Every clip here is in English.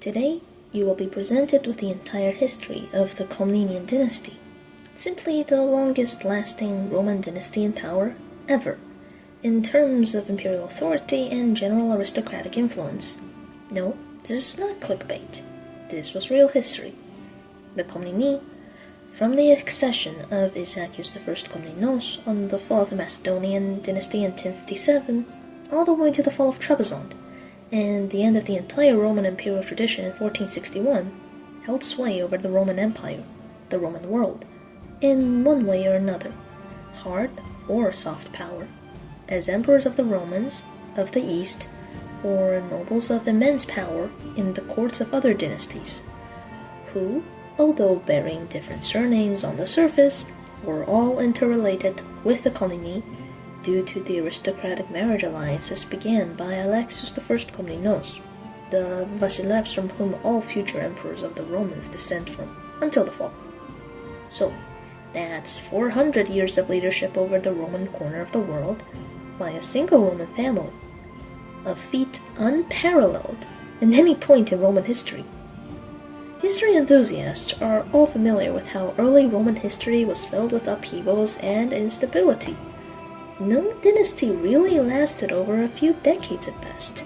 Today, you will be presented with the entire history of the Komnenian Dynasty, simply the longest-lasting Roman dynasty in power ever, in terms of imperial authority and general aristocratic influence. No, this is not clickbait. This was real history. The Komneni, from the accession of Isaakios I Komnenos on the fall of the Macedonian dynasty in 1057, all the way to the fall of Trebizond, and the end of the entire Roman imperial tradition in 1461, held sway over the Roman Empire, the Roman world, in one way or another, hard or soft power, as emperors of the Romans, of the East, or nobles of immense power in the courts of other dynasties, who, although bearing different surnames on the surface, were all interrelated with the Komneni due to the aristocratic marriage alliances began by Alexios I Komnenos, the Vasilevs from whom all future emperors of the Romans descend from, until the fall. So, that's 400 years of leadership over the Roman corner of the world by a single Roman family, a feat unparalleled at any point in Roman history. History enthusiasts are all familiar with how early Roman history was filled with upheavals and instability. No dynasty really lasted over a few decades at best.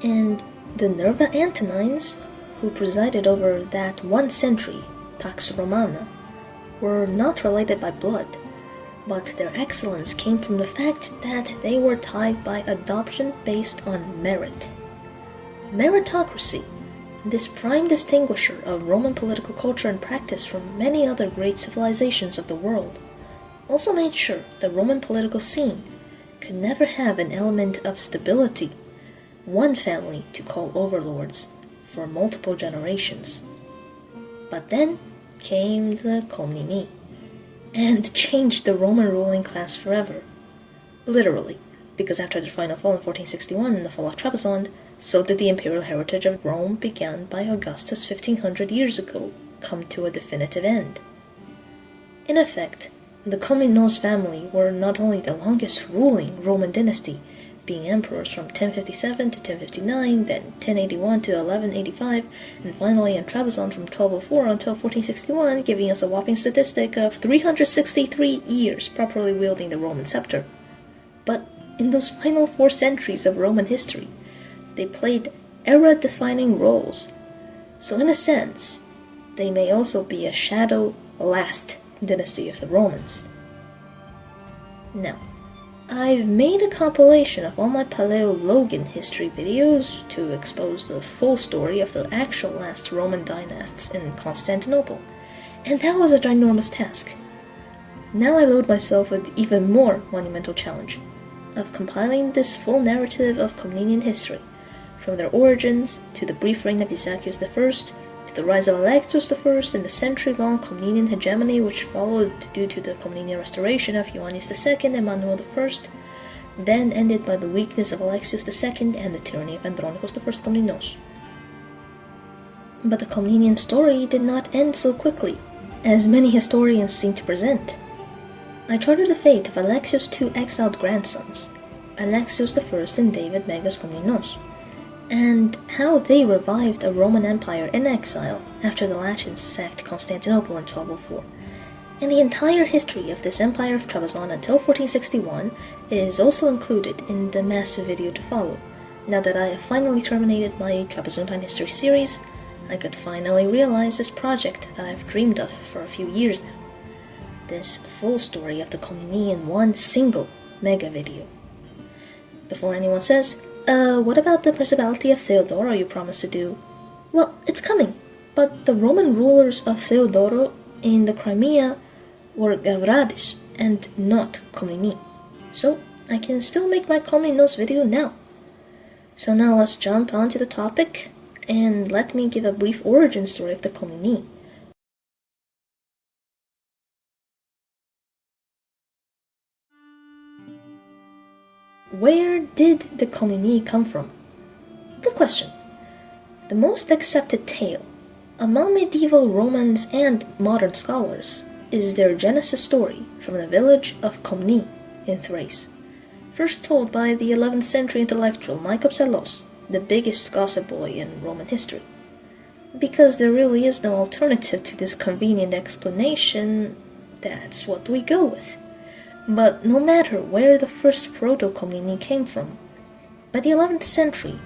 And the Nerva Antonines, who presided over that 1 century, Pax Romana, were not related by blood, but their excellence came from the fact that they were tied by adoption based on merit. Meritocracy, this prime distinguisher of Roman political culture and practice from many other great civilizations of the world, also made sure the Roman political scene could never have an element of stability, one family to call overlords, for multiple generations. But then came the Komneni, and changed the Roman ruling class forever. Literally, because after their final fall in 1461 and the fall of Trebizond, so did the imperial heritage of Rome begun by Augustus 1500 years ago come to a definitive end. In effect, the Komnenos family were not only the longest ruling Roman dynasty, being emperors from 1057 to 1059, then 1081 to 1185, and finally in Trebizond from 1204 until 1461, giving us a whopping statistic of 363 years properly wielding the Roman scepter. But in those final 4 centuries of Roman history, they played era-defining roles, so in a sense, they may also be a shadow last dynasty of the Romans. Now, I've made a compilation of all my Paleologan history videos to expose the full story of the actual last Roman dynasts in Constantinople, and that was a ginormous task. Now I load myself with even more monumental challenge of compiling this full narrative of Komnenian history, from their origins to the brief reign of Isaakios I, to the rise of Alexios I and the century-long Komnenian hegemony which followed due to the Komnenian restoration of Ioannes II and Manuel I, then ended by the weakness of Alexios II and the tyranny of Andronikos I Komnenos. But the Komnenian story did not end so quickly, as many historians seem to present. I charted the fate of Alexios' 2 exiled grandsons, Alexios I and David Megas Komnenos, and how they revived a Roman Empire in exile after the Latins sacked Constantinople in 1204. And the entire history of this Empire of Trebizond until 1461 is also included in the massive video to follow. Now that I have finally terminated my Trebizondine history series, I could finally realize this project that I've dreamed of for a few years now. This full story of the Komneni in one single mega video. Before anyone says, what about the Principality of Theodoro you promised to do? Well, it's coming, but the Roman rulers of Theodoro in the Crimea were Gavradis and not Komneni, so I can still make my Komnenos video now. So now let's jump onto the topic, and let me give a brief origin story of the Komneni. Where did the Komneni come from? Good question. The most accepted tale among medieval Romans and modern scholars is their Genesis story from the village of Komni in Thrace, first told by the 11th century intellectual Alexios the biggest gossip boy in Roman history. Because there really is no alternative to this convenient explanation, that's what we go with. But no matter where the first proto-Komneni came from, by the 11th century,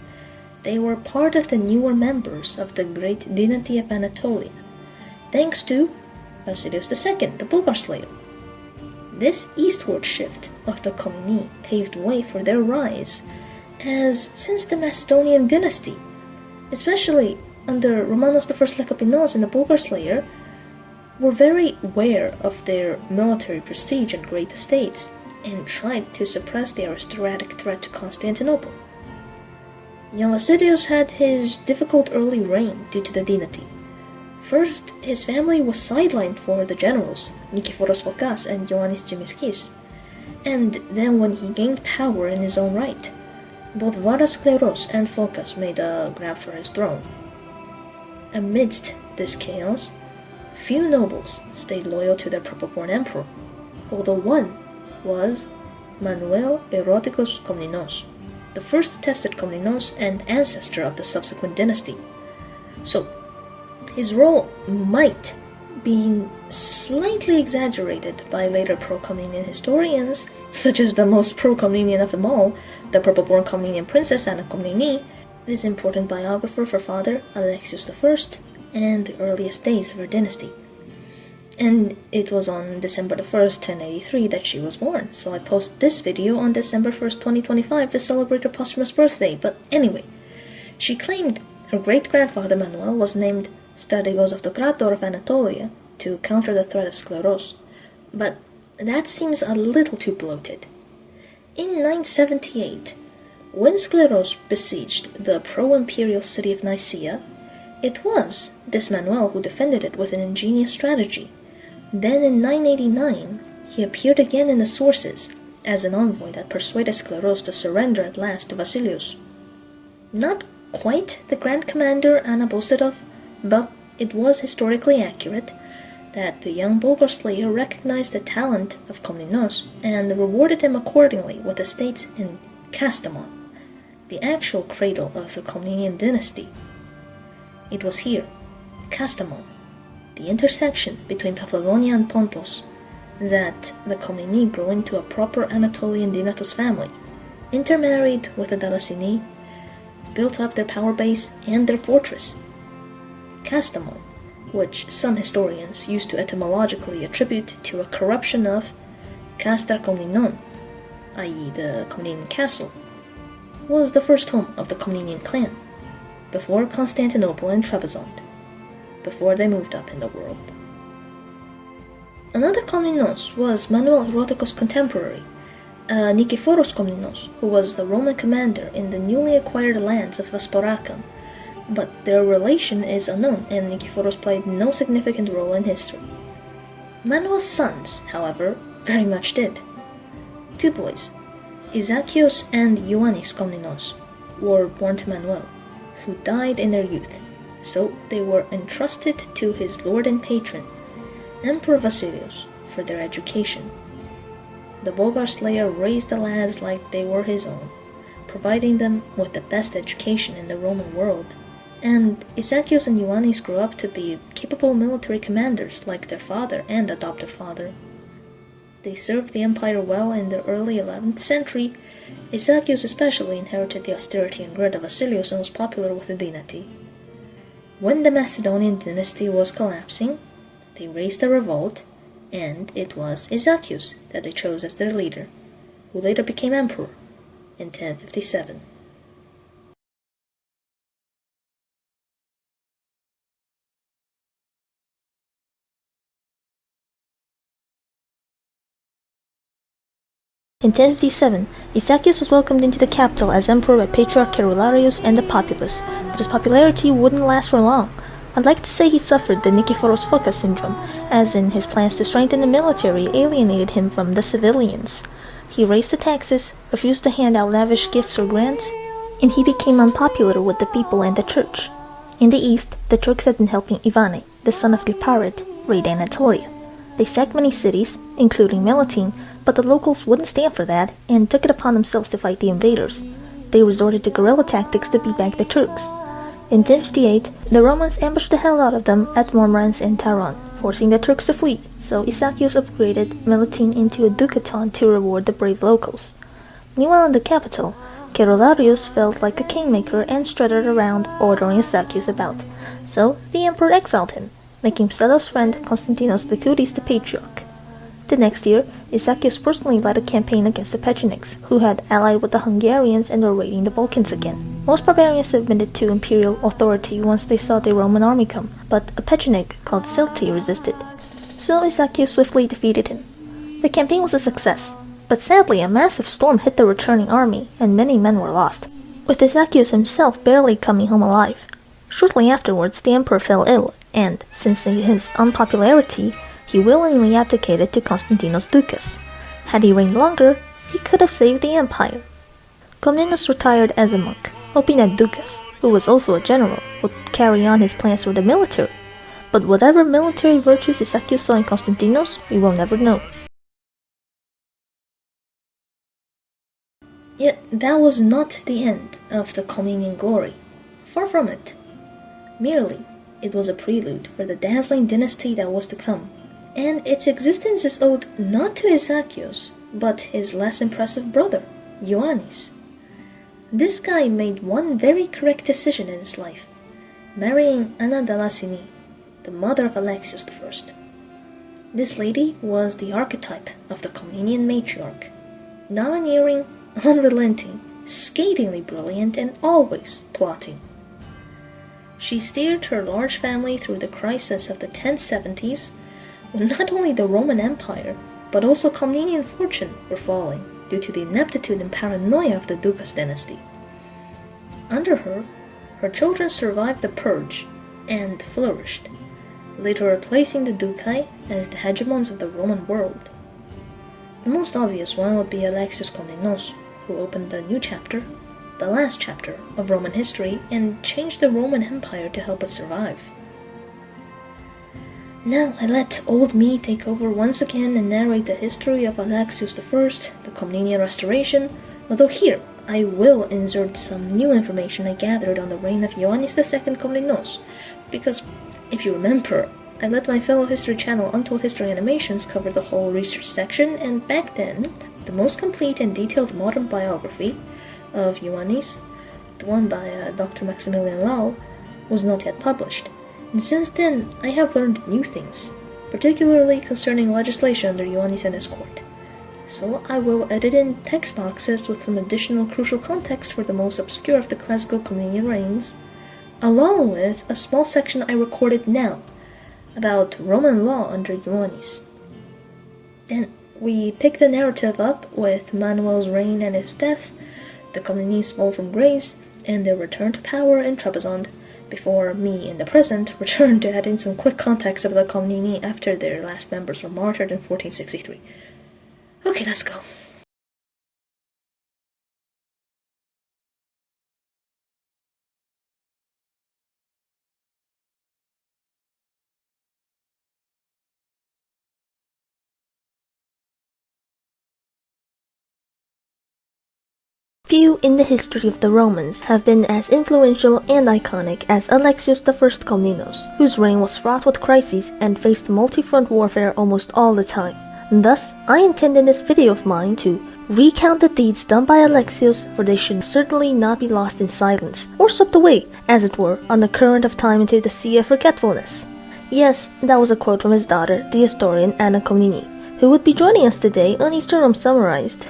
they were part of the newer members of the great dynasty of Anatolia, thanks to Alexios II, the Bulgar slayer. This eastward shift of the Komneni paved way for their rise, as since the Macedonian dynasty, especially under Romanos I Lekopinos and the Bulgar slayer, were very aware of their military prestige and great estates, and tried to suppress the aristocratic threat to Constantinople. Ioannes had his difficult early reign due to the dynasty. First, his family was sidelined for the generals, Nikephoros Phokas and Ioannis Tsimiskis, and then when he gained power in his own right, both Varas Kleros and Phokas made a grab for his throne. Amidst this chaos, few nobles stayed loyal to their proper-born emperor, although one was Manuel I Komnenos, the first attested Komnenos and ancestor of the subsequent dynasty. So, his role might be slightly exaggerated by later pro-Komnenian historians, such as the most pro-Komnenian of them all, the purple-born Komnenian princess Anna Komnene, this important biographer for father Alexios I, and the earliest days of her dynasty. And it was on December 1st, 1083 that she was born, so I post this video on December 1st, 2025 to celebrate her posthumous birthday. But anyway, she claimed her great-grandfather Manuel was named Strategos Autokrator of Anatolia to counter the threat of Skleros, but that seems a little too bloated. In 978, when Skleros besieged the pro-imperial city of Nicaea, it was this Manuel who defended it with an ingenious strategy. Then in 989, he appeared again in the sources as an envoy that persuaded Skleros to surrender at last to Vasilios. Not quite the grand commander Anna boasted of, but it was historically accurate that the young Bulgar slayer recognized the talent of Komnenos and rewarded him accordingly with estates in Kastamon, the actual cradle of the Komnenian dynasty. It was here, Kastamon, the intersection between Paphlagonia and Pontus, that the Komneni grew into a proper Anatolian dynatos family, intermarried with the Dalasini, built up their power base and their fortress. Kastamon, which some historians used to etymologically attribute to a corruption of Kastar Komnenon, i.e. the Komnenian castle, was the first home of the Komnenian clan, before Constantinople and Trebizond, before they moved up in the world. Another Komnenos was Manuel I contemporary, Nikephoros Komnenos, who was the Roman commander in the newly acquired lands of Vasporacum, but their relation is unknown and Nikephoros played no significant role in history. Manuel's sons, however, very much did. Two boys, Isaakios and Ioannes Komnenos, were born to Manuel, who died in their youth, so they were entrusted to his lord and patron, Emperor Vasilios, for their education. The Bulgar slayer raised the lads like they were his own, providing them with the best education in the Roman world, and Isaakios and Ioannes grew up to be capable military commanders like their father and adoptive father. They served the empire well in the early 11th century. Isaakios especially inherited the austerity and grit of Vasilios and was popular with the dynasty. When the Macedonian dynasty was collapsing, they raised a revolt, and it was Isaakios that they chose as their leader, who later became emperor in 1057. In 1057, Isaakios was welcomed into the capital as emperor by Patriarch Carolarius and the populace, but his popularity wouldn't last for long. I'd like to say he suffered the Nikephoros Phokas syndrome, as in his plans to strengthen the military alienated him from the civilians. He raised the taxes, refused to hand out lavish gifts or grants, and he became unpopular with the people and the church. In the east, the Turks had been helping Ivane, the son of Liparit, raid Anatolia. They sacked many cities, including Melitene, but the locals wouldn't stand for that and took it upon themselves to fight the invaders. they resorted to guerrilla tactics to beat back the Turks. In 1058, the Romans ambushed the hell out of them at Mormorans and Taron, forcing the Turks to flee, so Isaakios upgraded Milutin into a ducaton to reward the brave locals. Meanwhile in the capital, Kerolarius felt like a kingmaker and strutted around ordering Isaakios about, so the emperor exiled him, making Psellus' friend Constantinos the Good the patriarch. The next year, Isaakios personally led a campaign against the Pechenegs, who had allied with the Hungarians and were raiding the Balkans again. Most barbarians submitted to imperial authority once they saw the Roman army come, but a Pecheneg called Silti resisted. So Isaakios swiftly defeated him. The campaign was a success, but sadly a massive storm hit the returning army, and many men were lost, with Isaakios himself barely coming home alive. Shortly afterwards, the emperor fell ill, and, sensing his unpopularity, he willingly abdicated to Constantinos Ducas. Had he reigned longer, he could have saved the empire. Komnenos retired as a monk, hoping that Ducas, who was also a general, would carry on his plans for the military. But whatever military virtues Isaakios saw in Constantinos, we will never know. Yet that was not the end of the Komnenian glory. Far from it. Merely, it was a prelude for the dazzling dynasty that was to come, and its existence is owed not to Isaakios, but his less impressive brother, Ioannes. This guy made one very correct decision in his life, marrying Anna the mother of Alexios I. This lady was the archetype of the Komnenian matriarch, domineering, unrelenting, scathingly brilliant, and always plotting. She steered her large family through the crisis of the 1070s, when not only the Roman Empire, but also Komnenian fortune were falling due to the ineptitude and paranoia of the Ducas dynasty. Under her, her children survived the purge and flourished, later replacing the Ducae as the hegemons of the Roman world. The most obvious one would be Alexios Komnenos, who opened a new chapter, the last chapter of Roman history, and changed the Roman Empire to help it survive. Now I let old me take over once again and narrate the history of Alexios I, the Komnenian Restoration, although here I will insert some new information I gathered on the reign of Ioannes II Komnenos, because, if you remember, I let my fellow history channel Untold History Animations cover the whole research section, and back then, the most complete and detailed modern biography of Ioannes, the one by Dr. Maximilian Lau, was not yet published. And since then, I have learned new things, particularly concerning legislation under Ioannes and his court. So I will edit in text boxes with some additional crucial context for the most obscure of the classical Komnenian reigns, along with a small section I recorded now about Roman law under Ioannes. Then we pick the narrative up with Manuel's reign and his death, the Komnenes fall from grace, and their return to power in Trebizond, before me in the present return to add in some quick context of the Komneni after their last members were martyred in 1463. Okay, let's go. Few in the history of the Romans have been as influential and iconic as Alexios I Komnenos, whose reign was fraught with crises and faced multi-front warfare almost all the time. Thus, I intend in this video of mine to recount the deeds done by Alexios, for they should certainly not be lost in silence, or swept away, as it were, on the current of time into the sea of forgetfulness. Yes, that was a quote from his daughter, the historian Anna Komnene, who would be joining us today on Eastern Rome Summarized.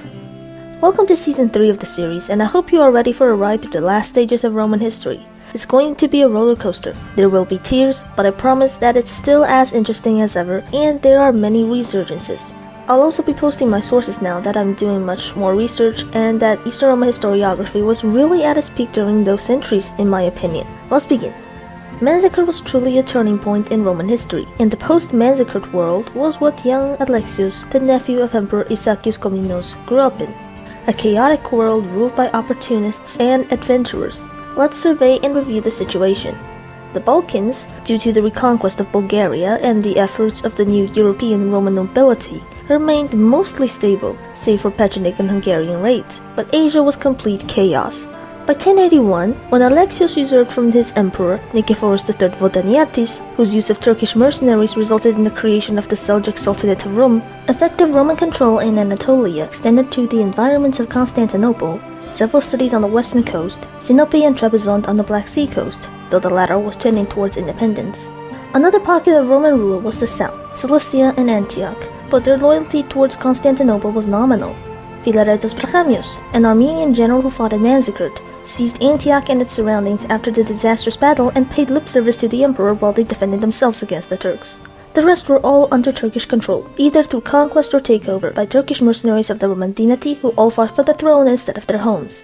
Welcome to Season 3 of the series, and I hope you are ready for a ride through the last stages of Roman history. It's going to be a roller coaster. There will be tears, but I promise that it's still as interesting as ever, and there are many resurgences. I'll also be posting my sources now that I'm doing much more research, and that Eastern Roman historiography was really at its peak during those centuries, in my opinion. Let's begin. Massacre was truly a turning point in Roman history, and the post-massacred world was what young Alexios, the nephew of Emperor Isaakios Komnenos, grew up in. A chaotic world ruled by opportunists and adventurers. Let's survey and review the situation. The Balkans, due to the reconquest of Bulgaria and the efforts of the new European Roman nobility, remained mostly stable, save for Pechenik and Hungarian raids, but Asia was complete chaos. By 1081, when Alexios usurped from his emperor, Nicephorus III Vodaniatis, whose use of Turkish mercenaries resulted in the creation of the Seljuk Sultanate of Rum, effective Roman control in Anatolia extended to the environments of Constantinople, several cities on the western coast, Sinope and Trebizond on the Black Sea coast, though the latter was tending towards independence. Another pocket of Roman rule was the south, Cilicia and Antioch, but their loyalty towards Constantinople was nominal. Philaretus Brachamius, an Armenian general who fought at Manzikert, seized Antioch and its surroundings after the disastrous battle and paid lip service to the emperor while they defended themselves against the Turks. The rest were all under Turkish control, either through conquest or takeover by Turkish mercenaries of the Roman dynasty who all fought for the throne instead of their homes.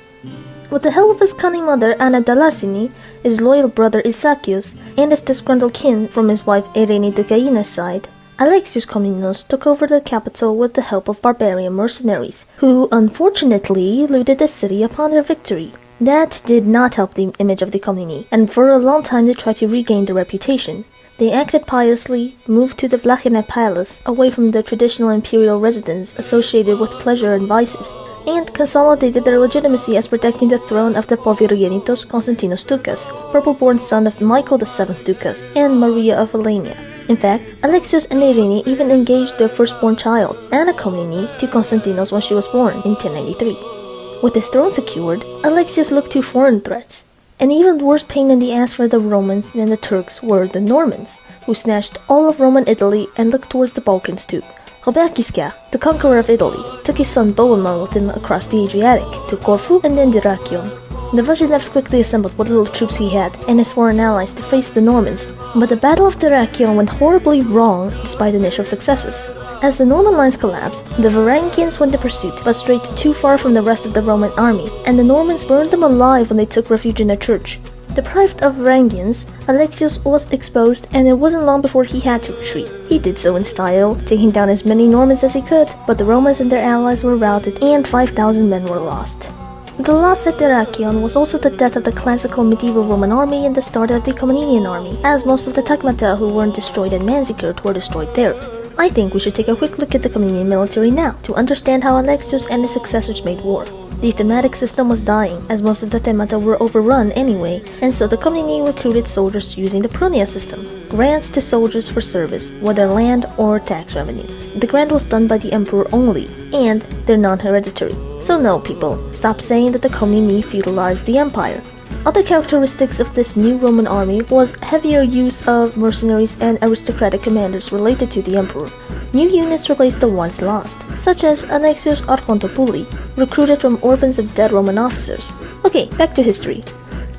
With the help of his cunning mother Anna Dalasini, his loyal brother Isaakios, and his disgruntled kin from his wife Irene Dukaina's side, Alexios Komnenos took over the capital with the help of barbarian mercenaries, who unfortunately looted the city upon their victory. That did not help the image of the Komneni, and for a long time they tried to regain their reputation. They acted piously, moved to the Vlachina Palace, away from the traditional imperial residence associated with pleasure and vices, and consolidated their legitimacy as protecting the throne of the Porphyrogenitos Konstantinos Doukas, purple-born son of Michael VII Doukas and Maria of Alania. In fact, Alexios and Irene even engaged their firstborn child, Anna Komnene, to Konstantinos when she was born in 1093. With his throne secured, Alexios looked to foreign threats. An even worse pain in the ass for the Romans than the Turks were the Normans, who snatched all of Roman Italy and looked towards the Balkans too. Robert Guiscard, the conqueror of Italy, took his son Bohemond with him across the Adriatic, to Corfu and then Dyrrhachion. The Vasilevs quickly assembled what little troops he had and his foreign allies to face the Normans, but the Battle of Dyrrhachion went horribly wrong despite initial successes. As the Norman lines collapsed, the Varangians won the pursuit but strayed too far from the rest of the Roman army, and the Normans burned them alive when they took refuge in a church. Deprived of Varangians, Alexios was exposed, and it wasn't long before he had to retreat. He did so in style, taking down as many Normans as he could, but the Romans and their allies were routed and 5,000 men were lost. The loss at Dyrrhachion was also the death of the classical medieval Roman army and the start of the Komnenian army, as most of the Tagmata who weren't destroyed at Manzikert were destroyed there. I think we should take a quick look at the Komnenian military now, to understand how Alexios and his successors made war. The thematic system was dying, as most of the themata were overrun anyway, and so the Komneni recruited soldiers using the Prunia system, grants to soldiers for service, whether land or tax revenue. The grant was done by the emperor only, and they're non-hereditary. So no, people, stop saying that the Komneni feudalized the empire. Other characteristics of this new Roman army was heavier use of mercenaries and aristocratic commanders related to the emperor. New units replaced the ones lost, such as Alexios Archontopouli, recruited from orphans of dead Roman officers. Okay, back to history.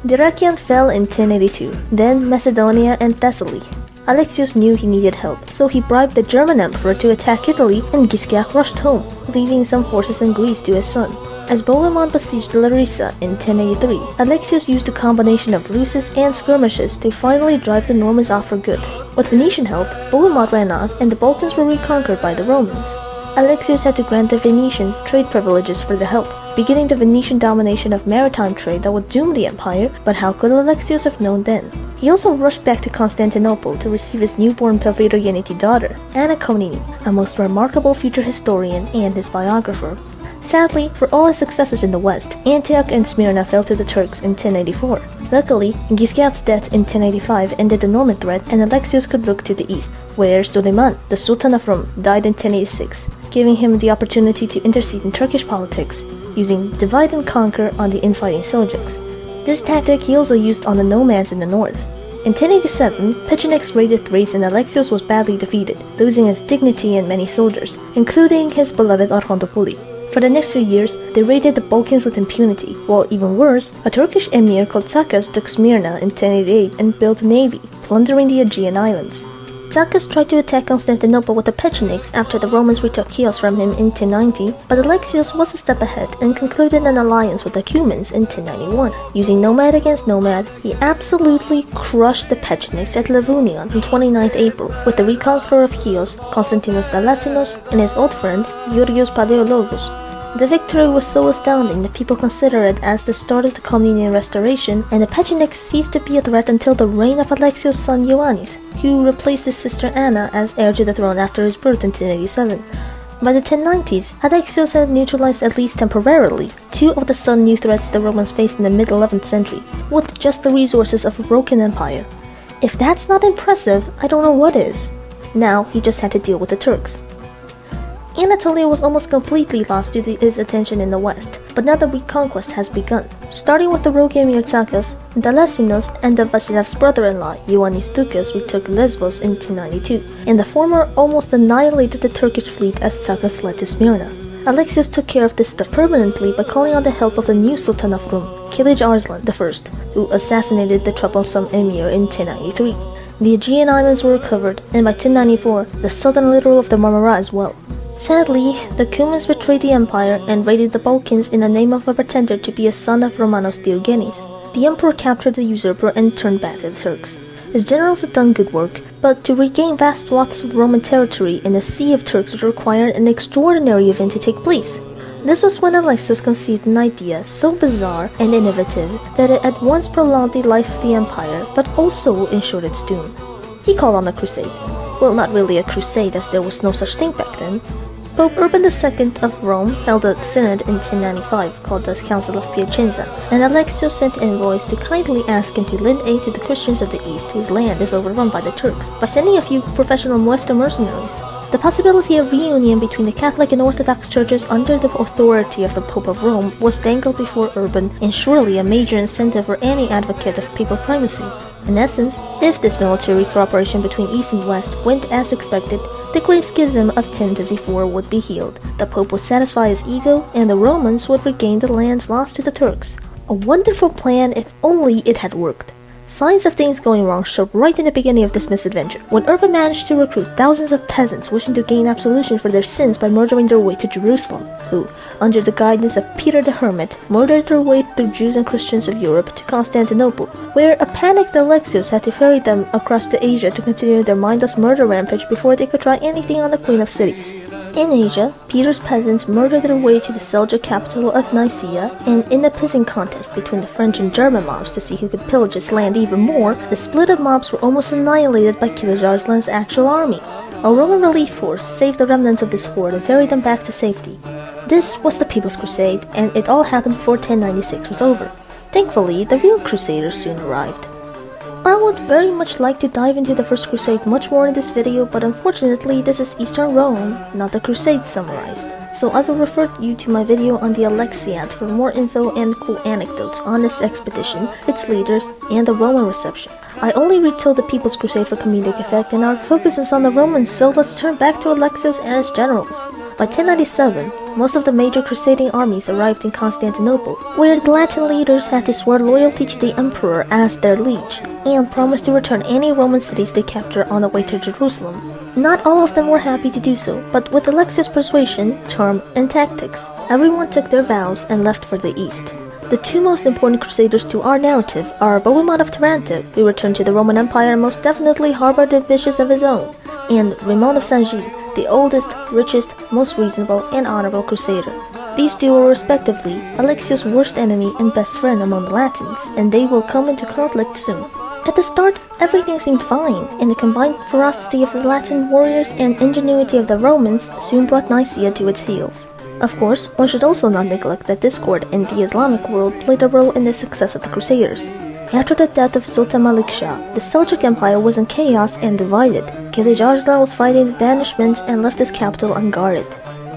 Dyrrhachion fell in 1082, then Macedonia and Thessaly. Alexios knew he needed help, so he bribed the German emperor to attack Italy, and Guiscard rushed home, leaving some forces in Greece to his son. As Bohemond besieged Larissa in 1083, Alexios used a combination of ruses and skirmishes to finally drive the Normans off for good. With Venetian help, Bohemond ran off and the Balkans were reconquered by the Romans. Alexios had to grant the Venetians trade privileges for their help, beginning the Venetian domination of maritime trade that would doom the empire, but how could Alexios have known then? He also rushed back to Constantinople to receive his newborn Porphyrogeniti daughter, Anna Komnene, a most remarkable future historian and his biographer. Sadly, for all his successes in the west, Antioch and Smyrna fell to the Turks in 1084. Luckily, Guiscard's death in 1085 ended the Norman threat, and Alexios could look to the east, where Suleiman, the Sultan of Rum, died in 1086, giving him the opportunity to intercede in Turkish politics, using divide and conquer on the infighting Seljuks. This tactic he also used on the nomads in the north. In 1087, Pechenex raided Thrace and Alexios was badly defeated, losing his dignity and many soldiers, including his beloved Archontopouli. For the next few years, they raided the Balkans with impunity, while even worse, a Turkish emir called Tsakas took Smyrna in 1088 and built a navy, plundering the Aegean islands. Tsakas tried to attack Constantinople with the Pechenegs after the Romans retook Chios from him in 1090, but Alexios was a step ahead and concluded an alliance with the Cumans in 1091. Using nomad against nomad, he absolutely crushed the Pechenegs at Livonion on 29th April, with the reconqueror of Chios, Konstantinos Dalasinos, and his old friend, Georgios Paleologus. The victory was so astounding that people consider it as the start of the Komnenian restoration, and the Pechenegs ceased to be a threat until the reign of Alexios' son Ioannes, who replaced his sister Anna as heir to the throne after his birth in 1087. By the 1090s, Alexios had neutralized at least temporarily 2 of the sudden new threats the Romans faced in the mid-11th century, with just the resources of a broken empire. If that's not impressive, I don't know what is. Now he just had to deal with the Turks. Anatolia was almost completely lost due to his attention in the west, but now the reconquest has begun, starting with the rogue emir Isaakios, Dalasinos, and the Vasilev's brother-in-law, Ioannes II, retook Lesbos in 1092, and the former almost annihilated the Turkish fleet as Isaakios fled to Smyrna. Alexios took care of this step permanently by calling on the help of the new Sultan of Rum, Alexios I, who assassinated the troublesome emir in 1093. The Aegean Islands were recovered, and by 1094, the southern littoral of the Marmara as well. Sadly, the Cumans betrayed the empire and raided the Balkans in the name of a pretender to be a son of Romanos Diogenes. The emperor captured the usurper and turned back to the Turks. His generals had done good work, but to regain vast swaths of Roman territory in a sea of Turks would require an extraordinary event to take place. This was when Alexios conceived an idea so bizarre and innovative that it at once prolonged the life of the empire, but also ensured its doom. He called on a crusade. Well, not really a crusade, as there was no such thing back then. Pope Urban II of Rome held a synod in 1095 called the Council of Piacenza, and Alexios sent envoys to kindly ask him to lend aid to the Christians of the East whose land is overrun by the Turks, by sending a few professional Western mercenaries. The possibility of reunion between the Catholic and Orthodox churches under the authority of the Pope of Rome was dangled before Urban, and surely a major incentive for any advocate of papal primacy. In essence, if this military cooperation between East and West went as expected, the Great Schism of 1054 would be healed, the Pope would satisfy his ego, and the Romans would regain the lands lost to the Turks. A wonderful plan if only it had worked. Signs of things going wrong showed right in the beginning of this misadventure, when Urban managed to recruit thousands of peasants wishing to gain absolution for their sins by murdering their way to Jerusalem, who, under the guidance of Peter the Hermit, murdered their way through Jews and Christians of Europe to Constantinople, where a panicked Alexios had to ferry them across to Asia to continue their mindless murder rampage before they could try anything on the Queen of Cities. In Asia, Peter's peasants murdered their way to the Seljuk capital of Nicaea, and in a pissing contest between the French and German mobs to see who could pillage his land even more, the split-up mobs were almost annihilated by Alexios' actual army. A Roman relief force saved the remnants of this horde and ferried them back to safety. This was the People's Crusade, and it all happened before 1096 was over. Thankfully, the real Crusaders soon arrived. I would very much like to dive into the First Crusade much more in this video, but unfortunately this is Eastern Rome, not the Crusades summarized. So I will refer you to my video on the Alexiad for more info and cool anecdotes on this expedition, its leaders, and the Roman reception. I only retold the People's Crusade for comedic effect, and our focus is on the Romans, so let's turn back to Alexios and his generals. By 1097, most of the major crusading armies arrived in Constantinople, where the Latin leaders had to swear loyalty to the emperor as their liege, and promise to return any Roman cities they capture on the way to Jerusalem. Not all of them were happy to do so, but with Alexios' persuasion, charm, and tactics, everyone took their vows and left for the east. The two most important crusaders to our narrative are Bohemond of Taranto, who returned to the Roman Empire and most definitely harbored ambitions of his own, and Raymond of Saint-Gilles, the oldest, richest, most reasonable, and honorable crusader. These two were respectively Alexios' worst enemy and best friend among the Latins, and they will come into conflict soon. At the start, everything seemed fine, and the combined ferocity of the Latin warriors and ingenuity of the Romans soon brought Nicaea to its heels. Of course, one should also not neglect that discord in the Islamic world played a role in the success of the Crusaders. After the death of Sultan Malik Shah, the Seljuk Empire was in chaos and divided. Alexios was fighting the Danishmends and left his capital unguarded.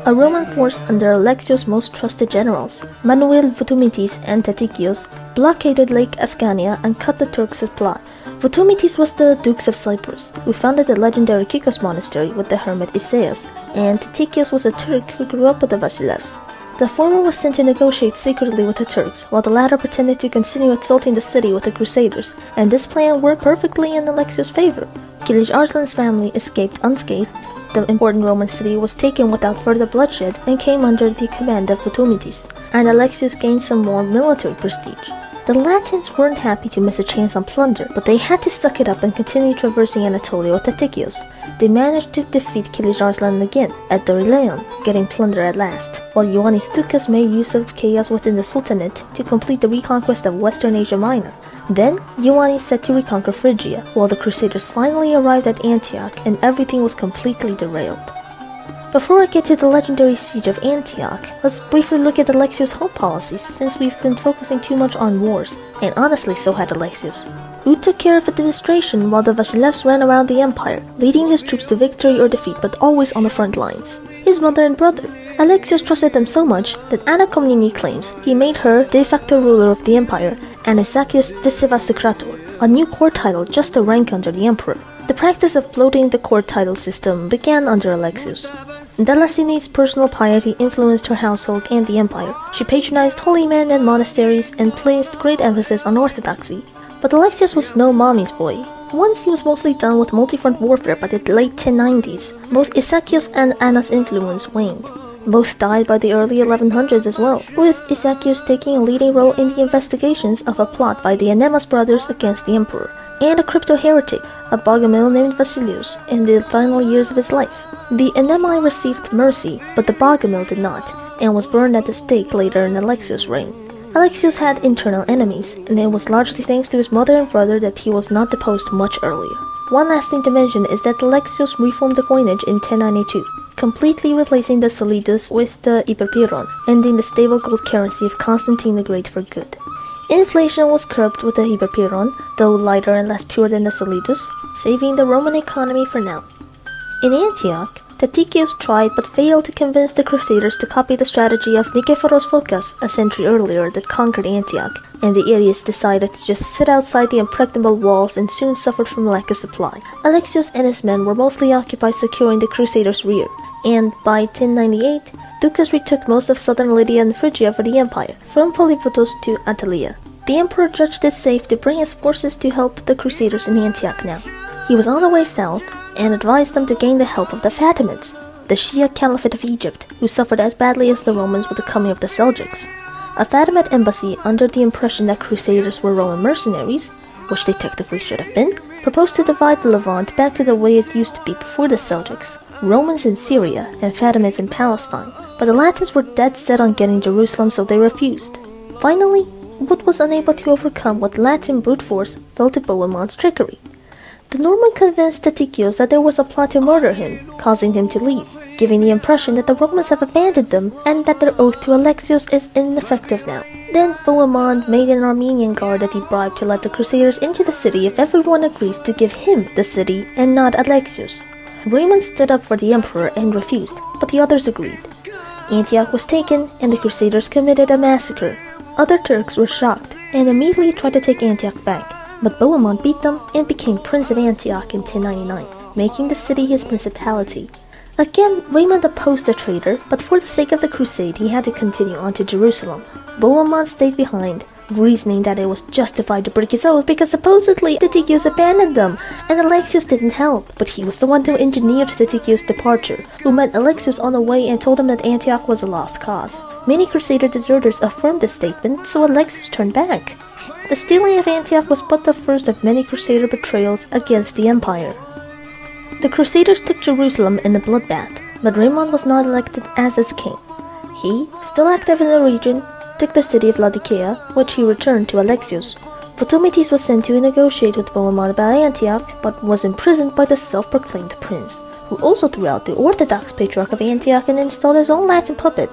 A Roman force under Alexios' most trusted generals, Manuel Vutumitis and Tatikios, blockaded Lake Ascania and cut the Turks' supply. Vutumitis was the Dukes of Cyprus, who founded the legendary Kikos monastery with the hermit Isaias, and Tatikios was a Turk who grew up with the Vasilevs. The former was sent to negotiate secretly with the Turks, while the latter pretended to continue assaulting the city with the Crusaders, and this plan worked perfectly in Alexios' favor. Alexios' family escaped unscathed, the important Roman city was taken without further bloodshed and came under the command of Vutumitis, and Alexios gained some more military prestige. The Latins weren't happy to miss a chance on plunder, but they had to suck it up and continue traversing Anatolia with Tatikios. They managed to defeat Alexios again at Dorileon, getting plunder at last, while Ioannes II made use of chaos within the Sultanate to complete the reconquest of Western Asia Minor. Then, Ioannes set to reconquer Phrygia, while the Crusaders finally arrived at Antioch and everything was completely derailed. Before I get to the legendary siege of Antioch, let's briefly look at Alexios' home policies since we've been focusing too much on wars, and honestly so had Alexios, who took care of administration while the Vasilevs ran around the empire, leading his troops to victory or defeat but always on the front lines. His mother and brother. Alexios trusted them so much that Anna Komnene claims he made her de facto ruler of the empire and Isaakios I, a new court title just a rank under the emperor. The practice of bloating the court title system began under Alexios. Delasine's personal piety influenced her household and the empire. She patronized holy men and monasteries and placed great emphasis on orthodoxy. But Alexios was no mommy's boy. Once he was mostly done with multi-front warfare by the late 1090s, both Isaakios and Anna's influence waned. Both died by the early 1100s as well, with Isaakios taking a leading role in the investigations of a plot by the Anemas brothers against the emperor, and a crypto-heretic, a Bogomil named Vasilios, in the final years of his life. The Anemai received mercy, but the Bogomil did not, and was burned at the stake later in Alexios' reign. Alexios had internal enemies, and it was largely thanks to his mother and brother that he was not deposed much earlier. One last thing to mention is that Alexios reformed the coinage in 1092, completely replacing the solidus with the hyperpiron, ending the stable gold currency of Constantine the Great for good. Inflation was curbed with the hyperpiron, though lighter and less pure than the solidus, saving the Roman economy for now. In Antioch, Tatikios tried but failed to convince the Crusaders to copy the strategy of Nikephoros Phokas a century earlier that conquered Antioch, and the idiots decided to just sit outside the impregnable walls and soon suffered from lack of supply. Alexios and his men were mostly occupied securing the Crusaders' rear, and by 1098, Ducas retook most of southern Lydia and Phrygia for the empire, from Polyphotos to Attalia. The emperor judged it safe to bring his forces to help the Crusaders in Antioch now. He was on the way south, and advised them to gain the help of the Fatimids, the Shia Caliphate of Egypt, who suffered as badly as the Romans with the coming of the Seljuks. A Fatimid embassy, under the impression that Crusaders were Roman mercenaries, which they technically should have been, proposed to divide the Levant back to the way it used to be before the Seljuks, Romans in Syria and Fatimids in Palestine, but the Latins were dead set on getting Jerusalem, so they refused. Finally, Wood was unable to overcome what Latin brute force fell to Bohemond's trickery. The Norman convinced Tatikios that there was a plot to murder him, causing him to leave, giving the impression that the Romans have abandoned them and that their oath to Alexios is ineffective now. Then Bohemond made an Armenian guard that he bribed to let the Crusaders into the city if everyone agrees to give him the city and not Alexios. Raymond stood up for the emperor and refused, but the others agreed. Antioch was taken and the Crusaders committed a massacre. Other Turks were shocked and immediately tried to take Antioch back, but Bohemond beat them and became Prince of Antioch in 1099, making the city his principality. Again, Raymond opposed the traitor, but for the sake of the crusade he had to continue on to Jerusalem. Bohemond stayed behind, reasoning that it was justified to break his oath because supposedly Tatikios abandoned them, and Alexios didn't help. But he was the one who engineered Tatikios' departure, who met Alexios on the way and told him that Antioch was a lost cause. Many Crusader deserters affirmed this statement, so Alexios turned back. The stealing of Antioch was but the first of many Crusader betrayals against the empire. The Crusaders took Jerusalem in a bloodbath, but Raymond was not elected as its king. He, still active in the region, took the city of Laodicea, which he returned to Alexios. Photometes was sent to negotiate with Bohemond about Antioch, but was imprisoned by the self-proclaimed prince, who also threw out the Orthodox Patriarch of Antioch and installed his own Latin puppet.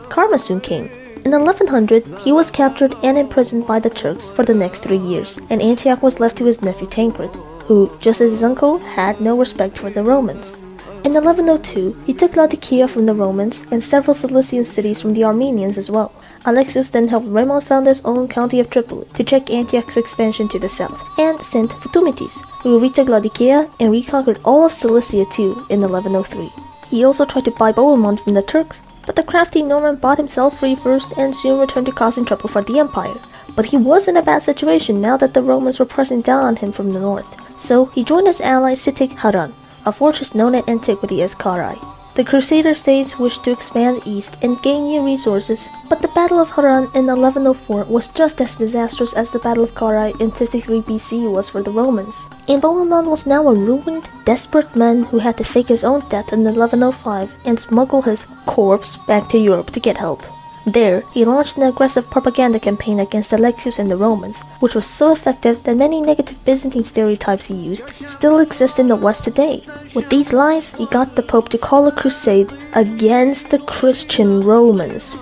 Karma soon came. In 1100, he was captured and imprisoned by the Turks for the next 3 years, and Antioch was left to his nephew Tancred, who, just as his uncle, had no respect for the Romans. In 1102, he took Laodicea from the Romans and several Cilician cities from the Armenians as well. Alexios then helped Raymond found his own county of Tripoli to check Antioch's expansion to the south, and sent Photometes, who retook Laodicea and reconquered all of Cilicia too in 1103. He also tried to buy Bohemond from the Turks, but the crafty Norman bought himself free first and soon returned to causing trouble for the empire. But he was in a bad situation now that the Romans were pressing down on him from the north, so he joined his allies to take Haran, a fortress known in antiquity as Carrhae. The Crusader states wished to expand east and gain new resources, but the Battle of Haran in 1104 was just as disastrous as the Battle of Carrhae in 53 BC was for the Romans. And Bohemond was now a ruined, desperate man who had to fake his own death in 1105 and smuggle his corpse back to Europe to get help. There, he launched an aggressive propaganda campaign against Alexios and the Romans, which was so effective that many negative Byzantine stereotypes he used still exist in the West today. With these lies, he got the Pope to call a crusade against the Christian Romans.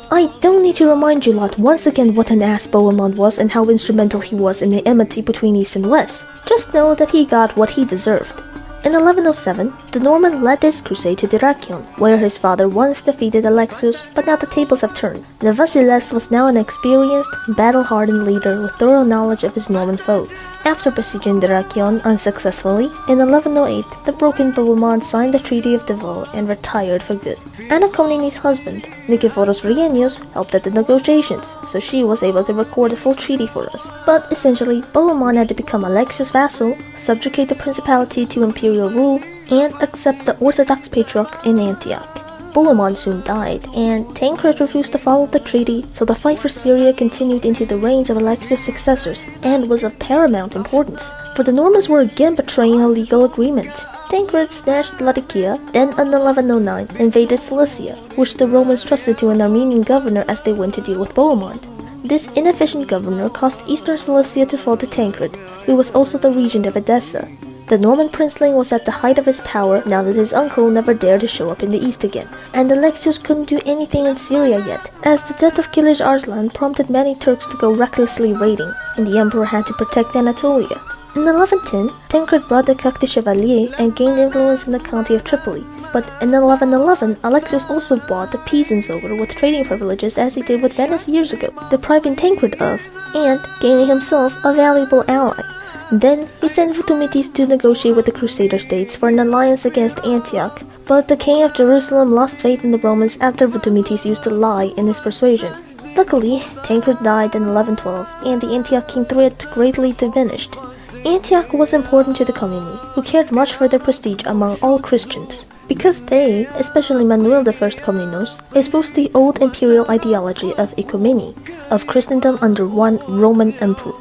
I don't need to remind you lot once again what an ass Bohemond was and how instrumental he was in the enmity between East and West. Just know that he got what he deserved. In 1107, the Norman led his crusade to Dyrrhachion, where his father once defeated Alexios, but now the tables have turned. The Vasilevs was now an experienced, battle-hardened leader with thorough knowledge of his Norman foe. After besieging Dyrrhachion unsuccessfully, in 1108, the broken Bohemond signed the Treaty of Devoe and retired for good. Anna Komnene's husband, Nikephoros Vrienios, helped at the negotiations, so she was able to record a full treaty for us. But essentially, Bohemond had to become Alexios' vassal, subjugate the principality to imperial rule, and accept the Orthodox Patriarch in Antioch. Bohemond soon died, and Tancred refused to follow the treaty, so the fight for Syria continued into the reigns of Alexios' successors, and was of paramount importance, for the Normans were again betraying a legal agreement. Tancred snatched Laodicea, then in 1109 invaded Cilicia, which the Romans trusted to an Armenian governor as they went to deal with Bohemond. This inefficient governor caused eastern Cilicia to fall to Tancred, who was also the regent of Edessa. The Norman princeling was at the height of his power now that his uncle never dared to show up in the east again, and Alexios couldn't do anything in Syria yet, as the death of Kilij Arslan prompted many Turks to go recklessly raiding, and the emperor had to protect Anatolia. In 1110, Tancred brought the Coq de Chevalier and gained influence in the county of Tripoli, but in 1111, Alexios also bought the Pisans over with trading privileges as he did with Venice years ago, depriving Tancred of, and gaining himself, a valuable ally. Then, he sent Vutumitis to negotiate with the Crusader states for an alliance against Antioch, but the king of Jerusalem lost faith in the Romans after Vutumitis used a lie in his persuasion. Luckily, Tancred died in 1112, and the Antioch king threat greatly diminished. Antioch was important to the Komneni, who cared much for their prestige among all Christians, because they, especially Manuel I Komnenos, espoused the old imperial ideology of ecumeny, of Christendom under one Roman emperor.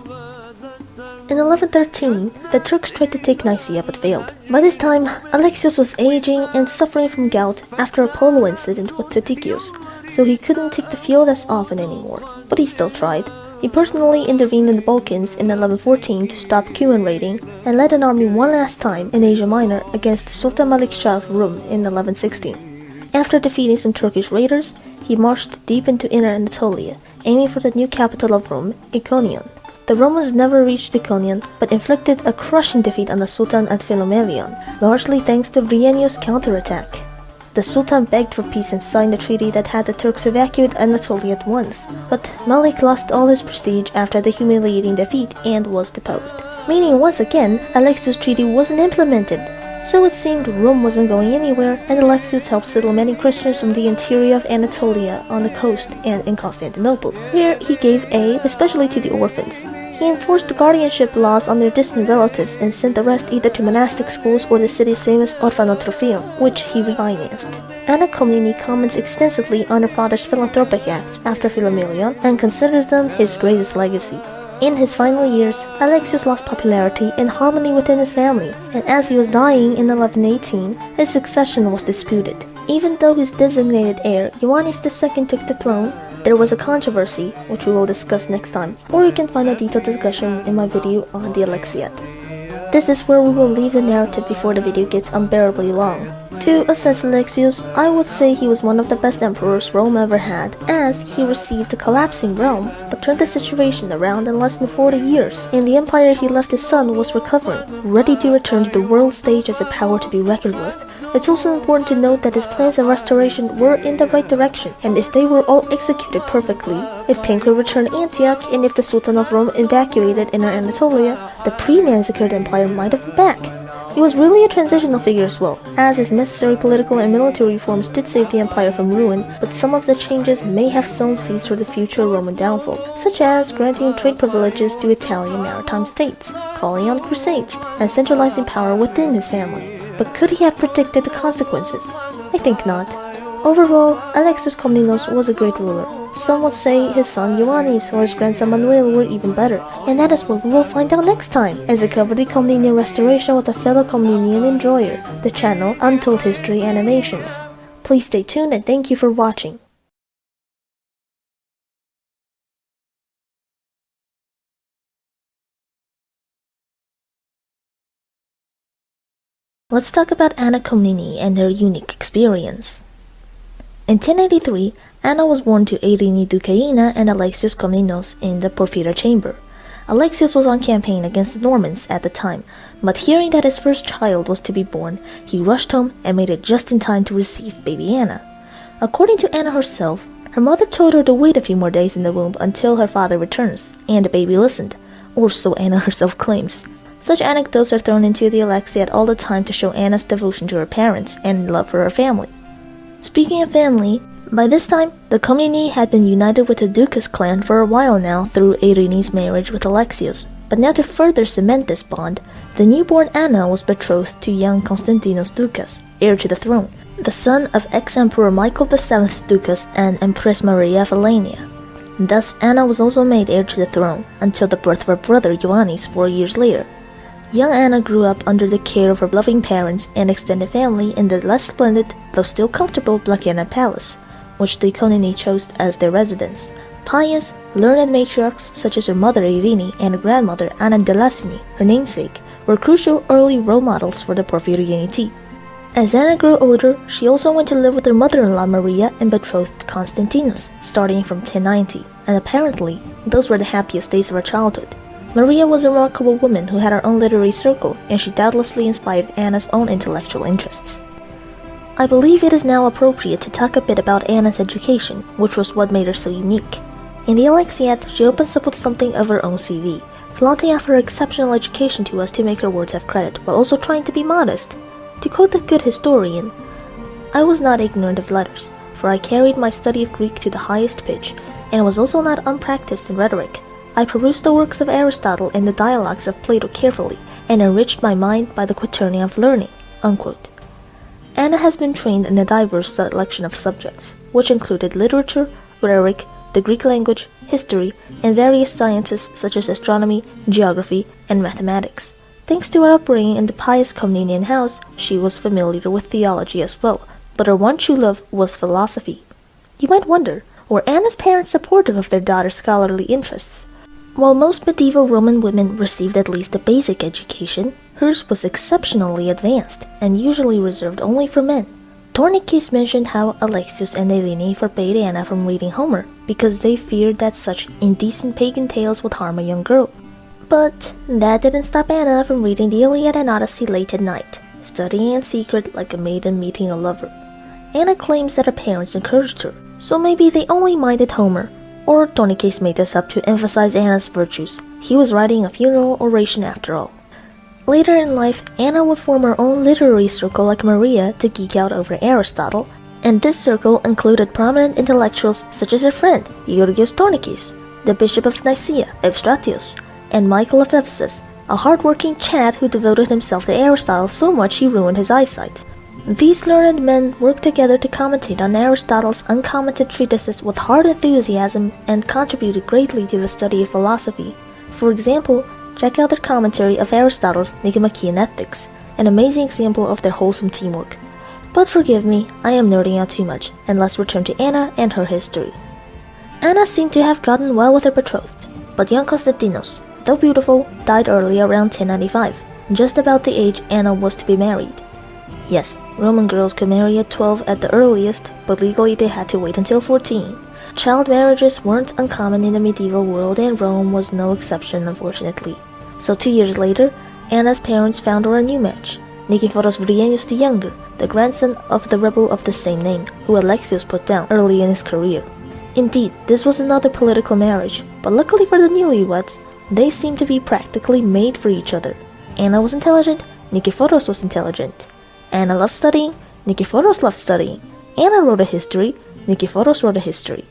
In 1113, the Turks tried to take Nicaea but failed. By this time, Alexios was aging and suffering from gout after a polo incident with Tatikios, so he couldn't take the field as often anymore, but he still tried. He personally intervened in the Balkans in 1114 to stop Cuman raiding, and led an army one last time in Asia Minor against Sultan Malik Shah of Rum in 1116. After defeating some Turkish raiders, he marched deep into Inner Anatolia, aiming for the new capital of Rome, Iconium. The Romans never reached Iconium, but inflicted a crushing defeat on the Sultan at Philomelion, largely thanks to Vrienios' counterattack. The Sultan begged for peace and signed a treaty that had the Turks evacuate Anatolia at once, but Malik lost all his prestige after the humiliating defeat and was deposed, meaning once again Alexios' treaty wasn't implemented. So it seemed Rome wasn't going anywhere, and Alexios helped settle many Christians from the interior of Anatolia on the coast and in Constantinople, where he gave aid, especially to the orphans. He enforced guardianship laws on their distant relatives and sent the rest either to monastic schools or the city's famous Orphanotropheum, which he refinanced. Anna Komnene comments extensively on her father's philanthropic acts after Philomelion and considers them his greatest legacy. In his final years, Alexios lost popularity and harmony within his family, and as he was dying in 1118, his succession was disputed. Even though his designated heir, Ioannes II, took the throne, there was a controversy, which we will discuss next time, or you can find a detailed discussion in my video on the Alexiad. This is where we will leave the narrative before the video gets unbearably long. To assess Alexios, I would say he was one of the best emperors Rome ever had, as he received a collapsing realm, but turned the situation around in less than 40 years, and the empire he left his son was recovering, ready to return to the world stage as a power to be reckoned with. It's also important to note that his plans of restoration were in the right direction, and if they were all executed perfectly, if Tancred returned Antioch, and if the Sultan of Rome evacuated Inner Anatolia, the pre-massacred empire might have been back. He was really a transitional figure as well, as his necessary political and military reforms did save the empire from ruin, but some of the changes may have sown seeds for the future Roman downfall, such as granting trade privileges to Italian maritime states, calling on crusades, and centralizing power within his family. But could he have predicted the consequences? I think not. Overall, Alexios Komnenos was a great ruler. Some would say his son Ioannes or his grandson Manuel were even better, and that is what we will find out next time, as I cover the Komnenian restoration with a fellow Komnenian enjoyer, the channel Untold History Animations. Please stay tuned and thank you for watching. Let's talk about Anna Komnene and her unique experience. In 1083, Anna was born to Irene Ducaina and Alexios Komnenos in the Porphyra chamber. Alexios was on campaign against the Normans at the time, but hearing that his first child was to be born, he rushed home and made it just in time to receive baby Anna. According to Anna herself, her mother told her to wait a few more days in the womb until her father returns, and the baby listened, or so Anna herself claims. Such anecdotes are thrown into the Alexiad all the time to show Anna's devotion to her parents and love for her family. Speaking of family, by this time, the Komneni had been united with the Ducas clan for a while now through Irene's marriage with Alexios, but now to further cement this bond, the newborn Anna was betrothed to young Constantinos Ducas, heir to the throne, the son of ex-Emperor Michael VII Ducas and Empress Maria of Alania. Thus, Anna was also made heir to the throne, until the birth of her brother Ioannes 4 years later. Young Anna grew up under the care of her loving parents and extended family in the less splendid, though still comfortable, Blakena Palace, which the Komneni chose as their residence. Pious, learned matriarchs such as her mother Irene and her grandmother Anna Delasini, her namesake, were crucial early role models for the Porphyrianity. As Anna grew older, she also went to live with her mother-in-law Maria and betrothed Constantinos, starting from 1090, and apparently, those were the happiest days of her childhood. Maria was a remarkable woman who had her own literary circle, and she doubtlessly inspired Anna's own intellectual interests. I believe it is now appropriate to talk a bit about Anna's education, which was what made her so unique. In the Alexiad, she opens up with something of her own CV, flaunting off her exceptional education to us to make her words have credit, while also trying to be modest. To quote the good historian, "I was not ignorant of letters, for I carried my study of Greek to the highest pitch, and was also not unpracticed in rhetoric. I perused the works of Aristotle and the dialogues of Plato carefully, and enriched my mind by the quaternion of learning." Unquote. Anna has been trained in a diverse selection of subjects, which included literature, rhetoric, the Greek language, history, and various sciences such as astronomy, geography, and mathematics. Thanks to her upbringing in the pious Komnenian house, she was familiar with theology as well, but her one true love was philosophy. You might wonder, were Anna's parents supportive of their daughter's scholarly interests? While most medieval Roman women received at least a basic education, hers was exceptionally advanced and usually reserved only for men. Tourniquets mentioned how Alexios and Irene forbade Anna from reading Homer because they feared that such indecent pagan tales would harm a young girl. But that didn't stop Anna from reading the Iliad and Odyssey late at night, studying in secret like a maiden meeting a lover. Anna claims that her parents encouraged her, so maybe they only minded Homer, or Tourniquets made this up to emphasize Anna's virtues. He was writing a funeral oration after all. Later in life, Anna would form her own literary circle like Maria to geek out over Aristotle, and this circle included prominent intellectuals such as her friend, Georgios Tourniquets, the Bishop of Nicaea, Evstratios, and Michael of Ephesus, a hard-working Chad who devoted himself to Aristotle so much he ruined his eyesight. These learned men worked together to commentate on Aristotle's uncommented treatises with hard enthusiasm and contributed greatly to the study of philosophy. For example, check out their commentary of Aristotle's Nicomachean Ethics, an amazing example of their wholesome teamwork. But forgive me, I am nerding out too much, and let's return to Anna and her history. Anna seemed to have gotten well with her betrothed, but young Constantinos, though beautiful, died early around 1095, just about the age Anna was to be married. Yes, Roman girls could marry at 12 at the earliest, but legally they had to wait until 14. Child marriages weren't uncommon in the medieval world, and Rome was no exception, unfortunately. So 2 years later, Anna's parents found her a new match, Nikephoros Vrienius the Younger, the grandson of the rebel of the same name, who Alexios put down early in his career. Indeed, this was another political marriage, but luckily for the newlyweds, they seemed to be practically made for each other. Anna was intelligent, Nikephoros was intelligent. Anna loved studying, Nikephoros loved studying. Anna wrote a history, Nikephoros wrote a history.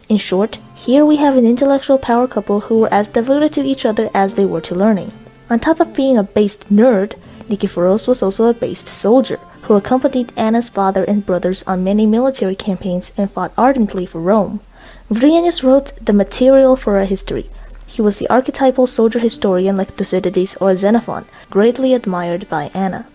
In short, here we have an intellectual power couple who were as devoted to each other as they were to learning. On top of being a based nerd, Nikephoros was also a based soldier, who accompanied Anna's father and brothers on many military campaigns and fought ardently for Rome. Vrienius wrote the material for a history. He was the archetypal soldier historian like Thucydides or Xenophon, greatly admired by Anna.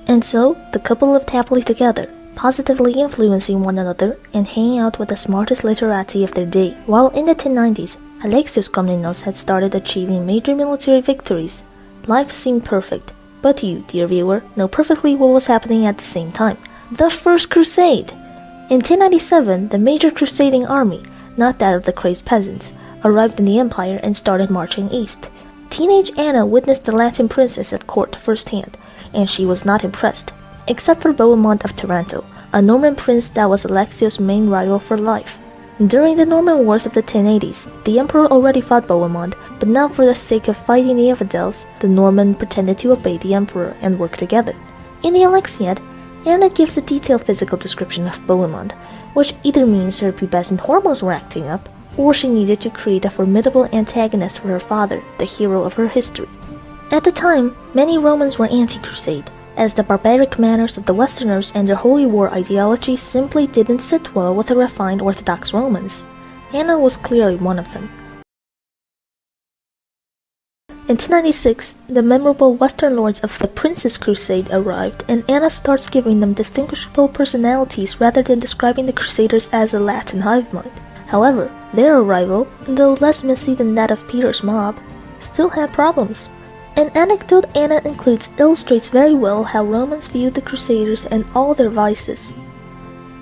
And so, the couple lived happily together, positively influencing one another and hanging out with the smartest literati of their day. While in the 1090s, Alexios Komnenos had started achieving major military victories. Life seemed perfect, But you, dear viewer, know perfectly what was happening at the same time. The First Crusade! In 1097, the major crusading army, not that of the crazed peasants, arrived in the empire and started marching east. Teenage Anna witnessed the Latin princess at court firsthand, and she was not impressed, except for Bohemond of Taranto, a Norman prince that was Alexios' main rival for life. During the Norman Wars of the 1080s, the emperor already fought Bohemond, but now for the sake of fighting the infidels, the Norman pretended to obey the emperor and work together. In the Alexiad, Anna gives a detailed physical description of Bohemond, which either means her pubescent hormones were acting up, or she needed to create a formidable antagonist for her father, the hero of her history. At the time, many Romans were anti-crusade, as the barbaric manners of the Westerners and their holy war ideology simply didn't sit well with the refined Orthodox Romans. Anna was clearly one of them. In 1096, the memorable Western lords of the Prince's Crusade arrived, and Anna starts giving them distinguishable personalities rather than describing the Crusaders as a Latin hive mind. However, their arrival, though less messy than that of Peter's mob, still had problems. An anecdote Anna includes illustrates very well how Romans viewed the Crusaders and all their vices.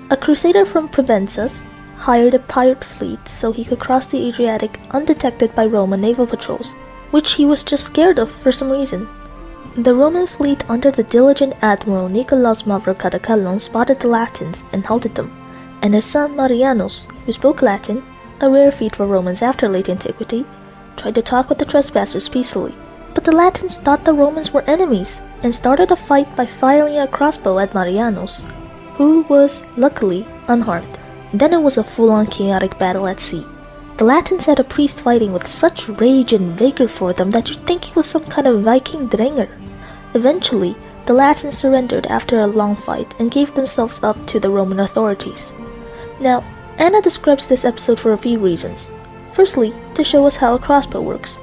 A crusader from Provenças hired a pirate fleet so he could cross the Adriatic undetected by Roman naval patrols, which he was just scared of for some reason. The Roman fleet under the diligent admiral Nicolaus Mavro spotted the Latins and halted them, and his son Marianus, who spoke Latin, a rare feat for Romans after late antiquity, tried to talk with the trespassers peacefully. But the Latins thought the Romans were enemies and started a fight by firing a crossbow at Marianus, who was, luckily, unharmed. Then it was a full-on chaotic battle at sea. The Latins had a priest fighting with such rage and vigor for them that you'd think he was some kind of Viking Drenger. Eventually, the Latins surrendered after a long fight and gave themselves up to the Roman authorities. Now, Anna describes this episode for a few reasons. Firstly, to show us how a crossbow works,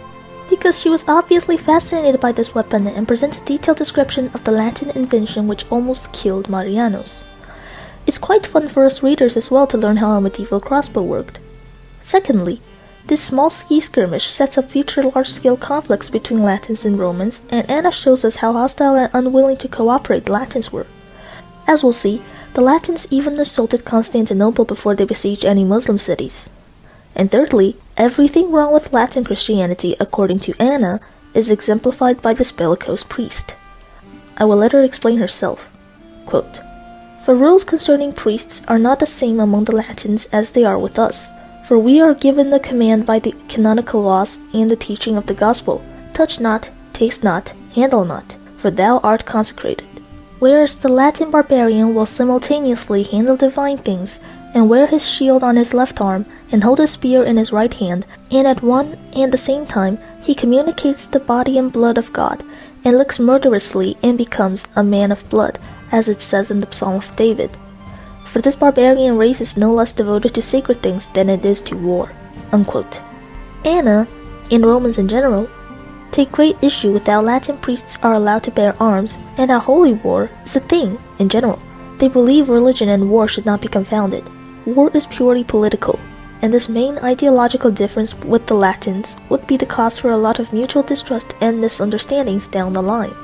because she was obviously fascinated by this weapon and presents a detailed description of the Latin invention which almost killed Marianus. It's quite fun for us readers as well to learn how a medieval crossbow worked. Secondly, this small ski skirmish sets up future large-scale conflicts between Latins and Romans, and Anna shows us how hostile and unwilling to cooperate the Latins were. As we'll see, the Latins even assaulted Constantinople before they besieged any Muslim cities. And thirdly, everything wrong with Latin Christianity, according to Anna, is exemplified by this bellicose priest. I will let her explain herself. Quote, "For rules concerning priests are not the same among the Latins as they are with us. For we are given the command by the canonical laws and the teaching of the gospel, touch not, taste not, handle not, for thou art consecrated. Whereas the Latin barbarian will simultaneously handle divine things, and wear his shield on his left arm, and hold a spear in his right hand, and at one and the same time he communicates the body and blood of God, and looks murderously and becomes a man of blood, as it says in the Psalm of David. For this barbarian race is no less devoted to sacred things than it is to war." Unquote. Anna, and Romans in general, take great issue with how Latin priests are allowed to bear arms, and how holy war is a thing in general. They believe religion and war should not be confounded. War is purely political, and this main ideological difference with the Latins would be the cause for a lot of mutual distrust and misunderstandings down the line.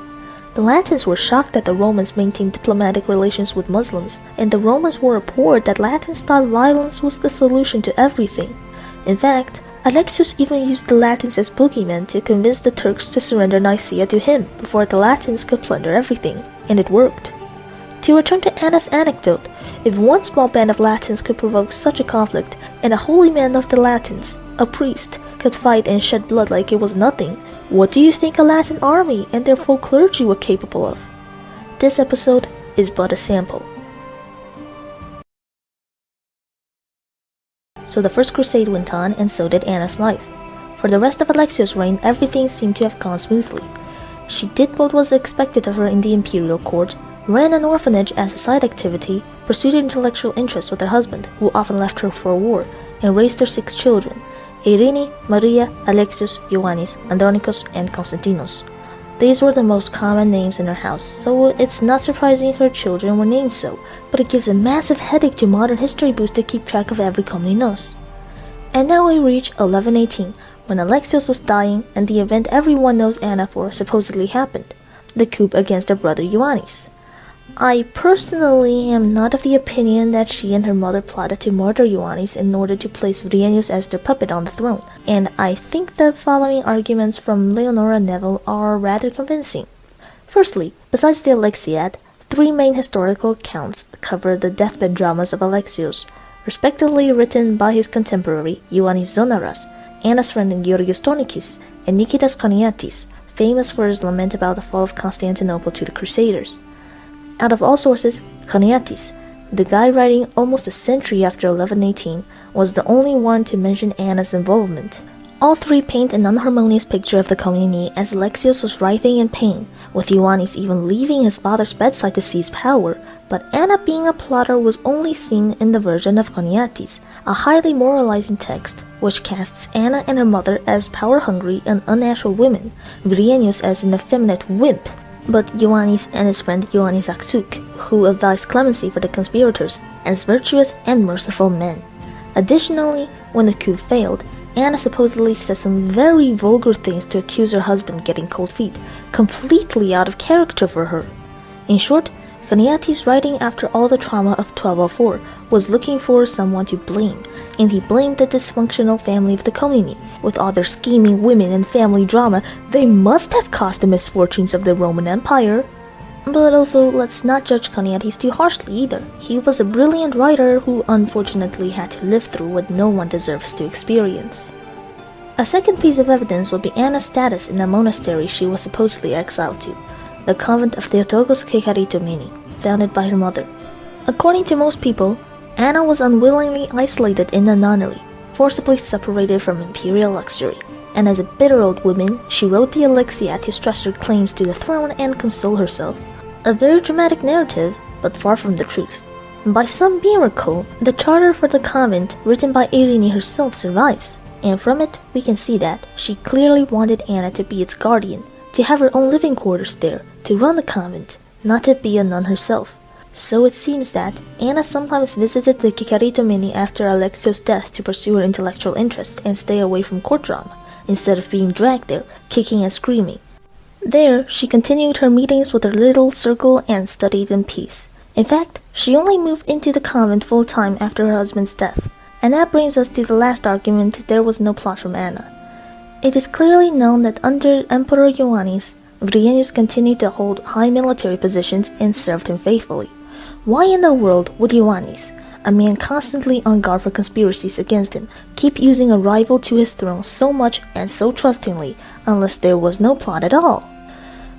The Latins were shocked that the Romans maintained diplomatic relations with Muslims, and the Romans were abhorred that Latins thought violence was the solution to everything. In fact, Alexios even used the Latins as boogeymen to convince the Turks to surrender Nicaea to him before the Latins could plunder everything, and it worked. To return to Anna's anecdote, if one small band of Latins could provoke such a conflict, and a holy man of the Latins, a priest, could fight and shed blood like it was nothing, what do you think a Latin army and their full clergy were capable of? This episode is but a sample. So the First Crusade went on, and so did Anna's life. For the rest of Alexios' reign, everything seemed to have gone smoothly. She did what was expected of her in the imperial court, ran an orphanage as a side activity, pursued her intellectual interests with her husband, who often left her for war, and raised her 6 children: Irene, Maria, Alexios, Ioannes, Andronicus, and Constantinos. These were the most common names in her house, so it's not surprising her children were named so, but it gives a massive headache to modern history books to keep track of every Komnenos. And now we reach 1118, when Alexios was dying and the event everyone knows Anna for supposedly happened. the coup against her brother Ioannes. I personally am not of the opinion that she and her mother plotted to murder Ioannes in order to place Vryennius as their puppet on the throne, and I think the following arguments from Leonora Neville are rather convincing. Firstly, besides the Alexiad, 3 main historical accounts cover the deathbed dramas of Alexios, respectively written by his contemporary Ioannis Zonaras, Anna's friend Georgios Tonikis, and Nikitas Koniatis, famous for his lament about the fall of Constantinople to the Crusaders. Out of all sources, Koniatis, the guy writing almost a century after 1118, was the only one to mention Anna's involvement. All 3 paint an unharmonious picture of the Komneni as Alexios was writhing in pain, with Ioannis even leaving his father's bedside to seize power, but Anna being a plotter was only seen in the version of Koniatis, a highly moralizing text which casts Anna and her mother as power-hungry and unnatural women, Vryennius as an effeminate wimp, but Ioannis and his friend Isaakios I, who advised clemency for the conspirators, as virtuous and merciful men. Additionally, when the coup failed, Anna supposedly said some very vulgar things to accuse her husband getting cold feet, completely out of character for her. In short, Koniatis, writing after all the trauma of 1204, was looking for someone to blame, and he blamed the dysfunctional family of the Komneni. With all their scheming women and family drama, they must have caused the misfortunes of the Roman Empire. But also, let's not judge Koniatis too harshly either. He was a brilliant writer who unfortunately had to live through what no one deserves to experience. A second piece of evidence would be Anna's status in the monastery she was supposedly exiled to, the convent of Theotokos Kekaritomeni, founded by her mother. According to most people, Anna was unwillingly isolated in a nunnery, forcibly separated from imperial luxury, and as a bitter old woman, she wrote the Alexiad to stress her claims to the throne and console herself. A very dramatic narrative, but far from the truth. By some miracle, the charter for the convent written by Irene herself survives, and from it we can see that she clearly wanted Anna to be its guardian, to have her own living quarters there, to run the convent, not to be a nun herself. So it seems that Anna sometimes visited the Kekaritomeni after Alexios' death to pursue her intellectual interests and stay away from court drama, instead of being dragged there, kicking and screaming. There, she continued her meetings with her little circle and studied in peace. In fact, she only moved into the convent full-time after her husband's death. And that brings us to the last argument: there was no plot from Anna. It is clearly known that under Emperor Ioannis, Vryennius continued to hold high military positions and served him faithfully. Why in the world would Ioannis, a man constantly on guard for conspiracies against him, keep using a rival to his throne so much and so trustingly, unless there was no plot at all?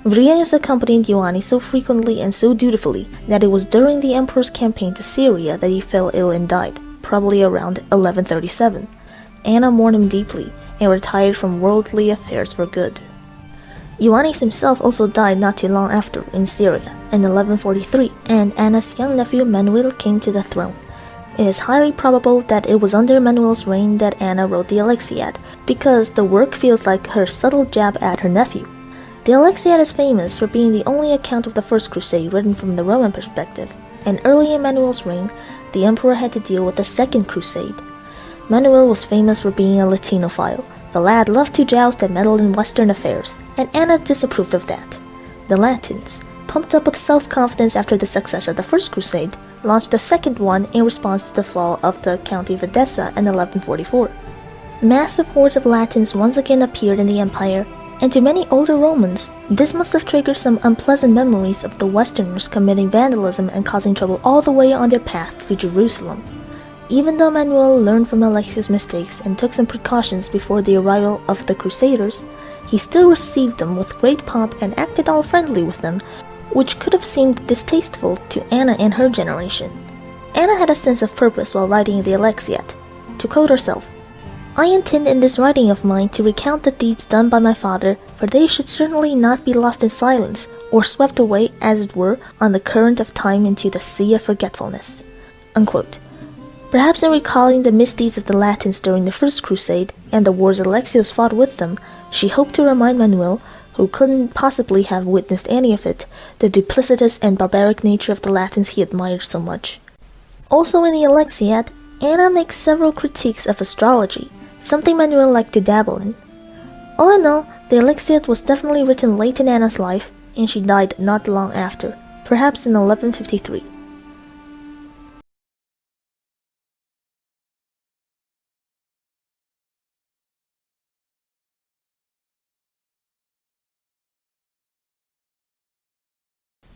Vryennius accompanied Ioannis so frequently and so dutifully that it was during the emperor's campaign to Syria that he fell ill and died, probably around 1137. Anna mourned him deeply and retired from worldly affairs for good. Ioannis himself also died not too long after in Syria in 1143, and Anna's young nephew Manuel came to the throne. It is highly probable that it was under Manuel's reign that Anna wrote the Alexiad, because the work feels like her subtle jab at her nephew. The Alexiad is famous for being the only account of the First Crusade written from the Roman perspective, and early in Manuel's reign, the emperor had to deal with the Second Crusade. Manuel was famous for being a Latinophile. The lad loved to joust and meddle in Western affairs, and Anna disapproved of that. The Latins, pumped up with self-confidence after the success of the First Crusade, launched the second one in response to the fall of the County of Edessa in 1144. Massive hordes of Latins once again appeared in the empire, and to many older Romans, this must have triggered some unpleasant memories of the Westerners committing vandalism and causing trouble all the way on their path to Jerusalem. Even though Manuel learned from Alexios' mistakes and took some precautions before the arrival of the Crusaders, he still received them with great pomp and acted all friendly with them, which could have seemed distasteful to Anna and her generation. Anna had a sense of purpose while writing the Alexiad. To quote herself, "I intend in this writing of mine to recount the deeds done by my father, for they should certainly not be lost in silence, or swept away, as it were, on the current of time into the sea of forgetfulness." Unquote. Perhaps in recalling the misdeeds of the Latins during the First Crusade and the wars Alexios fought with them, she hoped to remind Manuel, who couldn't possibly have witnessed any of it, the duplicitous and barbaric nature of the Latins he admired so much. Also in the Alexiad, Anna makes several critiques of astrology, something Manuel liked to dabble in. All in all, the Alexiad was definitely written late in Anna's life, and she died not long after, perhaps in 1153.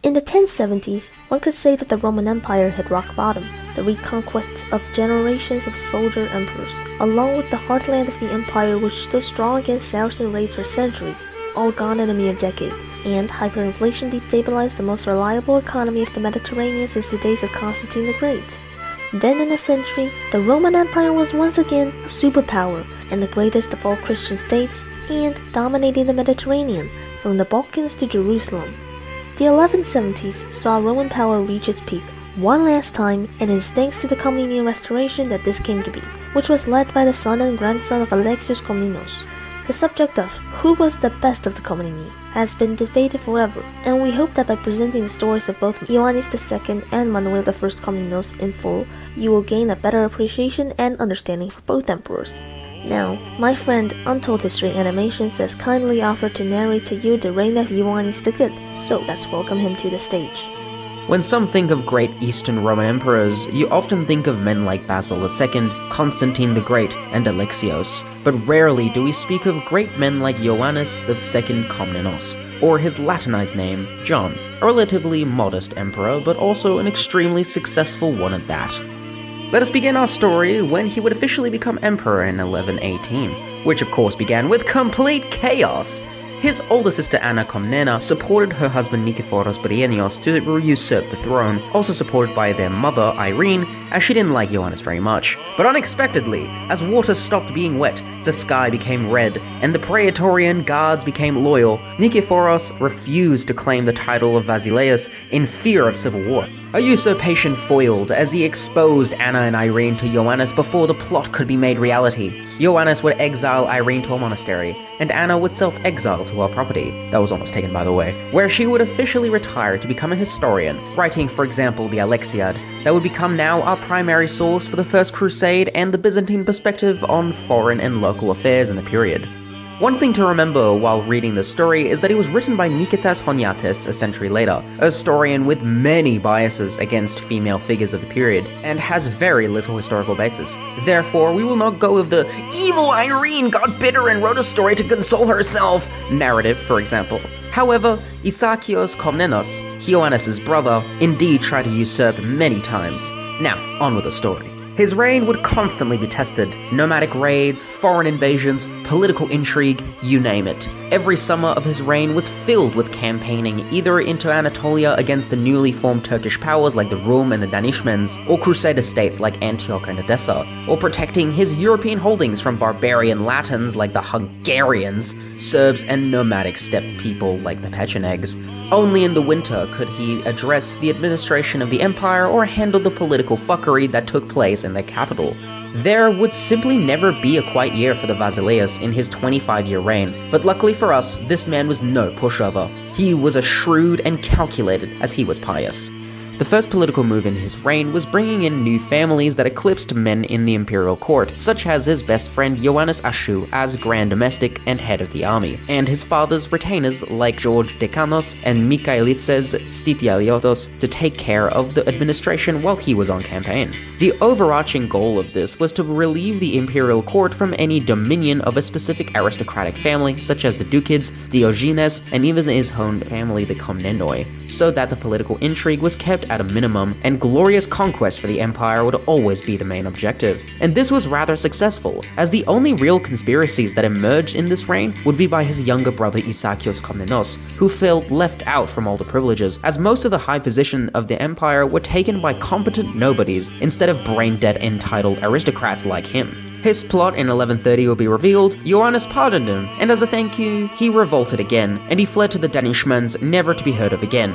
In the 1070s, one could say that the Roman Empire hit rock bottom. The reconquests of generations of soldier emperors, along with the heartland of the empire which stood strong against Saracen raids for centuries, all gone in a mere decade, and hyperinflation destabilized the most reliable economy of the Mediterranean since the days of Constantine the Great. Then in a century, the Roman Empire was once again a superpower, and the greatest of all Christian states, and dominating the Mediterranean, from the Balkans to Jerusalem. The 1170s saw Roman power reach its peak one last time, and it is thanks to the Komnenian restoration that this came to be, which was led by the son and grandson of Alexios Komnenos. The subject of who was the best of the Komneni has been debated forever, and we hope that by presenting the stories of both Ioannes II and Manuel I Komnenos in full, you will gain a better appreciation and understanding for both emperors. Now, my friend Untold History Animations has kindly offered to narrate to you the reign of Ioannes the Good, so let's welcome him to the stage. When some think of great Eastern Roman emperors, you often think of men like Basil II, Constantine the Great, and Alexios, but rarely do we speak of great men like Ioannes II Komnenos, or his Latinized name, John, a relatively modest emperor, but also an extremely successful one at that. Let us begin our story when he would officially become emperor in 1118, which of course began with complete chaos. His older sister Anna Komnene supported her husband Nikephoros Bryennios to usurp the throne, also supported by their mother Irene, as she didn't like Ioannes very much. But unexpectedly, as water stopped being wet, the sky became red, and the Praetorian guards became loyal. Nikephoros refused to claim the title of Basileus in fear of civil war. A usurpation foiled as he exposed Anna and Irene to Ioannes before the plot could be made reality. Ioannes would exile Irene to a monastery, and Anna would self-exile to her property, that was almost taken by the way, where she would officially retire to become a historian, writing for example the Alexiad, that would become now our primary source for the First Crusade and the Byzantine perspective on foreign and local affairs in the period. One thing to remember while reading this story is that it was written by Niketas Honiates a century later, a historian with many biases against female figures of the period, and has very little historical basis. Therefore, we will not go with the "evil Irene got bitter and wrote a story to console herself" narrative, for example. However, Isaakios Komnenos, Ioannes' brother, indeed tried to usurp many times. Now, on with the story. His reign would constantly be tested. Nomadic raids, foreign invasions, political intrigue, you name it. Every summer of his reign was filled with campaigning either into Anatolia against the newly formed Turkish powers like the Rum and the Danishmends, or crusader states like Antioch and Edessa, or protecting his European holdings from barbarian Latins like the Hungarians, Serbs, and nomadic steppe people like the Pechenegs. Only in the winter could he address the administration of the empire or handle the political fuckery that took place in the capital. There would simply never be a quiet year for the Basileus in his 25-year reign, but luckily for us, this man was no pushover. He was as shrewd and calculated as he was pious. The first political move in his reign was bringing in new families that eclipsed men in the imperial court, such as his best friend Ioannes I as Grand Domestic and head of the army, and his father's retainers like George Dekanos and Mikaelitzes Stipialiotos to take care of the administration while he was on campaign. The overarching goal of this was to relieve the imperial court from any dominion of a specific aristocratic family, such as the Dukids, Diogenes, and even his own family, the Komnenoi, so that the political intrigue was kept at a minimum, and glorious conquest for the empire would always be the main objective. And this was rather successful, as the only real conspiracies that emerged in this reign would be by his younger brother Isaakios Komnenos, who felt left out from all the privileges, as most of the high position of the empire were taken by competent nobodies instead of brain-dead entitled aristocrats like him. His plot in 1130 will be revealed. Ioannes pardoned him, and as a thank you, he revolted again, and he fled to the Danishmends, never to be heard of again,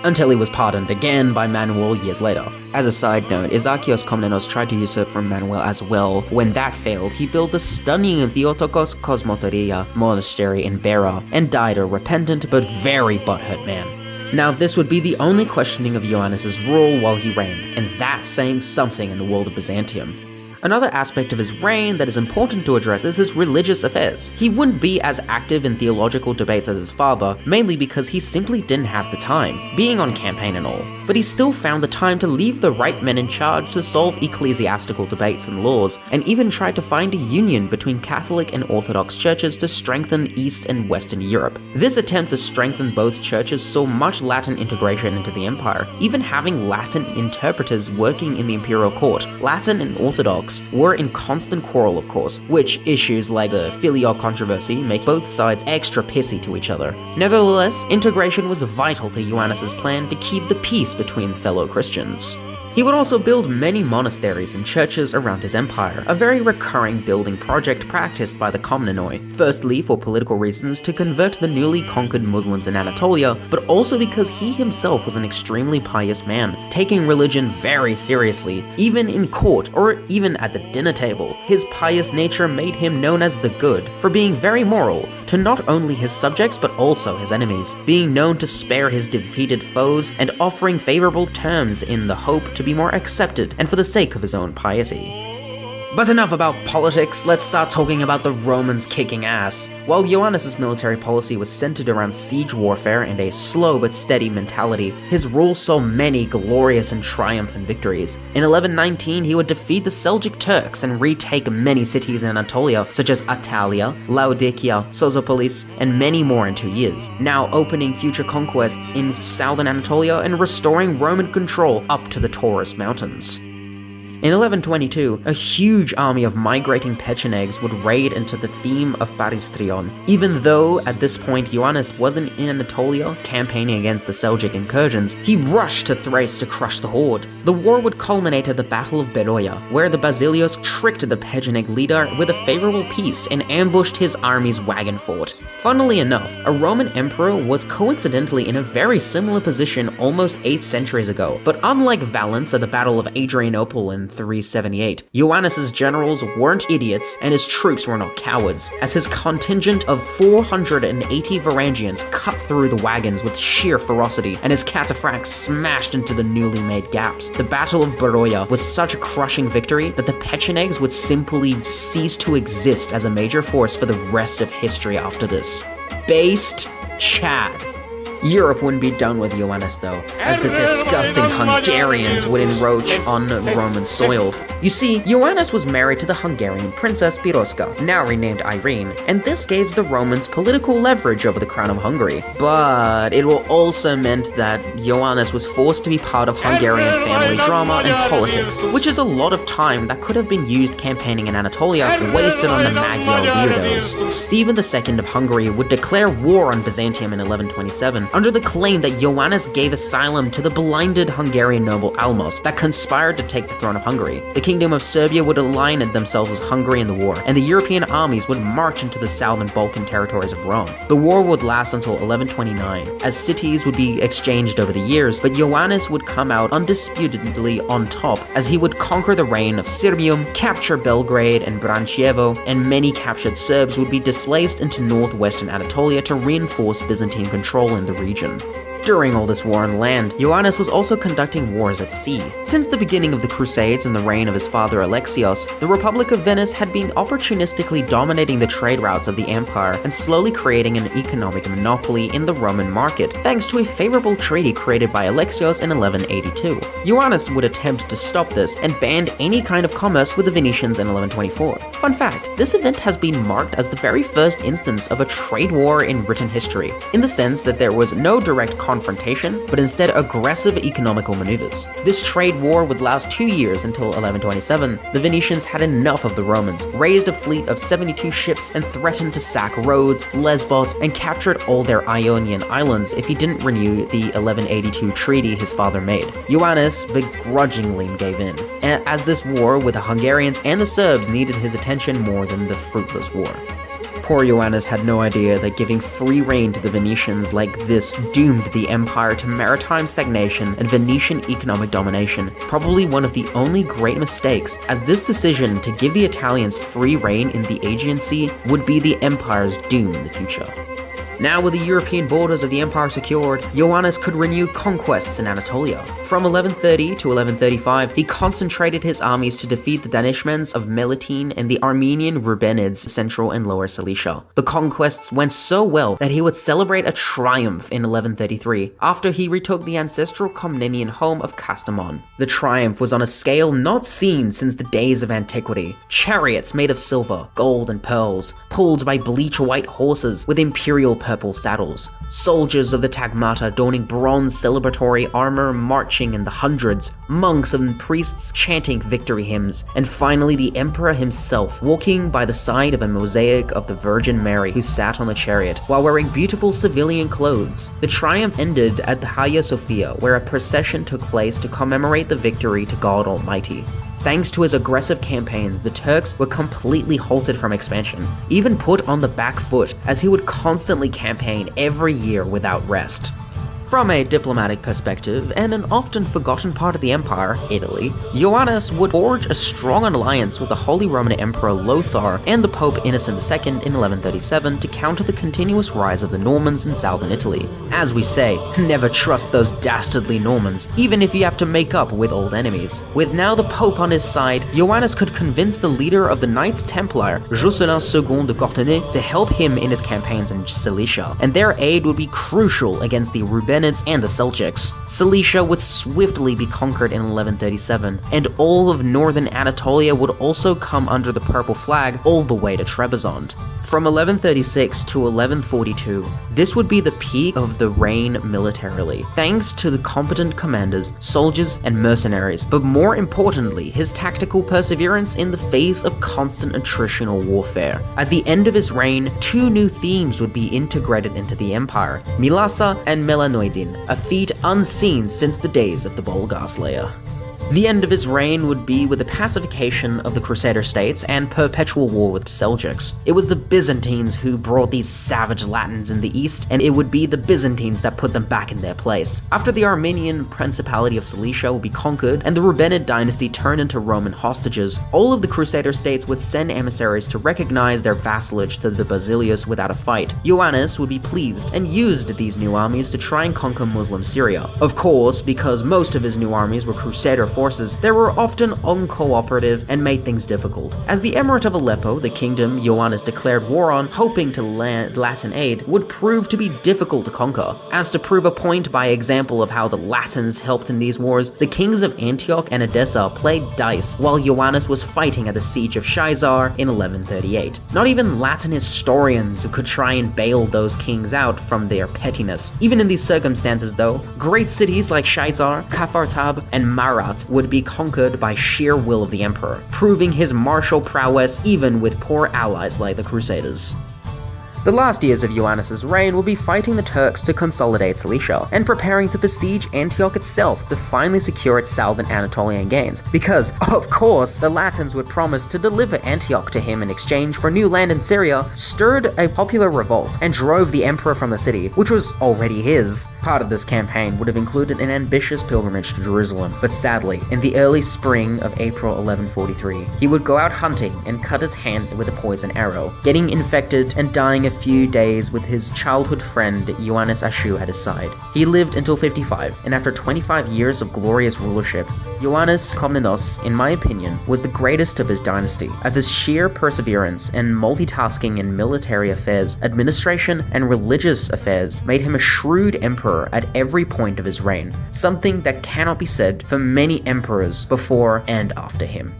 until he was pardoned again by Manuel years later. As a side note, Isaakios Komnenos tried to usurp from Manuel as well. When that failed, he built the stunning Theotokos Kosmoteria monastery in Bera, and died a repentant but very butthurt man. Now this would be the only questioning of Ioannes' rule while he reigned, and that's saying something in the world of Byzantium. Another aspect of his reign that is important to address is his religious affairs. He wouldn't be as active in theological debates as his father, mainly because he simply didn't have the time, being on campaign and all. But he still found the time to leave the right men in charge to solve ecclesiastical debates and laws, and even tried to find a union between Catholic and Orthodox churches to strengthen East and Western Europe. This attempt to strengthen both churches saw much Latin integration into the empire, even having Latin interpreters working in the imperial court. Latin and Orthodox were in constant quarrel, of course, which issues like the Filioque controversy make both sides extra pissy to each other. Nevertheless, integration was vital to Ioannes' plan to keep the peace between fellow Christians. He would also build many monasteries and churches around his empire, a very recurring building project practiced by the Komnenoi, firstly for political reasons to convert the newly conquered Muslims in Anatolia, but also because he himself was an extremely pious man, taking religion very seriously, even in court or even at the dinner table. His pious nature made him known as the Good, for being very moral to not only his subjects but also his enemies, being known to spare his defeated foes and offering favorable terms in the hope to be more accepted and for the sake of his own piety. But enough about politics, let's start talking about the Romans kicking ass. While Ioannes' military policy was centered around siege warfare and a slow but steady mentality, his rule saw many glorious and triumphant victories. In 1119, he would defeat the Seljuk Turks and retake many cities in Anatolia, such as Attalia, Laodicea, Sozopolis, and many more in 2 years, now opening future conquests in southern Anatolia and restoring Roman control up to the Taurus Mountains. In 1122, a huge army of migrating Pechenegs would raid into the theme of Paristrion. Even though at this point Ioannes wasn't in Anatolia campaigning against the Seljuk incursions, he rushed to Thrace to crush the horde. The war would culminate at the Battle of Beroia, where the Basilios tricked the Pecheneg leader with a favorable peace and ambushed his army's wagon fort. Funnily enough, a Roman emperor was coincidentally in a very similar position almost 8 centuries ago, but unlike Valens at the Battle of Adrianople in 378, Ioannes' generals weren't idiots and his troops were not cowards, as his contingent of 480 Varangians cut through the wagons with sheer ferocity and his cataphracts smashed into the newly made gaps. The Battle of Beroia was such a crushing victory that the Pechenegs would simply cease to exist as a major force for the rest of history after this. Based Chad. Europe wouldn't be done with Ioannes though, as the disgusting Hungarians would encroach on Roman soil. You see, Ioannes was married to the Hungarian princess Piroska, now renamed Irene, and this gave the Romans political leverage over the crown of Hungary. But it also meant that Ioannes was forced to be part of Hungarian family drama and politics, which is a lot of time that could have been used campaigning in Anatolia, wasted on the Magyar weirdos. Stephen II of Hungary would declare war on Byzantium in 1127, under the claim that Ioannes gave asylum to the blinded Hungarian noble Almos that conspired to take the throne of Hungary. The Kingdom of Serbia would align themselves with Hungary in the war, and the European armies would march into the southern Balkan territories of Rome. The war would last until 1129, as cities would be exchanged over the years, but Ioannes would come out undisputedly on top, as he would conquer the reign of Sirmium, capture Belgrade and Branchevo, and many captured Serbs would be displaced into northwestern Anatolia to reinforce Byzantine control in the region. During all this war on land, Ioannes was also conducting wars at sea. Since the beginning of the Crusades and the reign of his father Alexios, the Republic of Venice had been opportunistically dominating the trade routes of the empire and slowly creating an economic monopoly in the Roman market, thanks to a favorable treaty created by Alexios in 1182. Ioannes would attempt to stop this and banned any kind of commerce with the Venetians in 1124. Fun fact, this event has been marked as the very first instance of a trade war in written history, in the sense that there was no direct confrontation, but instead aggressive economical maneuvers. This trade war would last 2 years until 1127. The Venetians had enough of the Romans, raised a fleet of 72 ships, and threatened to sack Rhodes, Lesbos, and captured all their Ionian islands if he didn't renew the 1182 treaty his father made. Ioannes begrudgingly gave in, as this war with the Hungarians and the Serbs needed his attention more than the fruitless war. Poor Ioannes had no idea that giving free rein to the Venetians like this doomed the empire to maritime stagnation and Venetian economic domination, probably one of the only great mistakes, as this decision to give the Italians free rein in the Aegean Sea would be the empire's doom in the future. Now with the European borders of the empire secured, Ioannes could renew conquests in Anatolia. From 1130 to 1135, he concentrated his armies to defeat the Danishmends of Melitene and the Armenian Rubenids, Central and Lower Cilicia. The conquests went so well that he would celebrate a triumph in 1133, after he retook the ancestral Komnenian home of Kastamon. The triumph was on a scale not seen since the days of antiquity. Chariots made of silver, gold, and pearls, pulled by bleach-white horses with imperial purple saddles. Soldiers of the Tagmata donning bronze celebratory armor marching in the hundreds, monks and priests chanting victory hymns, and finally the emperor himself walking by the side of a mosaic of the Virgin Mary who sat on a chariot while wearing beautiful civilian clothes. The triumph ended at the Hagia Sophia, where a procession took place to commemorate the victory to God Almighty. Thanks to his aggressive campaigns, the Turks were completely halted from expansion, even put on the back foot, as he would constantly campaign every year without rest. From a diplomatic perspective, and an often forgotten part of the empire, Italy, Ioannes would forge a strong alliance with the Holy Roman Emperor Lothar and the Pope Innocent II in 1137 to counter the continuous rise of the Normans in southern Italy. As we say, never trust those dastardly Normans, even if you have to make up with old enemies. With now the Pope on his side, Ioannes could convince the leader of the Knights Templar, Ioannes II de Good, to help him in his campaigns in Cilicia, and their aid would be crucial against the Rubenids and the Seljuks. Cilicia would swiftly be conquered in 1137, and all of northern Anatolia would also come under the purple flag all the way to Trebizond. From 1136 to 1142, this would be the peak of the reign militarily, thanks to the competent commanders, soldiers, and mercenaries, but more importantly, his tactical perseverance in the face of constant attritional warfare. At the end of his reign, two new themes would be integrated into the empire, Mylassa and Melanoidin, a feat unseen since the days of the Bulgar Slayer. The end of his reign would be with the pacification of the Crusader states and perpetual war with Seljuks. It was the Byzantines who brought these savage Latins in the east, and it would be the Byzantines that put them back in their place. After the Armenian Principality of Cilicia would be conquered and the Rubenid dynasty turned into Roman hostages, all of the Crusader states would send emissaries to recognize their vassalage to the Basileus without a fight. Ioannes would be pleased and used these new armies to try and conquer Muslim Syria. Of course, because most of his new armies were Crusader forces, they were often uncooperative and made things difficult. As the Emirate of Aleppo, the kingdom Ioannes declared war on, hoping to land Latin aid, would prove to be difficult to conquer. As to prove a point by example of how the Latins helped in these wars, the kings of Antioch and Edessa played dice while Ioannes was fighting at the siege of Shaizar in 1138. Not even Latin historians could try and bail those kings out from their pettiness. Even in these circumstances though, great cities like Shaizar, Kafartab, and Marat would be conquered by sheer will of the emperor, proving his martial prowess even with poor allies like the Crusaders. The last years of Ioannes' reign will be fighting the Turks to consolidate Cilicia, and preparing to besiege Antioch itself to finally secure its southern Anatolian gains, because, of course, the Latins would promise to deliver Antioch to him in exchange for new land in Syria, stirred a popular revolt, and drove the emperor from the city, which was already his. Part of this campaign would have included an ambitious pilgrimage to Jerusalem, but sadly, in the early spring of April 1143, he would go out hunting and cut his hand with a poison arrow, getting infected and dying a few days with his childhood friend Ioannes Ashu at his side. He lived until 55, and after 25 years of glorious rulership, Ioannes Komnenos, in my opinion, was the greatest of his dynasty, as his sheer perseverance and multitasking in military affairs, administration, and religious affairs made him a shrewd emperor at every point of his reign, something that cannot be said for many emperors before and after him.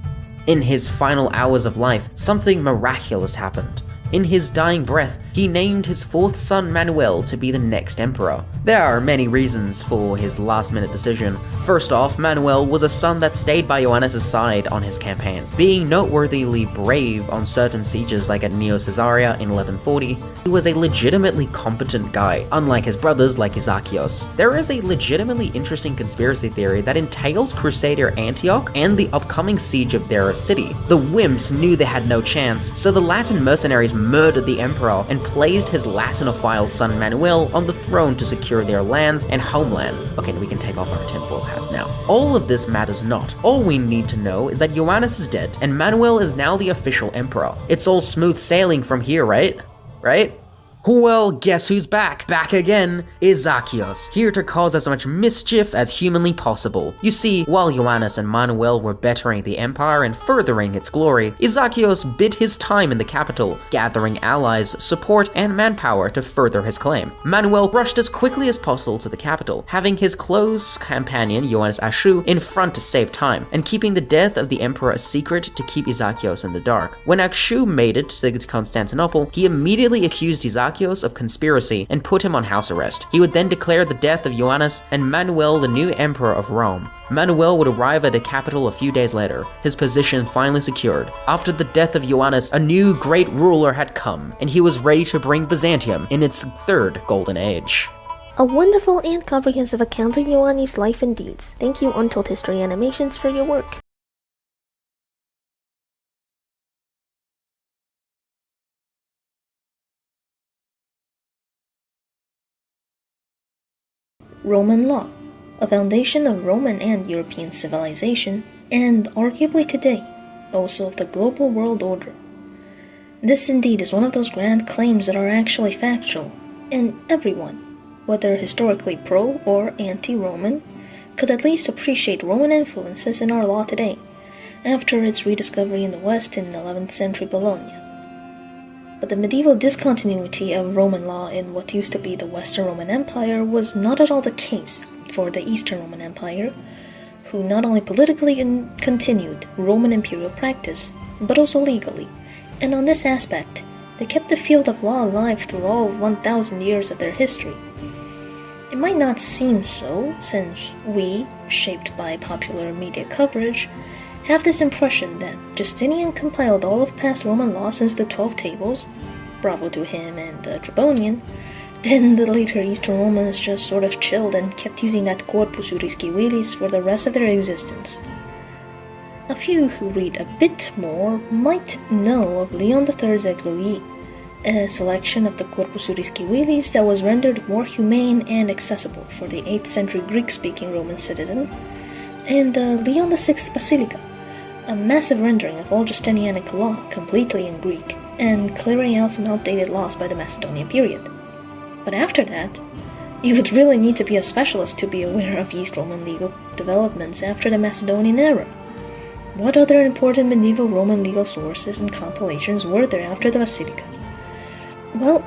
In his final hours of life, something miraculous happened. In his dying breath, he named his fourth son Manuel to be the next emperor. There are many reasons for his last-minute decision. First off, Manuel was a son that stayed by Ioannes' side on his campaigns, being noteworthily brave on certain sieges like at Neo Caesarea in 1140. He was a legitimately competent guy, unlike his brothers like Isaakios. There is a legitimately interesting conspiracy theory that entails Crusader Antioch and the upcoming siege of their city. The wimps knew they had no chance, so the Latin mercenaries murdered the emperor and placed his Latinophile son Manuel on the throne to secure their lands and homeland. Okay, we can take off our tinfoil hats now. All of this matters not. All we need to know is that Ioannes is dead and Manuel is now the official emperor. It's all smooth sailing from here, right? Right? Well, guess who's back? Back again! Isaakios, here to cause as much mischief as humanly possible. You see, while Ioannes and Manuel were bettering the empire and furthering its glory, Isaakios bid his time in the capital, gathering allies, support, and manpower to further his claim. Manuel rushed as quickly as possible to the capital, having his close companion Ioannes I in front to save time, and keeping the death of the emperor a secret to keep Isaakios in the dark. When I made it to Constantinople, he immediately accused Isaakios of conspiracy and put him on house arrest. He would then declare the death of Ioannes and Manuel the new emperor of Rome. Manuel would arrive at the capital a few days later, his position finally secured. After the death of Ioannes, a new great ruler had come, and he was ready to bring Byzantium in its third golden age. A wonderful and comprehensive account of Ioannes' life and deeds. Thank you, Untold History Animations, for your work. Roman law, a foundation of Roman and European civilization, and arguably today, also of the global world order. This indeed is one of those grand claims that are actually factual, and everyone, whether historically pro or anti-Roman, could at least appreciate Roman influences in our law today, after its rediscovery in the West in 11th century Bologna. But the medieval discontinuity of Roman law in what used to be the Western Roman Empire was not at all the case for the Eastern Roman Empire, who not only politically continued Roman imperial practice, but also legally, and on this aspect, they kept the field of law alive through all 1,000 years of their history. It might not seem so, since we, shaped by popular media coverage, have this impression that Justinian compiled all of past Roman law since the 12 Tables, bravo to him and the Trebizond, then the later Eastern Romans just sort of chilled and kept using that corpus juris civilis for the rest of their existence. A few who read a bit more might know of Leon III's Megaloi, a selection of the corpus juris civilis that was rendered more humane and accessible for the 8th century Greek-speaking Roman citizen, and Leon VI's Basilica, a massive rendering of all Justinianic law completely in Greek, and clearing out some outdated laws by the Macedonian period. But after that, you would really need to be a specialist to be aware of East Roman legal developments after the Macedonian era. What other important medieval Roman legal sources and compilations were there after the Basilica? Well,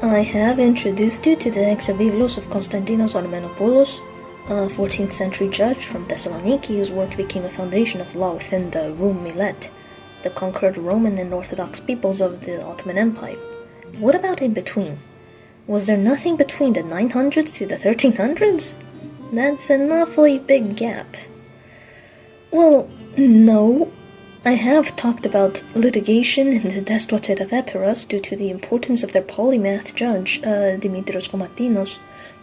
I have introduced you to the Exabiblos of Konstantinos Armenopoulos, a 14th century judge from Thessaloniki whose work became a foundation of law within the Rum Millet, the conquered Roman and Orthodox peoples of the Ottoman Empire. What about in between? Was there nothing between the 900s to the 1300s? That's an awfully big gap. Well, no. I have talked about litigation in the Despotate of Epirus due to the importance of their polymath judge, Dimitrios Komatinos,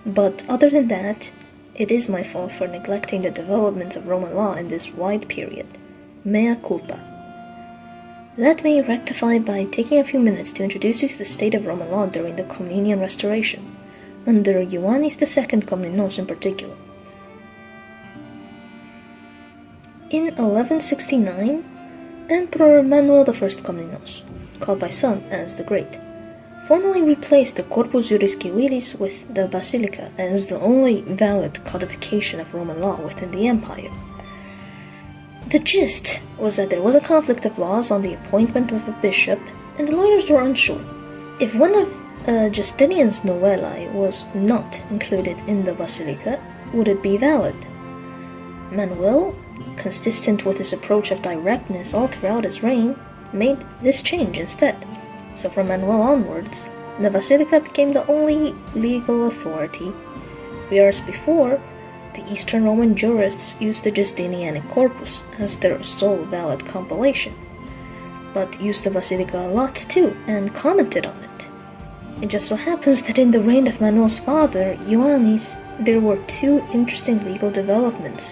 but other than that, it is my fault for neglecting the developments of Roman law in this wide period. Mea culpa. Let me rectify by taking a few minutes to introduce you to the state of Roman law during the Komnenian Restoration, under Ioannes II Komnenos in particular. In 1169, Emperor Manuel I Komnenos, called by some as the Great, formally replaced the corpus juris civilis with the Basilica as the only valid codification of Roman law within the empire. The gist was that there was a conflict of laws on the appointment of a bishop, and the lawyers were unsure. If one of Justinian's novellae was not included in the Basilica, would it be valid? Manuel, consistent with his approach of directness all throughout his reign, made this change instead. So from Manuel onwards, the Basilica became the only legal authority, whereas before, the Eastern Roman jurists used the Justinianic corpus as their sole valid compilation, but used the Basilica a lot too, and commented on it. It just so happens that in the reign of Manuel's father, Ioannes, there were two interesting legal developments,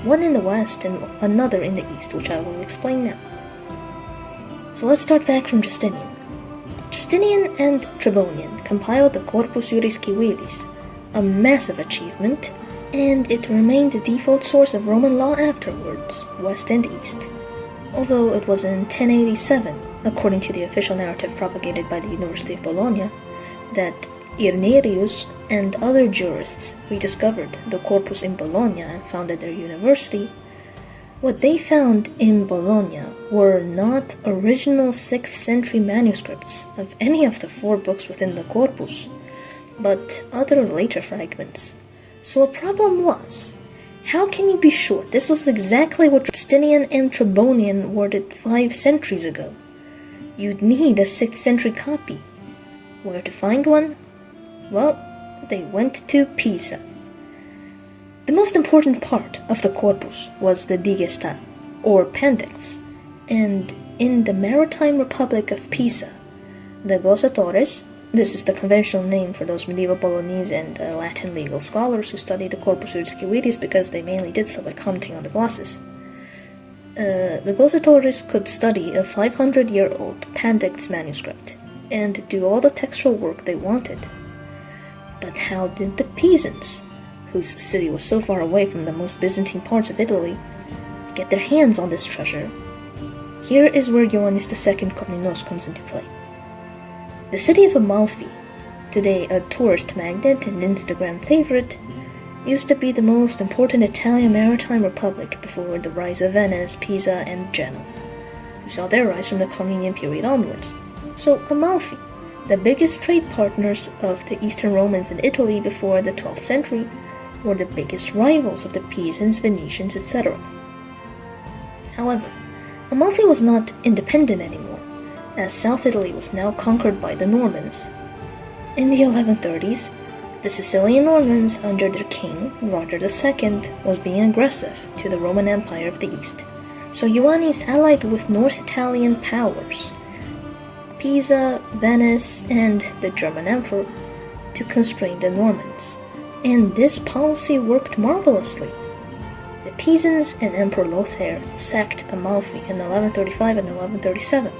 one in the west and another in the east, which I will explain now. So let's start back from Justinian. Justinian and Trebizond compiled the Corpus Juris Civilis, a massive achievement, and it remained the default source of Roman law afterwards, west and east. Although it was in 1087, according to the official narrative propagated by the University of Bologna, that Irnerius and other jurists rediscovered the corpus in Bologna and founded their university, what they found in Bologna were not original 6th century manuscripts of any of the 4 books within the corpus, but other later fragments. So a problem was, how can you be sure this was exactly what Justinian and Trebonian worded 5 centuries ago? You'd need a 6th century copy. Where to find one? Well, they went to Pisa. The most important part of the corpus was the Digesta, or Pandects, and in the Maritime Republic of Pisa, the Glossatores, this is the conventional name for those medieval Bolognese and Latin legal scholars who studied the Corpus Juris Civilis because they mainly did so by commenting on the glosses. The Glossatores could study a 500-year-old Pandects manuscript and do all the textual work they wanted. But how did the Pisans, whose city was so far away from the most Byzantine parts of Italy, get their hands on this treasure? Here is where Ioannes II Komnenos comes into play. The city of Amalfi, today a tourist magnet and Instagram favorite, used to be the most important Italian maritime republic before the rise of Venice, Pisa, and Genoa, who saw their rise from the Komnenian period onwards. So Amalfi, the biggest trade partners of the Eastern Romans in Italy before the 12th century, were the biggest rivals of the Pisans, Venetians, etc. However, Amalfi was not independent anymore, as South Italy was now conquered by the Normans. In the 1130s, the Sicilian Normans, under their king, Roger II, was being aggressive to the Roman Empire of the East, so Ioannes allied with North Italian powers, Pisa, Venice, and the German Emperor, to constrain the Normans, and this policy worked marvelously. The Pisans and Emperor Lothair sacked Amalfi in 1135 and 1137,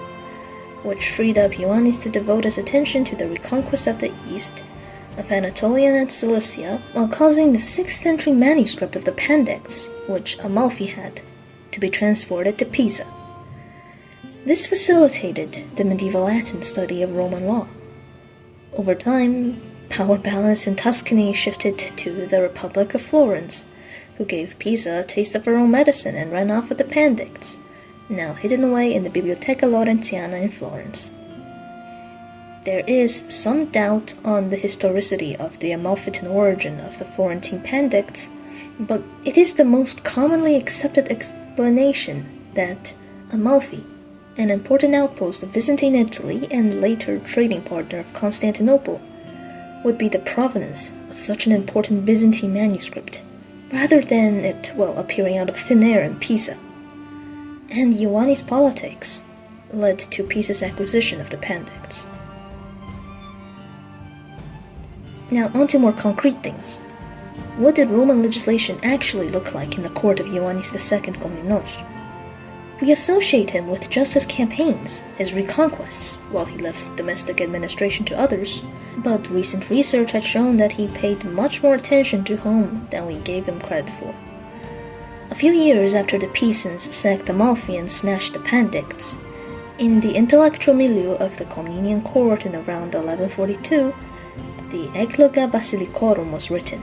which freed up Ioannes to devote his attention to the reconquest of the East, of Anatolia and Cilicia, while causing the 6th century manuscript of the Pandects, which Amalfi had, to be transported to Pisa. This facilitated the medieval Latin study of Roman law. Over time, power balance in Tuscany shifted to the Republic of Florence, who gave Pisa a taste of her own medicine and ran off with the Pandects, now hidden away in the Biblioteca Laurentiana in Florence. There is some doubt on the historicity of the Amalfitan origin of the Florentine Pandects, but it is the most commonly accepted explanation that Amalfi, an important outpost of Byzantine Italy and later trading partner of Constantinople, would be the provenance of such an important Byzantine manuscript, rather than it, appearing out of thin air in Pisa. And Ioannes' politics led to Pisa's acquisition of the Pandects. Now on to more concrete things. What did Roman legislation actually look like in the court of Ioannes II Komnenos? We associate him with just his campaigns, his reconquests, while he left domestic administration to others, but recent research had shown that he paid much more attention to home than we gave him credit for. A few years after the Pisans sacked Amalfi and snatched the Pandects, in the intellectual milieu of the Komnenian court in around 1142, the Epilogue Basilicorum was written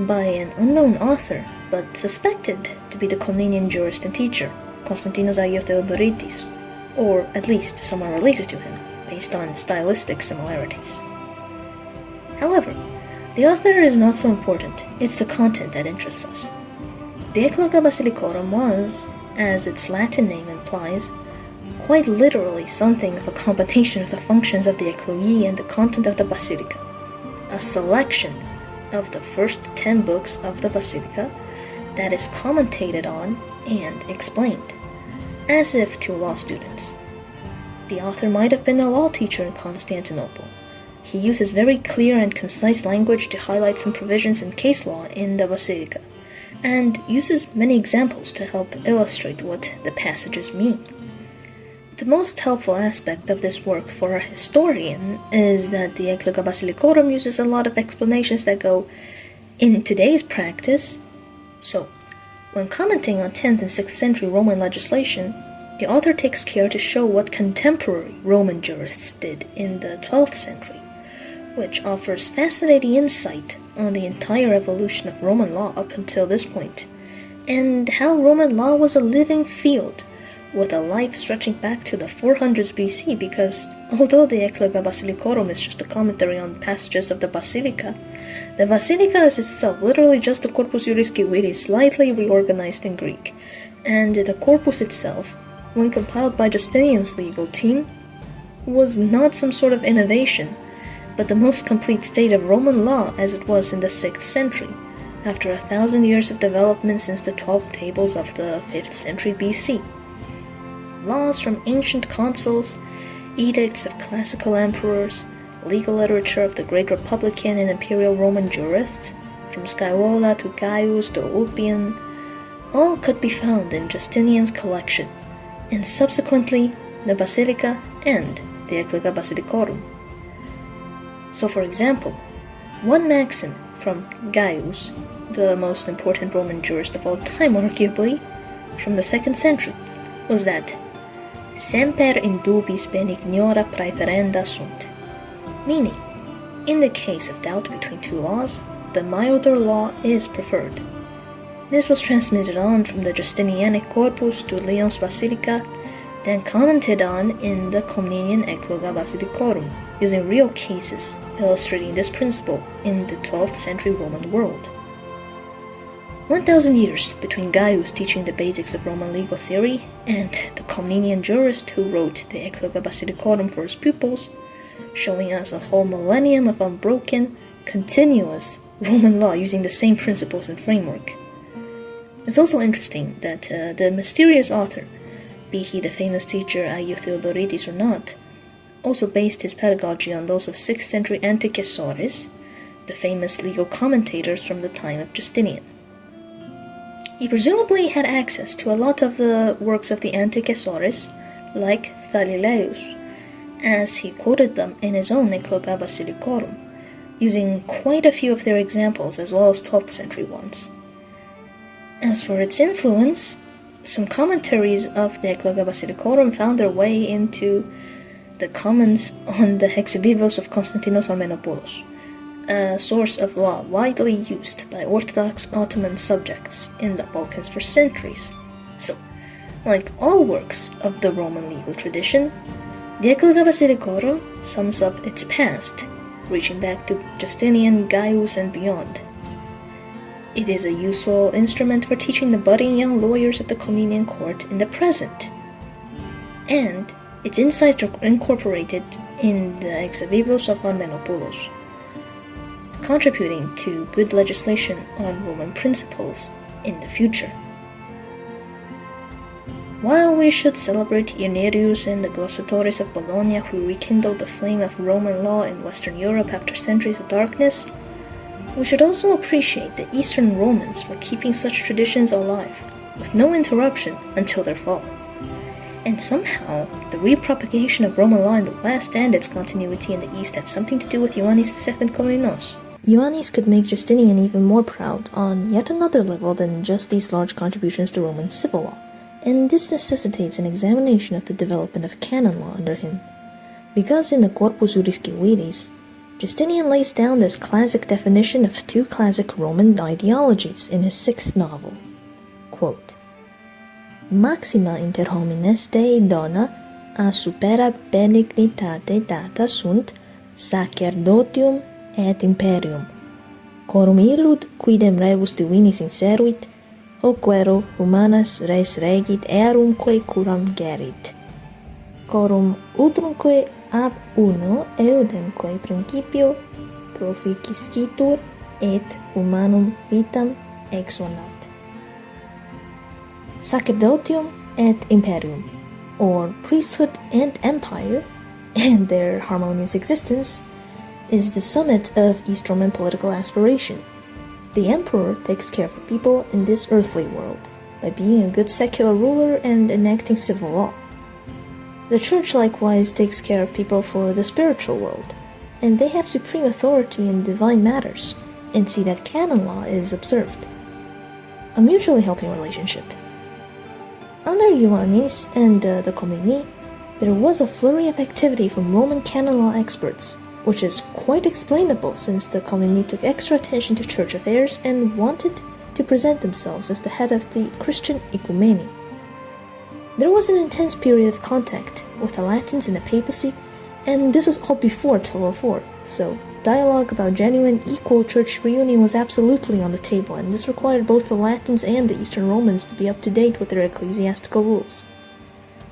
by an unknown author, but suspected to be the Komnenian jurist and teacher, Constantinos Agios Theodoritis, or at least someone related to him, based on stylistic similarities. However, the author is not so important, it's the content that interests us. The Epilogue Basilicorum was, as its Latin name implies, quite literally something of a combination of the functions of the Epilogue and the content of the Basilica, a selection of the first 10 books of the Basilica that is commentated on and explained, as if to law students. The author might have been a law teacher in Constantinople. He uses very clear and concise language to highlight some provisions in case law in the Basilica, and uses many examples to help illustrate what the passages mean. The most helpful aspect of this work for a historian is that the Epilogue Basilicorum uses a lot of explanations that go in today's practice. So, when commenting on 10th and 6th century Roman legislation, the author takes care to show what contemporary Roman jurists did in the 12th century, which offers fascinating insight on the entire evolution of Roman law up until this point, and how Roman law was a living field, with a life stretching back to the 400s BC, because although the Epilogue Basilicorum is just a commentary on passages of the Basilica is itself literally just the Corpus Juris Civilis slightly reorganized in Greek, and the corpus itself, when compiled by Justinian's legal team, was not some sort of innovation, but the most complete state of Roman law as it was in the 6th century, after 1,000 years of development since the 12 tables of the 5th century BC. Laws from ancient consuls, edicts of classical emperors, legal literature of the great Republican and imperial Roman jurists, from Scaevola to Gaius to Ulpian, all could be found in Justinian's collection, and subsequently the Basilica and the Epilogue Basilicorum. So for example, one maxim from Gaius, the most important Roman jurist of all time arguably, from the 2nd century, was that semper in dubis benignora praeferenda sunt, meaning, in the case of doubt between two laws, the milder law is preferred. This was transmitted on from the Justinianic corpus to Leon's Basilica, then commented on in the Komnenian Epilogue Basilicorum, using real cases illustrating this principle in the 12th century Roman world. 1,000 years between Gaius teaching the basics of Roman legal theory and the Komnenian jurist who wrote the Epilogue Basilicorum for his pupils, showing us a whole millennium of unbroken, continuous Roman law using the same principles and framework. It's also interesting that the mysterious author, be he the famous teacher Agios Theodoritis or not, also based his pedagogy on those of 6th century Antecessores, the famous legal commentators from the time of Justinian. He presumably had access to a lot of the works of the Antecessores, like Thalileus, as he quoted them in his own Epilogue Basilicorum, using quite a few of their examples as well as 12th century ones. As for its influence, some commentaries of the Epilogue Basilicorum found their way into the comments on the Hexivivos of Konstantinos Armenopoulos, a source of law widely used by Orthodox Ottoman subjects in the Balkans for centuries. So, like all works of the Roman legal tradition, the Epilogue Basilicorum sums up its past, reaching back to Justinian, Gaius, and beyond. It is a useful instrument for teaching the budding young lawyers of the Komnenian court in the present, and its insights are incorporated in the Hexavivos of Armenopoulos, contributing to good legislation on Roman principles in the future. While we should celebrate Ioannerius and the Glossatores of Bologna who rekindled the flame of Roman law in Western Europe after centuries of darkness, we should also appreciate the Eastern Romans for keeping such traditions alive, with no interruption until their fall. And somehow, the repropagation of Roman law in the West and its continuity in the East had something to do with Ioannes II Komnenos. Ioannes could make Justinian even more proud on yet another level than just these large contributions to Roman civil law, and this necessitates an examination of the development of canon law under him. Because in the Corpus Juris Civilis, Justinian lays down this classic definition of two classic Roman ideologies in his 6th novel. Quote, Maxima inter homines Dei dona a supera benignitate data sunt sacerdotium et imperium, corum illud quidem rebus divinis inseruit, hoc vero humanas res regit earumque curam gerit, corum utrumque ab uno eudemque principio proficiscitur et humanum vitam exonat. Sacerdotium et imperium, or priesthood and empire, and their harmonious existence, is the summit of East Roman political aspiration. The emperor takes care of the people in this earthly world by being a good secular ruler and enacting civil law. The church likewise takes care of people for the spiritual world, and they have supreme authority in divine matters and see that canon law is observed. A mutually helping relationship. Under Ioannes and the Komneni, there was a flurry of activity from Roman canon law experts, which is quite explainable since the Komneni took extra attention to church affairs and wanted to present themselves as the head of the Christian ecumeny. There was an intense period of contact with the Latins and the papacy, and this was all before 1204, so dialogue about genuine equal church reunion was absolutely on the table, and this required both the Latins and the Eastern Romans to be up to date with their ecclesiastical rules.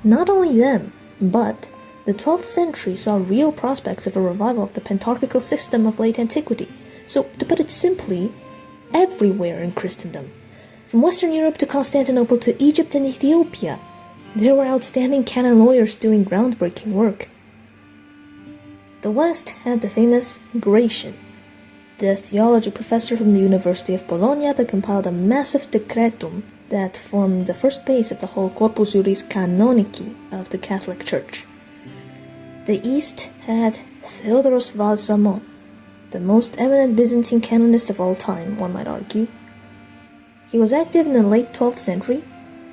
Not only them, but the 12th century saw real prospects of a revival of the pentarchical system of late antiquity, so to put it simply, everywhere in Christendom, from Western Europe to Constantinople to Egypt and Ethiopia, there were outstanding canon lawyers doing groundbreaking work. The West had the famous Gratian, the theology professor from the University of Bologna that compiled a massive decretum that formed the first base of the whole corpus juris canonici of the Catholic Church. The East had Theodoros Valsamon, the most eminent Byzantine canonist of all time, one might argue. He was active in the late 12th century,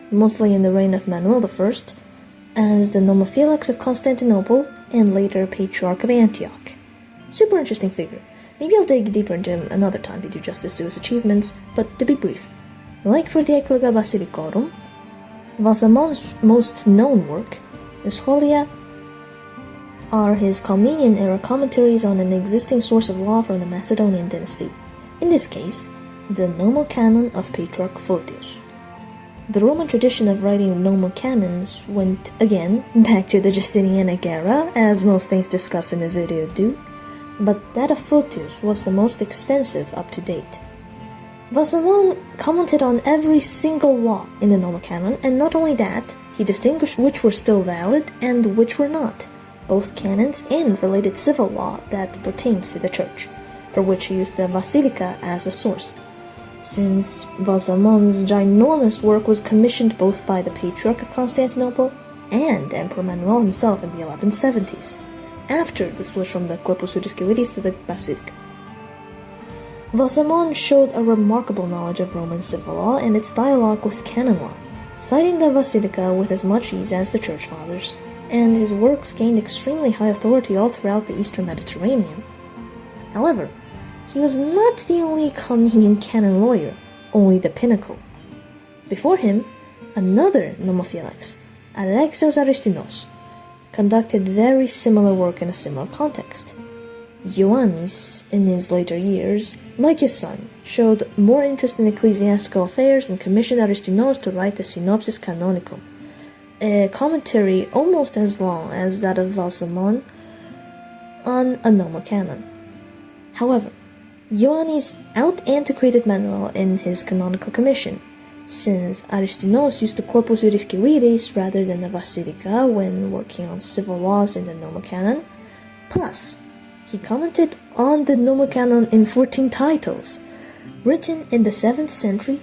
mostly in the reign of Manuel I, as the Nomophylax of Constantinople and later Patriarch of Antioch. Super interesting figure. Maybe I'll dig deeper into him another time to do justice to his achievements, but to be brief, like for the Epilogue Basilicorum, Valsamon's most known work, the Scholia, are his Komnenian era commentaries on an existing source of law from the Macedonian dynasty, in this case, the Nomo Canon of Patriarch Photios. The Roman tradition of writing Nomo Canons went, again, back to the Justinianic era, as most things discussed in this video do, but that of Photios was the most extensive up to date. Valsamon commented on every single law in the Nomo Canon, and not only that, he distinguished which were still valid and which were not, both canons and related civil law that pertains to the church, for which he used the Basilica as a source, since Valsamon's ginormous work was commissioned both by the Patriarch of Constantinople and Emperor Manuel himself in the 1170s, after the switch from the Corpus Juris Civilis to the Basilica. Valsamon showed a remarkable knowledge of Roman civil law and its dialogue with canon law, citing the Basilica with as much ease as the Church Fathers, and his works gained extremely high authority all throughout the Eastern Mediterranean. However, he was not the only Komnenian canon lawyer, only the pinnacle. Before him, another Nomophylax, Alexios I, conducted very similar work in a similar context. Ioannes, in his later years, like his son, showed more interest in ecclesiastical affairs and commissioned Aristinos to write the Synopsis Canonicum, a commentary almost as long as that of Valsamon on a Nomo Canon. However, Ioannes out-antiquated Manuel in his canonical commission, since Aristinos used the Corpus Juris Civilis rather than the Basilica when working on civil laws in the Nomo Canon. Plus, he commented on the Nomo Canon in 14 titles, written in the 7th century,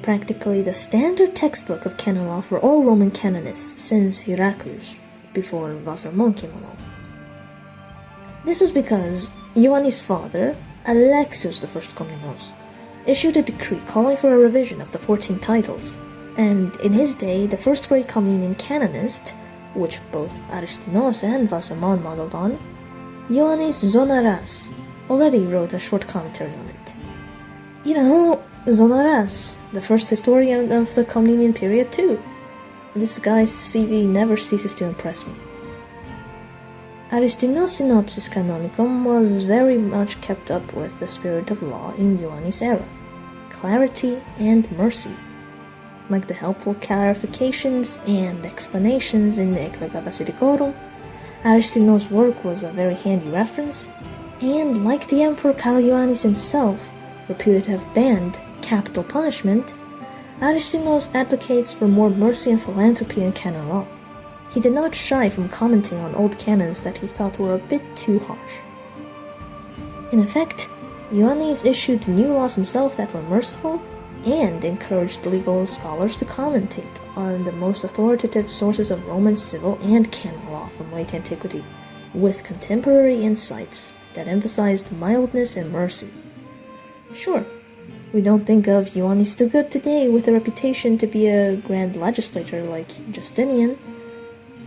practically the standard textbook of canon law for all Roman canonists since Heraclius, before Valsamon came along. This was because Ioannes' father, Alexios I Komnenos, issued a decree calling for a revision of the 14 titles, and in his day the first great Komnenian canonist, which both Aristinos and Valsamon modeled on, Ioannes Zonaras, already wrote a short commentary on it. You know, Zonaras, the first historian of the Komnenian period too. This guy's CV never ceases to impress me. Aristinos' Synopsis Canonicum was very much kept up with the spirit of law in Ioannes' era, clarity and mercy. Like the helpful clarifications and explanations in the Epilogue Basilicorum, Aristinos' work was a very handy reference, and like the Emperor Ioannes himself, reputed to have banned capital punishment, Aristinos advocates for more mercy and philanthropy in canon law. He did not shy from commenting on old canons that he thought were a bit too harsh. In effect, Ioannes issued new laws himself that were merciful and encouraged legal scholars to commentate on the most authoritative sources of Roman civil and canon law from late antiquity, with contemporary insights that emphasized mildness and mercy. Sure, we don't think of Ioannes the Good today with a reputation to be a grand legislator like Justinian,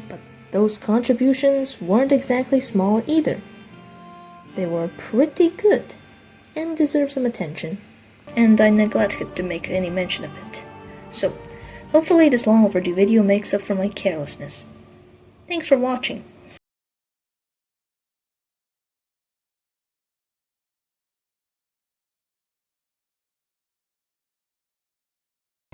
but those contributions weren't exactly small either. They were pretty good, and deserve some attention, and I neglected to make any mention of it. So, hopefully this long overdue video makes up for my carelessness. Thanks for watching.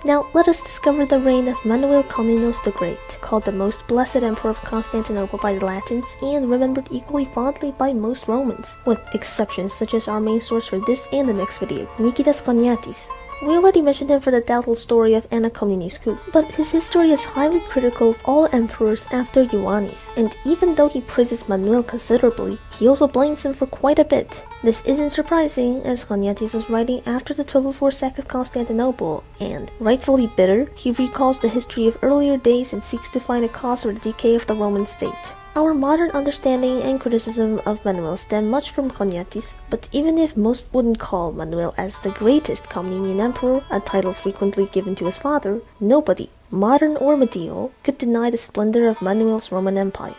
Now let us discover the reign of Manuel I the Great, called the most blessed emperor of Constantinople by the Latins and remembered equally fondly by most Romans, with exceptions such as our main source for this and the next video, Nikitas Choniatis. We already mentioned him for the doubtful story of Anna Komnene's coup, but his history is highly critical of all emperors after Ioannes, and even though he praises Manuel considerably, he also blames him for quite a bit. This isn't surprising, as Choniatis was writing after the 1204 sack of Constantinople, and, rightfully bitter, he recalls the history of earlier days and seeks to find a cause for the decay of the Roman state. Our modern understanding and criticism of Manuel stem much from Choniatis, but even if most wouldn't call Manuel as the greatest Komnenian emperor, a title frequently given to his father, nobody, modern or medieval, could deny the splendor of Manuel's Roman Empire.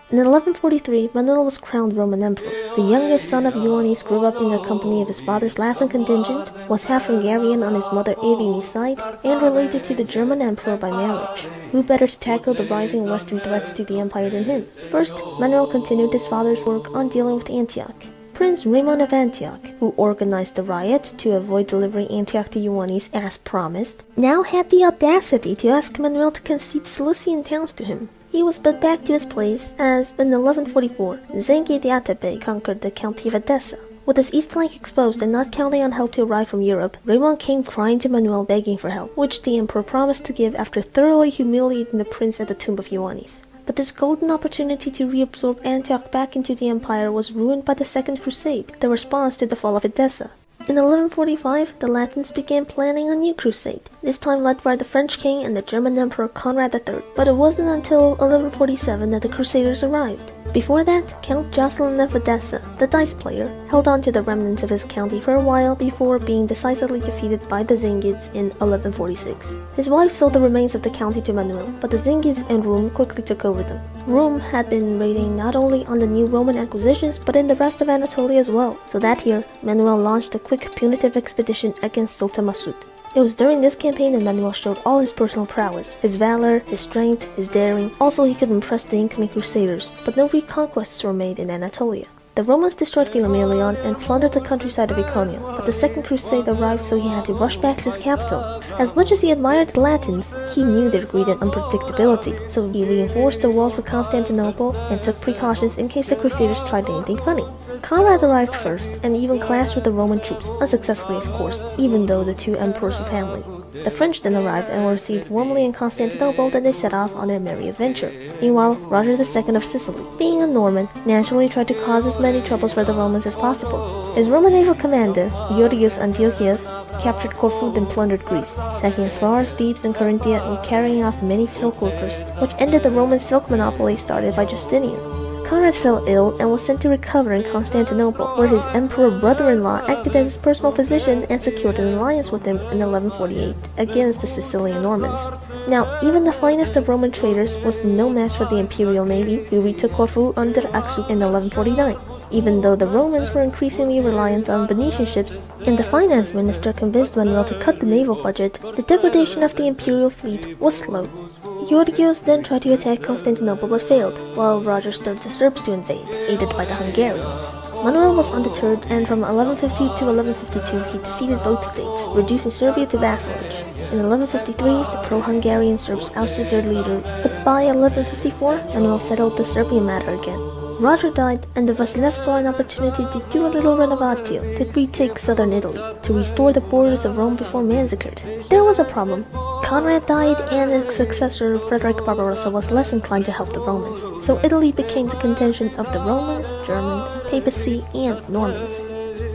In 1143, Manuel was crowned Roman emperor. The youngest son of Ioannes grew up in the company of his father's Latin contingent, was half Hungarian on his mother Irene's side, and related to the German emperor by marriage. Who better to tackle the rising western threats to the empire than him? First, Manuel continued his father's work on dealing with Antioch. Prince Raymond of Antioch, who organized the riot to avoid delivering Antioch to Ioannes as promised, now had the audacity to ask Manuel to concede Cilician towns to him. He was put back to his place as, in 1144, Zenghi the Atabe conquered the county of Edessa. With his east flank exposed and not counting on help to arrive from Europe, Raymond came crying to Manuel begging for help, which the emperor promised to give after thoroughly humiliating the prince at the tomb of Ioannes. But this golden opportunity to reabsorb Antioch back into the empire was ruined by the Second Crusade, the response to the fall of Edessa. In 1145, the Latins began planning a new crusade, this time led by the French king and the German emperor Conrad III, but it wasn't until 1147 that the crusaders arrived. Before that, Count Jocelyn of Edessa, the dice player, held on to the remnants of his county for a while before being decisively defeated by the Zengids in 1146. His wife sold the remains of the county to Manuel, but the Zengids and Rome quickly took over them. Rome had been raiding not only on the new Roman acquisitions, but in the rest of Anatolia as well, so that year, Manuel launched a quick punitive expedition against Sultan Masud. It was during this campaign that Manuel showed all his personal prowess, his valor, his strength, his daring. Also, he could impress the incoming crusaders, but no reconquests were made in Anatolia. The Romans destroyed Philomelion and plundered the countryside of Ikonia, but the Second Crusade arrived, so he had to rush back to his capital. As much as he admired the Latins, he knew their greed and unpredictability, so he reinforced the walls of Constantinople and took precautions in case the crusaders tried anything funny. Conrad arrived first and even clashed with the Roman troops, unsuccessfully of course, even though the two emperors were family. The French then arrived and were received warmly in Constantinople, then they set off on their merry adventure. Meanwhile, Roger II of Sicily, being a Norman, naturally tried to cause as many troubles for the Romans as possible. His Roman naval commander, Ioannes Antiochus, captured Corfu and plundered Greece, sacking as far as Thebes and Corinthia and carrying off many silk workers, which ended the Roman silk monopoly started by Justinian. Conrad fell ill and was sent to recover in Constantinople, where his emperor brother-in-law acted as his personal physician and secured an alliance with him in 1148 against the Sicilian Normans. Now, even the finest of Roman traders was no match for the imperial navy, who retook Corfu under Axu in 1149. Even though the Romans were increasingly reliant on Venetian ships, and the finance minister convinced Manuel to cut the naval budget, the degradation of the imperial fleet was slow. Ioannes then tried to attack Constantinople but failed, while Roger stirred the Serbs to invade, aided by the Hungarians. Manuel was undeterred, and from 1150 to 1152 he defeated both states, reducing Serbia to vassalage. In 1153, the pro-Hungarian Serbs ousted their leader, but by 1154, Manuel settled the Serbian matter again. Roger died, and the Vasilevs saw an opportunity to do a little renovatio, to retake southern Italy, to restore the borders of Rome before massacred. There was a problem. Conrad died, and his successor, Frederick Barbarossa, was less inclined to help the Romans, so Italy became the contention of the Romans, Germans, Papacy, and Normans.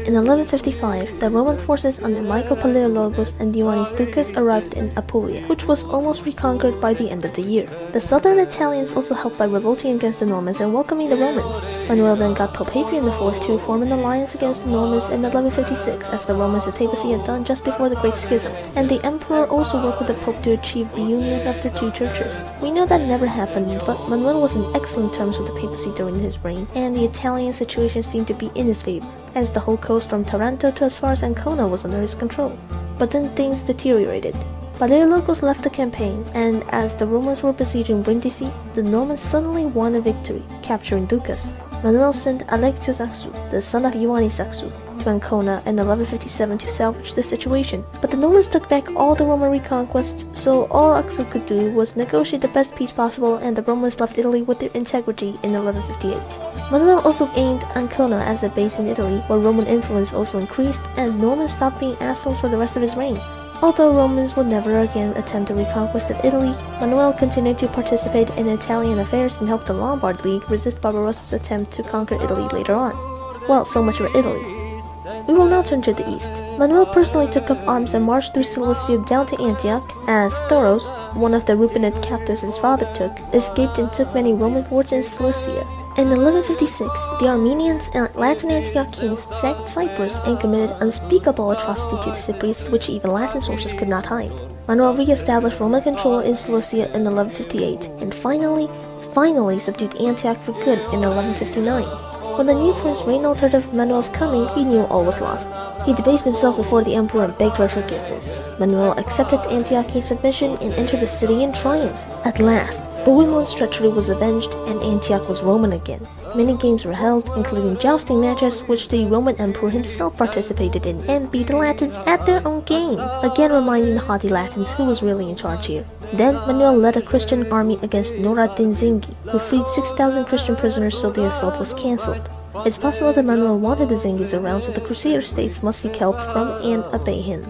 In 1155, the Roman forces under Michael Palaiologos and Ioannes Doukas arrived in Apulia, which was almost reconquered by the end of the year. The southern Italians also helped by revolting against the Normans and welcoming the Romans. Manuel then got Pope Hadrian IV to form an alliance against the Normans in 1156, as the Romans and papacy had done just before the Great Schism, and the emperor also worked with the Pope to achieve reunion of the two churches. We know that never happened, but Manuel was in excellent terms with the papacy during his reign, and the Italian situation seemed to be in his favor, as the whole coast from Taranto to as far as Ancona was under his control. But then things deteriorated. Palaiologos left the campaign, and as the Romans were besieging Brindisi, the Normans suddenly won a victory, capturing Doukas. Manuel sent Alexios I, the son of Ioannes I, to Ancona in 1157 to salvage the situation, but the Normans took back all the Roman reconquests, so all Aksu could do was negotiate the best peace possible, and the Romans left Italy with their integrity in 1158. Manuel also aimed Ancona as a base in Italy, where Roman influence also increased, and Normans stopped being assholes for the rest of his reign. Although Romans would never again attempt a reconquest of Italy, Manuel continued to participate in Italian affairs and helped the Lombard League resist Barbarossa's attempt to conquer Italy later on. Well, so much for Italy. We will now turn to the east. Manuel personally took up arms and marched through Cilicia down to Antioch, as Thoros, one of the Rupenid captives his father took, escaped and took many Roman forts in Cilicia. In 1156, the Armenians and Latin Antioch kings sacked Cyprus and committed unspeakable atrocity to the Cypriots, which even Latin sources could not hide. Manuel re-established Roman control in Cilicia in 1158, and finally subdued Antioch for good in 1159. When the new prince Reinald heard of Manuel's coming, he knew all was lost. He debased himself before the emperor and begged for forgiveness. Manuel accepted Antiochian submission and entered the city in triumph. At last, Bohemon's treachery was avenged and Antioch was Roman again. Many games were held, including jousting matches, which the Roman emperor himself participated in, and beat the Latins at their own game, again reminding the haughty Latins who was really in charge here. Then Manuel led a Christian army against Nur ad-Din Zengi, who freed 6,000 Christian prisoners, so the assault was cancelled. It's possible that Manuel wanted the Zengids around, so the Crusader states must seek help from and obey him.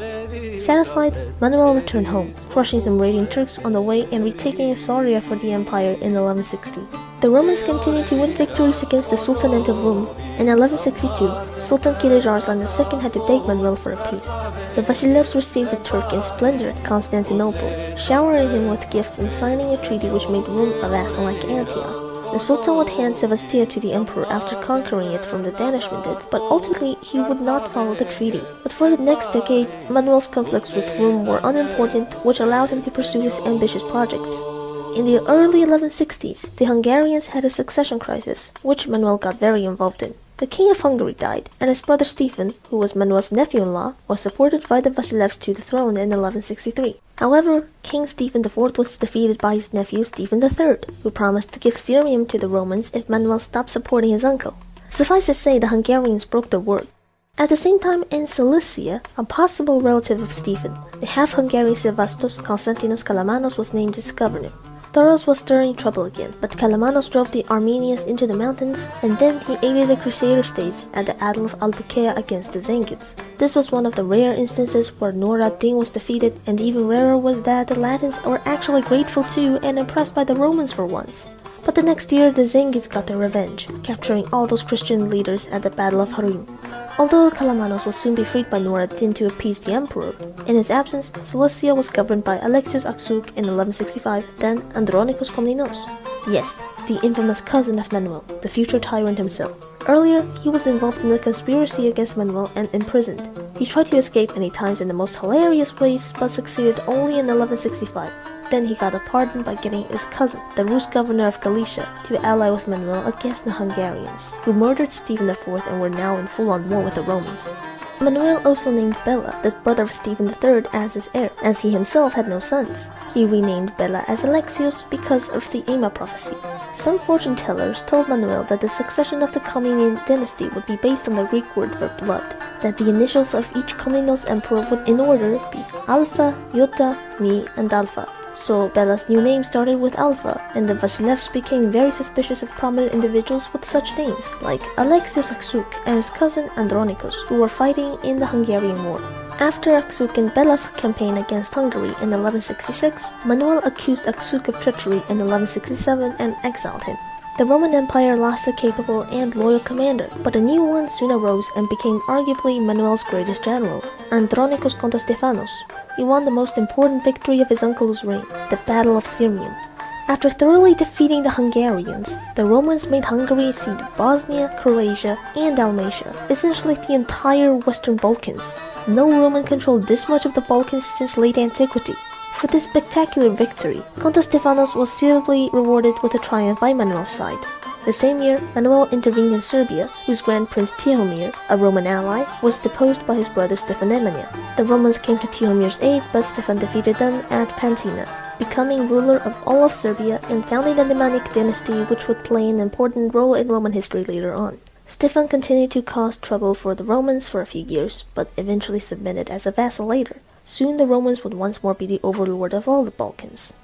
Satisfied, Manuel returned home, crushing some raiding Turks on the way and retaking Isauria for the empire in 1160. The Romans continued to win victories against the Sultanate of Rum. In 1162, Sultan Kilij Arslan II had to beg Manuel for a peace. The Vasilevs received the Turk in splendor at Constantinople, showering him with gifts and signing a treaty which made Rum a vassal like Antioch. The Sultan would hand Sevastia to the emperor after conquering it from the Danish Mandate, but ultimately he would not follow the treaty. But for the next decade, Manuel's conflicts with Rome were unimportant, which allowed him to pursue his ambitious projects. In the early 1160s, the Hungarians had a succession crisis, which Manuel got very involved in. The King of Hungary died, and his brother Stephen, who was Manuel's nephew-in-law, was supported by the Vasilevs to the throne in 1163. However, King Stephen IV was defeated by his nephew Stephen III, who promised to give Sirmium to the Romans if Manuel stopped supporting his uncle. Suffice to say, the Hungarians broke their word. At the same time, in Cilicia, a possible relative of Stephen, the half-Hungarian Sevastos Constantinos Kalamanos, was named as governor. Thoros was stirring trouble again, but Kalamanos drove the Armenians into the mountains, and then he aided the Crusader states at the Battle of Albuquerque against the Zengids. This was one of the rare instances where Nur ad-Din was defeated, and even rarer was that the Latins were actually grateful to and impressed by the Romans for once. But the next year, the Zengids got their revenge, capturing all those Christian leaders at the Battle of Harim. Although Kalamanos will soon be freed by Nur ad-Din to appease the emperor, in his absence, Cilicia was governed by Alexios I in 1165, then Andronikos Komnenos. Yes, the infamous cousin of Manuel, the future tyrant himself. Earlier, he was involved in a conspiracy against Manuel and imprisoned. He tried to escape many times in the most hilarious ways, but succeeded only in 1165. Then he got a pardon by getting his cousin, the Rus governor of Galicia, to ally with Manuel against the Hungarians, who murdered Stephen IV and were now in full-on war with the Romans. Manuel also named Bela, the brother of Stephen III, as his heir, as he himself had no sons. He renamed Bela as Alexios because of the Ema prophecy. Some fortune tellers told Manuel that the succession of the Komnenian Dynasty would be based on the Greek word for blood, that the initials of each Komnenos emperor would in order be Alpha, Iota, Mi, and Alpha. So Bela's new name started with Alpha, and the Vasilevs became very suspicious of prominent individuals with such names, like Alexios I and his cousin Andronikos, who were fighting in the Hungarian War. After Aksuk and Bela's campaign against Hungary in 1166, Manuel accused Aksuk of treachery in 1167 and exiled him. The Roman Empire lost a capable and loyal commander, but a new one soon arose and became arguably Manuel's greatest general, Andronikos Kontostephanos. He won the most important victory of his uncle's reign, the Battle of Sirmium. After thoroughly defeating the Hungarians, the Romans made Hungary cede Bosnia, Croatia, and Dalmatia, essentially the entire Western Balkans. No Roman controlled this much of the Balkans since late antiquity. For this spectacular victory, Kontostephanos was suitably rewarded with a triumph by Manuel's side. The same year, Manuel intervened in Serbia, whose Grand Prince Tihomir, a Roman ally, was deposed by his brother Stefan Nemanja. The Romans came to Tihomir's aid, but Stefan defeated them at Pantina, becoming ruler of all of Serbia and founding the Komnenian Dynasty, which would play an important role in Roman history later on. Stefan continued to cause trouble for the Romans for a few years, but eventually submitted as a vassal later. Soon the Romans would once more be the overlord of all the Balkans.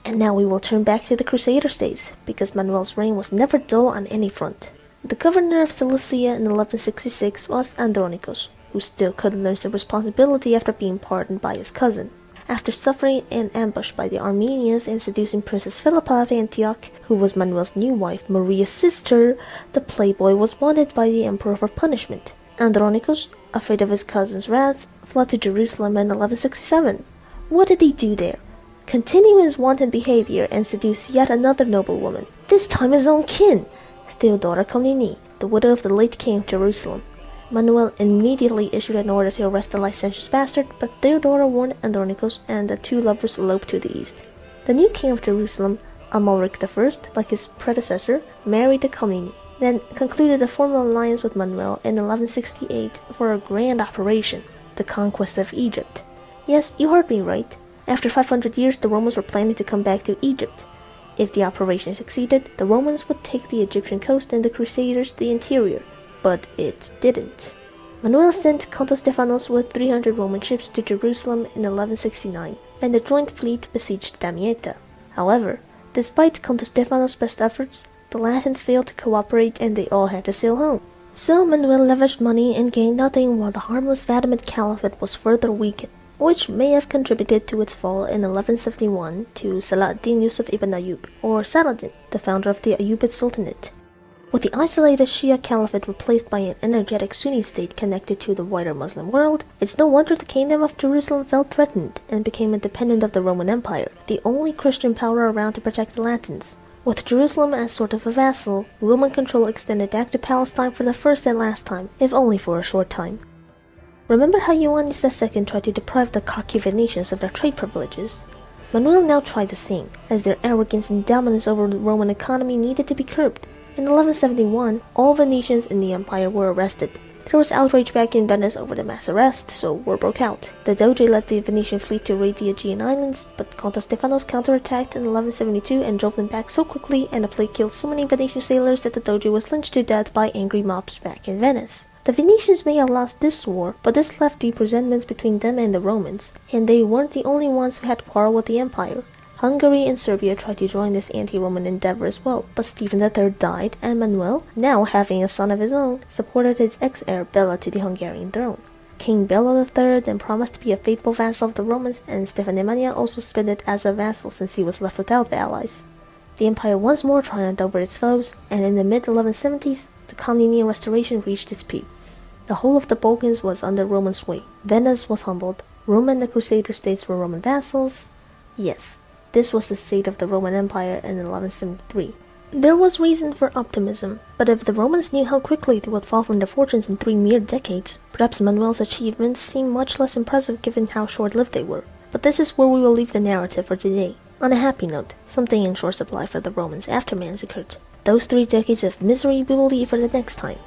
And now we will turn back to the Crusaders' days, because Manuel's reign was never dull on any front. The governor of Cilicia in 1166 was Andronikos, who still couldn't learn some responsibility after being pardoned by his cousin. After suffering an ambush by the Armenians and seducing Princess Philippa of Antioch, who was Manuel's new wife Maria's sister, the playboy was wanted by the emperor for punishment. Andronikos, afraid of his cousin's wrath, fled to Jerusalem in 1167. What did he do there? Continue his wanton behavior and seduce yet another noblewoman, this time his own kin, Theodora Komnene, the widow of the late king of Jerusalem. Manuel immediately issued an order to arrest the licentious bastard, but Theodora warned Andronikos and the two lovers eloped to the east. The new king of Jerusalem, Amalric I, like his predecessor, married the Komnene, then concluded a formal alliance with Manuel in 1168 for a grand operation, the conquest of Egypt. Yes, you heard me right. After 500 years, the Romans were planning to come back to Egypt. If the operation succeeded, the Romans would take the Egyptian coast and the Crusaders the interior. But it didn't. Manuel sent Kontostephanos with 300 Roman ships to Jerusalem in 1169, and the joint fleet besieged Damietta. However, despite Kontostephanos' best efforts, the Latins failed to cooperate and they all had to sail home. So Manuel leveraged money and gained nothing while the harmless Fatimid Caliphate was further weakened, which may have contributed to its fall in 1171 to Saladin Yusuf ibn Ayyub, or Saladin, the founder of the Ayyubid Sultanate. With the isolated Shia Caliphate replaced by an energetic Sunni state connected to the wider Muslim world, it's no wonder the Kingdom of Jerusalem felt threatened and became independent of the Roman Empire, the only Christian power around to protect the Latins. With Jerusalem as sort of a vassal, Roman control extended back to Palestine for the first and last time, if only for a short time. Remember how Ioannes II tried to deprive the cocky Venetians of their trade privileges? Manuel now tried the same, as their arrogance and dominance over the Roman economy needed to be curbed. In 1171, all Venetians in the empire were arrested. There was outrage back in Venice over the mass arrest, so war broke out. The Doge led the Venetian fleet to raid the Aegean Islands, but Kontostephanos counterattacked in 1172 and drove them back so quickly, and the plague killed so many Venetian sailors that the Doge was lynched to death by angry mobs back in Venice. The Venetians may have lost this war, but this left deep resentments between them and the Romans, and they weren't the only ones who had quarrel with the empire. Hungary and Serbia tried to join this anti-Roman endeavor as well, but Stephen III died, and Manuel, now having a son of his own, supported his ex-heir Bela to the Hungarian throne. King Bela III then promised to be a faithful vassal of the Romans, and Stefan Nemanja also submitted as a vassal since he was left without allies. The empire once more triumphed over its foes, and in the mid-1170s, the Komnenian Restoration reached its peak. The whole of the Balkans was under Roman sway. Venice was humbled. Rome and the Crusader states were Roman vassals. Yes, this was the state of the Roman Empire in 1173. There was reason for optimism, but if the Romans knew how quickly they would fall from their fortunes in 3 mere decades, perhaps Manuel's achievements seem much less impressive given how short-lived they were. But this is where we will leave the narrative for today. On a happy note, something in short supply for the Romans after Manzikert. Those 3 decades of misery we will leave for the next time.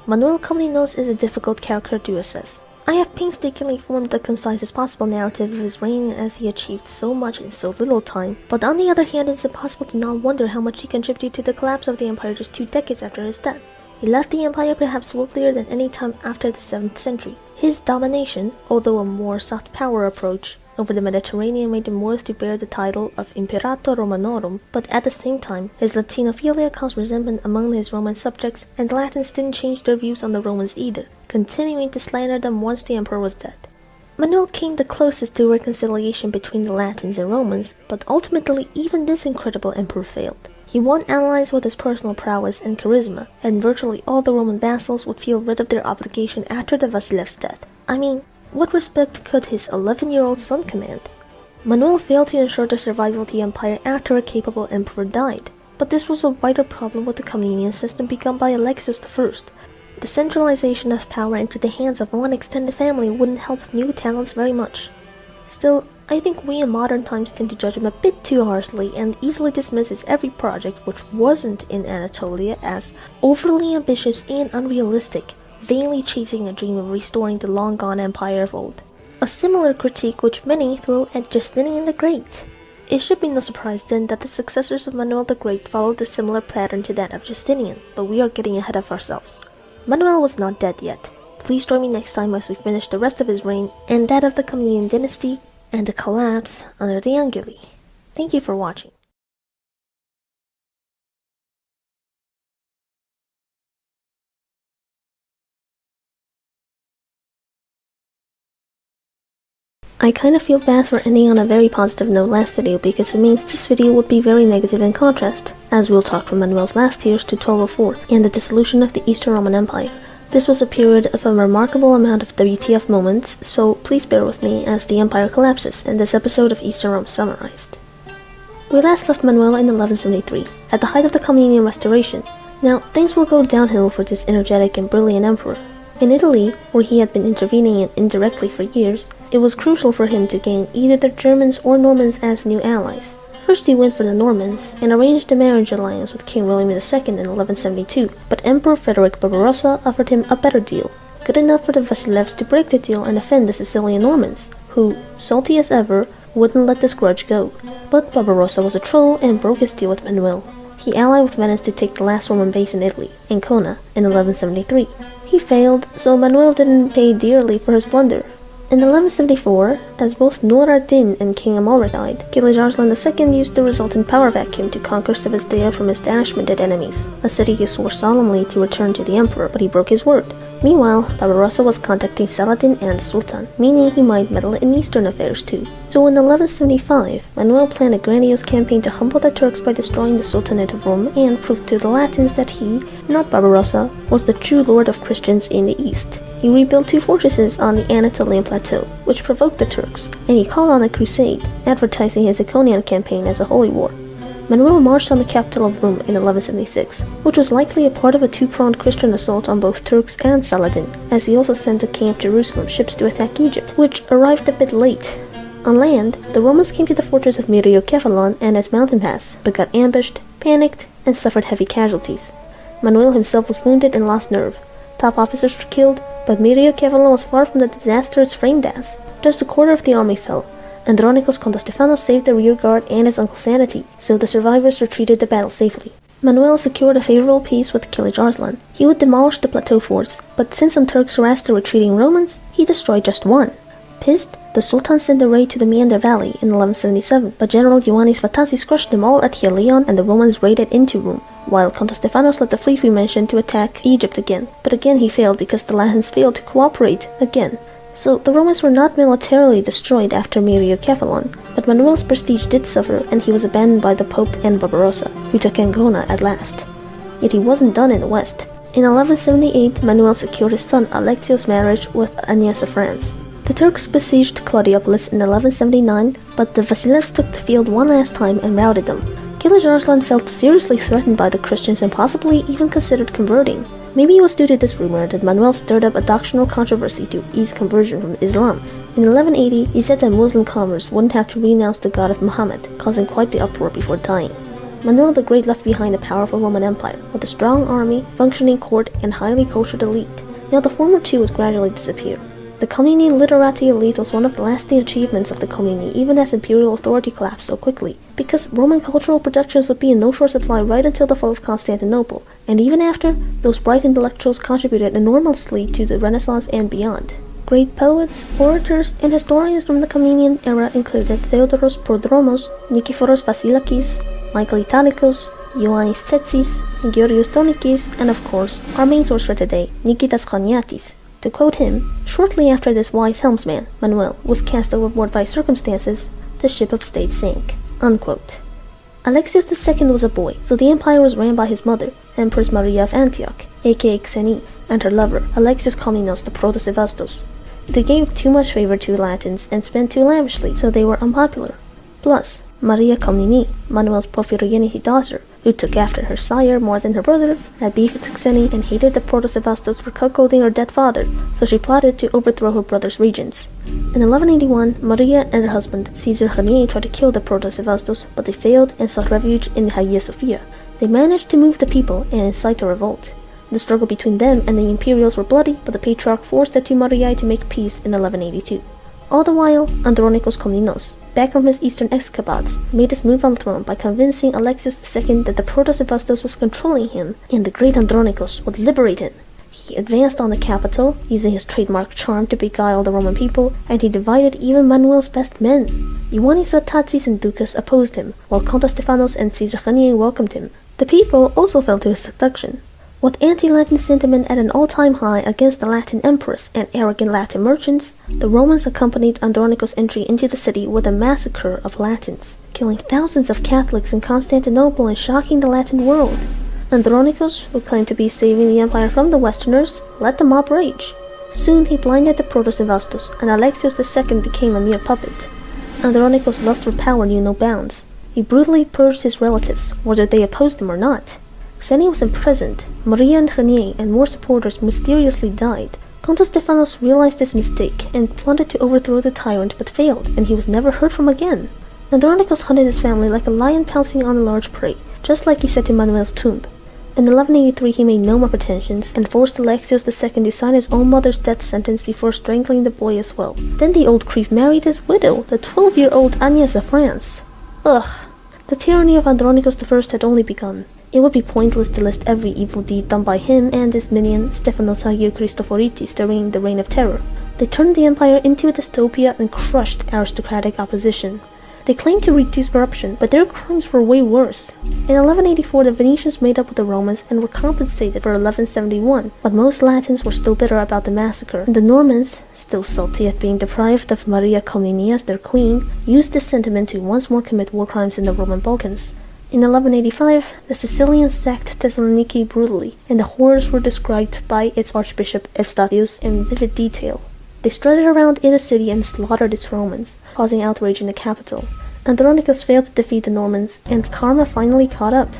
Manuel Komnenos is a difficult character to assess. I have painstakingly formed the concisest possible narrative of his reign as he achieved so much in so little time, but on the other hand it's impossible to not wonder how much he contributed to the collapse of the empire just 2 decades after his death. He left the empire perhaps wealthier than any time after the 7th century. His domination, although a more soft power approach, over the Mediterranean made him worth to bear the title of Imperator Romanorum, but at the same time, his Latinophilia caused resentment among his Roman subjects, and the Latins didn't change their views on the Romans either, continuing to slander them once the emperor was dead. Manuel came the closest to reconciliation between the Latins and Romans, but ultimately even this incredible emperor failed. He won allies with his personal prowess and charisma, and virtually all the Roman vassals would feel rid of their obligation after the Vasilev's death. I mean, what respect could his 11-year-old son command? Manuel failed to ensure the survival of the empire after a capable emperor died, but this was a wider problem with the Komnenian system begun by Alexios I. The centralization of power into the hands of one extended family wouldn't help new talents very much. Still, I think we in modern times tend to judge him a bit too harshly and easily dismisses every project which wasn't in Anatolia as overly ambitious and unrealistic, vainly chasing a dream of restoring the long-gone empire of old. A similar critique which many throw at Justinian the Great. It should be no surprise then that the successors of Manuel the Great followed a similar pattern to that of Justinian, but we are getting ahead of ourselves. Manuel was not dead yet. Please join me next time as we finish the rest of his reign and that of the Komnenian Dynasty and the collapse under the Angeli. Thank you for watching. I kinda feel bad for ending on a very positive note last video because it means this video would be very negative in contrast, as we'll talk from Manuel's last years to 1204 and the dissolution of the Eastern Roman Empire. This was a period of a remarkable amount of WTF moments, so please bear with me as the empire collapses and this episode of Eastern Rome summarized. We last left Manuel in 1173, at the height of the Komnenian Restoration. Now, things will go downhill for this energetic and brilliant emperor. In Italy, where he had been intervening indirectly for years, it was crucial for him to gain either the Germans or Normans as new allies. First he went for the Normans and arranged a marriage alliance with King William II in 1172, but Emperor Frederick Barbarossa offered him a better deal, good enough for the Vasilevs to break the deal and offend the Sicilian Normans, who, salty as ever, wouldn't let this grudge go. But Barbarossa was a troll and broke his deal with Manuel. He allied with Venice to take the last Roman base in Italy, Ancona, in 1173. He failed, so Manuel didn't pay dearly for his blunder. In 1174, as both Nur ad-Din and King Amalric died, King Arslan II used the resulting power vacuum to conquer Sevastopol from his banishment enemies. Isaakios swore solemnly to return to the emperor, but he broke his word. Meanwhile, Barbarossa was contacting Saladin and the Sultan, meaning he might meddle in eastern affairs too. So in 1175, Manuel planned a grandiose campaign to humble the Turks by destroying the Sultanate of Rome and prove to the Latins that he, not Barbarossa, was the true lord of Christians in the east. He rebuilt 2 fortresses on the Anatolian plateau, which provoked the Turks, and he called on a crusade, advertising his Iconian campaign as a holy war. Manuel marched on the capital of Rome in 1176, which was likely a part of a 2-pronged Christian assault on both Turks and Saladin, as he also sent the king of Jerusalem ships to attack Egypt, which arrived a bit late. On land, the Romans came to the fortress of Myriokephalon and its mountain pass, but got ambushed, panicked, and suffered heavy casualties. Manuel himself was wounded and lost nerve. Top officers were killed, but Myriokephalon was far from the disaster it's framed as. Just a quarter of the army fell. Andronikos Kontostefanos saved the rearguard and his uncle's sanity, so the survivors retreated the battle safely. Manuel secured a favorable peace with King Arslan. He would demolish the plateau forts, but since some Turks harassed the retreating Romans, he destroyed just one. Pissed, the Sultan sent a raid to the Meander Valley in 1177, but General Ioannis Vatatzis crushed them all at Helion and the Romans raided into Rome, while Kontostefanos led the fleet we mentioned to attack Egypt again, but again he failed because the Latins failed to cooperate again. So the Romans were not militarily destroyed after Myriokephalon, but Manuel's prestige did suffer and he was abandoned by the Pope and Barbarossa, who took Ancona at last. Yet he wasn't done in the west. In 1178, Manuel secured his son Alexios' marriage with Agnes of France. The Turks besieged Claudiopolis in 1179, but the Vasilevs took the field one last time and routed them. King Arslan felt seriously threatened by the Christians and possibly even considered converting. Maybe it was due to this rumor that Manuel stirred up a doctrinal controversy to ease conversion from Islam. In 1180, he said that Muslim converts wouldn't have to renounce the god of Muhammad, causing quite the uproar before dying. Manuel the Great left behind a powerful Roman Empire, with a strong army, functioning court, and highly cultured elite. Now the former two would gradually disappear. The Komnenian literati elite was one of the lasting achievements of the Komneni, even as imperial authority collapsed so quickly, because Roman cultural productions would be in no short supply right until the fall of Constantinople, and even after, those bright intellectuals contributed enormously to the Renaissance and beyond. Great poets, orators, and historians from the Komnenian era included Theodoros Prodromos, Nikephoros Vasilakis, Michael Italicus, Ioannis Tsetsis, Georgios Tonikis, and of course, our main source for today, Nikitas Choniatis. To quote him, shortly after this wise helmsman, Manuel, was cast overboard by circumstances, the ship of state sank. Unquote. Alexios II was a boy, so the empire was ran by his mother, Empress Maria of Antioch, aka Komnene, and her lover, Alexios Komnenos the Proto-Sevastos. They gave too much favor to the Latins and spent too lavishly, so they were unpopular. Plus, Maria Komnene, Manuel's porphyrogenic daughter, who took after her sire more than her brother, had beef with Komnene and hated the Proto-Sevastos for cuckolding her dead father, so she plotted to overthrow her brother's regents. In 1181, Maria and her husband, Caesar Chanier, tried to kill the Proto-Sevastos, but they failed and sought refuge in Hagia Sophia. They managed to move the people and incite a revolt. The struggle between them and the imperials were bloody, but the patriarch forced the two Mariae to make peace in 1182. All the while, Andronikos Komnenos, back from his eastern escapades, made his move on the throne by convincing Alexios II that the Proto-Sevastos was controlling him and the great Andronikos would liberate him. He advanced on the capital, using his trademark charm to beguile the Roman people, and he divided even Manuel's best men. Ioannes I and Ducas opposed him, while Count Stephanos and Caesar Chanier welcomed him. The people also fell to his seduction. With anti-Latin sentiment at an all-time high against the Latin empress and arrogant Latin merchants, the Romans accompanied Andronikos' entry into the city with a massacre of Latins, killing thousands of Catholics in Constantinople and shocking the Latin world. Andronikos, who claimed to be saving the empire from the Westerners, let the mob rage. Soon he blinded the Proto-Sevastos, and Alexios II became a mere puppet. Andronikos' lust for power knew no bounds. He brutally purged his relatives, whether they opposed him or not. Komnene was imprisoned, Maria and Chanier and more supporters mysteriously died. Count Stephanos realized his mistake and plotted to overthrow the tyrant but failed, and he was never heard from again. Andronikos hunted his family like a lion pouncing on a large prey, just like he said to Manuel's tomb. In 1183 he made no more pretensions and forced Alexios II to sign his own mother's death sentence before strangling the boy as well. Then the old creep married his widow, the 12-year-old Agnès of France. Ugh. The tyranny of Andronikos I had only begun. It would be pointless to list every evil deed done by him and his minion Stephanos Hagiochristophorítis during the Reign of Terror. They turned the empire into a dystopia and crushed aristocratic opposition. They claimed to reduce corruption, but their crimes were way worse. In 1184, the Venetians made up with the Romans and were compensated for 1171, but most Latins were still bitter about the massacre, and the Normans, still salty at being deprived of Maria Komnene as their queen, used this sentiment to once more commit war crimes in the Roman Balkans. In 1185, the Sicilians sacked Thessaloniki brutally, and the horrors were described by its archbishop Evstathios in vivid detail. They strutted around in the city and slaughtered its Romans, causing outrage in the capital. Andronikos failed to defeat the Normans, and karma finally caught up.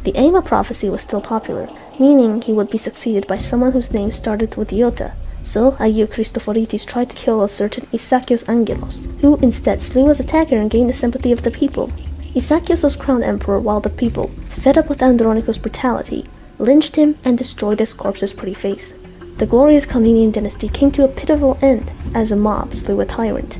The Aima prophecy was still popular, meaning he would be succeeded by someone whose name started with Iota. So Hagiochristophorítis tried to kill a certain Isaakios Angelos, who instead slew his attacker and gained the sympathy of the people. Isaakios was crowned emperor while the people, fed up with Andronikos' brutality, lynched him and destroyed his corpse's pretty face. The glorious Komnenian Dynasty came to a pitiful end as a mob slew a tyrant.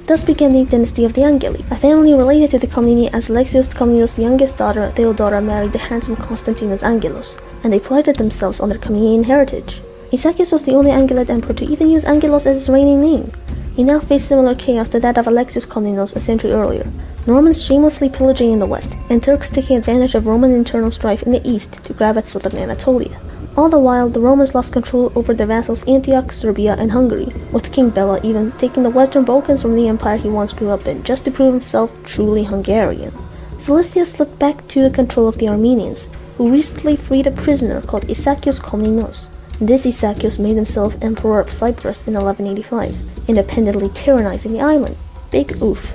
Thus began the dynasty of the Angeli, a family related to the Komneni as Alexios Komnenos' youngest daughter Theodora married the handsome Constantinos Angelos, and they prided themselves on their Komnenian heritage. Isaakios was the only Angelid emperor to even use Angelos as his reigning name. He now faced similar chaos to that of Alexios Komnenos a century earlier, Normans shamelessly pillaging in the west, and Turks taking advantage of Roman internal strife in the east to grab at southern Anatolia. All the while, the Romans lost control over their vassals Antioch, Serbia, and Hungary, with King Bela even taking the Western Balkans from the empire he once grew up in just to prove himself truly Hungarian. Cilicia slipped back to the control of the Armenians, who recently freed a prisoner called Isaakios Komnenos. This Isaakios made himself Emperor of Cyprus in 1185, independently tyrannizing the island. Big oof.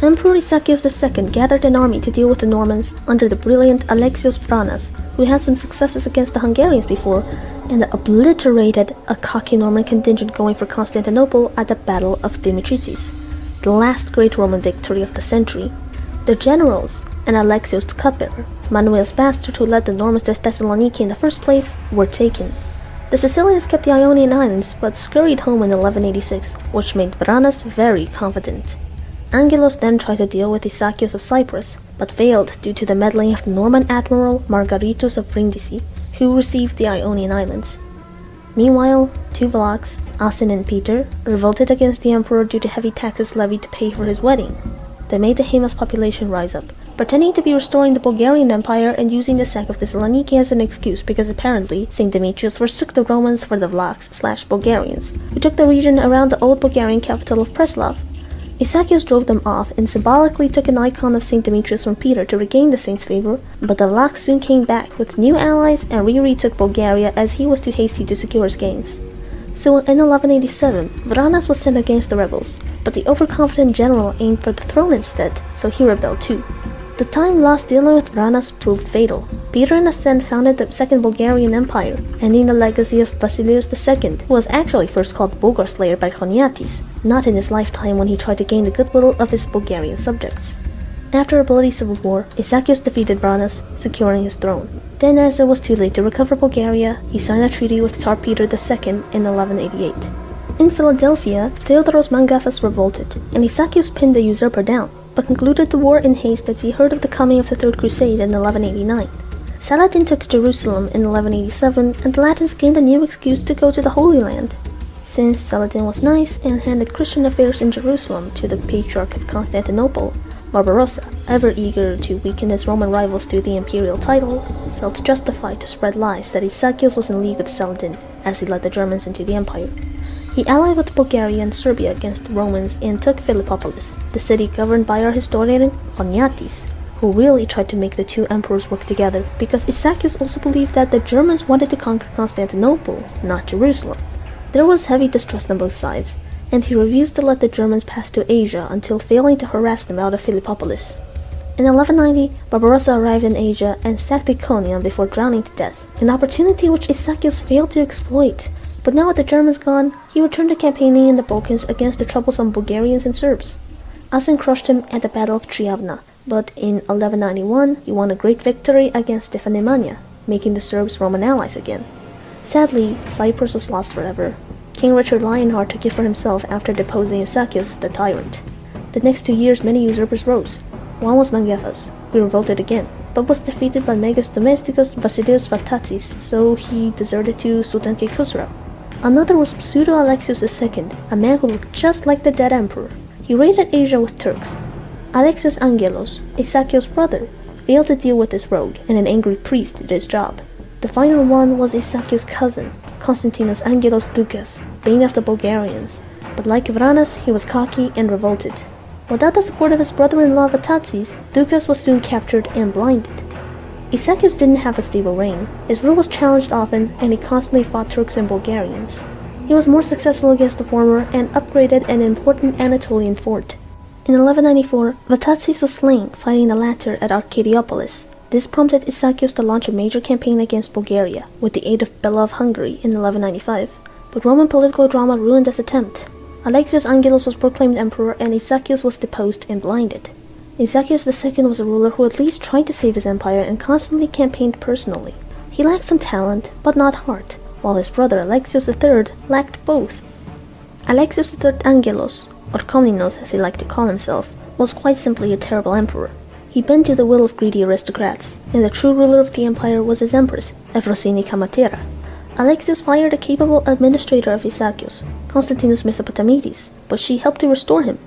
Emperor Isaakios II gathered an army to deal with the Normans under the brilliant Alexios Vranas, who had some successes against the Hungarians before, and obliterated a cocky Norman contingent going for Constantinople at the Battle of Dimitritis, the last great Roman victory of the century. Their generals, and Alexios the cupbearer, Manuel's bastard who led the Normans to Thessaloniki in the first place, were taken. The Sicilians kept the Ionian Islands, but scurried home in 1186, which made Vranas very confident. Angelos then tried to deal with Isaakios of Cyprus, but failed due to the meddling of the Norman admiral Margaritus of Brindisi, who received the Ionian Islands. Meanwhile, two Vlachs, Asin and Peter, revolted against the emperor due to heavy taxes levied to pay for his wedding. They made the Hamas population rise up, pretending to be restoring the Bulgarian Empire and using the sack of Thessaloniki as an excuse because apparently St. Demetrius forsook the Romans for the Vlachs/Bulgarians, who took the region around the old Bulgarian capital of Preslav. Isaakios drove them off and symbolically took an icon of St. Demetrius from Peter to regain the saint's favor, but the Vlachs soon came back with new allies and retook Bulgaria as he was too hasty to secure his gains. So in 1187, Vranas was sent against the rebels, but the overconfident general aimed for the throne instead, so he rebelled too. The time lost dealing with Vranas proved fatal. Peter in ascent founded the Second Bulgarian Empire, ending the legacy of Vasilios II, who was actually first called Bulgar Slayer by Choniates, not in his lifetime when he tried to gain the goodwill of his Bulgarian subjects. After a bloody civil war, Isaakios defeated Vranas, securing his throne. Then, as it was too late to recover Bulgaria, he signed a treaty with Tsar Peter II in 1188. In Philadelphia, Theodoros Mangafas revolted, and Isaakios pinned the usurper down, but concluded the war in haste as he heard of the coming of the Third Crusade in 1189. Saladin took Jerusalem in 1187, and the Latins gained a new excuse to go to the Holy Land. Since Saladin was nice and handed Christian affairs in Jerusalem to the Patriarch of Constantinople, Barbarossa, ever eager to weaken his Roman rivals to the imperial title, felt justified to spread lies that Isaakios was in league with Saladin as he led the Germans into the empire. He allied with Bulgaria and Serbia against the Romans and took Philippopolis, the city governed by our historian Choniates, who really tried to make the two emperors work together because Isaakios also believed that the Germans wanted to conquer Constantinople, not Jerusalem. There was heavy distrust on both sides, and he refused to let the Germans pass to Asia until failing to harass them out of Philippopolis. In 1190, Barbarossa arrived in Asia and sacked Iconium before drowning to death, an opportunity which Isaakios failed to exploit. But now with the Germans gone, he returned to campaigning in the Balkans against the troublesome Bulgarians and Serbs. Asen crushed him at the Battle of Triabna, but in 1191 he won a great victory against Stefanemania, making the Serbs Roman allies again. Sadly, Cyprus was lost forever. King Richard Lionheart took it for himself after deposing Isaakios the tyrant. The next 2 years many usurpers rose. One was Mangafas, who revolted again, but was defeated by Megas Domesticus Vasilios Vatatzis, so he deserted to Sultan Khosrau. Another was Pseudo-Alexios II, a man who looked just like the dead emperor. He raided Asia with Turks. Alexios Angelos, Isaakios' brother, failed to deal with this rogue, and an angry priest did his job. The final one was Isaakios' cousin, Konstantinos Angelos Doukas, bane of the Bulgarians, but like Vranas, he was cocky and revolted. Without the support of his brother-in-law Vatatzis, Doukas was soon captured and blinded. Isaakios didn't have a stable reign. His rule was challenged often, and he constantly fought Turks and Bulgarians. He was more successful against the former and upgraded an important Anatolian fort. In 1194, Vatatzis was slain fighting the latter at Arkediopolis. This prompted Isaakios to launch a major campaign against Bulgaria, with the aid of Bela of Hungary in 1195. But Roman political drama ruined this attempt. Alexios Angelos was proclaimed emperor and Isaakios was deposed and blinded. Isaakios II was a ruler who at least tried to save his empire and constantly campaigned personally. He lacked some talent, but not heart, while his brother Alexios III lacked both. Alexios III Angelos, or Komnenos as he liked to call himself, was quite simply a terrible emperor. He bent to the will of greedy aristocrats, and the true ruler of the empire was his empress, Efrosini Kamatera. Alexios fired a capable administrator of Isaakios, Constantinos Mesopotamides, but she helped to restore him.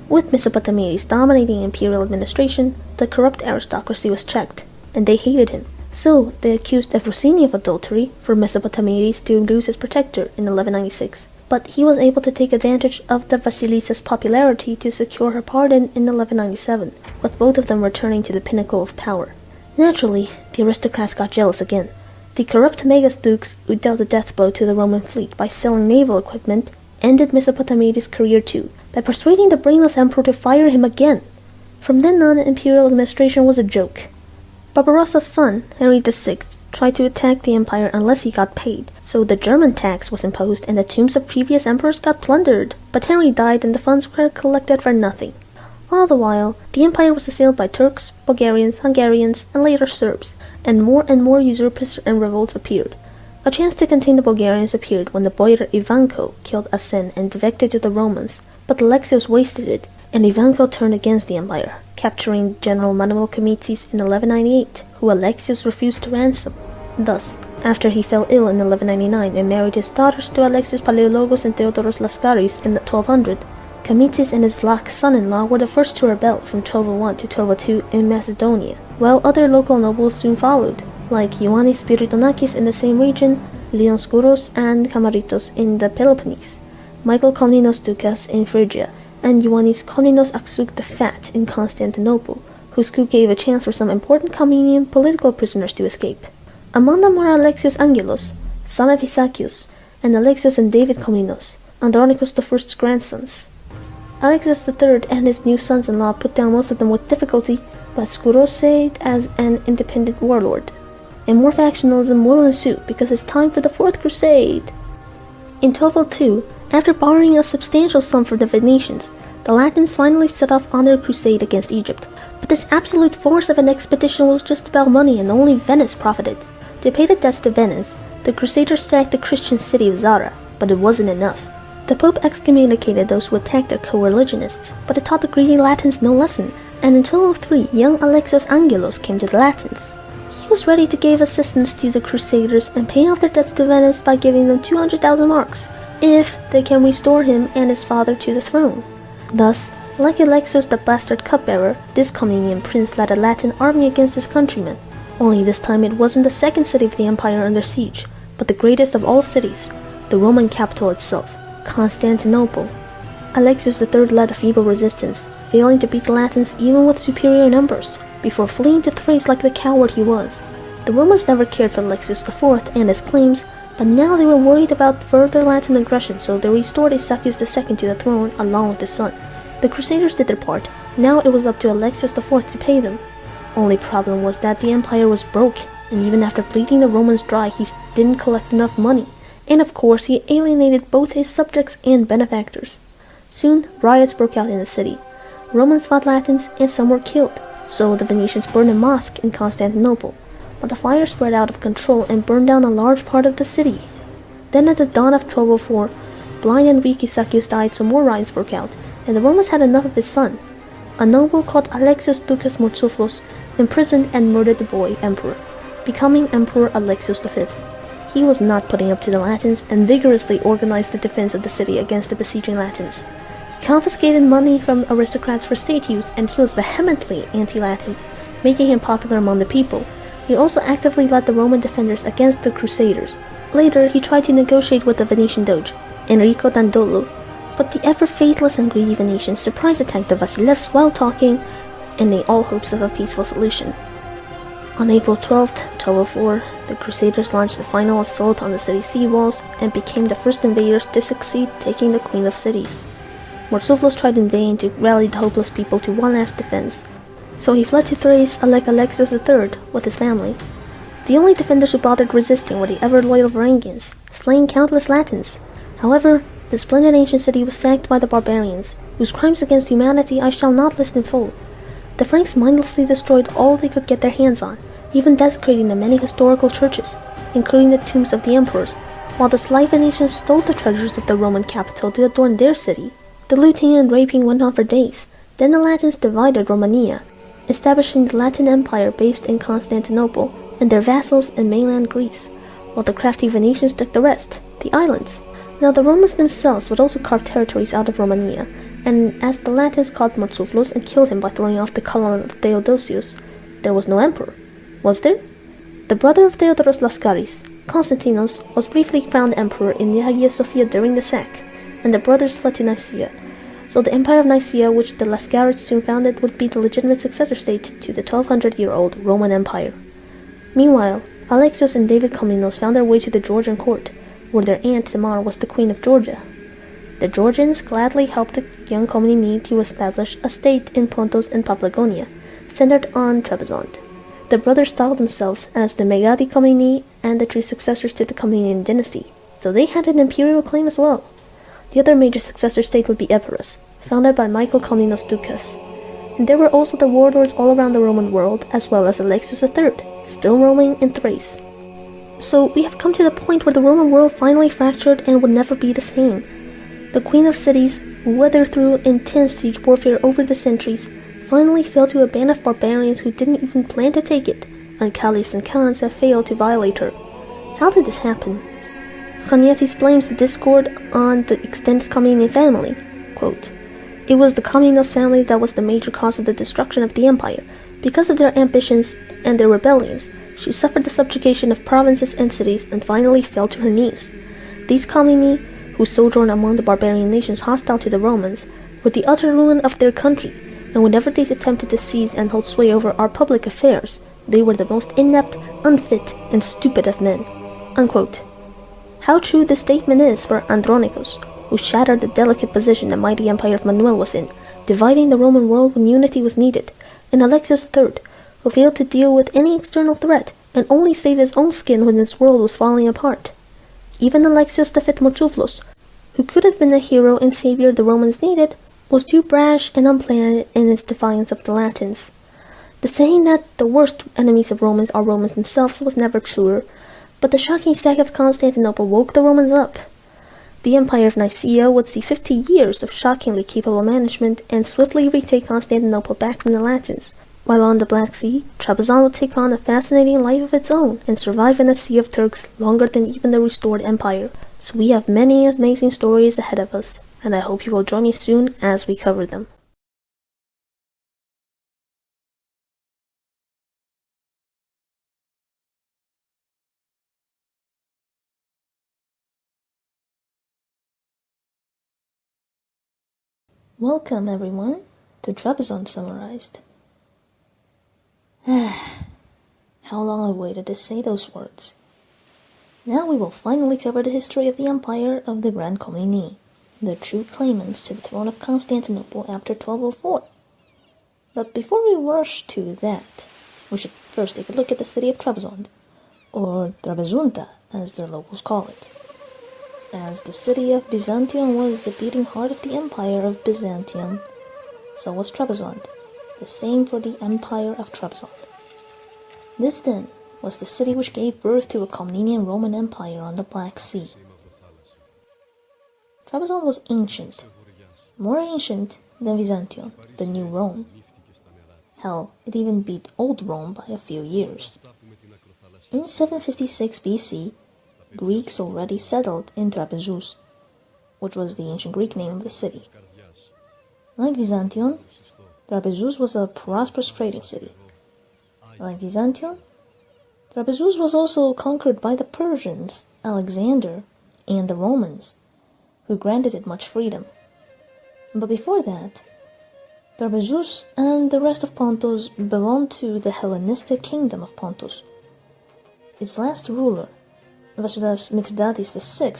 With Mesopotamides dominating imperial administration, the corrupt aristocracy was checked, and they hated him. So they accused Efrosini of adultery for Mesopotamides to lose his protector in 1196. But he was able to take advantage of the Vasilissa's popularity to secure her pardon in 1197, with both of them returning to the pinnacle of power. Naturally, the aristocrats got jealous again. The corrupt Megas dukes, who dealt a death blow to the Roman fleet by selling naval equipment, ended Mesopotamides' career too, by persuading the brainless emperor to fire him again. From then on, imperial administration was a joke. Barbarossa's son, Henry VI, tried to attack the empire unless he got paid, so the German tax was imposed and the tombs of previous emperors got plundered, but Henry died and the funds were collected for nothing. All the while, the empire was assailed by Turks, Bulgarians, Hungarians, and later Serbs, and more usurpers and revolts appeared. A chance to contain the Bulgarians appeared when the boyar Ivanko killed Asen and defected to the Romans, but Alexios wasted it, and Ivanko turned against the empire, capturing General Manuel I in 1198, who Alexios refused to ransom. Thus, after he fell ill in 1199 and married his daughters to Alexios Paleologos and Theodoros Laskaris in 1200, Kamitzis and his Vlach son-in-law were the first to rebel from 1201 to 1202 in Macedonia, while other local nobles soon followed, like Ioannis Spiritonakis in the same region, Leon Skouros and Kamaritos in the Peloponnese, Michael Komnenos Doukas in Phrygia, and Ioannes Komnenos the Fat in Constantinople, whose coup gave a chance for some important Komnenian political prisoners to escape. Among them were Alexios Angelos, son of Isaakios, and Alexios and David Komnenos, Andronicus I's grandsons. Alexios III and his new sons-in-law put down most of them with difficulty, but Skourosaid as an independent warlord. And more factionalism will ensue because it's time for the Fourth Crusade. In 1202, after borrowing a substantial sum from the Venetians, the Latins finally set off on their crusade against Egypt. But this absolute force of an expedition was just about money, and only Venice profited. To pay the debts to Venice, the Crusaders sacked the Christian city of Zara, but it wasn't enough. The Pope excommunicated those who attacked their co-religionists, but it taught the greedy Latins no lesson, and in 1203 young Alexios Angelos came to the Latins. He was ready to give assistance to the Crusaders and pay off their debts to Venice by giving them 200,000 marks, if they can restore him and his father to the throne. Thus, like Alexios the bastard cupbearer, this Komnenian prince led a Latin army against his countrymen. Only this time it wasn't the second city of the empire under siege, but the greatest of all cities, the Roman capital itself, Constantinople. Alexios III led a feeble resistance, failing to beat the Latins even with superior numbers, before fleeing to Thrace like the coward he was. The Romans never cared for Alexios IV and his claims, but now they were worried about further Latin aggression, so they restored Isaakios II to the throne along with his son. The Crusaders did their part. Now it was up to Alexios IV to pay them. Only problem was that the empire was broke, and even after bleeding the Romans dry, he didn't collect enough money. And of course, he alienated both his subjects and benefactors. Soon, riots broke out in the city. Romans fought Latins, and some were killed. So the Venetians burned a mosque in Constantinople, but the fire spread out of control and burned down a large part of the city. Then at the dawn of 1204, blind and weak Isaakios died, so more riots broke out, and the Romans had enough of his son. A noble called Alexios Ducas Mourtzouphlos imprisoned and murdered the boy emperor, becoming Emperor Alexios V. He was not putting up to the Latins and vigorously organized the defense of the city against the besieging Latins. He confiscated money from aristocrats for state use, and he was vehemently anti-Latin, making him popular among the people. He also actively led the Roman defenders against the Crusaders. Later, he tried to negotiate with the Venetian Doge, Enrico Dandolo, but the ever-faithless and greedy Venetians surprise attacked the Vasilevs while talking, ending all hopes of a peaceful solution. On April 12, 1204, the Crusaders launched the final assault on the city's sea walls and became the first invaders to succeed taking the Queen of Cities. Mourtzouphlos tried in vain to rally the hopeless people to one last defense, so he fled to Thrace like Alexios III with his family. The only defenders who bothered resisting were the ever-loyal Varangians, slaying countless Latins. However, the splendid ancient city was sacked by the barbarians, whose crimes against humanity I shall not list in full. The Franks mindlessly destroyed all they could get their hands on, even desecrating the many historical churches, including the tombs of the emperors, while the sly Venetians stole the treasures of the Roman capital to adorn their city. The looting and raping went on for days. Then the Latins divided Romania, establishing the Latin Empire based in Constantinople and their vassals in mainland Greece, while the crafty Venetians took the rest, the islands. Now the Romans themselves would also carve territories out of Romania, and as the Latins caught Mourtzouphlos and killed him by throwing off the column of Theodosius, there was no emperor. Was there? The brother of Theodoros Laskaris, Constantinos, was briefly crowned emperor in Hagia Sophia during the sack, and the brothers fled to Nicaea. So the Empire of Nicaea, which the Laskarids soon founded, would be the legitimate successor state to the 1200-year-old Roman Empire. Meanwhile, Alexios and David Komnenos found their way to the Georgian court, where their aunt Tamar was the queen of Georgia. The Georgians gladly helped the young Komnene to establish a state in Pontus and Paphlagonia, centered on Trebizond. The brothers styled themselves as the Megaloi Komnene and the true successors to the Komnenian Dynasty, so they had an imperial claim as well. The other major successor state would be Epirus, founded by Michael Komnenos Doukas. And there were also the warlords all around the Roman world, as well as Alexios III, still roaming in Thrace. So we have come to the point where the Roman world finally fractured and would never be the same. The Queen of Cities, who weathered through intense siege warfare over the centuries, finally fell to a band of barbarians who didn't even plan to take it, and caliphs and khans have failed to violate her. How did this happen? Chaniatis blames the discord on the extended Komnenian family. Quote, "It was the Komnenos family that was the major cause of the destruction of the empire. Because of their ambitions and their rebellions, she suffered the subjugation of provinces and cities and finally fell to her knees. These Komneni, who sojourned among the barbarian nations hostile to the Romans, were the utter ruin of their country, and whenever they attempted to seize and hold sway over our public affairs, they were the most inept, unfit, and stupid of men." Unquote. How true this statement is for Andronicus, who shattered the delicate position the mighty empire of Manuel was in, dividing the Roman world when unity was needed, and Alexios III, who failed to deal with any external threat and only saved his own skin when his world was falling apart. Even Alexios V Mourtzouphlos, who could have been the hero and savior the Romans needed, was too brash and unplanned in his defiance of the Latins. The saying that the worst enemies of Romans are Romans themselves was never truer, but the shocking sack of Constantinople woke the Romans up. The Empire of Nicaea would see 50 years of shockingly capable management and swiftly retake Constantinople back from the Latins, while on the Black Sea, Trebizond would take on a fascinating life of its own and survive in a sea of Turks longer than even the restored empire. So we have many amazing stories ahead of us, and I hope you will join me soon as we cover them. Welcome, everyone, to Trebizond Summarized. How long I've waited to say those words. Now we will finally cover the history of the empire of the Grand Komneni, the true claimants to the throne of Constantinople after 1204. But before we rush to that, we should first take a look at the city of Trebizond, or Trebizonda as the locals call it. As the city of Byzantium was the beating heart of the empire of Byzantium, so was Trebizond, the same for the empire of Trebizond. This then was the city which gave birth to a Komnenian Roman Empire on the Black Sea. Trebizond was ancient, more ancient than Byzantium, the new Rome. Hell, it even beat old Rome by a few years. In 756 BC, Greeks already settled in Trebizond, which was the ancient Greek name of the city. Like Byzantium, Trebizond was a prosperous trading city. Like Byzantium, Trebizond was also conquered by the Persians, Alexander, and the Romans, who granted it much freedom. But before that, Trebizond and the rest of Pontus belonged to the Hellenistic kingdom of Pontus. Its last ruler, Vasileios Mithridates VI,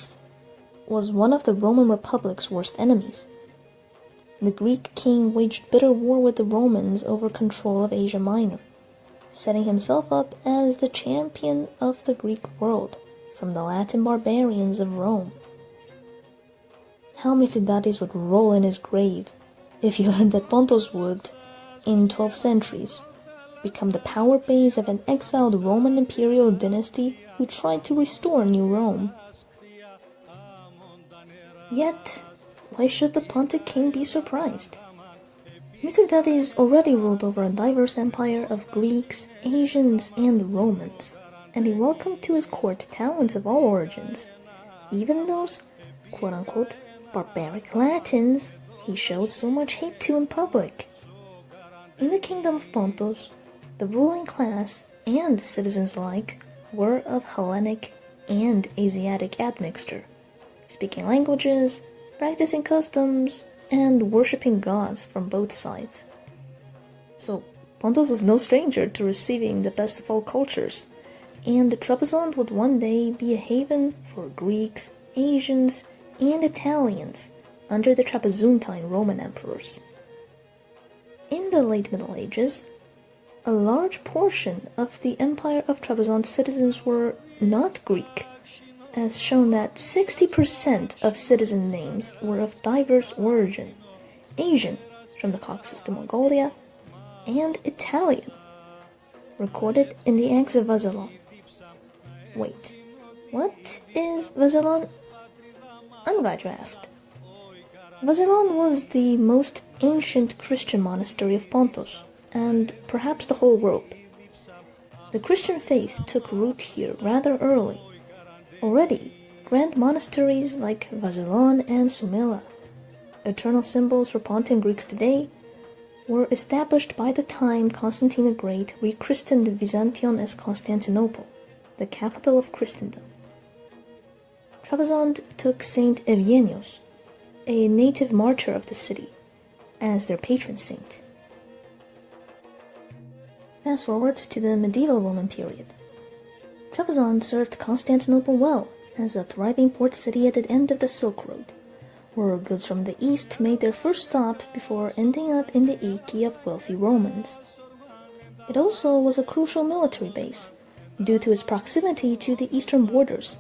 was one of the Roman Republic's worst enemies. The Greek king waged bitter war with the Romans over control of Asia Minor, setting himself up as the champion of the Greek world from the Latin barbarians of Rome. How Mithridates would roll in his grave if he learned that Pontus would, in 12 centuries, become the power base of an exiled Roman imperial dynasty who tried to restore New Rome. Yet, why should the Pontic king be surprised? Mithridates already ruled over a diverse empire of Greeks, Asians, and Romans, and he welcomed to his court talents of all origins. Even those, quote-unquote, barbaric Latins he showed so much hate to in public. In the kingdom of Pontus, the ruling class and the citizens alike were of Hellenic and Asiatic admixture, speaking languages, practicing customs, and worshipping gods from both sides. So Pontus was no stranger to receiving the best of all cultures, and the Trebizond would one day be a haven for Greeks, Asians, and Italians under the Trapezuntine Roman emperors. In the late Middle Ages, a large portion of the Empire of Trebizond's citizens were not Greek, as shown that 60% of citizen names were of diverse origin: Asian, from the Caucasus to Mongolia, and Italian, recorded in the Acts of Vasilon. Wait, what is Vasilon? I'm glad you asked. Vasilon was the most ancient Christian monastery of Pontus, and perhaps the whole world. The Christian faith took root here rather early. Already, grand monasteries like Vasilon and Soumilla, eternal symbols for Pontian Greeks today, were established by the time Constantine the Great rechristened Byzantium as Constantinople, the capital of Christendom. Trebizond took Saint Eugenius, a native martyr of the city, as their patron saint. Fast forward to the medieval Roman period. Trebizond served Constantinople well as a thriving port city at the end of the Silk Road, where goods from the east made their first stop before ending up in the Iki of wealthy Romans. It also was a crucial military base, due to its proximity to the eastern borders.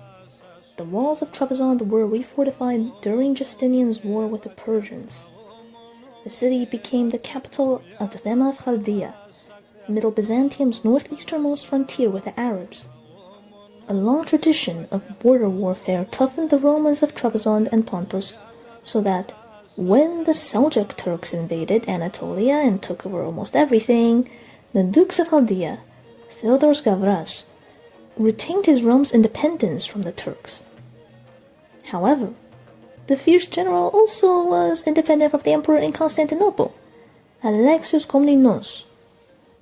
The walls of Trebizond were refortified during Justinian's war with the Persians. The city became the capital of the Thema of Chaldea, Middle Byzantium's northeasternmost frontier with the Arabs. A long tradition of border warfare toughened the Romans of Trebizond and Pontus, so that when the Seljuk Turks invaded Anatolia and took over almost everything, the Dukes of Chaldea, Theodorus Gavras, retained his realm's independence from the Turks. However, the fierce general also was independent from the emperor in Constantinople, Alexios Komnenos.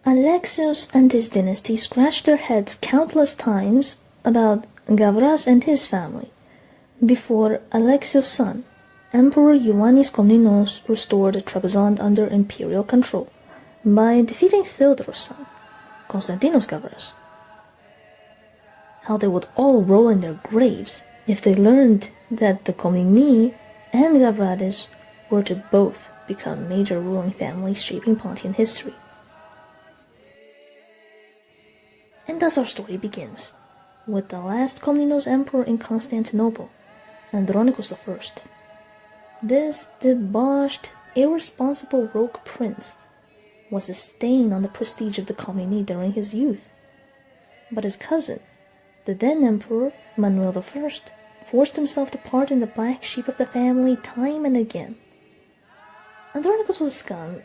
Alexios and his dynasty scratched their heads countless times about Gavras and his family, before Alexios' son, Emperor Ioannes Komnenos, restored Trebizond under imperial control by defeating Theodorus' son, Konstantinos Gavras. How they would all roll in their graves if they learned that the Komneni and Gavrades were to both become major ruling families shaping Pontian history. And thus our story begins, with the last Komnenos emperor in Constantinople, Andronicus I. This debauched, irresponsible rogue prince was a stain on the prestige of the Komneni during his youth. But his cousin, the then emperor, Manuel I, forced himself to pardon the black sheep of the family time and again. Andronicus was a scum,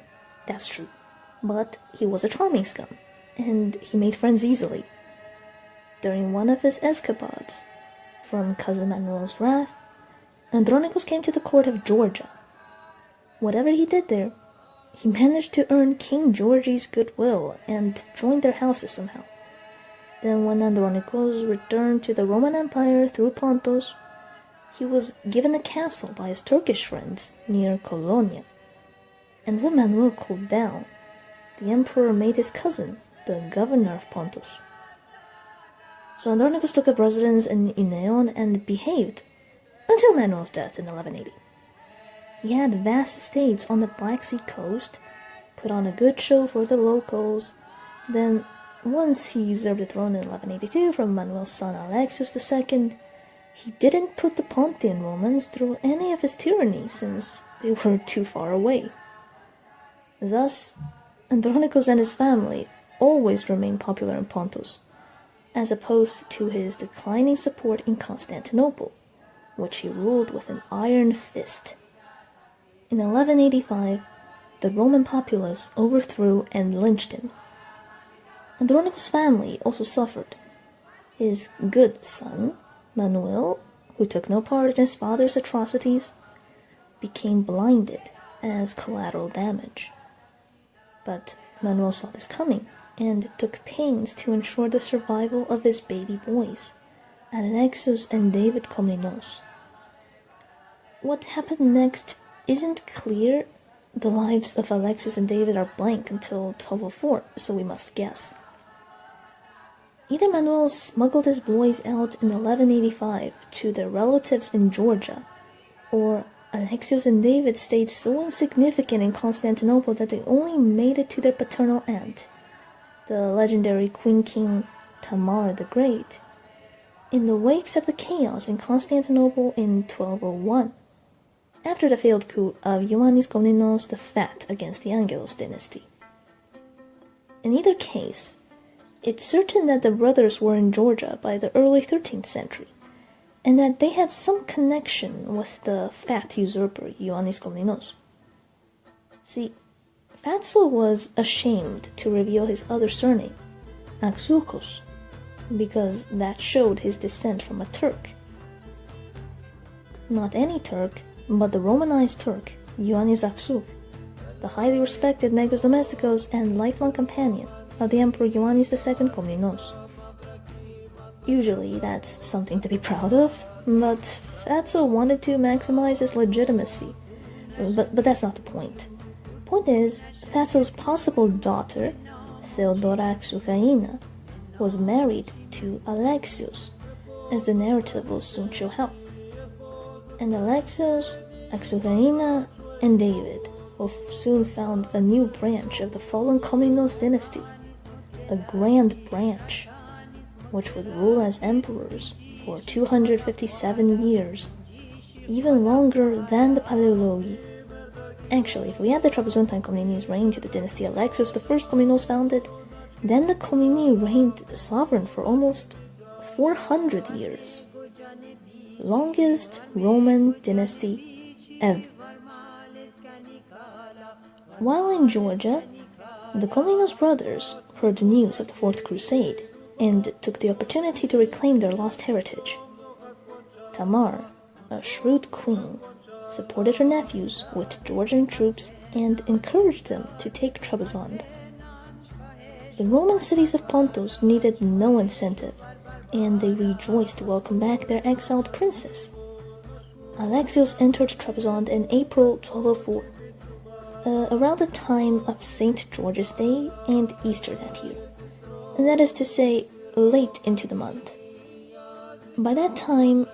that's true, but he was a charming scum, and he made friends easily. During one of his escapades from cousin Manuel's wrath, Andronicus came to the court of Georgia. Whatever he did there, he managed to earn King Georgi's goodwill and joined their houses somehow. Then when Andronicus returned to the Roman Empire through Pontus, he was given a castle by his Turkish friends near Colonia. And when Manuel cooled down, the emperor made his cousin the governor of Pontus. So Andronicus took up residence in Ineon and behaved until Manuel's death in 1180. He had vast estates on the Black Sea coast, put on a good show for the locals. Then, once he usurped the throne in 1182 from Manuel's son Alexios II, he didn't put the Pontian Romans through any of his tyranny since they were too far away. Thus, Andronicus and his family always remained popular in Pontus, as opposed to his declining support in Constantinople, which he ruled with an iron fist. In 1185, the Roman populace overthrew and lynched him. Andronicus' family also suffered. His good son, Manuel, who took no part in his father's atrocities, became blinded as collateral damage. But Manuel saw this coming and took pains to ensure the survival of his baby boys, Alexios and David Komnenos. What happened next isn't clear. The lives of Alexios and David are blank until 1204, so we must guess. Either Manuel smuggled his boys out in 1185 to their relatives in Georgia, or Alexios and David stayed so insignificant in Constantinople that they only made it to their paternal aunt, the legendary Queen King Tamar the Great, in the wakes of the chaos in Constantinople in 1201, after the failed coup of Ioannes Komnenos the Fat against the Angelos dynasty. In either case, it's certain that the brothers were in Georgia by the early 13th century, and that they had some connection with the fat usurper Ioannes Komnenos. See, Fatso was ashamed to reveal his other surname, Axouchos, because that showed his descent from a Turk. Not any Turk, but the Romanized Turk, Ioannes Axouch, the highly respected Negus Domesticos and lifelong companion of the Emperor Ioannes II Komnenos. Usually that's something to be proud of, but Fatso wanted to maximize his legitimacy. But that's not the point. Point is, Fatso's possible daughter, Theodora Axoukaina, was married to Alexios, as the narrative will soon show how. And Alexios, Axoukaina, and David will soon found a new branch of the fallen Komnenos dynasty, a grand branch, which would rule as emperors for 257 years, even longer than the Paleoloi. Actually, if we add the Trebizondine Komnene's reign to the dynasty Alexios I Komnenos founded, then the Komneni reigned sovereign for almost 400 years. Longest Roman dynasty ever. While in Georgia, the Komnenos brothers heard news of the Fourth Crusade and took the opportunity to reclaim their lost heritage. Tamar, a shrewd queen, supported her nephews with Georgian troops and encouraged them to take Trebizond. The Roman cities of Pontus needed no incentive, and they rejoiced to welcome back their exiled princess. Alexios entered Trebizond in April 1204, around the time of St. George's Day and Easter that year, and that is to say, late into the month. By that time,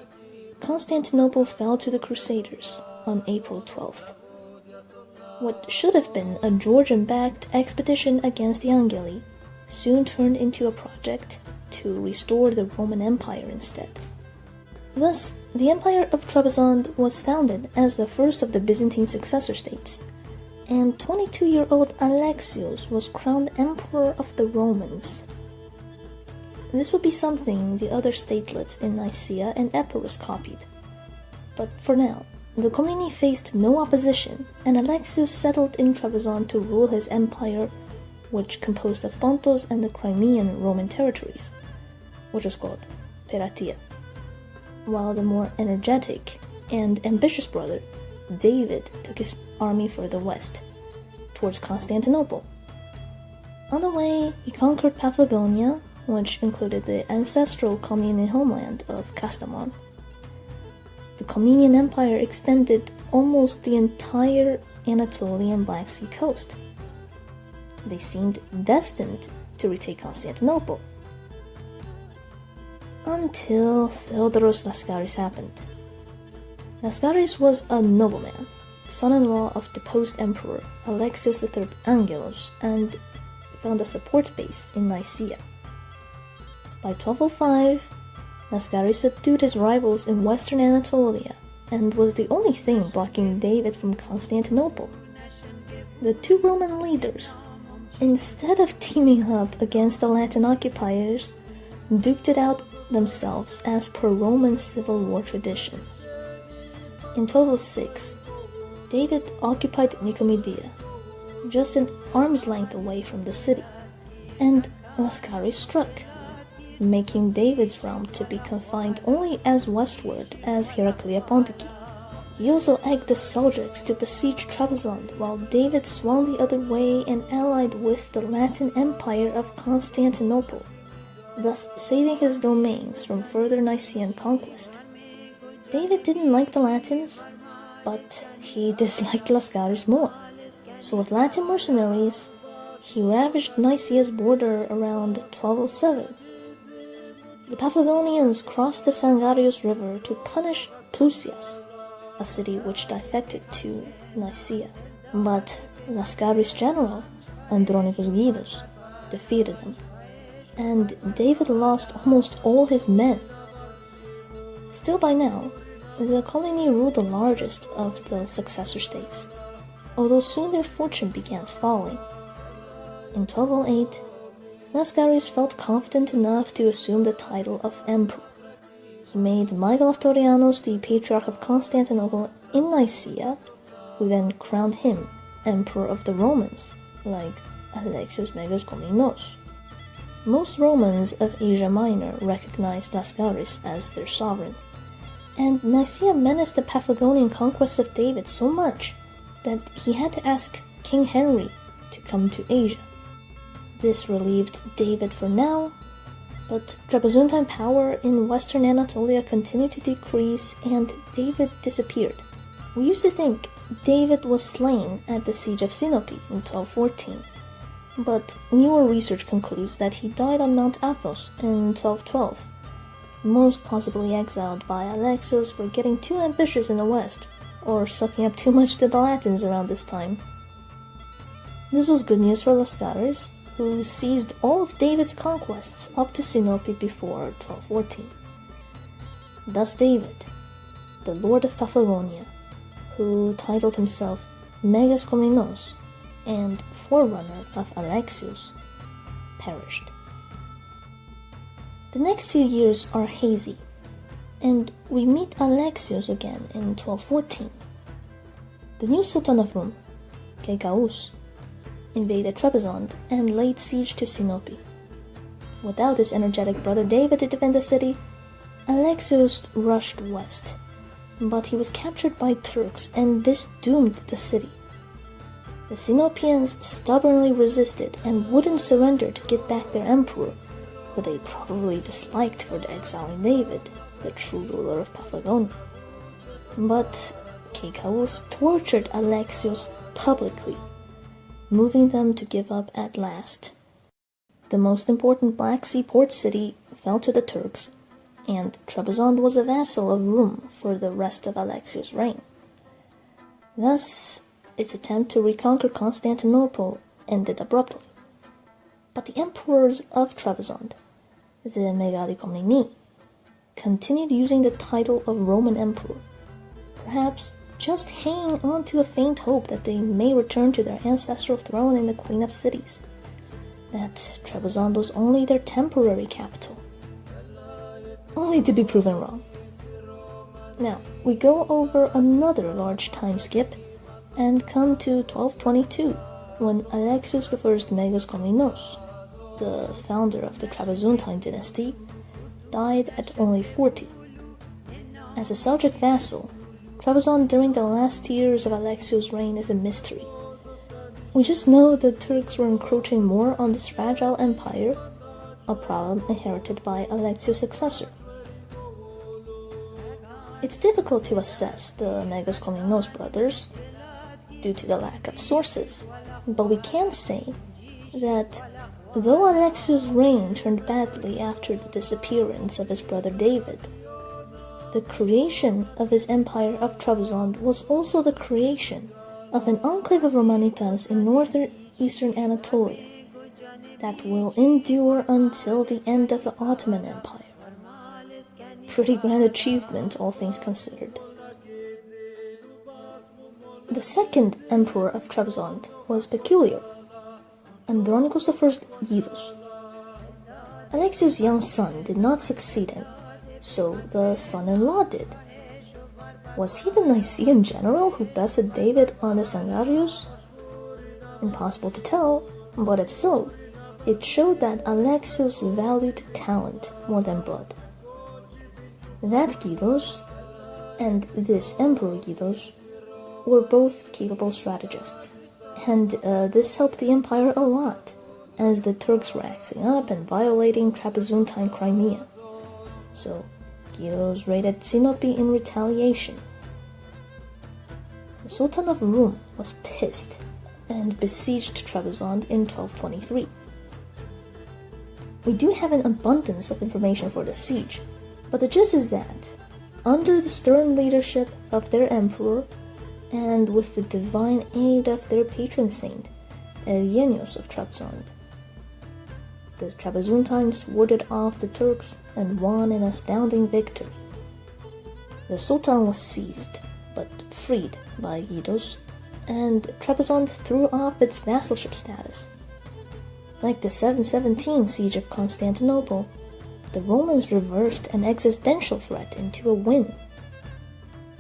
Constantinople fell to the Crusaders on April 12th. What should have been a Georgian-backed expedition against the Angeli soon turned into a project to restore the Roman Empire instead. Thus, the Empire of Trebizond was founded as the first of the Byzantine successor states, and 22-year-old Alexios was crowned Emperor of the Romans. This would be something the other statelets in Nicaea and Epirus copied. But for now, the Komneni faced no opposition, and Alexios settled in Trebizond to rule his empire, which composed of Pontus and the Crimean Roman territories, which was called Peratia, while the more energetic and ambitious brother, David, took his army further west, towards Constantinople. On the way, he conquered Paphlagonia, which included the ancestral Komnenian homeland of Kastamon. The Komnenian Empire extended almost the entire Anatolian Black Sea coast. They seemed destined to retake Constantinople. Until Theodoros Laskaris happened. Laskaris was a nobleman, son-in-law of deposed emperor Alexios III Angelos, and found a support base in Nicaea. By 1205, Laskaris subdued his rivals in western Anatolia and was the only thing blocking David from Constantinople. The two Roman leaders, instead of teaming up against the Latin occupiers, duked it out themselves as per Roman civil war tradition. In 1206, David occupied Nicomedia, just an arm's length away from the city, and Laskaris struck, making David's realm to be confined only as westward as Heraclea Pontiki. He also egged the Seljuks to besiege Trebizond, while David swung the other way and allied with the Latin Empire of Constantinople, thus saving his domains from further Nicaean conquest. David didn't like the Latins, but he disliked Laskaris more, so with Latin mercenaries, he ravaged Nicaea's border around 1207. The Paphlagonians crossed the Sangarius River to punish Plusias, a city which defected to Nicaea, but Laskaris' general, Andronicus Guidus, defeated them, and David lost almost all his men. Still by now, the Komneni ruled the largest of the successor states, although soon their fortune began falling. In 1208, Laskaris felt confident enough to assume the title of emperor. He made Michael Aftorianos the Patriarch of Constantinople in Nicaea, who then crowned him Emperor of the Romans, like Alexios Megas Komnenos. Most Romans of Asia Minor recognized Laskaris as their sovereign, and Nicaea menaced the Paphlagonian conquests of David so much that he had to ask King Henry to come to Asia. This relieved David for now, but Trebizondine power in western Anatolia continued to decrease and David disappeared. We used to think David was slain at the siege of Sinope in 1214, but newer research concludes that he died on Mount Athos in 1212, most possibly exiled by Alexios for getting too ambitious in the west, or sucking up too much to the Latins around this time. This was good news for Lascaris, who seized all of David's conquests up to Sinope before 1214. Thus David, the Lord of Paphlagonia, who titled himself Megas Komnenos and forerunner of Alexios, perished. The next few years are hazy, and we meet Alexios again in 1214. The new Sultan of Rum, Alexios I, invaded Trebizond and laid siege to Sinope. Without his energetic brother David to defend the city, Alexios rushed west, but he was captured by Turks and this doomed the city. The Sinopians stubbornly resisted and wouldn't surrender to get back their emperor, who they probably disliked for exiling David, the true ruler of Paphlagonia. But Alexios tortured Alexios publicly, moving them to give up at last. The most important Black Sea port city fell to the Turks, and Trebizond was a vassal of Rum for the rest of Alexios' reign. Thus, its attempt to reconquer Constantinople ended abruptly. But the emperors of Trebizond, the Megaloi Komnene, continued using the title of Roman Emperor, perhaps just hanging on to a faint hope that they may return to their ancestral throne in the Queen of Cities, that Trebizond was only their temporary capital, only to be proven wrong. Now, we go over another large time skip and come to 1222, when Alexios I Megas Komnenos, the founder of the Trebizondine dynasty, died at only 40. As a Seljuk vassal, Trebizond during the last years of Alexios' reign is a mystery. We just know the Turks were encroaching more on this fragile empire, a problem inherited by Alexios' successor. It's difficult to assess the Megas Komnenos brothers due to the lack of sources, but we can say that though Alexios' reign turned badly after the disappearance of his brother David, the creation of his empire of Trebizond was also the creation of an enclave of Romanitas in northeastern Anatolia that will endure until the end of the Ottoman Empire. Pretty grand achievement, all things considered. The second emperor of Trebizond was peculiar, Andronicus I Eidos. Alexios' young son did not succeed him, so the son-in-law did. Was he the Nicaean general who bested David on the Sangarius? Impossible to tell, but if so, it showed that Alexios valued talent more than blood. That Eidos and this Emperor Eidos were both capable strategists, and this helped the empire a lot, as the Turks were acting up and violating Trebizondine Crimea. So, Eidos raided Sinope in retaliation. The Sultan of Rum was pissed and besieged Trebizond in 1223. We do have an abundance of information for the siege, but the gist is that, under the stern leadership of their emperor, and with the divine aid of their patron saint, Ioannes of Trebizond, the Trebizondines warded off the Turks and won an astounding victory. The Sultan was seized, but freed by Eidos, and Trebizond threw off its vassalship status. Like the 717 siege of Constantinople, the Romans reversed an existential threat into a win.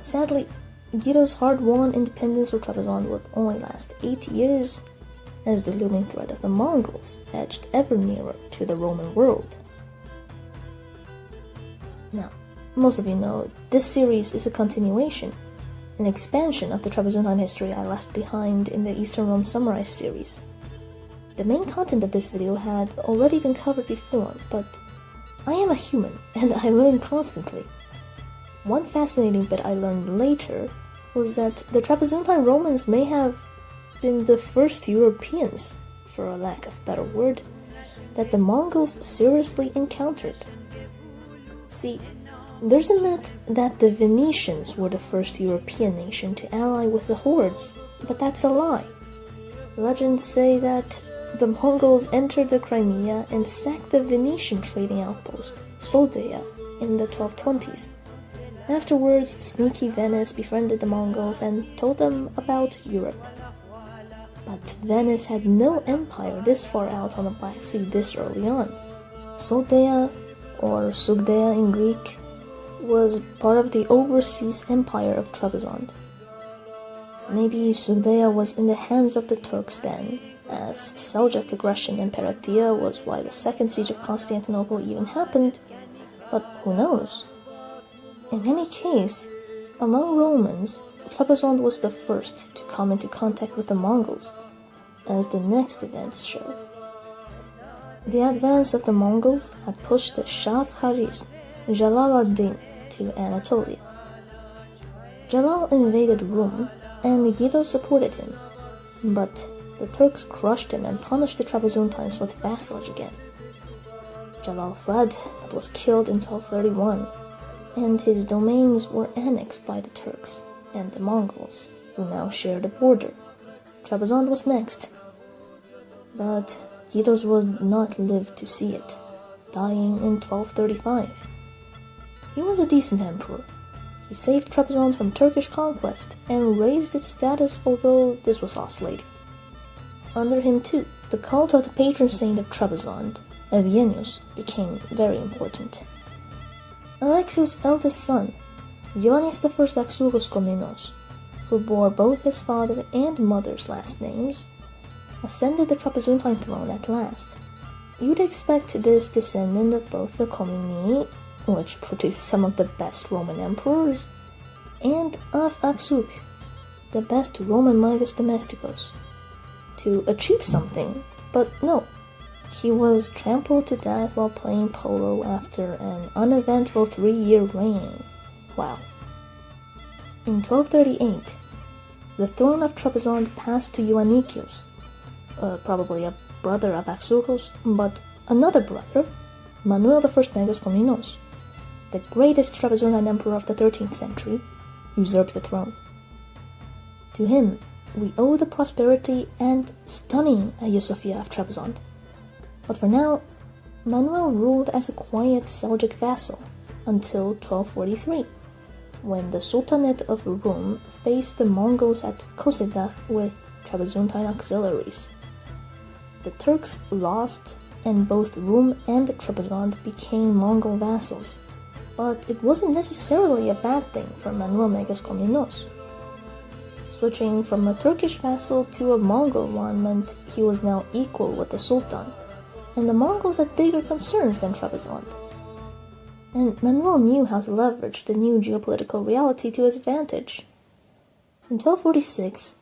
Sadly, Eidos' hard-won independence of Trebizond would only last 8 years, as the looming threat of the Mongols edged ever nearer to the Roman world. Now, most of you know, this series is a continuation, an expansion of the Trebizondine history I left behind in the Eastern Rome Summarized series. The main content of this video had already been covered before, but I am a human, and I learn constantly. One fascinating bit I learned later was that the Trapezontine Romans may have been the first Europeans, for a lack of a better word, that the Mongols seriously encountered. See, there's a myth that the Venetians were the first European nation to ally with the hordes, but that's a lie. Legends say that the Mongols entered the Crimea and sacked the Venetian trading outpost, Soldeia, in the 1220s. Afterwards, sneaky Venice befriended the Mongols and told them about Europe. But Venice had no empire this far out on the Black Sea this early on. Soldeia, or Sugdeia in Greek, was part of the overseas empire of Trebizond. Maybe Sugdeia was in the hands of the Turks then, as Seljuk aggression in Peratia was why the second siege of Constantinople even happened, but who knows? In any case, among Romans, Trebizond was the first to come into contact with the Mongols, as the next events show. The advance of the Mongols had pushed the Shah of Kharizm, Jalal ad-Din, to Anatolia. Jalal invaded Rum, and Guido supported him, but the Turks crushed him and punished the Trapezontines with vassalage again. Jalal fled, but was killed in 1231, and his domains were annexed by the Turks and the Mongols, who now shared a border. Trebizond was next, but Guidos would not live to see it, dying in 1235. He was a decent emperor. He saved Trebizond from Turkish conquest and raised its status, although this was lost later. Under him too, the cult of the patron saint of Trebizond, Eugenius, became very important. Alexios' eldest son, Ioannes I Komnenos, who bore both his father and mother's last names, ascended the Trapezontine throne at last. You'd expect this descendant of both the Komnenoi, which produced some of the best Roman emperors, and of Aksuk, the best Roman magus domesticus, to achieve something, but no. He was trampled to death while playing polo after an uneventful 3-year reign. Wow. In 1238, the throne of Trebizond passed to Ioannikios, probably a brother of Alexios, but another brother, Manuel I Magus Komnenos, the greatest Trebizondan emperor of the 13th century, usurped the throne. To him, we owe the prosperity and stunning Hagia Sophia of Trebizond. But for now, Manuel ruled as a quiet Seljuk vassal until 1243, when the Sultanate of Rum faced the Mongols at Kosedah with Trapezontine auxiliaries. The Turks lost, and both Rum and Trebizond became Mongol vassals, but it wasn't necessarily a bad thing for Manuel Magus Komnenos. Switching from a Turkish vassal to a Mongol one meant he was now equal with the Sultan, and the Mongols had bigger concerns than Trebizond. And Manuel knew how to leverage the new geopolitical reality to his advantage. In 1246,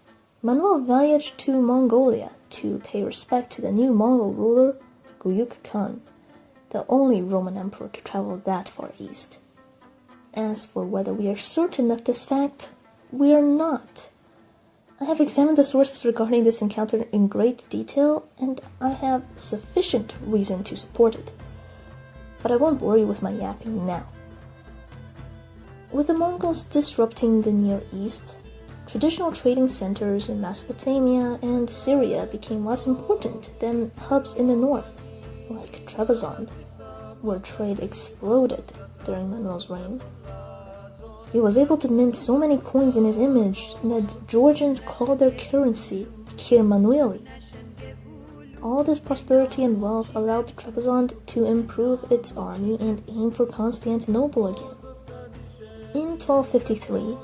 Manuel voyaged to Mongolia to pay respect to the new Mongol ruler, Guyuk Khan, the only Roman emperor to travel that far east. As for whether we are certain of this fact, we are not. I have examined the sources regarding this encounter in great detail, and I have sufficient reason to support it. But I won't bore you with my yapping now. With the Mongols disrupting the Near East, traditional trading centers in Mesopotamia and Syria became less important than hubs in the north, like Trebizond, where trade exploded during Manuel's reign. He was able to mint so many coins in his image that Georgians called their currency Kir Manueli. All this prosperity and wealth allowed Trebizond to improve its army and aim for Constantinople again. In 1253,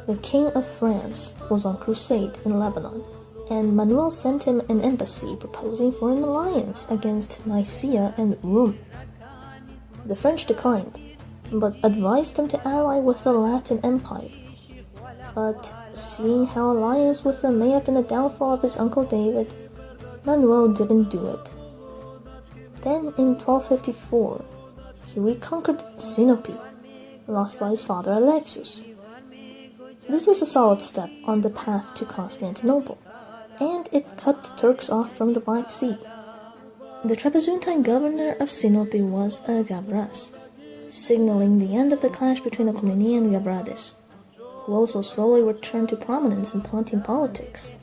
the King of France was on crusade in Lebanon, and Manuel sent him an embassy proposing for an alliance against Nicaea and Rome. The French declined, but advised him to ally with the Latin Empire. But seeing how alliance with them may have been the downfall of his uncle David, Manuel didn't do it. Then in 1254, he reconquered Sinope, lost by his father Alexios. This was a solid step on the path to Constantinople, and it cut the Turks off from the Black Sea. The Trebizontine governor of Sinope was Gavras, signaling the end of the clash between the Komneni and Gabrades, who also slowly returned to prominence in Pontian politics.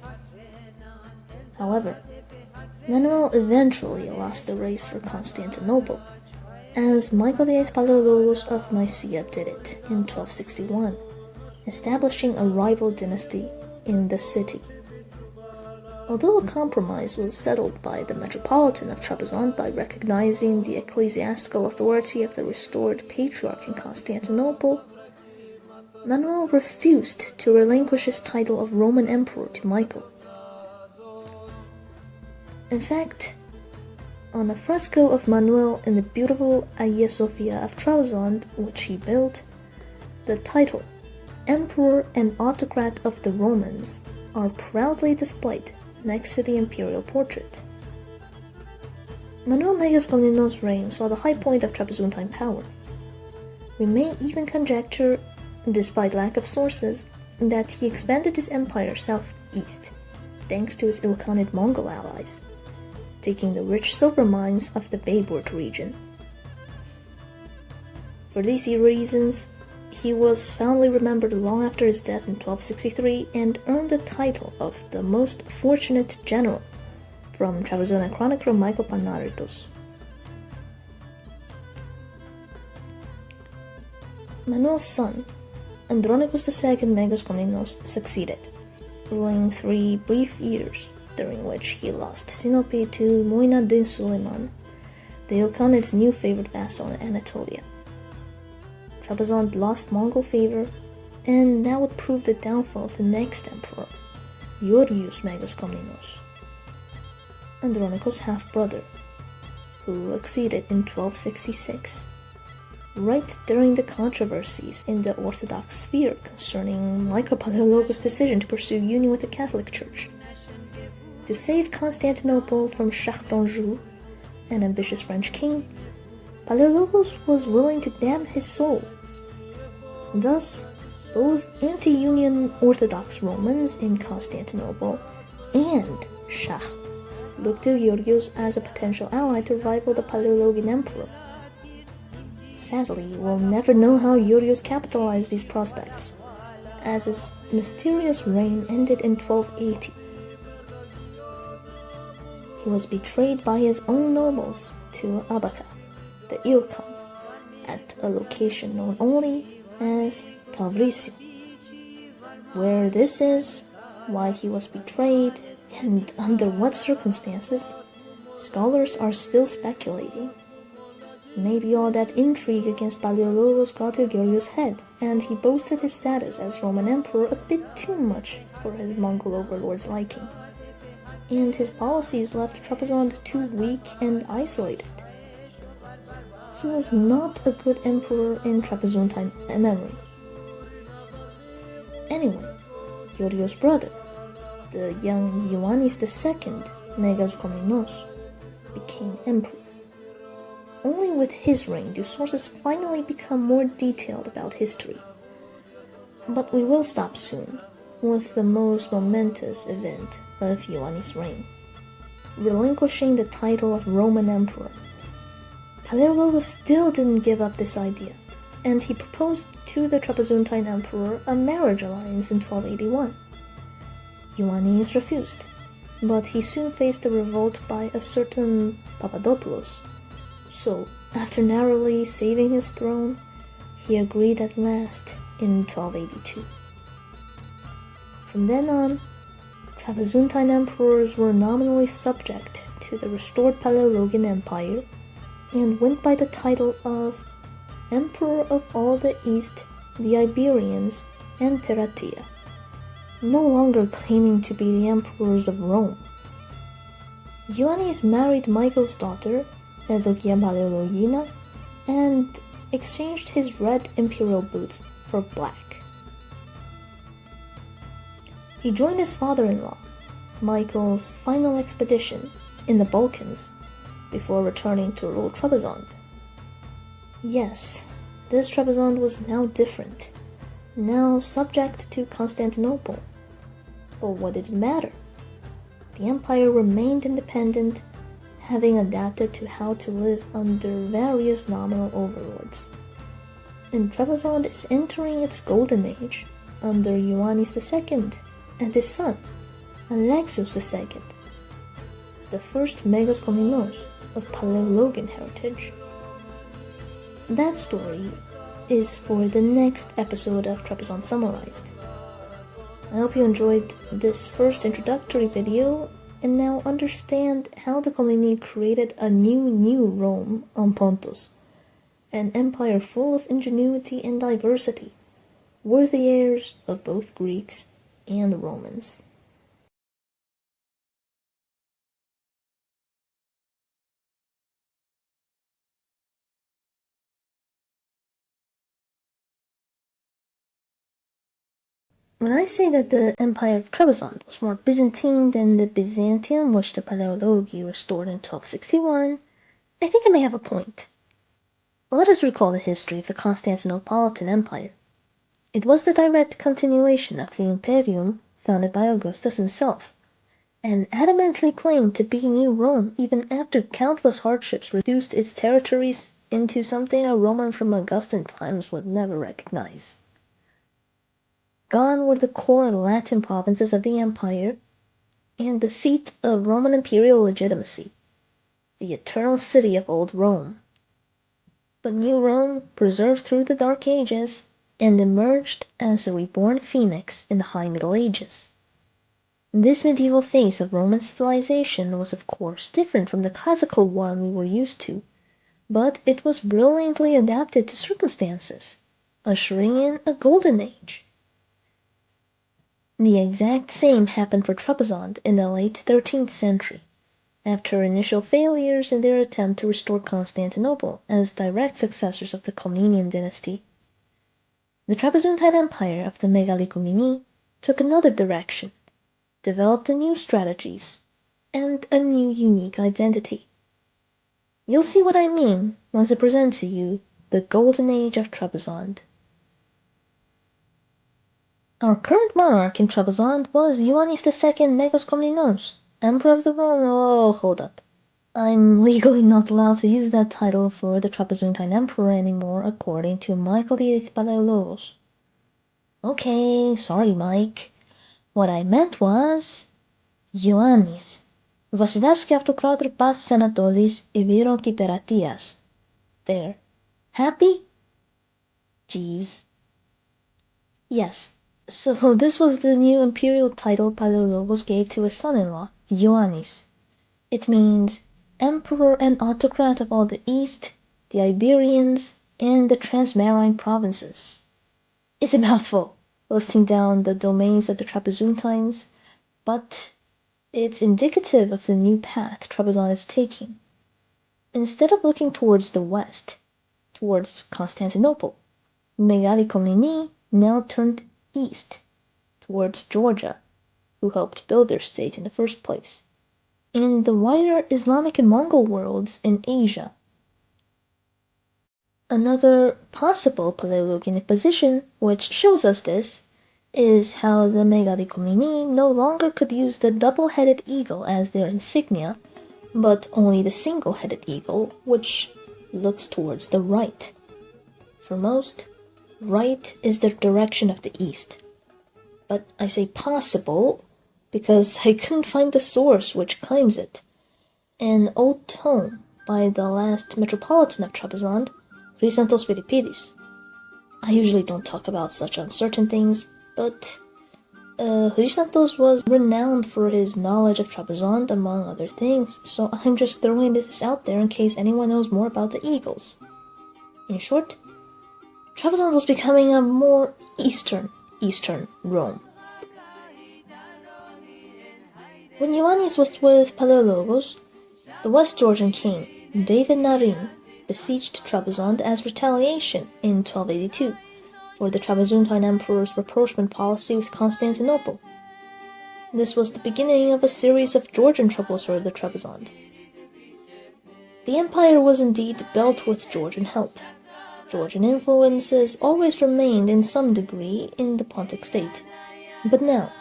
However, Manuel eventually lost the race for Constantinople, as Michael VIII Palaiologos of Nicaea did it in 1261, establishing a rival dynasty in the city. Although a compromise was settled by the Metropolitan of Trebizond by recognizing the ecclesiastical authority of the restored patriarch in Constantinople, Manuel refused to relinquish his title of Roman Emperor to Michael. In fact, on a fresco of Manuel in the beautiful Hagia Sophia of Trebizond, which he built, the title Emperor and Autocrat of the Romans are proudly displayed next to the imperial portrait. Manuel Megas Komnenos' reign saw the high point of Trebizontine power. We may even conjecture, despite lack of sources, that he expanded his empire southeast, thanks to his ill-counted Mongol allies, taking the rich silver mines of the Bayburt region. For these reasons, he was fondly remembered long after his death in 1263 and earned the title of the most fortunate general from Trebizond chronicler Michael Panaritos. Manuel's son, Andronicus II Megas Komnenos, succeeded, ruling 3 brief years, during which he lost Sinope to Mu'in ad-Din Suleiman, the Ilkhanid's new favored vassal in Anatolia. Trebizond lost Mongol favor, and that would prove the downfall of the next emperor, Ioannes Megas Komnenos, Andronicus' half-brother, who succeeded in 1266, right during the controversies in the Orthodox sphere concerning Michael Palaiologos' decision to pursue union with the Catholic Church. To save Constantinople from Shah d'Anjou, an ambitious French king, Palaiologos was willing to damn his soul. Thus, both anti-union Orthodox Romans in Constantinople and Shah looked to Georgios as a potential ally to rival the Palaiologan emperor. Sadly, we'll never know how Georgios capitalized these prospects, as his mysterious reign ended in 1280. He was betrayed by his own nobles to Abaka, the Ilkhan, at a location known only as Tavrisio. Where this is, why he was betrayed, and under what circumstances, scholars are still speculating. Maybe all that intrigue against Palaiologos got to Georgios' head, and he boasted his status as Roman emperor a bit too much for his Mongol overlord's liking, and his policies left Trebizond too weak and isolated. He was not a good emperor in Trebizontine memory. Anyway, Georgios' brother, the young Ioannes II Megas Komnenos, became emperor. Only with his reign do sources finally become more detailed about history. But we will stop soon with the most momentous event of Ioannes' reign, relinquishing the title of Roman Emperor. Palaiologos still didn't give up this idea, and he proposed to the Trebizontine emperor a marriage alliance in 1281. Ioannes refused, but he soon faced a revolt by a certain Papadopoulos. So, after narrowly saving his throne, he agreed at last in 1282. From then on, Trebizontine emperors were nominally subject to the restored Palaiologan Empire and went by the title of Emperor of all the East, the Iberians, and Peratia, no longer claiming to be the emperors of Rome. Ioannes married Michael's daughter, Eudokia Palaiologina, and exchanged his red imperial boots for black. He joined his father-in-law, Michael's final expedition in the Balkans, before returning to rule Trebizond. Yes, this Trebizond was now different, now subject to Constantinople. But what did it matter? The empire remained independent, having adapted to how to live under various nominal overlords. And Trebizond is entering its golden age under Ioannes II and his son, Alexios II, the first Megas Komnenos of Paleologan heritage. That story is for the next episode of Trebizond Summarized. I hope you enjoyed this first introductory video and now understand how the Komneni created a new Rome on Pontus, an empire full of ingenuity and diversity, worthy heirs of both Greeks and Romans. When I say that the Empire of Trebizond was more Byzantine than the Byzantium which the Paleologi restored in 1261, I think I may have a point. Let us recall the history of the Constantinopolitan Empire. It was the direct continuation of the Imperium founded by Augustus himself, and adamantly claimed to be New Rome even after countless hardships reduced its territories into something a Roman from Augustan times would never recognize. Gone were the core Latin provinces of the empire, and the seat of Roman imperial legitimacy, the eternal city of old Rome. But New Rome preserved through the Dark Ages and emerged as a reborn phoenix in the High Middle Ages. This medieval phase of Roman civilization was of course different from the classical one we were used to, but it was brilliantly adapted to circumstances, ushering in a golden age. The exact same happened for Trebizond in the late 13th century, after initial failures in their attempt to restore Constantinople as direct successors of the Komnenian Dynasty. The Trebizontine Empire of the Megaloi took another direction, developed new strategies, and a new unique identity. You'll see what I mean once I present to you the Golden Age of Trebizond. Our current monarch in Trebizond was Ioannes II Megas Komnenos, Emperor of the Rome. Oh, hold up. I'm legally not allowed to use that title for the Trebizontine Emperor anymore, according to Michael VIII Palaiologos. Okay, sorry, Mike. What I meant was Ioannis, Βασιλεύς Αυτοκράτορ Πάσης Ανατολής Ιβύρων και Υπερατίας. There. Happy? Jeez. Yes. So this was the new imperial title Palaiologos gave to his son-in-law, Ioannis. It means Emperor and Autocrat of all the East, the Iberians, and the Transmarine provinces. It's a mouthful, listing down the domains of the Trebizontines, but it's indicative of the new path Trebizond is taking. Instead of looking towards the west, towards Constantinople, Megaloi Komnene now turned east, towards Georgia, who helped build their state in the first place, and the wider Islamic and Mongol worlds in Asia. Another possible Paleologian position which shows us this is how the Megaloi Komnene no longer could use the double-headed eagle as their insignia, but only the single-headed eagle, which looks towards the right. For most, right is the direction of the east. But I say possible because I couldn't find the source which claims it. An old tome by the last Metropolitan of Trebizond, Chrysanthos Philippidis. I usually don't talk about such uncertain things, but Chrysanthos was renowned for his knowledge of Trebizond, among other things, so I'm just throwing this out there in case anyone knows more about the eagles. In short, Trebizond was becoming a more eastern Rome. When Ioannes was with Palaiologos, the West Georgian king, David Narin, besieged Trebizond as retaliation in 1282 for the Trebizontine emperor's rapprochement policy with Constantinople. This was the beginning of a series of Georgian troubles for the Trebizond. The empire was indeed built with Georgian help. Georgian influences always remained in some degree in the Pontic state. But now,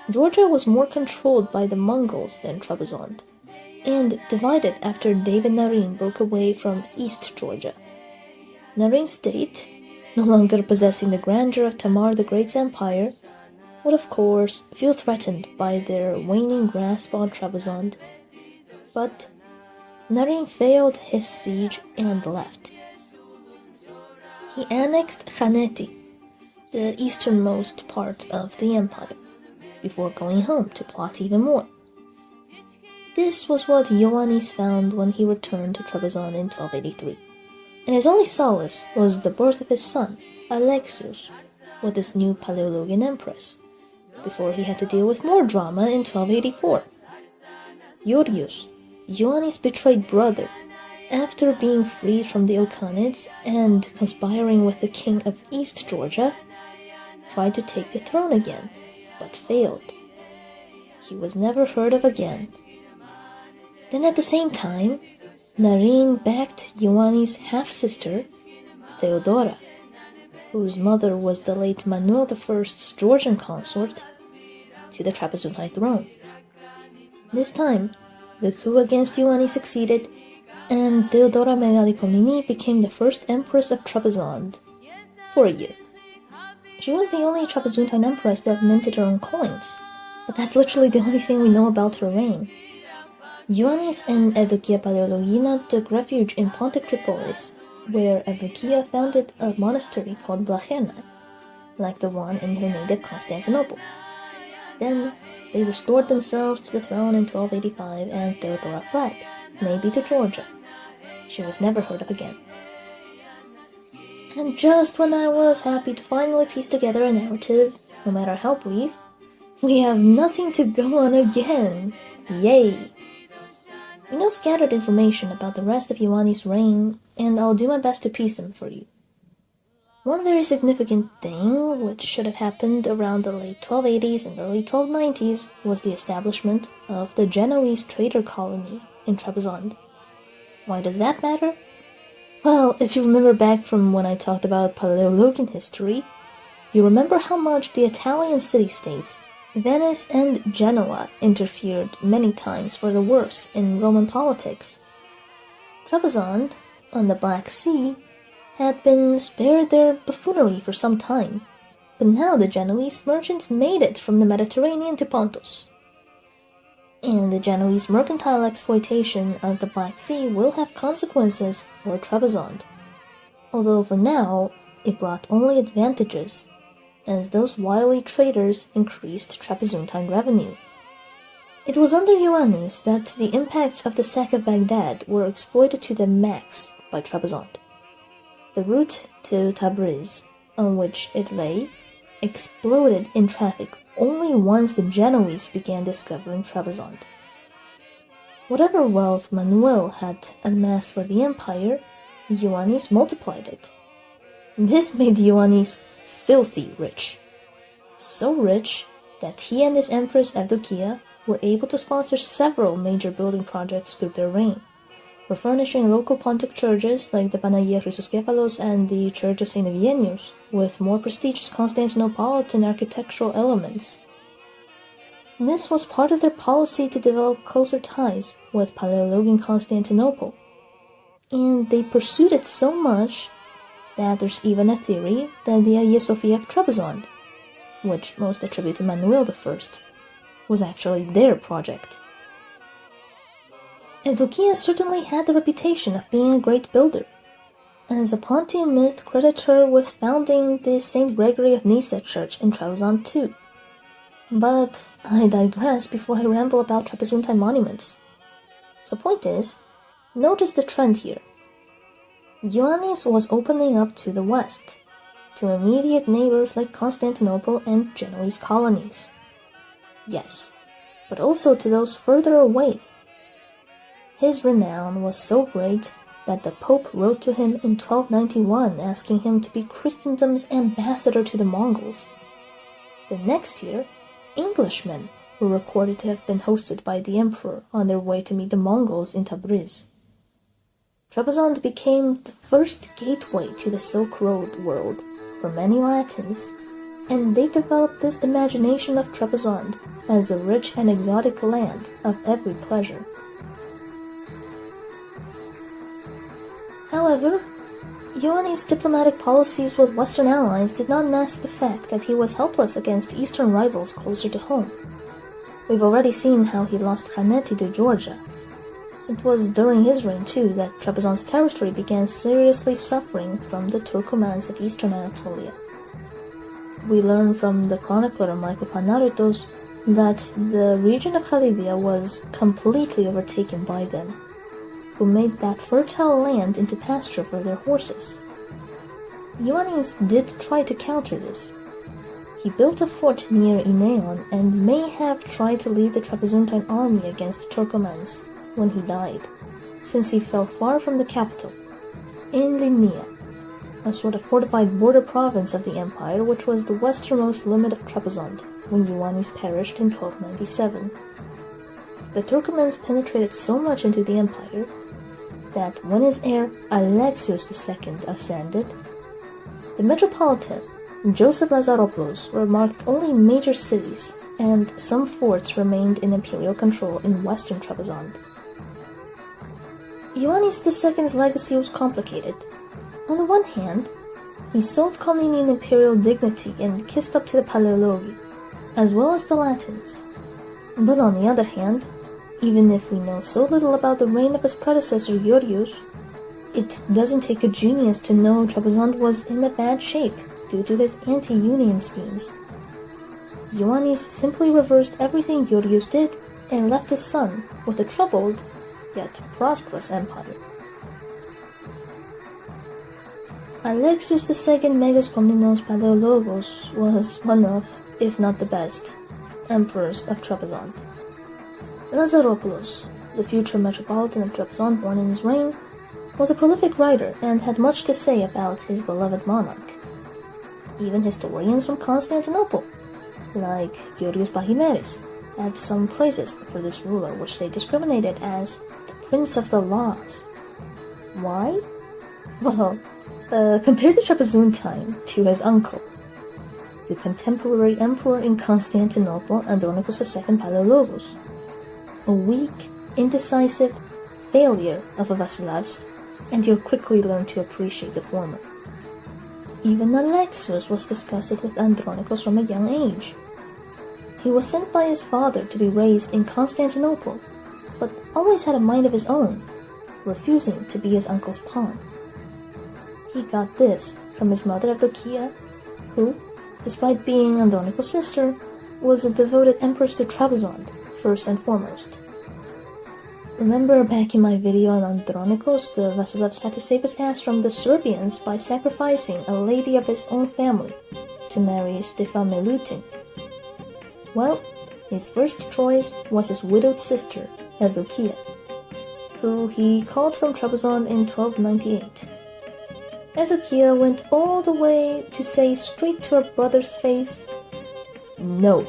Georgia was more controlled by the Mongols than Trebizond, and divided after David Narin broke away from East Georgia. Narin's state, no longer possessing the grandeur of Tamar the Great's empire, would of course feel threatened by their waning grasp on Trebizond. But Narin failed his siege and left. He annexed Khaneti, the easternmost part of the empire, before going home to plot even more. This was what Ioannes found when he returned to Trebizond in 1283, and his only solace was the birth of his son, Alexios, with this new Paleologian empress, before he had to deal with more drama in 1284. Georgios, Ioannes' betrayed brother, after being freed from the Ilkhanids and conspiring with the king of East Georgia, tried to take the throne again, but failed. He was never heard of again. Then at the same time, Narin backed Ioannes' half-sister, Theodora, whose mother was the late Manuel I's Georgian consort, to the Trebizondine throne. This time, the coup against Ioannes succeeded, and Theodora Komnene became the first empress of Trebizond for a year. She was the only Trebizondine empress to have minted her own coins, but that's literally the only thing we know about her reign. Ioannes and Eudokia Paleologina took refuge in Pontic Tripolis, where Eudokia founded a monastery called Blachernai, like the one in her native Constantinople. Then, they restored themselves to the throne in 1285, and Theodora fled, maybe to Georgia. She was never heard of again. And just when I was happy to finally piece together a narrative, no matter how brief, we have nothing to go on again. Yay! We know scattered information about the rest of Ioannes' reign, and I'll do my best to piece them for you. One very significant thing, which should have happened around the late 1280s and early 1290s, was the establishment of the Genoese trader colony in Trebizond. Why does that matter? Well, if you remember back from when I talked about Paleologian history, you remember how much the Italian city-states, Venice and Genoa, interfered many times for the worse in Roman politics. Trebizond, on the Black Sea, had been spared their buffoonery for some time, but now the Genoese merchants made it from the Mediterranean to Pontus. And the Genoese mercantile exploitation of the Black Sea will have consequences for Trebizond, although for now it brought only advantages, as those wily traders increased Trebizondine revenue. It was under Ioannes that the impacts of the sack of Baghdad were exploited to the max by Trebizond. The route to Tabriz, on which it lay, exploded in traffic only once the Genoese began discovering Trebizond. Whatever wealth Manuel had amassed for the empire, Ioannes multiplied it. This made Ioannes filthy rich. So rich that he and his empress Eudokia were able to sponsor several major building projects through their reign, refurnishing local Pontic churches like the Panagia Chrysoscephalos and the Church of St. Eugenius with more prestigious Constantinopolitan architectural elements. This was part of their policy to develop closer ties with Paleologian Constantinople, and they pursued it so much that there's even a theory that the Hagia Sophia of Trebizond, which most attribute to Manuel I, was actually their project. Eudokia certainly had the reputation of being a great builder, as a Pontian myth credits her with founding the St. Gregory of Nyssa church in Trebizond too. But I digress before I ramble about Trebizondine monuments. So point is, notice the trend here. Ioannes was opening up to the west, to immediate neighbors like Constantinople and Genoese colonies. Yes, but also to those further away. His renown was so great that the Pope wrote to him in 1291 asking him to be Christendom's ambassador to the Mongols. The next year, Englishmen were reported to have been hosted by the emperor on their way to meet the Mongols in Tabriz. Trebizond became the first gateway to the Silk Road world for many Latins, and they developed this imagination of Trebizond as a rich and exotic land of every pleasure. However, Ioannes' diplomatic policies with Western allies did not mask the fact that he was helpless against Eastern rivals closer to home. We've already seen how he lost Khaneti to Georgia. It was during his reign, too, that Trebizond's territory began seriously suffering from the Turkomans of eastern Anatolia. We learn from the chronicler Michael Panaritos that the region of Halybia was completely overtaken by them, who made that fertile land into pasture for their horses. Ioannes did try to counter this. He built a fort near Ineon and may have tried to lead the Trapezuntine army against the Turkomans when he died, since he fell far from the capital, in Limnia, a sort of fortified border province of the empire which was the westernmost limit of Trebizond when Ioannes perished in 1297. The Turkomans penetrated so much into the empire that when his heir Alexios II ascended, the metropolitan Joseph Lazaropoulos remarked only major cities, and some forts remained in imperial control in western Trebizond. Ioannes II's legacy was complicated. On the one hand, he sought Komnenian imperial dignity and kissed up to the Paleologi, as well as the Latins. But on the other hand, even if we know so little about the reign of his predecessor Georgios, it doesn't take a genius to know Trebizond was in a bad shape due to his anti-union schemes. Ioannes simply reversed everything Georgios did and left his son with a troubled, yet prosperous empire. Alexios II Megas Komnenos Paleologos was one of, if not the best, emperors of Trebizond. Lazaropoulos, the future metropolitan of Trebizond born in his reign, was a prolific writer and had much to say about his beloved monarch. Even historians from Constantinople, like Georgios Pachimeris, had some praises for this ruler, which they discriminated as the Prince of the Laws. Why? Well, compare the Trebizontine to his uncle, the contemporary emperor in Constantinople, Andronikos II Paleologos, a weak, indecisive failure of a Vasileus, and you'll quickly learn to appreciate the former. Even Alexios was disgusted with Andronikos from a young age. He was sent by his father to be raised in Constantinople, but always had a mind of his own, refusing to be his uncle's pawn. He got this from his mother Evdokia, who, despite being Andronikos' sister, was a devoted empress to Trebizond, first and foremost. Remember back in my video on Andronikos, the Vasilevs had to save his ass from the Serbians by sacrificing a lady of his own family to marry Stefan Milutin. Well, his first choice was his widowed sister, Evdokia, who he called from Trebizond in 1298. Evdokia went all the way to say straight to her brother's face, no.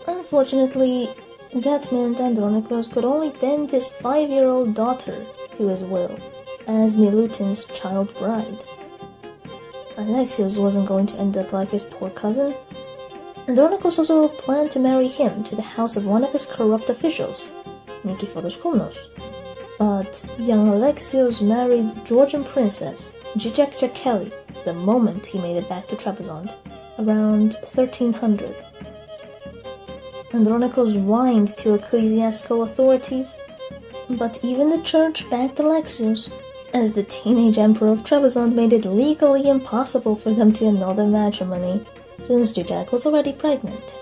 Unfortunately, that meant Andronikos could only bend his 5-year-old daughter to his will as Milutin's child bride. Alexios wasn't going to end up like his poor cousin. Andronikos also planned to marry him to the house of one of his corrupt officials, Nikiforos Komnos. But young Alexios married Georgian princess Jijek Kelly the moment he made it back to Trebizond, around 1300. Andronikos whined to ecclesiastical authorities, but even the church backed Alexios, as the teenage emperor of Trebizond made it legally impossible for them to annul their matrimony, since Jijek was already pregnant.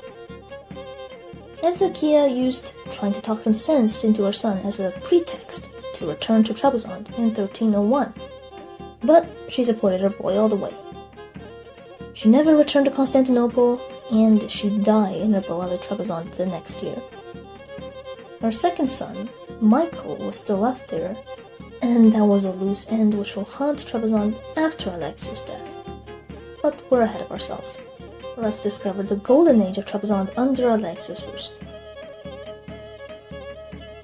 Evdokia used trying to talk some sense into her son as a pretext to return to Trebizond in 1301, but she supported her boy all the way. She never returned to Constantinople, and she died in her beloved Trebizond the next year. Her second son, Michael, was still left there, and that was a loose end which will haunt Trebizond after Alexios' death. But we're ahead of ourselves. Let's discover the golden age of Trebizond under Alexios first.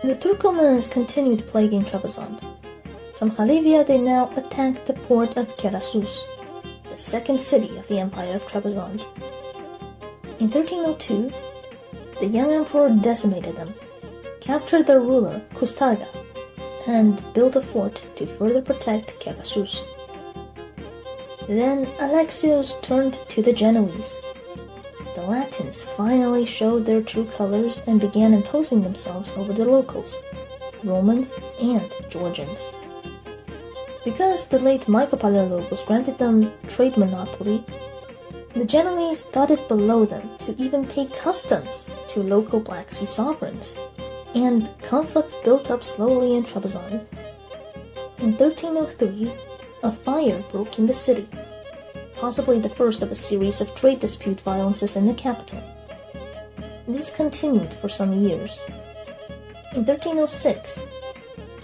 The Turkomans continued plaguing Trebizond. From Khalivia they now attacked the port of Kerasus, the second city of the Empire of Trebizond. In 1302, the young emperor decimated them, captured their ruler, Kustaga, and built a fort to further protect Kerasus. Then Alexios turned to the Genoese. The Latins finally showed their true colors and began imposing themselves over the locals, Romans and Georgians. Because the late Michael Palaiologos granted them trade monopoly, the Genoese thought it below them to even pay customs to local Black Sea sovereigns, and conflict built up slowly in Trebizond. In 1303, a fire broke in the city, possibly the first of a series of trade dispute violences in the capital. This continued for some years. In 1306,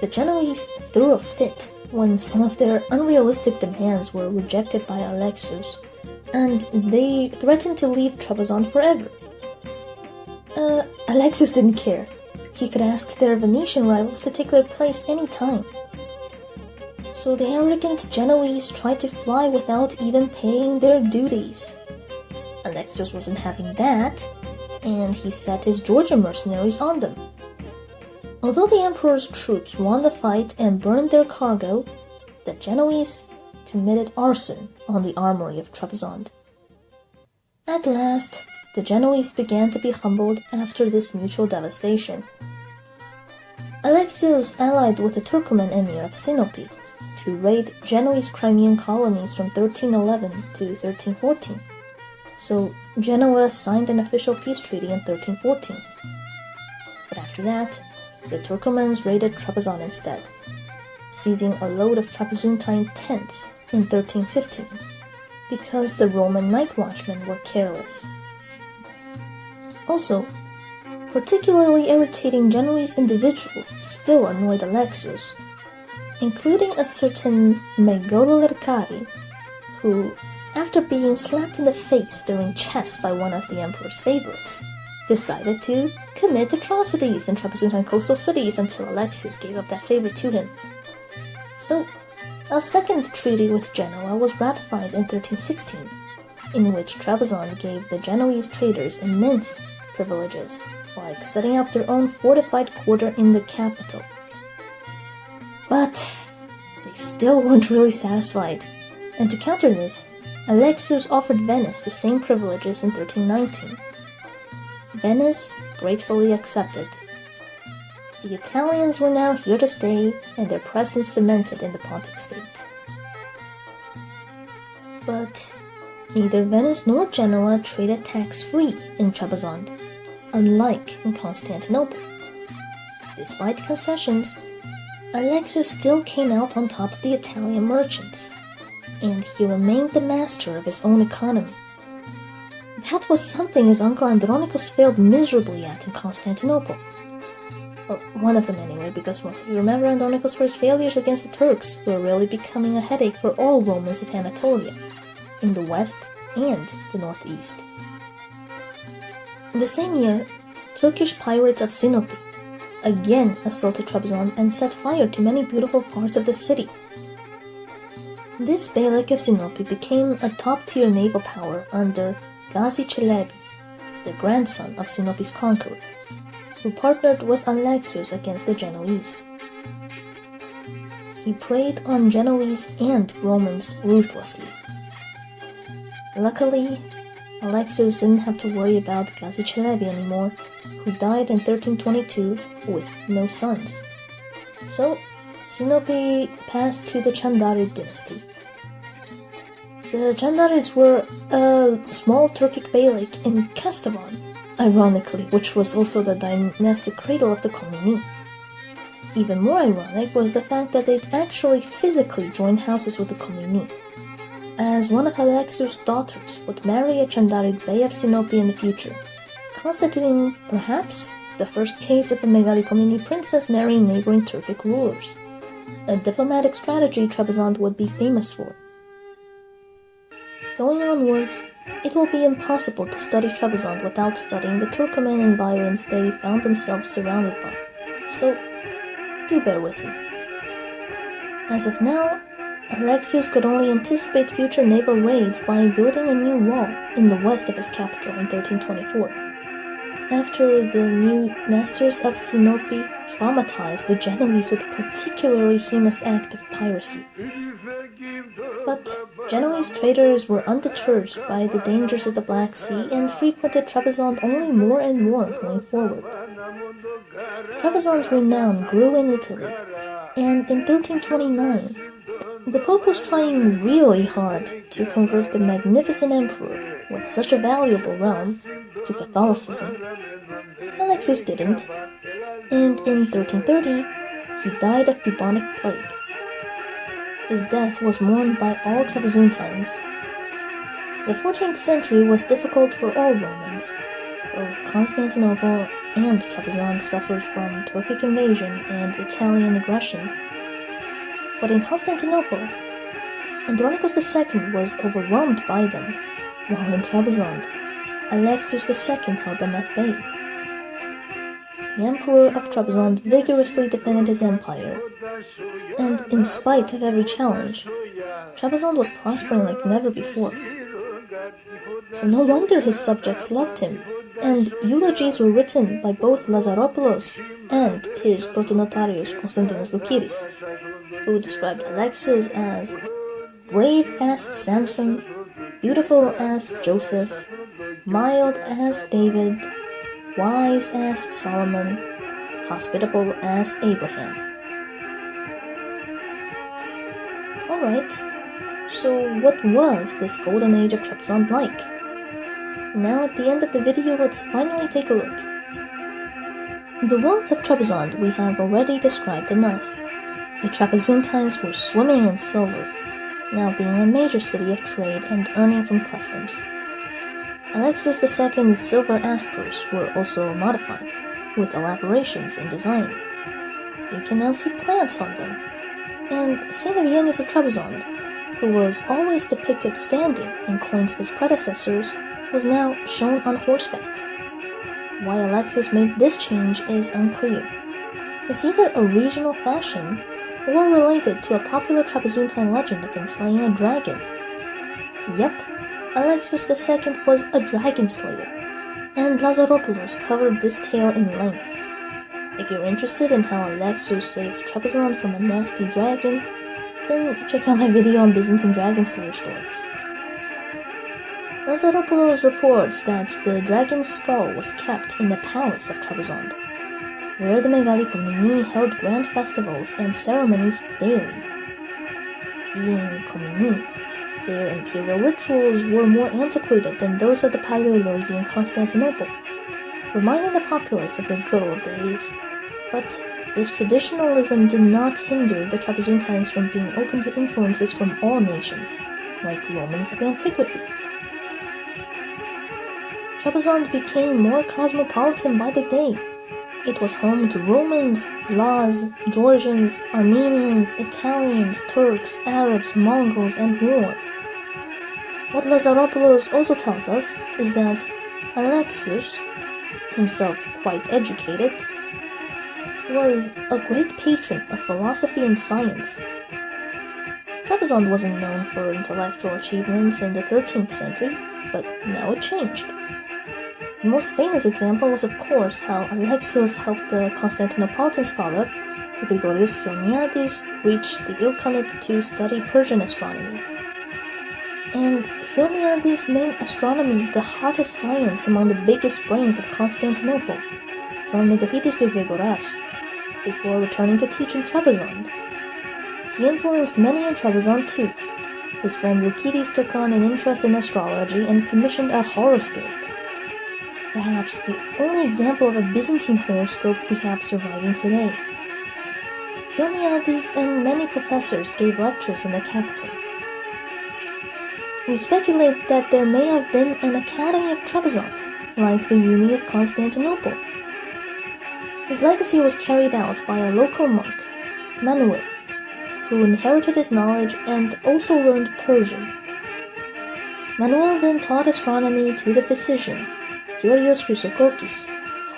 the Genoese threw a fit when some of their unrealistic demands were rejected by Alexios, and they threatened to leave Trebizond forever. Alexios didn't care. He could ask their Venetian rivals to take their place any time. So the arrogant Genoese tried to fly without even paying their duties. Alexios wasn't having that, and he set his Georgian mercenaries on them. Although the emperor's troops won the fight and burned their cargo, the Genoese committed arson on the armory of Trebizond. At last, the Genoese began to be humbled after this mutual devastation. Alexios allied with the Turkoman emir of Sinope to raid Genoese Crimean colonies from 1311 to 1314, so Genoa signed an official peace treaty in 1314. But after that, the Turkomans raided Trebizond instead, seizing a load of Trapezuntine tents in 1315, because the Roman night watchmen were careless. Also, particularly irritating Genoese individuals still annoyed Alexios, including a certain Megaloi, who, after being slapped in the face during chess by one of the emperor's favorites, decided to commit atrocities in Trapezuntine coastal cities until Alexios gave up that favor to him. So, a second treaty with Genoa was ratified in 1316, in which Trebizond gave the Genoese traders immense privileges, like setting up their own fortified quarter in the capital. But they still weren't really satisfied, and to counter this, Alexios offered Venice the same privileges in 1319. Venice gratefully accepted. The Italians were now here to stay, and their presence cemented in the Pontic state. But neither Venice nor Genoa traded tax-free in Trebizond, unlike in Constantinople. Despite concessions, Alexios still came out on top of the Italian merchants, and he remained the master of his own economy. That was something his uncle Andronicus failed miserably at in Constantinople. Well, one of them anyway, because most of you remember Andronicus for his failures against the Turks, who were really becoming a headache for all Romans of Anatolia, in the west and the northeast. In the same year, Turkish pirates of Sinope again assaulted Trebizond and set fire to many beautiful parts of the city. This Beylik of Sinope became a top-tier naval power under Gazi Çelebi, the grandson of Sinope's conqueror, who partnered with Alexios against the Genoese. He preyed on Genoese and Romans ruthlessly. Luckily, Alexios didn't have to worry about Gazi Çelebi anymore, who died in 1322 with no sons. So, Sinope passed to the Chandarid dynasty. The Chandarids were a small Turkic beylik in Kastamon, ironically, which was also the dynastic cradle of the Komneni. Even more ironic was the fact that they'd actually physically joined houses with the Komneni, as one of Alexios' daughters would marry a Chandarid bey of Sinope in the future, constituting, perhaps, the first case of a Megaloi Komneni princess marrying neighboring Turkic rulers, a diplomatic strategy Trebizond would be famous for. Going onwards, it will be impossible to study Trebizond without studying the Turkoman environs they found themselves surrounded by, so do bear with me. As of now, Alexios could only anticipate future naval raids by building a new wall in the west of his capital in 1324, after the new masters of Sinope traumatized the Genoese with a particularly heinous act of piracy. But Genoese traders were undeterred by the dangers of the Black Sea and frequented Trebizond only more and more going forward. Trebizond's renown grew in Italy, and in 1329, the Pope was trying really hard to convert the magnificent emperor with such a valuable realm to Catholicism. Alexios didn't, and in 1330, he died of bubonic plague. His death was mourned by all Trebizontines. The 14th century was difficult for all Romans. Both Constantinople and Trebizond suffered from Turkic invasion and Italian aggression. But in Constantinople, Andronicus II was overwhelmed by them, while in Trebizond, Alexios II held them at bay. The Emperor of Trebizond vigorously defended his empire, and in spite of every challenge, Trebizond was prospering like never before. So no wonder his subjects loved him, and eulogies were written by both Lazaropoulos and his protonotarius Konstantinos Loukidis, who described Alexios as brave as Samson, beautiful as Joseph, mild as David, wise as Solomon, hospitable as Abraham. Alright, so what was this golden age of Trebizond like? Now at the end of the video, let's finally take a look. The wealth of Trebizond we have already described enough. The Trebizontines were swimming in silver, now being a major city of trade and earning from customs. Alexios II's silver aspers were also modified, with elaborations in design. You can now see plants on them, and Saint Ioannes of Trebizond, who was always depicted standing in coins of his predecessors, was now shown on horseback. Why Alexios made this change is unclear. It's either a regional fashion or related to a popular Trebizontine legend of him slaying a dragon. Yep, Alexios II was a dragon slayer, and Lazaropoulos covered this tale in length. If you're interested in how Alexios saved Trebizond from a nasty dragon, then check out my video on Byzantine dragon slayer stories. Lazaropoulos reports that the dragon's skull was kept in the palace of Trebizond, where the Komnenian held grand festivals and ceremonies daily. Being Komnene, their imperial rituals were more antiquated than those of the Paleologi in Constantinople, reminding the populace of the good old days. But this traditionalism did not hinder the Trebizontines from being open to influences from all nations, like Romans of antiquity. Trebizond became more cosmopolitan by the day. It was home to Romans, Laz, Georgians, Armenians, Italians, Turks, Arabs, Mongols, and more. What Lazaropoulos also tells us is that Alexios, himself quite educated, was a great patron of philosophy and science. Trebizond wasn't known for intellectual achievements in the 13th century, but now it changed. The most famous example was, of course, how Alexios helped the Constantinopolitan scholar Grigorios Chioniadis reach the Ilkhanate to study Persian astronomy. And Chioniadis made astronomy the hottest science among the biggest brains of Constantinople, from Megaloi to Gregoras, before returning to teach in Trebizond. He influenced many in Trebizond too. His friend Loukidis took on an interest in astrology and commissioned a horoscope. Perhaps the only example of a Byzantine horoscope we have surviving today. Chioniadis and many professors gave lectures in the capital. We speculate that there may have been an Academy of Trebizond, like the Uni of Constantinople. His legacy was carried out by a local monk, Manuel, who inherited his knowledge and also learned Persian. Manuel then taught astronomy to the physician, Kyrios Chrysokokis,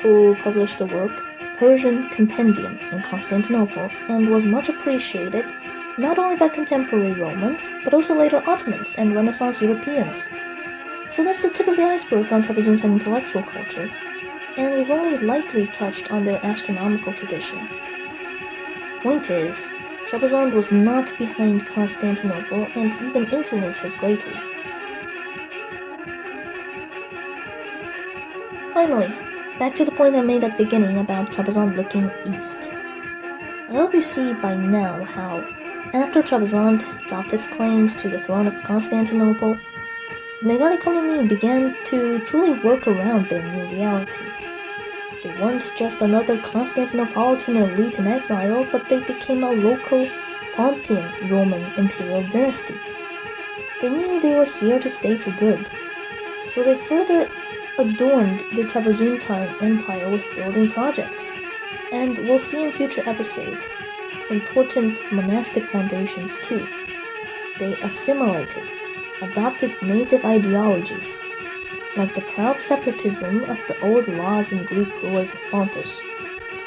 who published the work Persian Compendium in Constantinople and was much appreciated not only by contemporary Romans, but also later Ottomans and Renaissance Europeans. So that's the tip of the iceberg on Trebizond intellectual culture, and we've only lightly touched on their astronomical tradition. Point is, Trebizond was not behind Constantinople and even influenced it greatly. Finally, back to the point I made at the beginning about Trebizond looking east. I hope you see by now how, after Trebizond dropped its claims to the throne of Constantinople, the Megaloi Komnene began to truly work around their new realities. They weren't just another Constantinopolitan elite in exile, but they became a local Pontian Roman imperial dynasty. They knew they were here to stay for good, so they further adorned their Trebizontine empire with building projects, and we'll see in future episodes, important monastic foundations too. They assimilated, adopted native ideologies, like the proud separatism of the old laws and Greek lords of Pontus,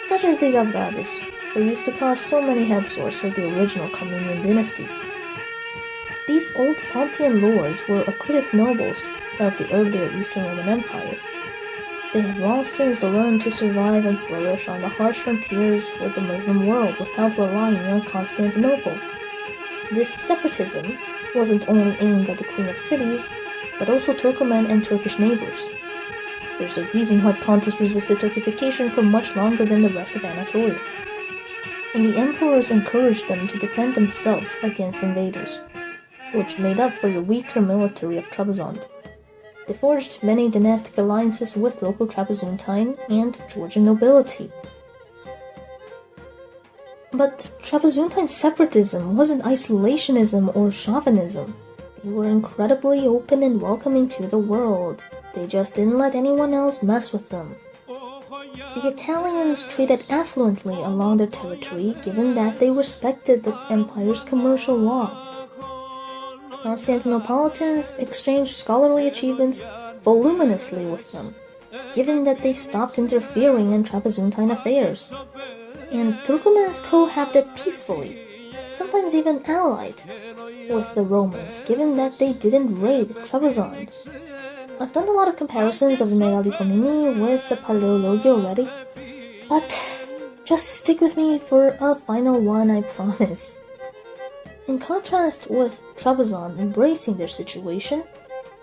such as the Gavradis, who used to cause so many headsores of the original Komnenian Dynasty. These old Pontian lords were acritic nobles of the earlier Eastern Roman Empire. They have long since learned to survive and flourish on the harsh frontiers with the Muslim world without relying on Constantinople. This separatism wasn't only aimed at the Queen of Cities, but also Turkoman and Turkish neighbors. There's a reason why Pontus resisted Turkification for much longer than the rest of Anatolia. And the emperors encouraged them to defend themselves against invaders, which made up for the weaker military of Trebizond. They forged many dynastic alliances with local Trebizontine and Georgian nobility. But Trebizontine separatism wasn't isolationism or chauvinism. They were incredibly open and welcoming to the world. They just didn't let anyone else mess with them. The Italians traded affluently along their territory, given that they respected the empire's commercial law. Constantinopolitans exchanged scholarly achievements voluminously with them, given that they stopped interfering in Trebizontine affairs. And Turkomans cohabited peacefully, sometimes even allied, with the Romans, given that they didn't raid Trebizond. I've done a lot of comparisons of the Megaloi Komnene with the Paleologi already, but just stick with me for a final one, I promise. In contrast with Trebizond embracing their situation,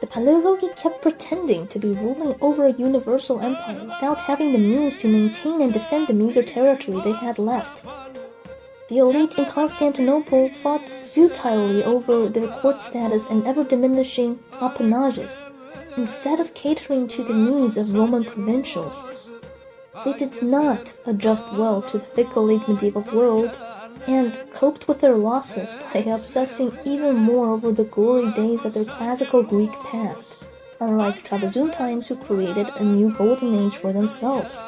the Paleologi kept pretending to be ruling over a universal empire without having the means to maintain and defend the meager territory they had left. The elite in Constantinople fought futilely over their court status and ever-diminishing appanages, instead of catering to the needs of Roman provincials. They did not adjust well to the fickle late medieval world, and coped with their losses by obsessing even more over the glory days of their classical Greek past, unlike Trebizontines who created a new golden age for themselves.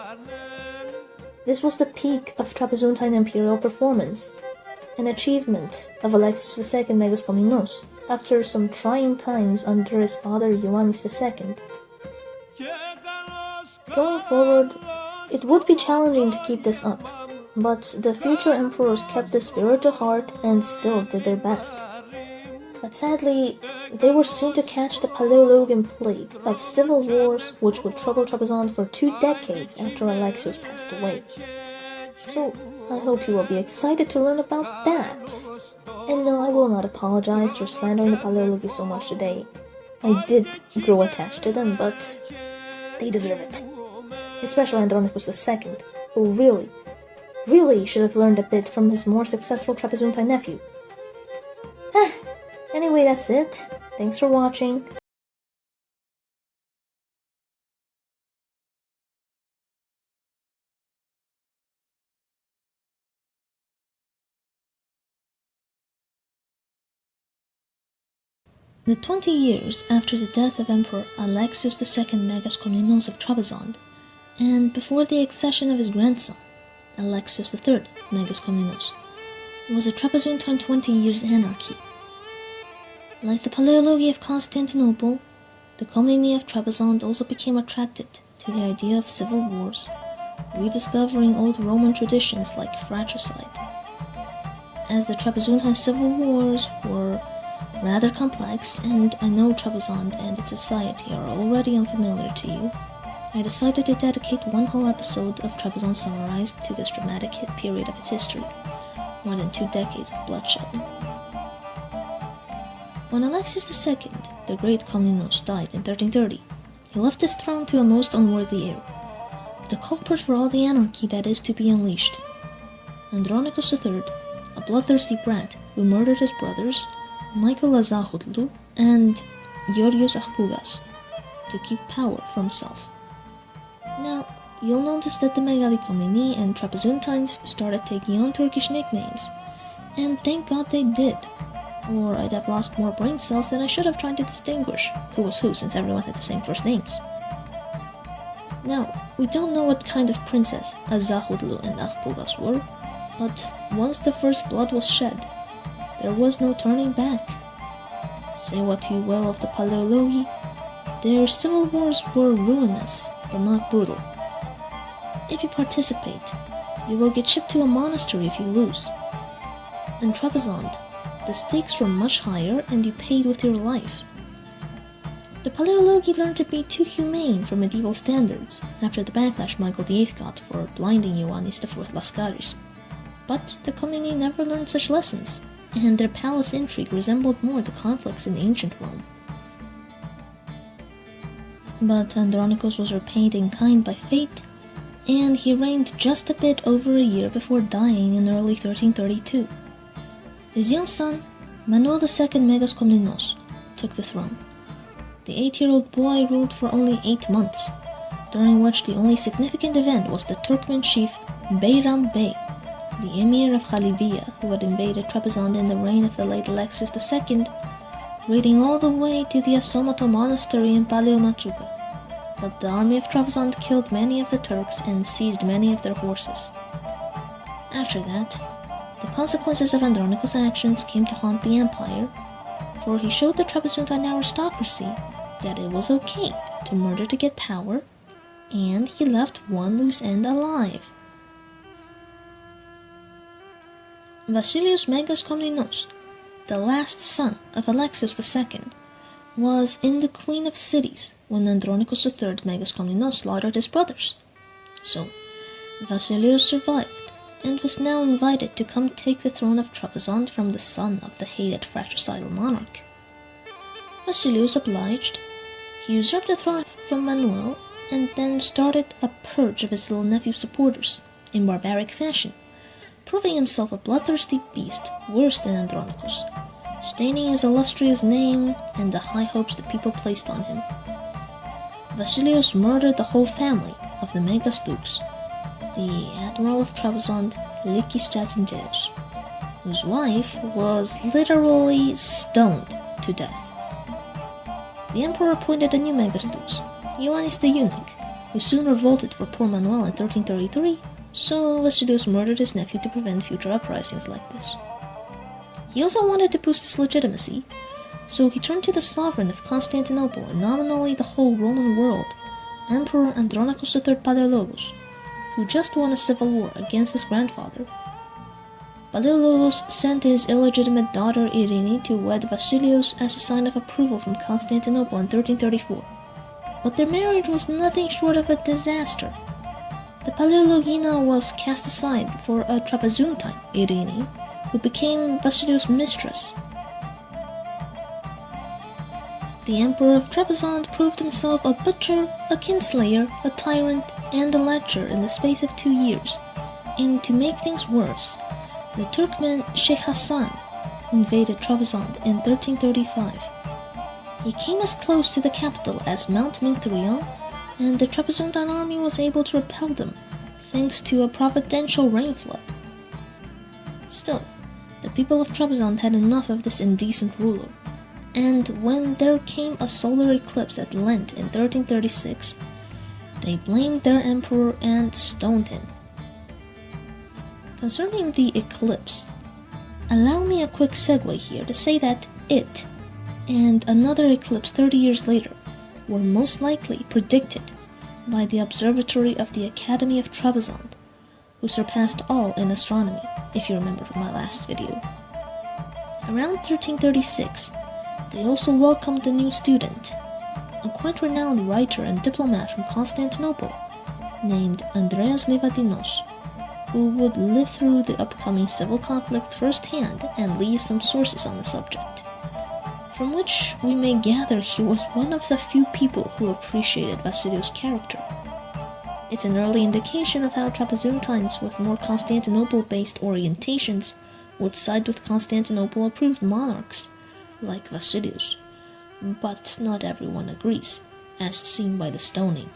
This was the peak of Trebizontine imperial performance, an achievement of Alexios II Megas Komnenos, after some trying times under his father Ioannes II. Going forward, it would be challenging to keep this up, but the future emperors kept the spirit to heart and still did their best. But sadly, they were soon to catch the Paleologan plague of civil wars which would trouble Trebizond for 2 decades after Alexios passed away. So, I hope you will be excited to learn about that. And no, I will not apologize for slandering the Paleologi so much today. I did grow attached to them, but they deserve it. Especially Andronicus II, who really should have learned a bit from his more successful Trebizontine nephew. Anyway, that's it. Thanks for watching. The 20 years after the death of Emperor Alexios II Megas Komnenos of Trebizond, and before the accession of his grandson, Alexios III Megas Komnenos, was a Trebizontine 20 years anarchy. Like the Paleologi of Constantinople, the Komneni of Trebizond also became attracted to the idea of civil wars, rediscovering old Roman traditions like fratricide. as the Trebizond civil wars were rather complex, and I know Trebizond and its society are already unfamiliar to you, I decided to dedicate one whole episode of Trebizond Summarized to this dramatic period of its history, more than 2 decades of bloodshed. When Alexios II, the great Komnenos, died in 1330, he left his throne to a most unworthy heir, the culprit for all the anarchy that is to be unleashed. Andronicus III, a bloodthirsty brat who murdered his brothers, Isaakios I and Ioannes II, to keep power for himself. Now, you'll notice that the Megaloi Komnene and Trebizondines started taking on Turkish nicknames, and thank God they did, or I'd have lost more brain cells than I should have trying to distinguish who was who since everyone had the same first names. Now, we don't know what kind of princess Isaakios and Ahpugas were, but once the first blood was shed, there was no turning back. Say what you will of the Paleologi, their civil wars were ruinous, but not brutal. If you participate, you will get shipped to a monastery if you lose. In Trebizond, the stakes were much higher and you paid with your life. The Paleologi learned to be too humane for medieval standards after the backlash Michael VIII got for blinding Ioannes IV Lascaris. But the Komneni never learned such lessons, and their palace intrigue resembled more the conflicts in ancient Rome. But Andronicus was repaid in kind by fate, and he reigned just a bit over a year before dying in early 1332. His young son, Manuel II Megas Komnenos, took the throne. The 8-year-old boy ruled for only 8 months, during which the only significant event was the Turkmen chief Bayram Bey, the emir of Khalivia, who had invaded Trebizond in the reign of the late Alexios II, raiding all the way to the Asomato monastery in Paleomachuca. But the army of Trebizond killed many of the Turks and seized many of their horses. After that, the consequences of Andronicus' actions came to haunt the empire, for he showed the Trebizondine aristocracy that it was okay to murder to get power, and he left one loose end alive. Vasilios Megas Komnenos, the last son of Alexios II, was in the Queen of Cities when Andronicus III Megas Komnenos slaughtered his brothers. So, Vasilios survived and was now invited to come take the throne of Trebizond from the son of the hated fratricidal monarch. Vasilios obliged. He usurped the throne from Manuel and then started a purge of his little nephew's supporters in barbaric fashion, proving himself a bloodthirsty beast worse than Andronicus, staining his illustrious name and the high hopes the people placed on him. Vasilios murdered the whole family of the Megas Dukes, the Admiral of Trebizond, Likis Chatingeus, whose wife was literally stoned to death. The emperor appointed a new Megas Dukes, Ioannes the Eunuch, who soon revolted for poor Manuel in 1333, so Vasilios murdered his nephew to prevent future uprisings like this. He also wanted to boost his legitimacy, so he turned to the sovereign of Constantinople and nominally the whole Roman world, Emperor Andronicus III Paleologus, who just won a civil war against his grandfather. Paleologus sent his illegitimate daughter Irene to wed Vasilios as a sign of approval from Constantinople in 1334, but their marriage was nothing short of a disaster. The Paleologina was cast aside for a Trebizondine, Irene, who became Vasilios' mistress. The Emperor of Trebizond proved himself a butcher, a kinslayer, a tyrant, and a lecher in the space of 2 years, and to make things worse, the Turkmen Sheikh Hassan invaded Trebizond in 1335. He came as close to the capital as Mount Minthurion, and the Trebizondine army was able to repel them, thanks to a providential rain flood. Still, the people of Trebizond had enough of this indecent ruler, and when there came a solar eclipse at Lent in 1336, they blamed their emperor and stoned him. Concerning the eclipse, allow me a quick segue here to say that it, and another eclipse 30 years later, were most likely predicted by the observatory of the Academy of Trebizond, who surpassed all in astronomy, if you remember from my last video. Around 1336, they also welcomed a new student, a quite renowned writer and diplomat from Constantinople, named Andreas Levadinos, who would live through the upcoming civil conflict firsthand and leave some sources on the subject, from which we may gather he was one of the few people who appreciated Vasilius' character. It's an early indication of how Trapezuntines with more Constantinople-based orientations would side with Constantinople-approved monarchs, like Vasilius, but not everyone agrees, as seen by the stoning.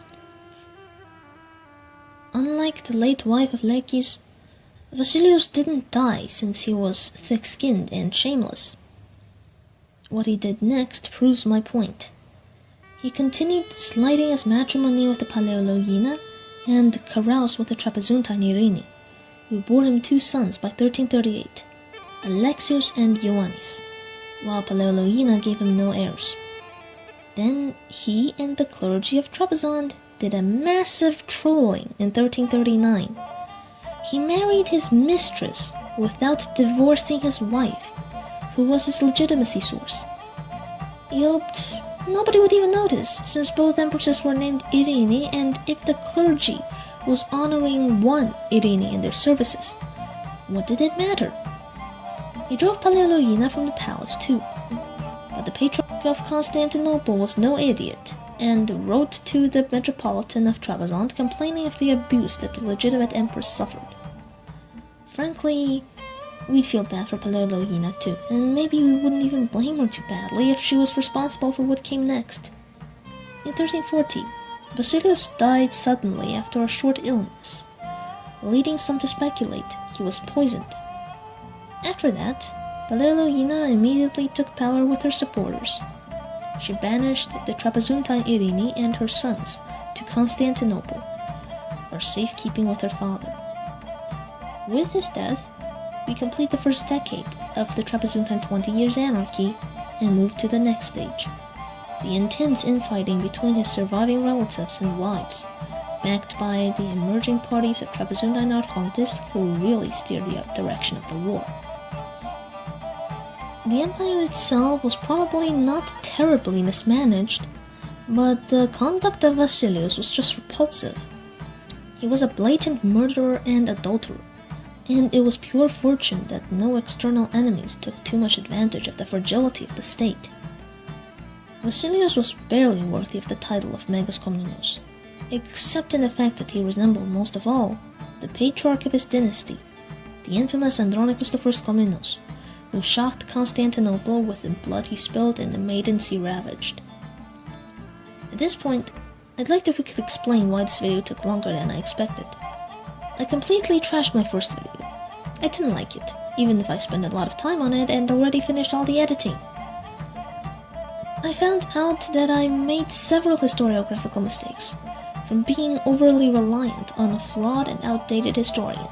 Unlike the late wife of Alexios, Vasilius didn't die since he was thick-skinned and shameless. What he did next proves my point. He continued sliding his matrimony with the Paleologina and caroused with the Trapezuntine Irene, who bore him 2 sons by 1338, Alexios and Ioannes, while Paleologina gave him no heirs. Then he and the clergy of Trebizond did a massive trolling in 1339. He married his mistress without divorcing his wife, who was his legitimacy source. He hoped nobody would even notice, since both empresses were named Irene, and if the clergy was honoring one Irene in their services, what did it matter? He drove Paleologina from the palace too, but the Patriarch of Constantinople was no idiot, and wrote to the Metropolitan of Trebizond complaining of the abuse that the legitimate empress suffered. Frankly, we'd feel bad for Paleologina too, and maybe we wouldn't even blame her too badly if she was responsible for what came next. In 1340, Vasilius died suddenly after a short illness, leading some to speculate he was poisoned. After that, Paleologina immediately took power with her supporters. She banished the Trapezuntine Irene and her sons to Constantinople, for safekeeping with her father. With his death, we complete the first decade of the Trapezuntine 20 Years Anarchy and move to the next stage, the intense infighting between his surviving relatives and wives, backed by the emerging parties of Trapezuntine Archontes who really steer the direction of the war. The empire itself was probably not terribly mismanaged, but the conduct of Vasilius was just repulsive. He was a blatant murderer and adulterer, and it was pure fortune that no external enemies took too much advantage of the fragility of the state. Vasilius was barely worthy of the title of Megas Komnenos, except in the fact that he resembled most of all the patriarch of his dynasty, the infamous Andronicus I Komnenos, who shocked Constantinople with the blood he spilled and the maidens he ravaged. At this point, I'd like to quickly explain why this video took longer than I expected. I completely trashed my first video. I didn't like it, even if I spent a lot of time on it and already finished all the editing. I found out that I made several historiographical mistakes, from being overly reliant on a flawed and outdated historian.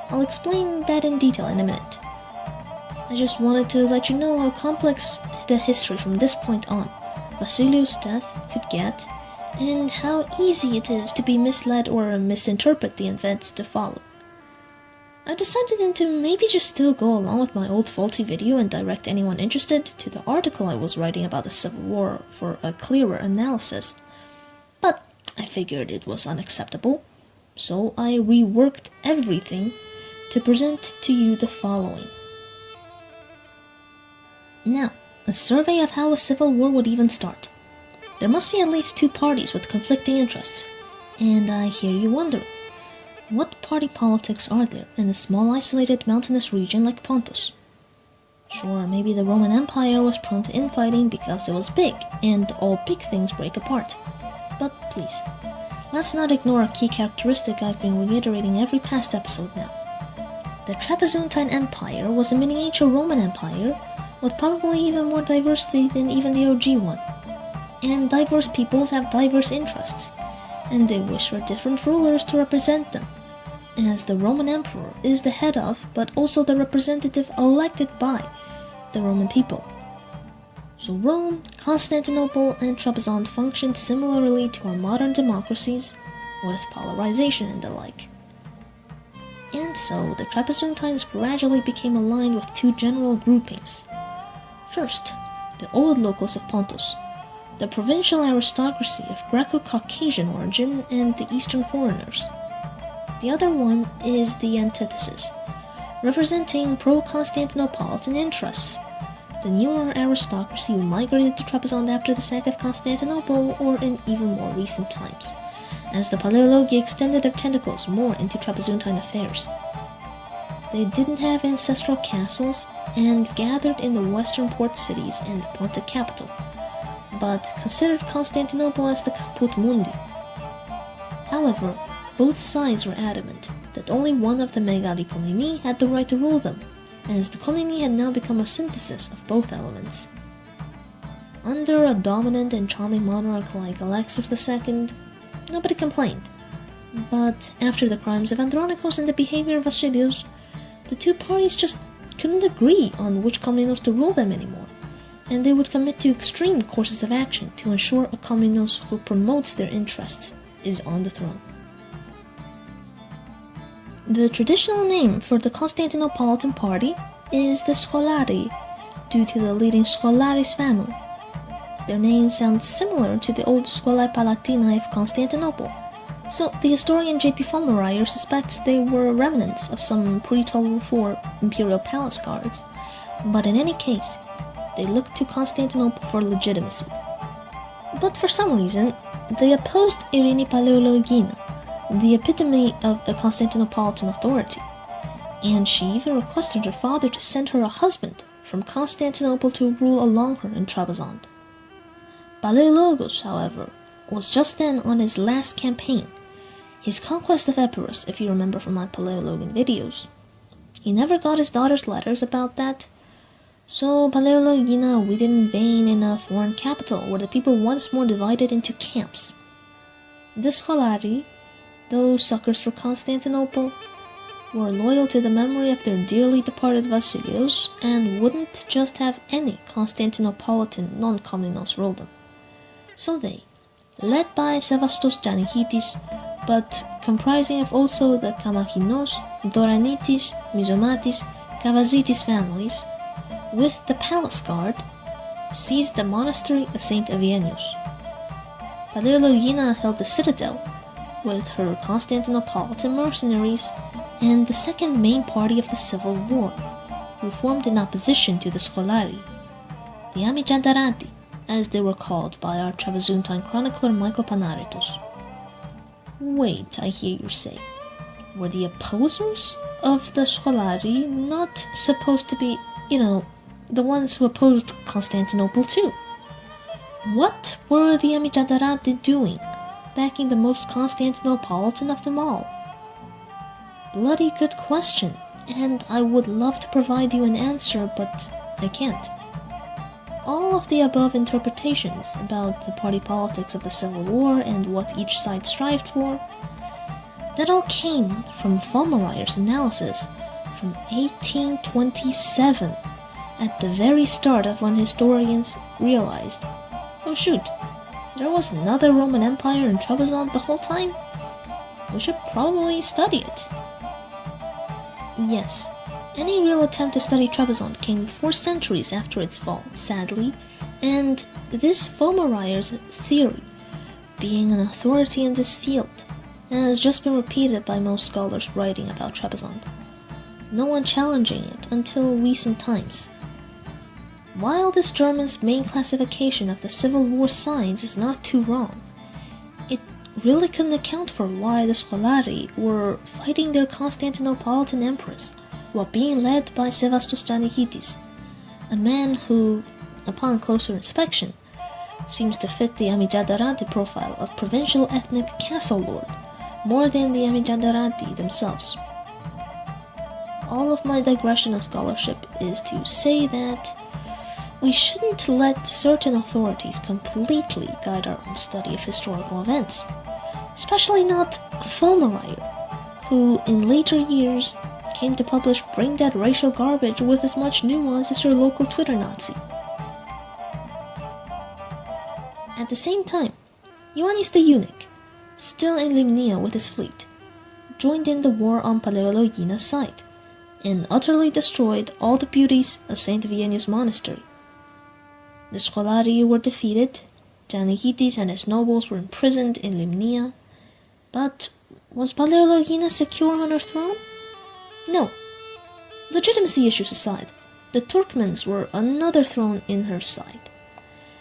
I'll explain that in detail in a minute. I just wanted to let you know how complex the history from this point on, Vasilius' death, could get, and how easy it is to be misled or misinterpret the events to follow. I decided then to maybe just still go along with my old faulty video and direct anyone interested to the article I was writing about the Civil War for a clearer analysis, but I figured it was unacceptable, so I reworked everything to present to you the following. Now, a survey of how a civil war would even start. There must be at least 2 parties with conflicting interests, and I hear you wondering, what party politics are there in a small isolated mountainous region like Pontus? Sure, maybe the Roman Empire was prone to infighting because it was big, and all big things break apart. But please, let's not ignore a key characteristic I've been reiterating every past episode now. The Trapezuntine Empire was a miniature Roman Empire with probably even more diversity than even the OG one. And diverse peoples have diverse interests, and they wish for different rulers to represent them, as the Roman Emperor is the head of, but also the representative elected by, the Roman people. So Rome, Constantinople, and Trebizond functioned similarly to our modern democracies, with polarization and the like. and so the Trebizontines gradually became aligned with two general groupings. First, the old locals of Pontus, the provincial aristocracy of Greco-Caucasian origin and the Eastern foreigners. The other one is the antithesis, representing pro-Constantinopolitan interests, the newer aristocracy who migrated to Trebizond after the sack of Constantinople or in even more recent times, as the Paleologi extended their tentacles more into Trebizontine affairs. They didn't have ancestral castles and gathered in the western port cities and the Pontic capital, but considered Constantinople as the caput mundi. However, both sides were adamant that only one of the Megaloi Komneni had the right to rule them, as the Komneni had now become a synthesis of both elements. Under a dominant and charming monarch like Alexios II, nobody complained. But after the crimes of Andronikos and the behavior of Vasilios, the two parties just couldn't agree on which Komnenos to rule them anymore, and they would commit to extreme courses of action to ensure a Komnenos who promotes their interests is on the throne. The traditional name for the Constantinopolitan party is the Scholarii, due to the leading Scholaris family. Their name sounds similar to the old Scholae Palatinae of Constantinople, so the historian J.P. Fomermeyer suspects they were remnants of some pre-1204 imperial palace guards, but in any case, they looked to Constantinople for legitimacy. But for some reason, they opposed Irini Paleologina, the epitome of the Constantinopolitan authority, and she even requested her father to send her a husband from Constantinople to rule along her in Trebizond. Paleologos, however, was just then on his last campaign, his conquest of Epirus, if you remember from my Paleologan videos. He never got his daughter's letters about that, so Paleologina waited in vain in a foreign capital where the people once more divided into camps. The Scholarii, those suckers for Constantinople, were loyal to the memory of their dearly departed Vasilios and wouldn't just have any Constantinopolitan non-Komnenos rule them. So they, led by Sevastos Giannikitis, but comprising of also the Kamachinos, Doranitis, Mizomatis, Kavazitis families, with the palace guard, seized the monastery of St. Avienius. Paleologina held the citadel, with her Constantinopolitan mercenaries and the second main party of the civil war, who formed in opposition to the Scholarii, the Amijandaranti, as they were called by our Trebizontine chronicler Michael Panaritos. Wait, I hear you say, were the opposers of the Scholarii not supposed to be, the ones who opposed Constantinople too? What were the Amijandaranti doing, backing the most Constantinopolitan of them all? Bloody good question, and I would love to provide you an answer, but I can't. All of the above interpretations about the party politics of the Civil War and what each side strived for, that all came from Fomermeyer's analysis from 1827, at the very start of when historians realized, oh shoot, there was another Roman Empire in Trebizond the whole time? We should probably study it. Yes, any real attempt to study Trebizond came 4 centuries after its fall, sadly, and this Fomermeyer's theory, being an authority in this field, has just been repeated by most scholars writing about Trebizond, no one challenging it until recent times. While this German's main classification of the Civil War signs is not too wrong, it really couldn't account for why the Scholarii were fighting their Constantinopolitan empress while being led by Sevastos Giannikitis, a man who, upon closer inspection, seems to fit the Amijandaranti profile of provincial ethnic castle lord more than the Amijandaranti themselves. All of my digression of scholarship is to say that we shouldn't let certain authorities completely guide our own study of historical events, especially not Fomermeyer, who in later years came to publish brain-dead racial garbage with as much nuance as your local Twitter Nazi. At the same time, Ioannes the Eunuch, still in Limnia with his fleet, joined in the war on Paleologina's side, and utterly destroyed all the beauties of St. Vianney's monastery. The Scholari were defeated, Giannikitis and his nobles were imprisoned in Limnia, but was Paleologina secure on her throne? No. Legitimacy issues aside, the Turkmens were another thorn in her side.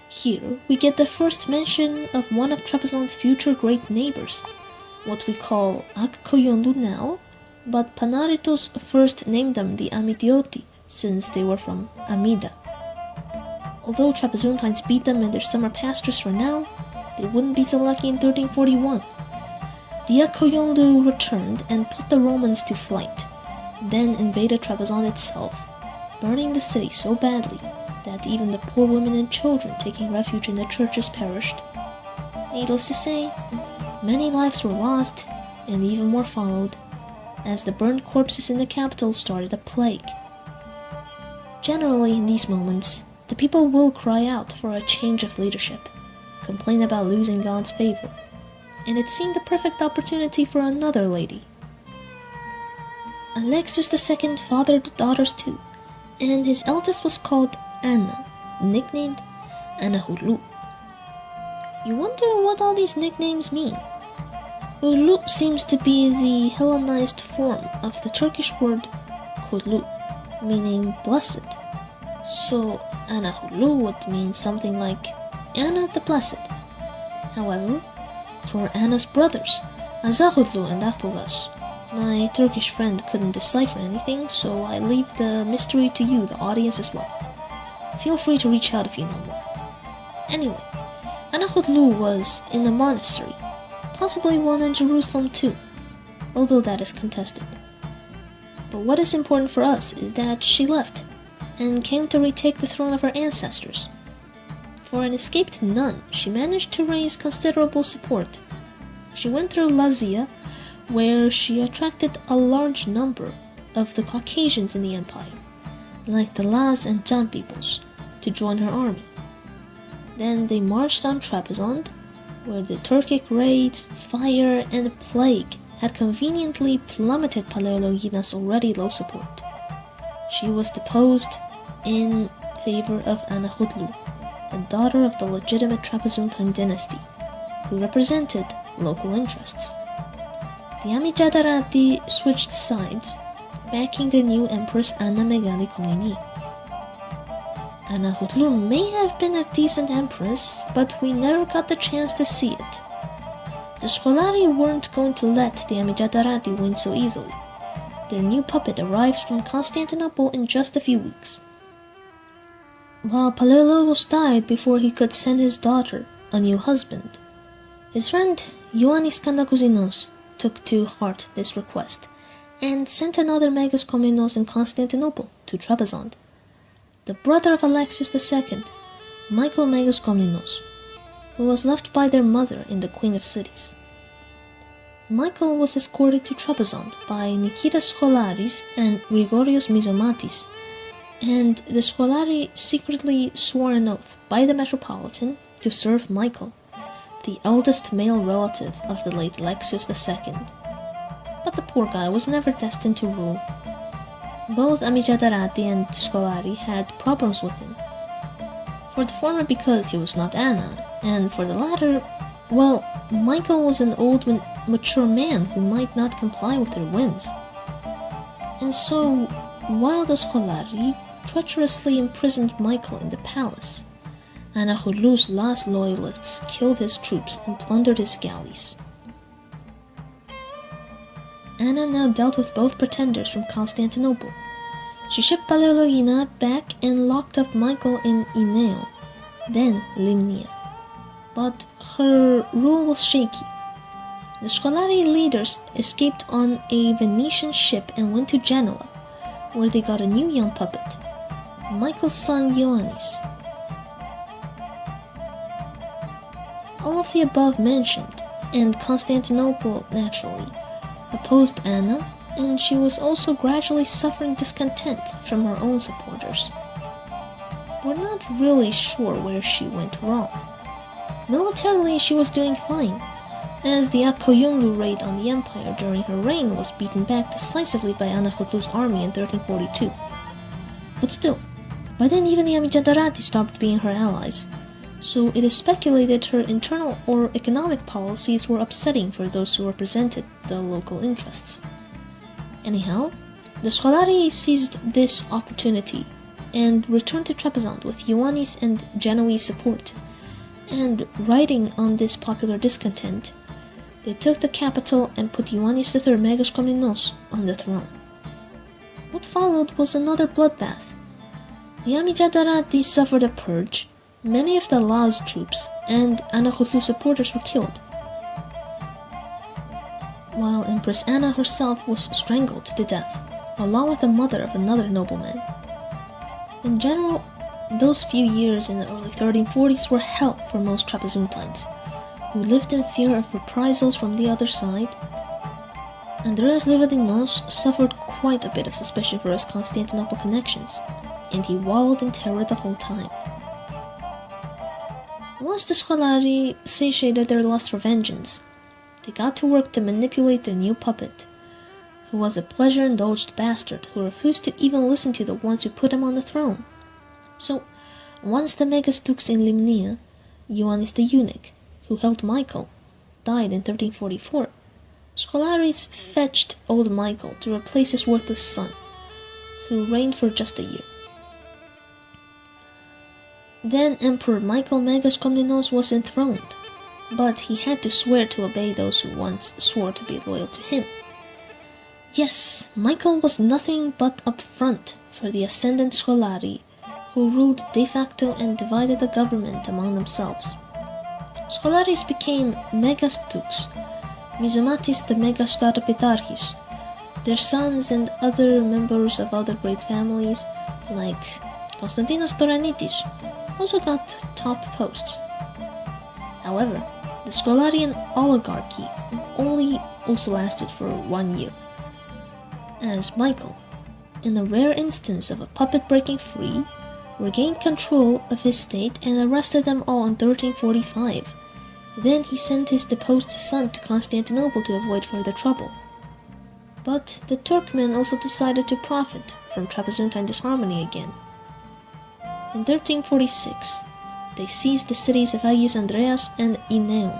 Here we get the first mention of one of Trebizond's future great neighbors, what we call Akkoyonlu now, but Panaritos first named them the Amidioti, since they were from Amida. Although Trebizontines beat them in their summer pastures for now, they wouldn't be so lucky in 1341. The Akkoyonlu returned and put the Romans to flight, then invaded Trebizond itself, burning the city so badly that even the poor women and children taking refuge in the churches perished. Needless to say, many lives were lost, and even more followed, as the burned corpses in the capital started a plague. Generally, in these moments, the people will cry out for a change of leadership, complain about losing God's favor, and it seemed the perfect opportunity for another lady. Alexios II fathered daughters too, and his eldest was called Anna, nicknamed Anna Hulu. You wonder what all these nicknames mean. Hulu seems to be the Hellenized form of the Turkish word Kulu, meaning blessed. So Anna Hulu would mean something like Anna the Blessed. However, for Anna's brothers, Azahulu and Apugas, my Turkish friend couldn't decipher anything, so I leave the mystery to you, the audience, as well. Feel free to reach out if you know more. Anyway, Anna Hulu was in a monastery, possibly one in Jerusalem too, although that is contested. But what is important for us is that she left, and came to retake the throne of her ancestors. For an escaped nun, she managed to raise considerable support. She went through Lazia, where she attracted a large number of the Caucasians in the empire, like the Laz and Jan peoples, to join her army. Then they marched on Trebizond, where the Turkic raids, fire, and plague had conveniently plummeted Paleologina's already low support. She was deposed in favor of Anna Hudlu, the daughter of the legitimate Trebizontine dynasty, who represented local interests. The Amijadarati switched sides, backing their new empress Anna Komnene. Anna Hudlu may have been a decent empress, but we never got the chance to see it. The Scholari weren't going to let the Amijadarati win so easily. Their new puppet arrived from Constantinople in just a few weeks. While Paleologos died before he could send his daughter a new husband, his friend Ioannes II took to heart this request and sent another Megas Komnenos in Constantinople to Trebizond, the brother of Alexios II, Michael Megas Komnenos, who was left by their mother in the Queen of Cities. Michael was escorted to Trebizond by Nikitas Scholaris and Grigorios Mizomatis, and the Scholari secretly swore an oath by the Metropolitan to serve Michael, the eldest male relative of the late Alexios II. But the poor guy was never destined to rule. Both Amijadarati and Scholari had problems with him. For the former because he was not Anna, and for the latter, well, Michael was an old and mature man who might not comply with their whims. And so, while the Scholari treacherously imprisoned Michael in the palace, Anna Hulu's last loyalists killed his troops and plundered his galleys. Anna now dealt with both pretenders from Constantinople. She shipped Paleologina back and locked up Michael in Ineo, then Limnia. But her rule was shaky. The Scholari leaders escaped on a Venetian ship and went to Genoa, where they got a new young puppet, Michael's son Ioannis. All of the above mentioned, and Constantinople, naturally, opposed Anna, and she was also gradually suffering discontent from her own supporters. We're not really sure where she went wrong. Militarily, she was doing fine, as the Akoyunlu raid on the empire during her reign was beaten back decisively by Anahotlu's army in 1342. But still, by then even the Amijadarati stopped being her allies, so it is speculated her internal or economic policies were upsetting for those who represented the local interests. Anyhow, the Scolari seized this opportunity and returned to Trebizond with Ioannes and Genoese support, and riding on this popular discontent, they took the capital and put Ioannes III Megas Komnenos on the throne. What followed was another bloodbath. The Amijadarati suffered a purge, many of the Laz troops and Anahotlu supporters were killed, while Empress Anna herself was strangled to death, along with the mother of another nobleman. In general, those few years in the early 1340s were hell for most Trapezuntines, who lived in fear of reprisals from the other side. Andreas Livadinos suffered quite a bit of suspicion for his Constantinople connections, and he wallowed in terror the whole time. Once the Scolari satiated their lust for vengeance, they got to work to manipulate their new puppet, who was a pleasure-indulged bastard who refused to even listen to the ones who put him on the throne. So, once the Megasdukes in Limnia, Ioannes the eunuch, who held Michael, died in 1344, Scolaris fetched old Michael to replace his worthless son, who reigned for just a year. Then Emperor Michael Megas Komnenos was enthroned, but he had to swear to obey those who once swore to be loyal to him. Yes, Michael was nothing but up front for the ascendant Scolari, who ruled de facto and divided the government among themselves. Scolaris became Megasdukes, Mizomatis the Megastaropitarchis. Their sons and other members of other great families, like Konstantinos Toranitis, also got top posts. However, the Scolarian oligarchy only also lasted for 1 year, as Michael, in a rare instance of a puppet breaking free, regained control of his state and arrested them all in 1345. Then he sent his deposed son to Constantinople to avoid further trouble. But the Turkmen also decided to profit from Trapezuntine disharmony again. In 1346, they seized the cities of Agios Andreas and Ineum.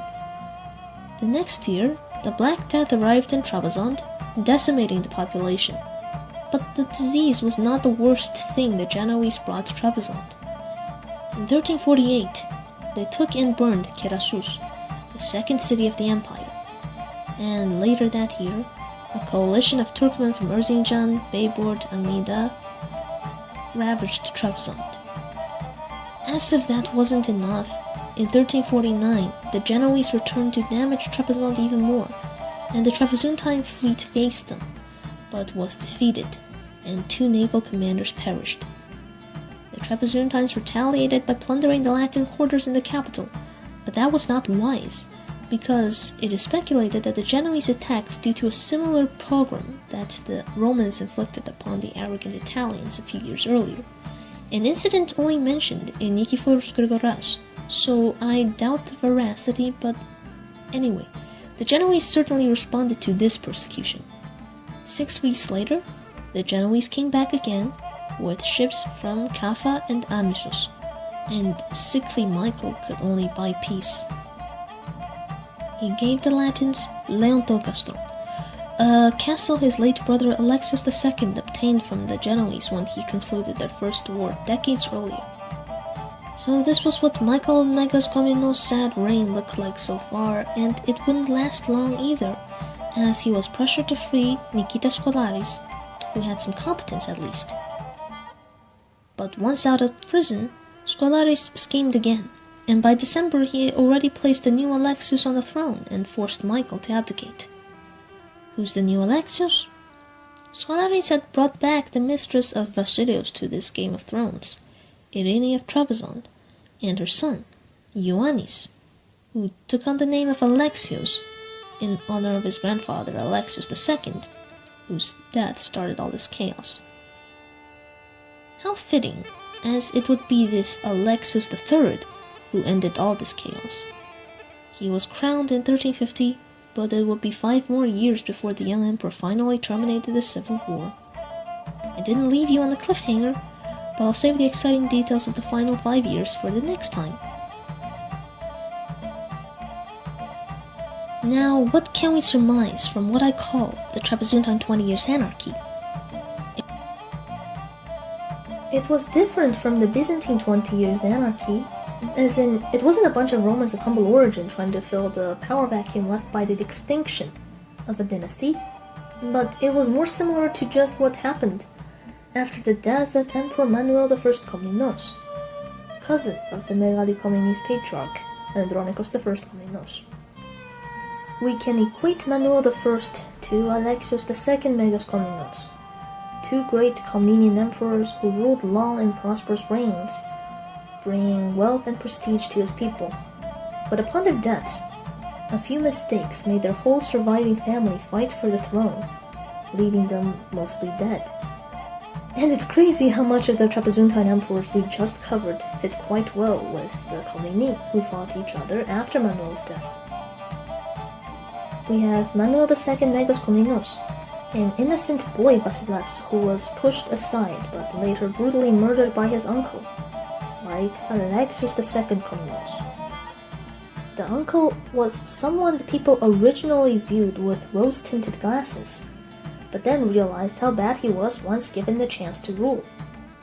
The next year, the Black Death arrived in Trebizond, decimating the population. But the disease was not the worst thing the Genoese brought to Trebizond. In 1348, they took and burned Kerasus, the second city of the empire, and later that year, a coalition of Turkmen from Erzincan, Bayburt, Amida ravaged Trebizond. As if that wasn't enough, in 1349, the Genoese returned to damage Trebizond even more, and the Trapezuntine fleet faced them, but was defeated, and 2 naval commanders perished. The Trapezuntines retaliated by plundering the Latin quarters in the capital, but that was not wise, because it is speculated that the Genoese attacked due to a similar pogrom that the Romans inflicted upon the arrogant Italians a few years earlier, an incident only mentioned in Nikiforos Grigoras, so I doubt the veracity, but anyway, the Genoese certainly responded to this persecution. 6 weeks later, the Genoese came back again with ships from Kaffa and Amisos, and sickly Michael could only buy peace. He gave the Latins Leontokastron, a castle his late brother Alexios II obtained from the Genoese when he concluded their first war decades earlier. So this was what Michael Megas Komnenos' sad reign looked like so far, and it wouldn't last long either, as he was pressured to free Nikita Skolaris, who had some competence at least. But once out of prison, Skolaris schemed again, and by December he had already placed the new Alexios on the throne and forced Michael to abdicate. Who's the new Alexios? Skolaris had brought back the mistress of Vasilios to this Game of Thrones, Irene of Trebizond, and her son, Ioannes, who took on the name of Alexios in honor of his grandfather Alexios II, whose death started all this chaos. How fitting, as it would be this Alexios III who ended all this chaos. He was crowned in 1350, but it would be 5 more years before the young emperor finally terminated the civil war. I didn't leave you on a cliffhanger, but I'll save the exciting details of the final 5 years for the next time. Now, what can we surmise from what I call the Trebizondine 20 Years Anarchy? It was different from the Byzantine 20 Years Anarchy, as in, it wasn't a bunch of Romans of humble origin trying to fill the power vacuum left by the extinction of a dynasty, but it was more similar to just what happened after the death of Emperor Manuel I Komnenos, cousin of the Megaloi Komnene's patriarch, Andronikos I Komnenos. We can equate Manuel I to Alexios II Megas Komnenos, 2 great Komnenian emperors who ruled long and prosperous reigns, bringing wealth and prestige to his people. But upon their deaths, a few mistakes made their whole surviving family fight for the throne, leaving them mostly dead. And it's crazy how much of the Trebizondine emperors we just covered fit quite well with the Komneni, who fought each other after Manuel's death. We have Manuel II Megas Komnenos, an innocent boy Basileus who was pushed aside but later brutally murdered by his uncle, like Alexios II Komnenos. The uncle was someone the people originally viewed with rose-tinted glasses, but then realized how bad he was once given the chance to rule,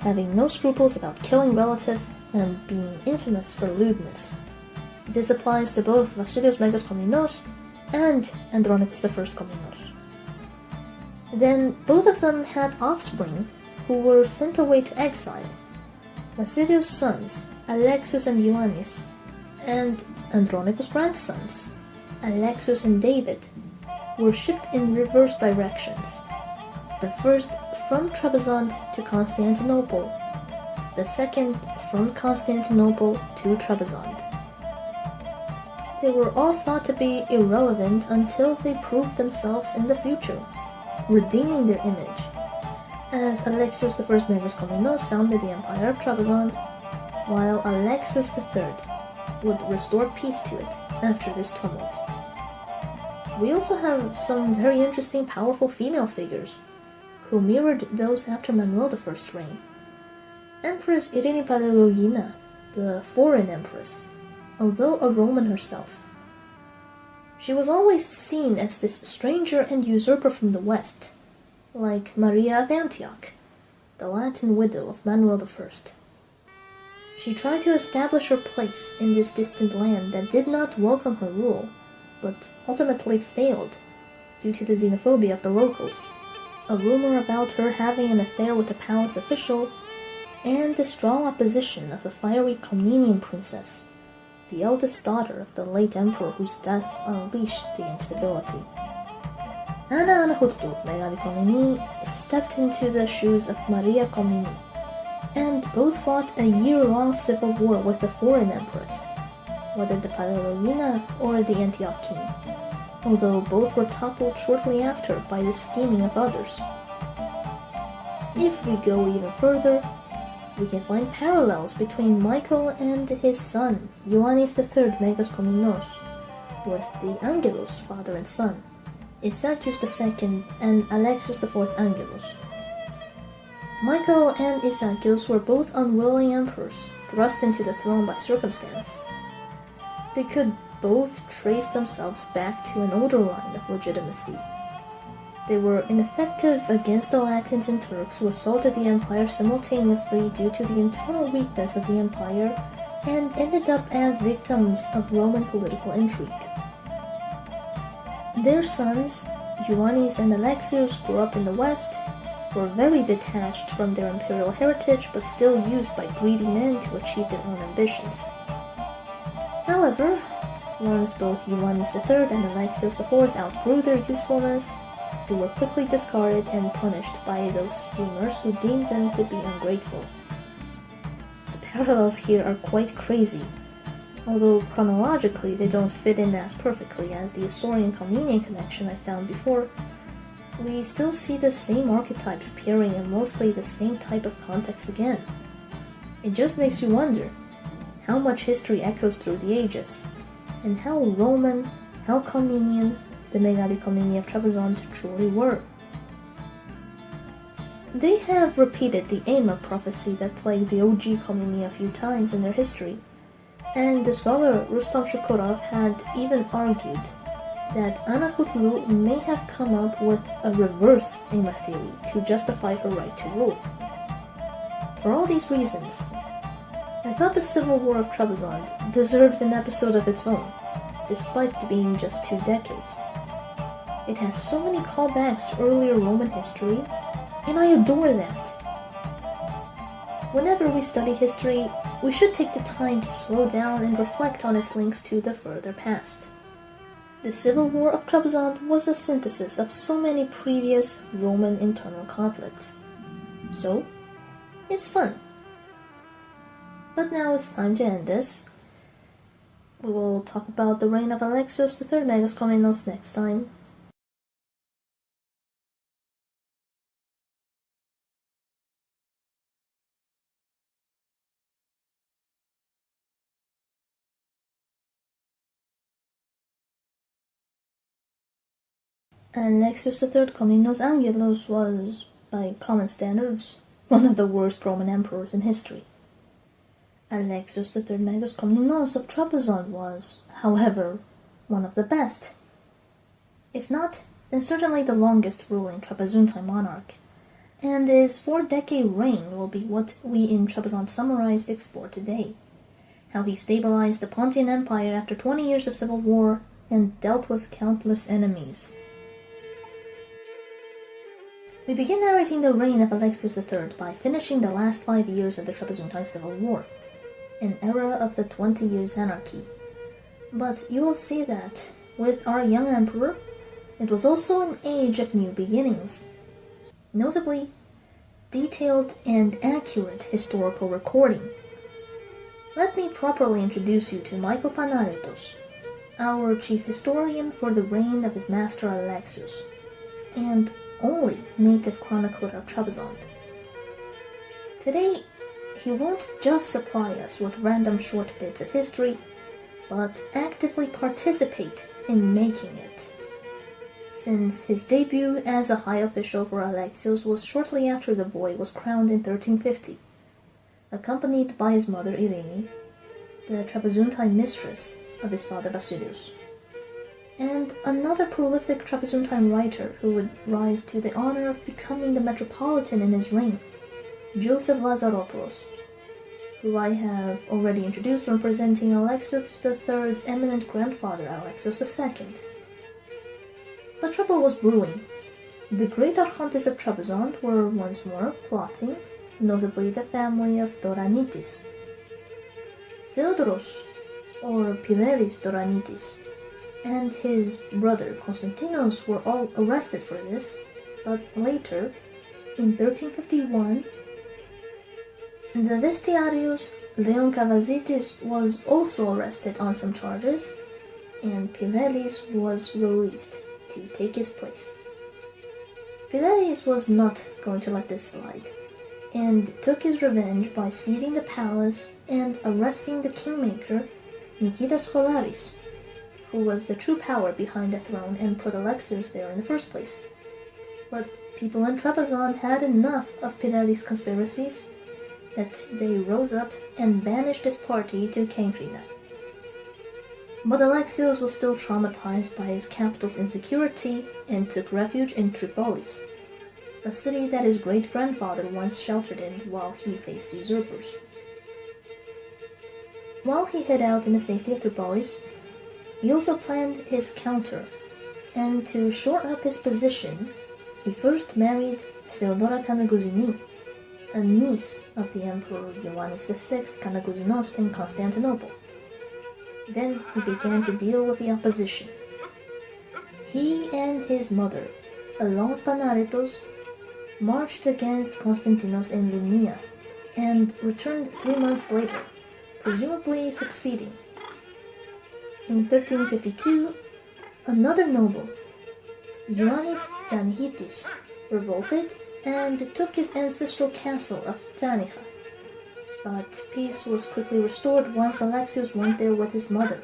having no scruples about killing relatives and being infamous for lewdness. This applies to both Vasilios Megas Komnenos and Andronikos I Komnenos. Then both of them had offspring who were sent away to exile. Vasilios' sons, Alexios and Ioannes, and Andronikos' grandsons, Alexios and David, were shipped in reverse directions. The first from Trebizond to Constantinople, the second from Constantinople to Trebizond. They were all thought to be irrelevant until they proved themselves in the future, redeeming their image, as Alexios I Megas Komnenos founded the Empire of Trebizond, while Alexios III would restore peace to it after this tumult. We also have some very interesting powerful female figures, who mirrored those after Manuel I's reign. Empress Irene Paleologina, the foreign empress, although a Roman herself. She was always seen as this stranger and usurper from the West, like Maria of Antioch, the Latin widow of Manuel I. She tried to establish her place in this distant land that did not welcome her rule, but ultimately failed due to the xenophobia of the locals, a rumor about her having an affair with a palace official, and the strong opposition of a fiery Komnenian princess, the eldest daughter of the late emperor whose death unleashed the instability. Anna Komnene stepped into the shoes of Maria Komnene, and both fought a year-long civil war with the foreign empress, whether the Paleologina or the Antioch king, although both were toppled shortly after by the scheming of others. If we go even further, we can find parallels between Michael and his son, Ioannes III Megas Komnenos, with the Angelos, father and son, Isaakios II and Alexios IV Angelos. Michael and Isaakios were both unwilling emperors, thrust into the throne by circumstance. They could both trace themselves back to an older line of legitimacy. They were ineffective against the Latins and Turks who assaulted the empire simultaneously due to the internal weakness of the empire, and ended up as victims of Roman political intrigue. Their sons, Ioannes and Alexios, grew up in the West, were very detached from their imperial heritage but still used by greedy men to achieve their own ambitions. However, once both Ioannes III and Alexios IV outgrew their usefulness, they were quickly discarded and punished by those schemers who deemed them to be ungrateful. The parallels here are quite crazy, although chronologically they don't fit in as perfectly as the Isaurian-Komnenian connection I found before. We still see the same archetypes appearing in mostly the same type of context again. It just makes you wonder how much history echoes through the ages, and how Roman, how Komnenian the Megaloi Komnene of Trebizond truly were. They have repeated the Aima prophecy that plagued the OG Komneni a few times in their history, and the scholar Rustam Shukurov had even argued that Anna Komnene may have come up with a reverse Aima theory to justify her right to rule. For all these reasons, I thought the Civil War of Trebizond deserved an episode of its own, despite being just 2 decades. It has so many callbacks to earlier Roman history, and I adore that. Whenever we study history, we should take the time to slow down and reflect on its links to the further past. The Civil War of Trebizond was a synthesis of so many previous Roman internal conflicts. So, it's fun. But now it's time to end this. We will talk about the reign of Alexios III Megas next time. Alexios III Komnenos Angelos was, by common standards, one of the worst Roman emperors in history. Alexios III Megas Komnenos of Trebizond was, however, one of the best. If not, then certainly the longest ruling Trebizontine monarch, and his 4-decade reign will be what we in Trebizond Summarized explore today. How he stabilized the Pontian Empire after 20 years of civil war and dealt with countless enemies. We begin narrating the reign of Alexios III by finishing the last 5 years of the Trebizontine Civil War, an era of the 20 Years' Anarchy. But you will see that, with our young emperor, it was also an age of new beginnings. Notably, detailed and accurate historical recording. Let me properly introduce you to Michael Panaritos, our chief historian for the reign of his master Alexios, and only native chronicler of Trebizond. Today, he won't just supply us with random short bits of history, but actively participate in making it. Since his debut as a high official for Alexios was shortly after the boy was crowned in 1350, accompanied by his mother Irene, the Trebizontine mistress of his father Basilius, and another prolific Trebizontine writer who would rise to the honor of becoming the metropolitan in his reign, Joseph Lazaropoulos, who I have already introduced when presenting Alexios III's eminent grandfather Alexios II. But trouble was brewing. The great archontes of Trebizond were once more plotting, notably the family of Doranitis. Theodoros, or Pileris Doranitis, and his brother Konstantinos were all arrested for this, but later, in 1351, the Vestiarius Leon Cavazitis was also arrested on some charges, and Pileris was released to take his place. Pileris was not going to let this slide, and took his revenge by seizing the palace and arresting the kingmaker Nikitas Scholaris, who was the true power behind the throne and put Alexios there in the first place. But people in Trebizond had enough of Pileris' conspiracies that they rose up and banished his party to Kankrina. But Alexios was still traumatized by his capital's insecurity and took refuge in Tripolis, a city that his great-grandfather once sheltered in while he faced usurpers. While he hid out in the safety of Tripolis, he also planned his counter, and to shore up his position, he first married Theodora Kanagouzyni, a niece of the Emperor Ioannes VI Kanagouzynos in Constantinople. Then he began to deal with the opposition. He and his mother, along with Panaritos, marched against Konstantinos in Limnia, and returned 3 months later, presumably succeeding. In 1352, another noble, Ioannis Tanihitis, revolted and took his ancestral castle of Taniha. But peace was quickly restored once Alexios went there with his mother.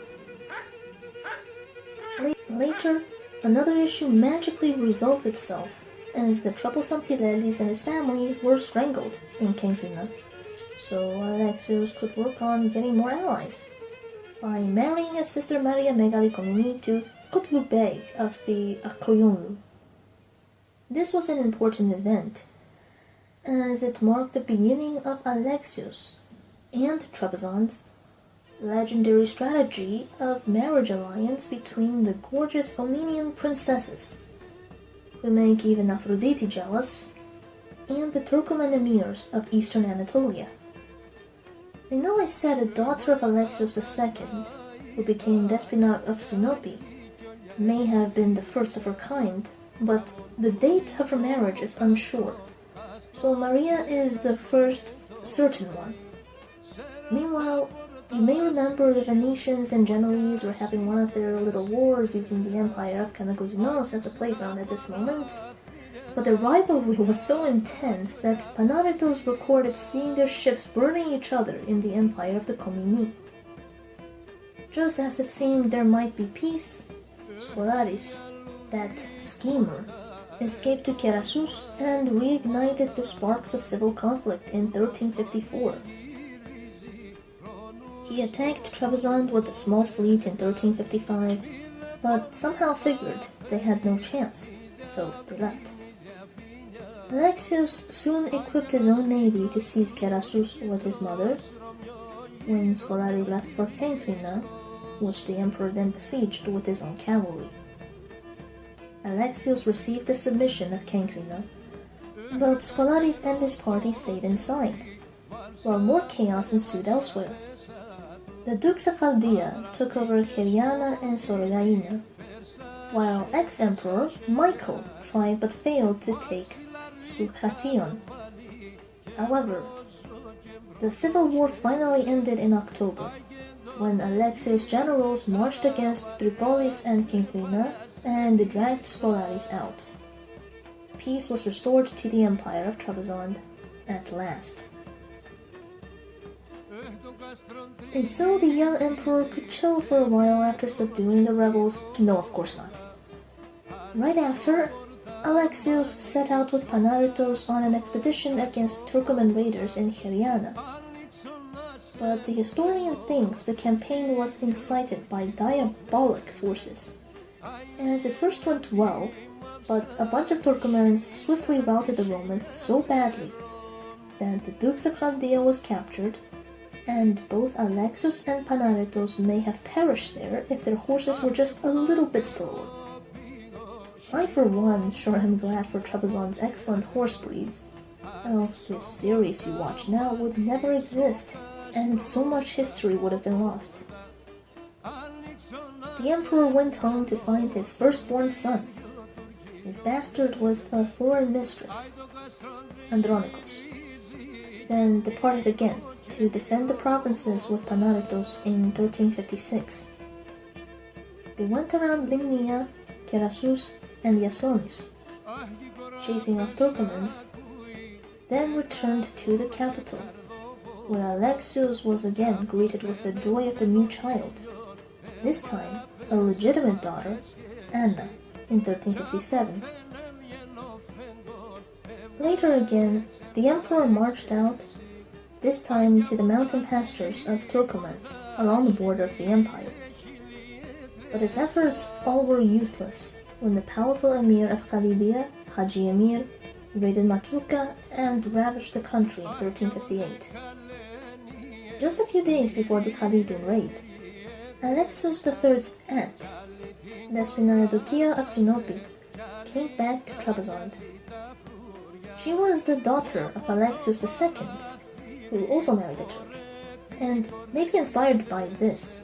Later, another issue magically resolved itself as the troublesome Pilelis and his family were strangled in Cancuna, so Alexios could work on getting more allies by marrying his sister Maria Megaloi Komnene to Kutlu Bey of the Akoyunlu. This was an important event, as it marked the beginning of Alexios and Trebizond's legendary strategy of marriage alliance between the gorgeous Komnenian princesses, who make even Aphrodite jealous, and the Turkoman emirs of eastern Anatolia. I know I said a daughter of Alexios II, who became Despina of Sinope, may have been the first of her kind, but the date of her marriage is unsure, so Maria is the first certain one. Meanwhile, you may remember the Venetians and Genoese were having one of their little wars using the empire of Canagozinos as a playground at this moment, but their rivalry was so intense that Panaritos recorded seeing their ships burning each other in the empire of the Komneni. Just as it seemed there might be peace, Scholaris, that schemer, escaped to Kerasus and reignited the sparks of civil conflict in 1354. He attacked Trebizond with a small fleet in 1355, but somehow figured they had no chance, so they left. Alexios soon equipped his own navy to seize Kerasus with his mother. When Scolari left for Cancuna, which the emperor then besieged with his own cavalry. Alexios received the submission of Cancuna, but Scholaris and his party stayed inside, while more chaos ensued elsewhere. The Dukes of Chaldea took over Heriana and Soroyaina, while ex-emperor Michael tried but failed to take Sukation. However, the civil war finally ended in October, when Alexios' generals marched against Tripolis and Cancuna and dragged Scholaris out. Peace was restored to the empire of Trebizond at last. And so the young emperor could chill for a while after subduing the rebels? No, of course not. Right after, Alexios set out with Panaritos on an expedition against Turkoman raiders in Heriana. But the historian thinks the campaign was incited by diabolic forces, as it first went well, but a bunch of Turkomans swiftly routed the Romans so badly that the Dukes of Chaldea was captured, and both Alexios and Panaritos may have perished there if their horses were just a little bit slower. I, for one, sure am glad for Trebizond's excellent horse breeds, else this series you watch now would never exist, and so much history would have been lost. The emperor went home to find his firstborn son, his bastard with a foreign mistress, Andronikos, then departed again to defend the provinces with Panaritos in 1356. They went around Limnia, Kerasus, and Iasonis, chasing off Turkomans, then returned to the capital, where Alexios was again greeted with the joy of the new child, this time a legitimate daughter, Anna, in 1357. Later again, the emperor marched out, this time to the mountain pastures of Turkomans along the border of the empire. But his efforts all were useless when the powerful emir of Khalibia, Haji Emir, raided Machuca and ravaged the country in 1358. Just a few days before the Khalibian raid, Alexios III's aunt, Despina Eudokia of Sinope, came back to Trebizond. She was the daughter of Alexios II, who also married a Turk, and maybe inspired by this,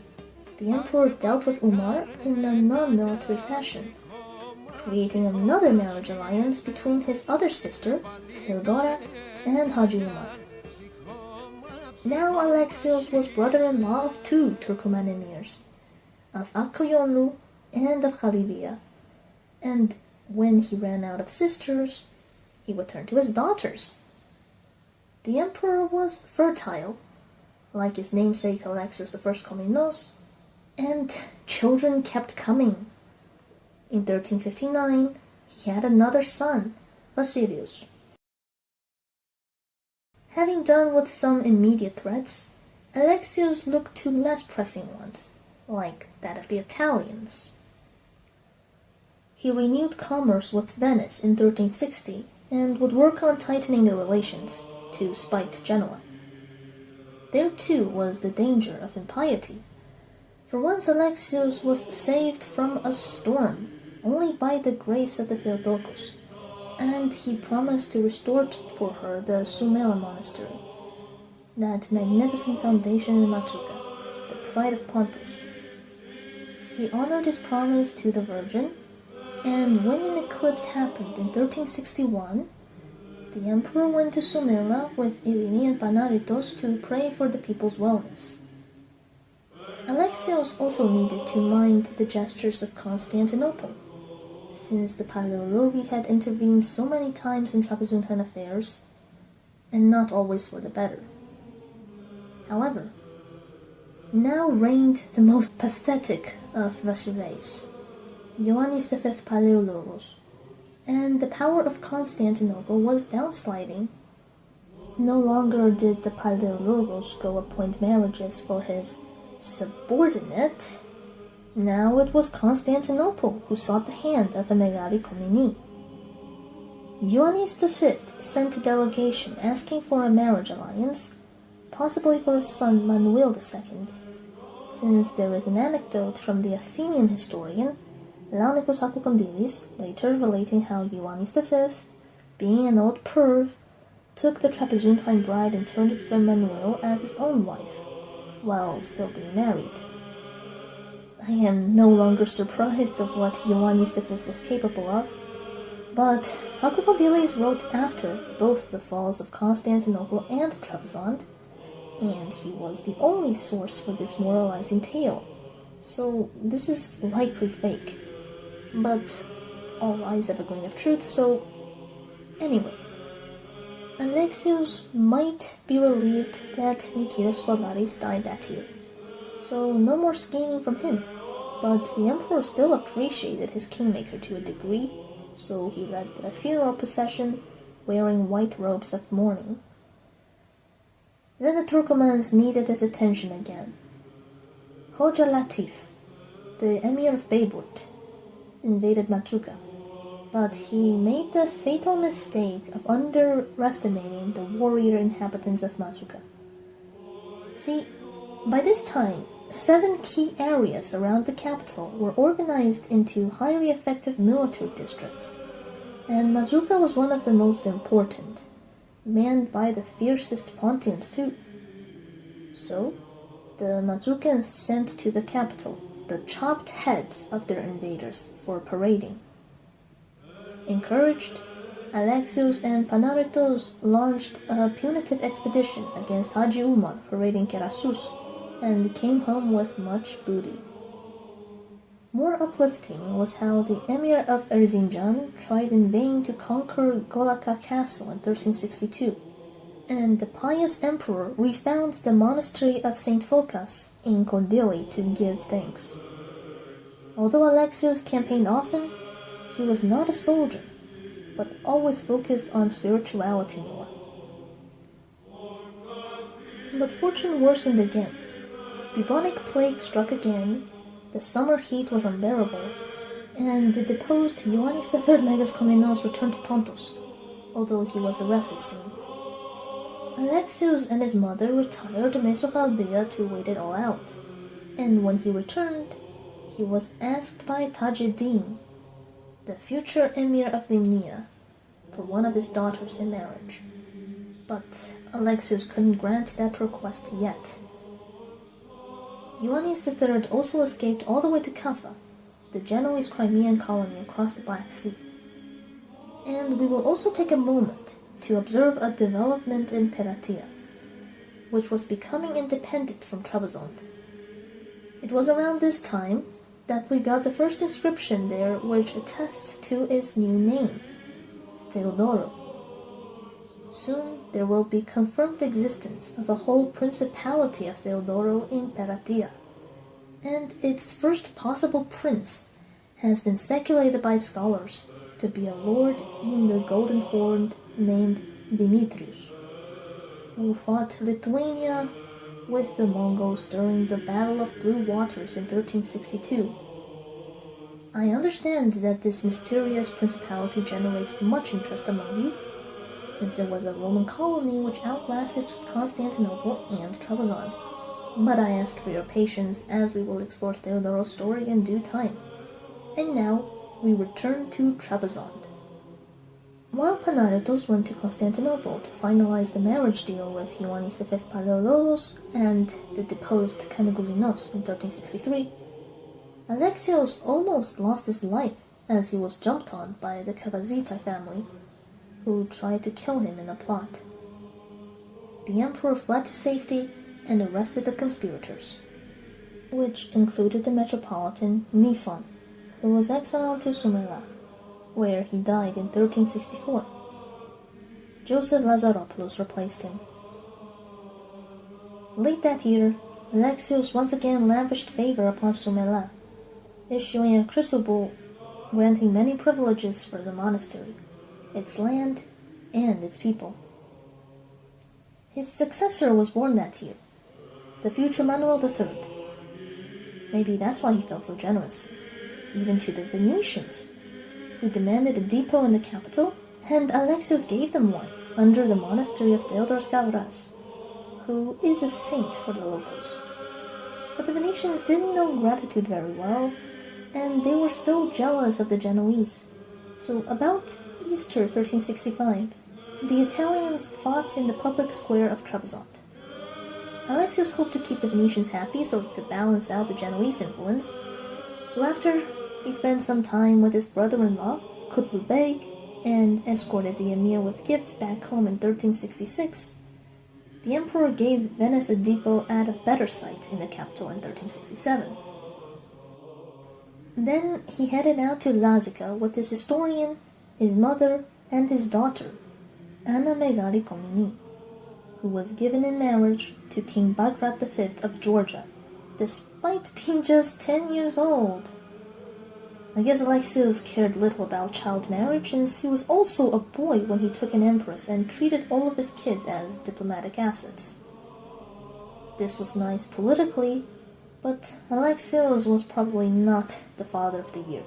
the emperor dealt with Umar in a non-military fashion, creating another marriage alliance between his other sister, Theodora, and Haji Umar. Now Alexios was brother-in-law of two Turkoman emirs, of Akoyunlu and of Khalibia, and when he ran out of sisters, he would turn to his daughters. The emperor was fertile, like his namesake Alexios I Komnenos, and children kept coming. In 1359, he had another son, Vasilius. Having done with some immediate threats, Alexios looked to less pressing ones, like that of the Italians. He renewed commerce with Venice in 1360 and would work on tightening their relations to spite Genoa. There too was the danger of impiety, for once Alexios was saved from a storm only by the grace of the Theotokos, and he promised to restore for her the Soumela monastery, that magnificent foundation in Matsuka, the pride of Pontus. He honored his promise to the Virgin, and when an eclipse happened in 1361, the emperor went to Soumela with Irini and Panaritos to pray for the people's wellness. Alexios also needed to mind the gestures of Constantinople, since the Paleologi had intervened so many times in Trebizond affairs, and not always for the better. However, now reigned the most pathetic of Vasileis, Ioannes V Paleologos, and the power of Constantinople was downsliding. No longer did the Paleologos go appoint marriages for his subordinate. Now it was Constantinople who sought the hand of the Megaloi Komnene. Ioannes V sent a delegation asking for a marriage alliance, possibly for his son Manuel II, since there is an anecdote from the Athenian historian Laonikos Apokondilis, later relating how Ioannes V, being an old perv, took the Trapezuntine bride and turned it from Manuel as his own wife, while still being married. I am no longer surprised of what Ioannes V was capable of, but Apokondilis wrote after both the falls of Constantinople and Trebizond, and he was the only source for this moralizing tale, so this is likely fake. But all lies have a grain of truth, so anyway. Alexios might be relieved that Nikitas Skolaris died that year, so no more scheming from him, but the emperor still appreciated his kingmaker to a degree, so he led a funeral procession wearing white robes of mourning. Then the Turkomans needed his attention again. Hoja Latif, the emir of Bayburt, invaded Matsuka, but he made the fatal mistake of underestimating the warrior inhabitants of Matsuka. See, by this time, 7 key areas around the capital were organized into highly effective military districts, and Matsuka was one of the most important, manned by the fiercest Pontians too. So, the Matsukans sent to the capital the chopped heads of their invaders for parading. Encouraged, Alexios and Panaritos launched a punitive expedition against Haji Umar for raiding Kerasus, and came home with much booty. More uplifting was how the emir of Erzincan tried in vain to conquer Golaka Castle in 1362, and the pious emperor refound the monastery of St. Phocas in Kordili to give thanks. Although Alexios campaigned often, he was not a soldier, but always focused on spirituality more. But fortune worsened again. Bubonic plague struck again, the summer heat was unbearable, and the deposed Ioannes III Megas Komnenos returned to Pontus, although he was arrested soon. Alexios and his mother retired to Mesochaldea to wait it all out, and when he returned, he was asked by Tajeddin, the future emir of Limnia, for one of his daughters in marriage. But Alexios couldn't grant that request yet. Ioannes III also escaped all the way to Kaffa, the Genoese Crimean colony across the Black Sea. And we will also take a moment to observe a development in Peratia, which was becoming independent from Trebizond. It was around this time that we got the first inscription there which attests to its new name, Theodoro. Soon there will be confirmed existence of a whole principality of Theodoro in Peratia, and its first possible prince has been speculated by scholars to be a lord in the Golden Horde named Demetrius, who fought Lithuania with the Mongols during the Battle of Blue Waters in 1362. I understand that this mysterious principality generates much interest among you, since it was a Roman colony which outlasted Constantinople and Trebizond. But I ask for your patience as we will explore Theodoro's story in due time. And now, we return to Trebizond. While Panagiotis went to Constantinople to finalize the marriage deal with Ioannes V Palaiologos and the deposed Kanagouzinos in 1363, Alexios almost lost his life as he was jumped on by the Kavazita family, who tried to kill him in a plot. The emperor fled to safety and arrested the conspirators, which included the metropolitan Nifon, who was exiled to Sumela, where he died in 1364. Joseph Lazaropoulos replaced him. Late that year, Alexios once again lavished favor upon Sumela, issuing a crucible granting many privileges for the monastery, its land, and its people. His successor was born that year, the future Manuel III. Maybe that's why he felt so generous, even to the Venetians, who demanded a depot in the capital, and Alexios gave them one under the monastery of Theodoros Kavras, who is a saint for the locals. But the Venetians didn't know gratitude very well, and they were still jealous of the Genoese. So about Easter 1365, the Italians fought in the public square of Trebizond. Alexios hoped to keep the Venetians happy so he could balance out the Genoese influence. So after he spent some time with his brother-in-law, Kutlu Beg, and escorted the emir with gifts back home in 1366, the emperor gave Venice a depot at a better site in the capital in 1367. Then he headed out to Lazica with his historian, his mother, and his daughter, Anna Komnene, who was given in marriage to King Bagrat V of Georgia, despite being just 10 years old. I guess Alexios cared little about child marriage, since he was also a boy when he took an empress and treated all of his kids as diplomatic assets. This was nice politically, but Alexios was probably not the father of the year,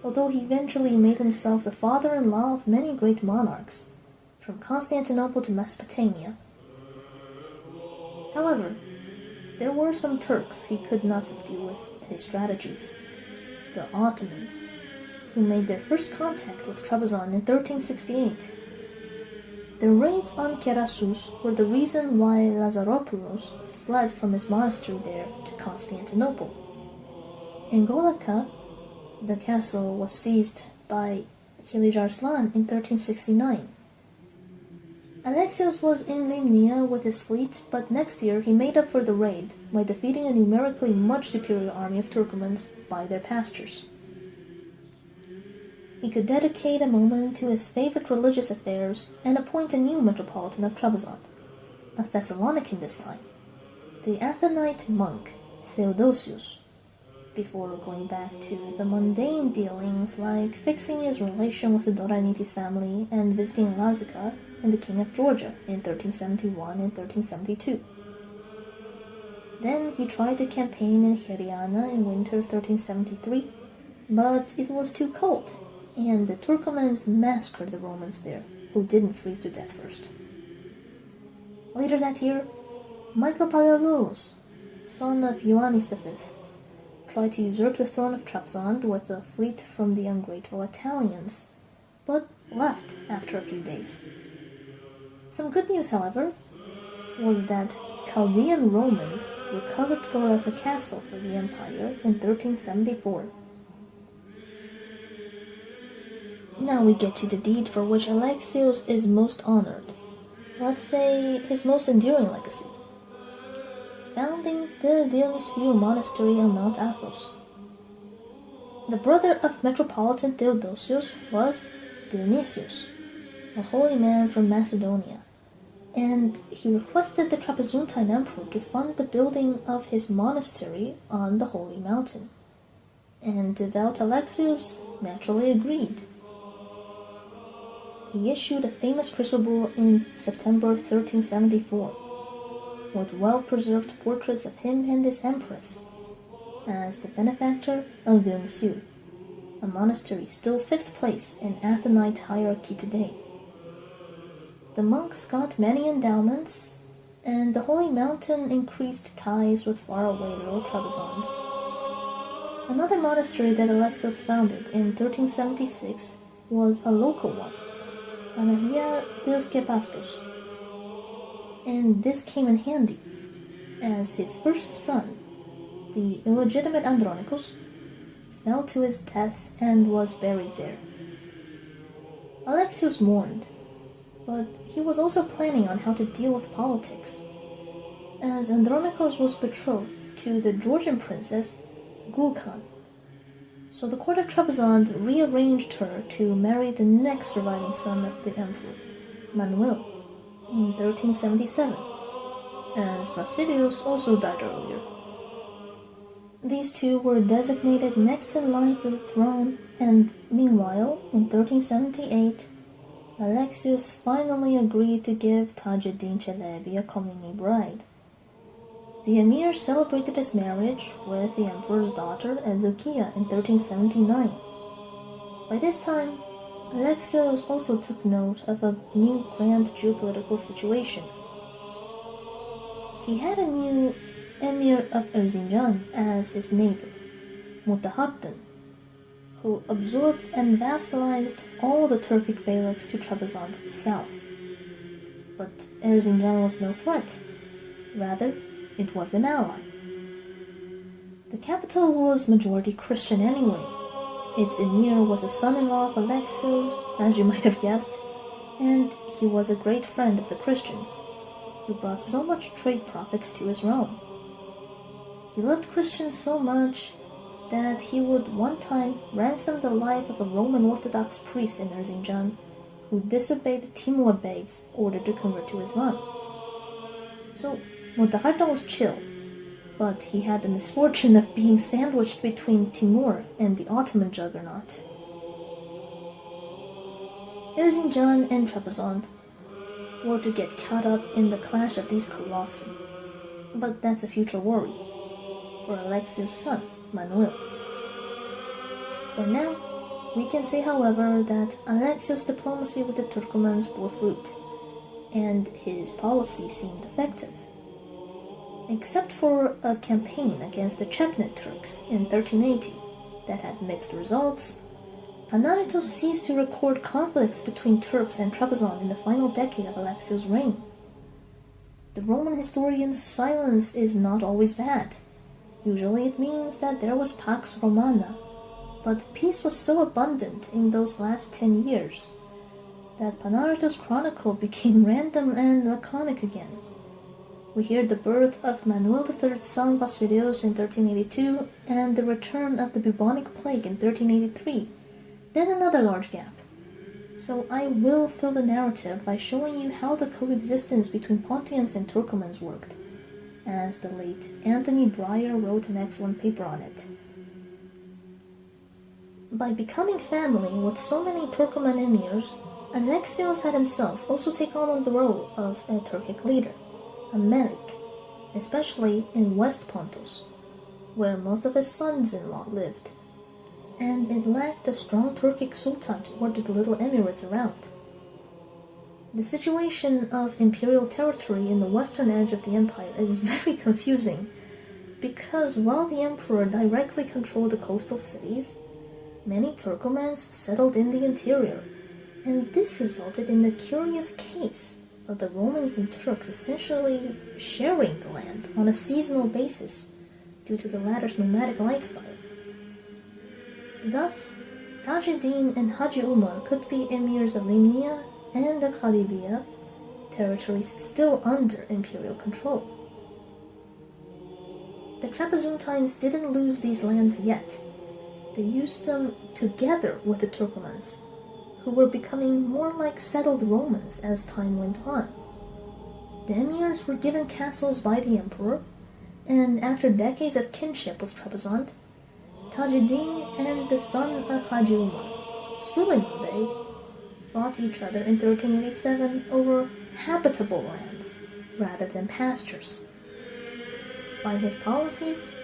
although he eventually made himself the father-in-law of many great monarchs, from Constantinople to Mesopotamia. However, there were some Turks he could not subdue with his strategies. The Ottomans, who made their first contact with Trebizond in 1368. Their raids on Kerasus were the reason why Lazaropoulos fled from his monastery there to Constantinople. In Golaka, the castle was seized by Kilij Arslan in 1369. Alexios was in Limnia with his fleet, but next year he made up for the raid by defeating a numerically much superior army of Turkomans by their pastures. He could dedicate a moment to his favorite religious affairs and appoint a new metropolitan of Trebizond, a Thessalonican this time, the Athonite monk Theodosius, before going back to the mundane dealings like fixing his relation with the Doranitis family and visiting Lazica and the King of Georgia in 1371 and 1372. Then he tried to campaign in Heriana in winter of 1373, but it was too cold, and the Turkomans massacred the Romans there, who didn't freeze to death first. Later that year, Michael Palaiologos, son of Ioannes V, tried to usurp the throne of Trebizond with a fleet from the ungrateful Italians, but left after a few days. Some good news, however, was that Chaldean Romans recovered Golaka Castle for the empire in 1374. Now we get to the deed for which Alexios is most honored. Let's say his most enduring legacy. Founding the Dionysiou monastery on Mount Athos. The brother of Metropolitan Theodosius was Dionysius, a holy man from Macedonia, and he requested the Trapezuntine emperor to fund the building of his monastery on the Holy Mountain. and devout Alexios naturally agreed. He issued a famous crucible in September 1374, with well-preserved portraits of him and his empress, as the benefactor of Ioannes, a monastery still 5th place in Athonite hierarchy today. The monks got many endowments, and the holy mountain increased ties with faraway little Trebizond. Another monastery that Alexios founded in 1376 was a local one, Anna Komnene, and this came in handy, as his first son, the illegitimate Andronicus, fell to his death and was buried there. Alexios mourned, but he was also planning on how to deal with politics, as Andronicus was betrothed to the Georgian princess Gulkan. So the court of Trebizond rearranged her to marry the next surviving son of the emperor, Manuel, in 1377, as Basilius also died earlier. These two were designated next in line for the throne, and meanwhile, in 1378, Alexios finally agreed to give Tajuddin Çelebi a Komnene bride. The emir celebrated his marriage with the emperor's daughter Isaakios in 1379. By this time, Alexios also took note of a new grand geopolitical situation. He had a new emir of Erzincan as his neighbor, Mutahaddin, who absorbed and vassalized all the Turkic beyliks to Trebizond's south. But Erzincan was no threat. Rather, it was an ally. The capital was majority Christian anyway. Its emir was a son-in-law of Alexios, as you might have guessed, and he was a great friend of the Christians, who brought so much trade profits to his realm. He loved Christians so much that he would one time ransom the life of a Roman Orthodox priest in Erzincan who disobeyed Timur Bey's order to convert to Islam. So Mutahaddin was chill, but he had the misfortune of being sandwiched between Timur and the Ottoman juggernaut. Erzincan and Trebizond were to get caught up in the clash of these colossi, but that's a future worry for Alexios' son, Manuel. For now, we can say, however, that Alexios' diplomacy with the Turkomans bore fruit, and his policy seemed effective. Except for a campaign against the Chepnet Turks in 1380 that had mixed results, Panaritos ceased to record conflicts between Turks and Trebizond in the final decade of Alexios' reign. The Roman historian's silence is not always bad. Usually it means that there was Pax Romana, but peace was so abundant in those last 10 years that Panaritos' chronicle became random and laconic again. We hear the birth of Manuel III's son Basilios in 1382 and the return of the bubonic plague in 1383, then another large gap. So I will fill the narrative by showing you how the coexistence between Pontians and Turkomans worked, as the late Anthony Breyer wrote an excellent paper on it. By becoming family with so many Turkoman emirs, Alexios had himself also taken on the role of a Turkic leader, a Melik, especially in West Pontus, where most of his sons-in-law lived, and it lacked a strong Turkic sultan to order the little emirates around. The situation of imperial territory in the western edge of the empire is very confusing, because while the emperor directly controlled the coastal cities, many Turkomans settled in the interior, and this resulted in the curious case of the Romans and Turks essentially sharing the land on a seasonal basis due to the latter's nomadic lifestyle. Thus, Tajuddin and Haji Umar could be emirs of Limnia and of Halibia, territories still under imperial control. The Trapezuntines didn't lose these lands yet. They used them together with the Turkomans, who were becoming more like settled Romans as time went on. The emirs were given castles by the emperor, and after decades of kinship with Trebizond, Tajuddin and the son of Haji Umar, Suleiman Bey, fought each other in 1387 over habitable lands rather than pastures. By his policies,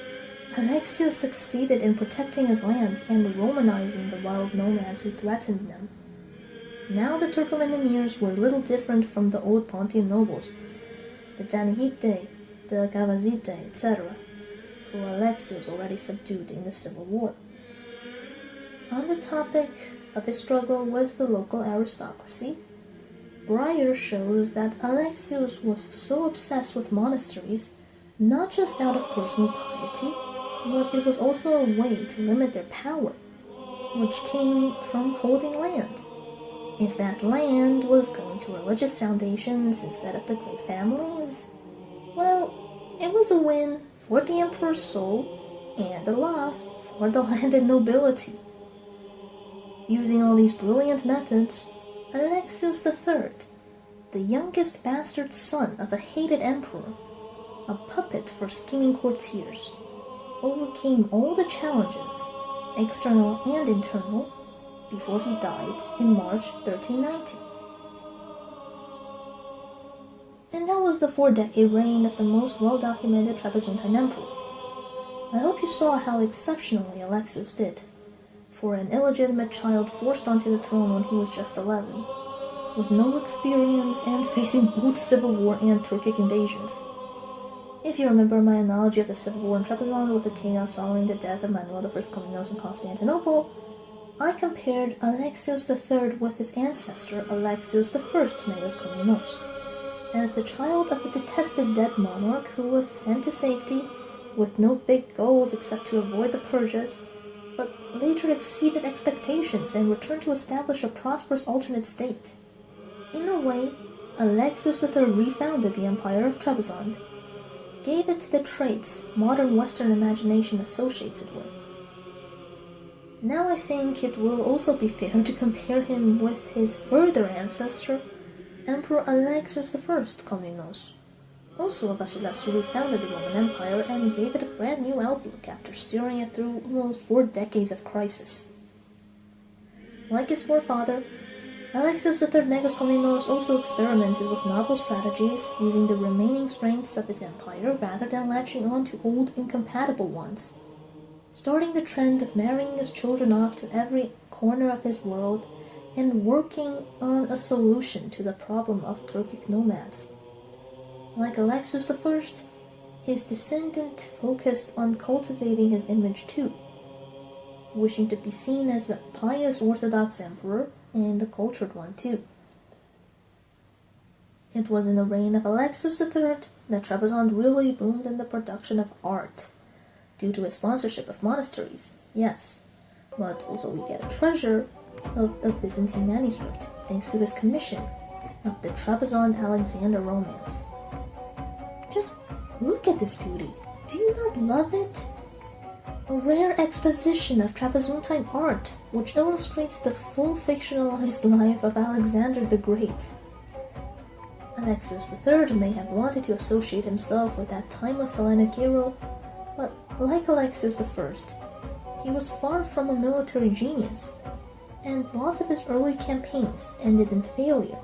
Alexios succeeded in protecting his lands and Romanizing the wild nomads who threatened them. Now the Turkoman emirs were little different from the old Pontian nobles, the Janigite, the Gavazite, etc., who Alexios already subdued in the civil war. On the topic of his struggle with the local aristocracy, Breyer shows that Alexios was so obsessed with monasteries not just out of personal piety, but it was also a way to limit their power, which came from holding land. If that land was going to religious foundations instead of the great families, well, it was a win for the emperor's soul and a loss for the landed nobility. Using all these brilliant methods, Alexios III, the youngest bastard son of a hated emperor, a puppet for scheming courtiers, overcame all the challenges, external and internal, before he died in March 1390. And that was the 4-decade reign of the most well-documented Trebizontine emperor. I hope you saw how exceptionally Alexios did, for an illegitimate child forced onto the throne when he was just 11, with no experience and facing both civil war and Turkic invasions. If you remember my analogy of the civil war in Trebizond with the chaos following the death of Manuel I in Constantinople, I compared Alexios III with his ancestor Alexios I Megas Komnenos, as the child of a detested dead monarch who was sent to safety with no big goals except to avoid the purges, but later exceeded expectations and returned to establish a prosperous alternate state. In a way, Alexios III refounded the Empire of Trebizond, gave it the traits modern Western imagination associates it with. Now I think it will also be fair to compare him with his further ancestor, Emperor Alexios I Komnenos, also a Vasilevs who refounded the Roman Empire and gave it a brand new outlook after steering it through almost 4 decades of crisis. Like his forefather, Alexios III Megas Komnenos also experimented with novel strategies using the remaining strengths of his empire rather than latching on to old incompatible ones, starting the trend of marrying his children off to every corner of his world and working on a solution to the problem of Turkic nomads. Like Alexios I, his descendant focused on cultivating his image too, wishing to be seen as a pious Orthodox emperor and a cultured one too. It was in the reign of Alexios III that Trebizond really boomed in the production of art, due to his sponsorship of monasteries, yes, but also we get a treasure of a Byzantine manuscript, thanks to his commission of the Trebizond-Alexander romance. Just look at this beauty. Do you not love it? A rare exposition of Trebizontine art, which illustrates the full fictionalized life of Alexander the Great. Alexios III may have wanted to associate himself with that timeless Hellenic hero, but like Alexios I, he was far from a military genius, and lots of his early campaigns ended in failure,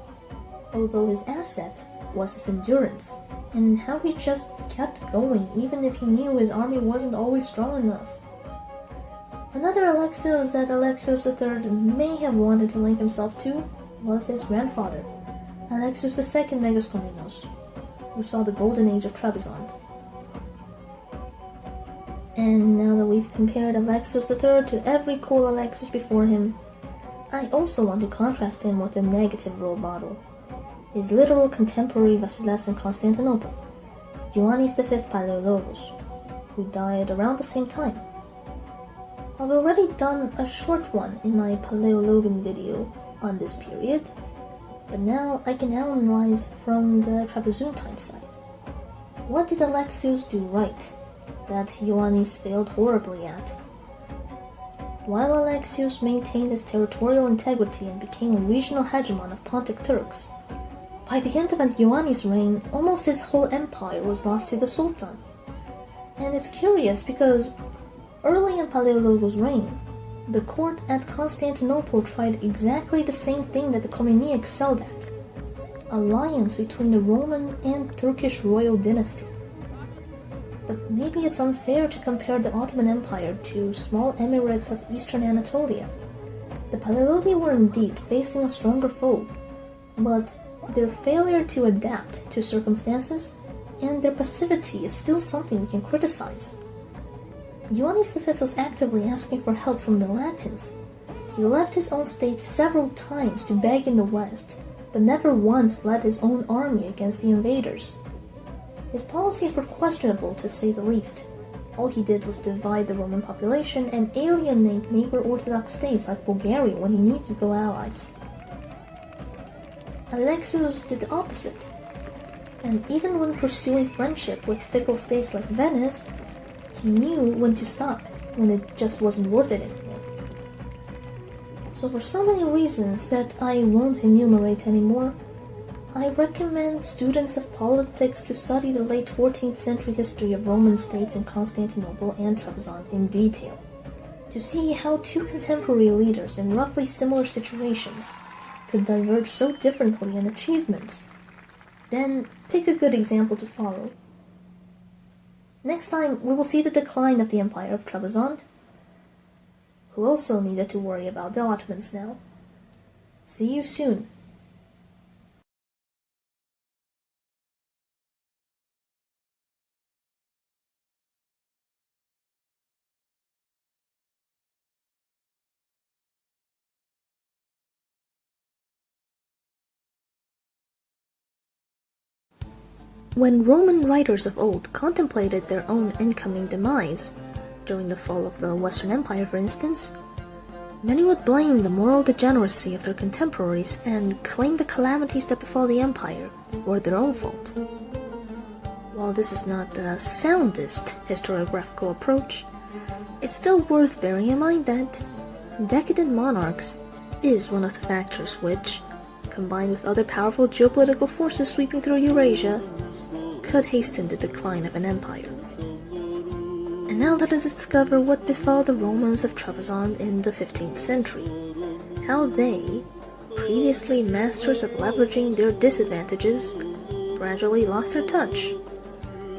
although his asset was his endurance, and how he just kept going even if he knew his army wasn't always strong enough. Another Alexios that Alexios III may have wanted to link himself to was his grandfather, Alexios II Megas Komnenos, who saw the golden age of Trebizond. And now that we've compared Alexios III to every cool Alexios before him, I also want to contrast him with a negative role model, his literal contemporary Vasilevs in Constantinople, Ioannes V Palaiologos, who died around the same time. I've already done a short one in my Palaiologan video on this period, but now I can analyze from the Trebizontine side. What did Alexios do right that Ioannes failed horribly at? While Alexios maintained his territorial integrity and became a regional hegemon of Pontic Turks, by the end of Ioannes' reign, almost his whole empire was lost to the Sultan. And it's curious because Early in Palaeologo's reign, the court at Constantinople tried exactly the same thing that the Komneni excelled at: alliance between the Roman and Turkish royal dynasty. But maybe it's unfair to compare the Ottoman Empire to small emirates of eastern Anatolia. The Palaeologi were indeed facing a stronger foe, but their failure to adapt to circumstances and their passivity is still something we can criticize. Ioannes V was actively asking for help from the Latins. He left his own state several times to beg in the West, but never once led his own army against the invaders. His policies were questionable, to say the least. All he did was divide the Roman population and alienate neighbor Orthodox states like Bulgaria when he needed to go allies. Alexios did the opposite, and even when pursuing friendship with fickle states like Venice, he knew when to stop, when it just wasn't worth it anymore. So for so many reasons that I won't enumerate anymore, I recommend students of politics to study the late 14th century history of Roman states in Constantinople and Trebizond in detail, to see how two contemporary leaders in roughly similar situations could diverge so differently in achievements. Then pick a good example to follow. Next time, we will see the decline of the Empire of Trebizond, who also needed to worry about the Ottomans now. See you soon. When Roman writers of old contemplated their own incoming demise, during the fall of the Western Empire for instance, many would blame the moral degeneracy of their contemporaries and claim the calamities that befall the empire were their own fault. While this is not the soundest historiographical approach, it's still worth bearing in mind that decadent monarchs is one of the factors which, combined with other powerful geopolitical forces sweeping through Eurasia, could hasten the decline of an empire. And now let us discover what befell the Romans of Trebizond in the 15th century, how they, previously masters of leveraging their disadvantages, gradually lost their touch,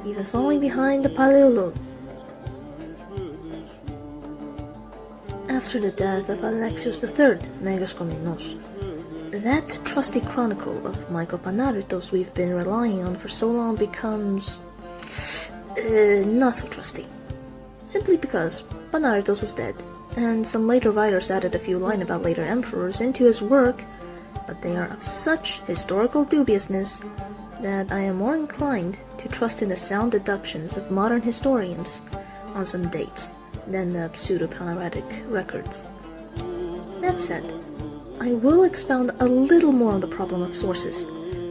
even falling behind the Palaeologi. After the death of Alexios III, Megas Komnenos, that trusty chronicle of Michael Panaritos we've been relying on for so long becomes not so trusty. Simply because Panaritos was dead, and some later writers added a few lines about later emperors into his work, but they are of such historical dubiousness that I am more inclined to trust in the sound deductions of modern historians on some dates than the pseudo-Panaritic records. That said, I will expound a little more on the problem of sources,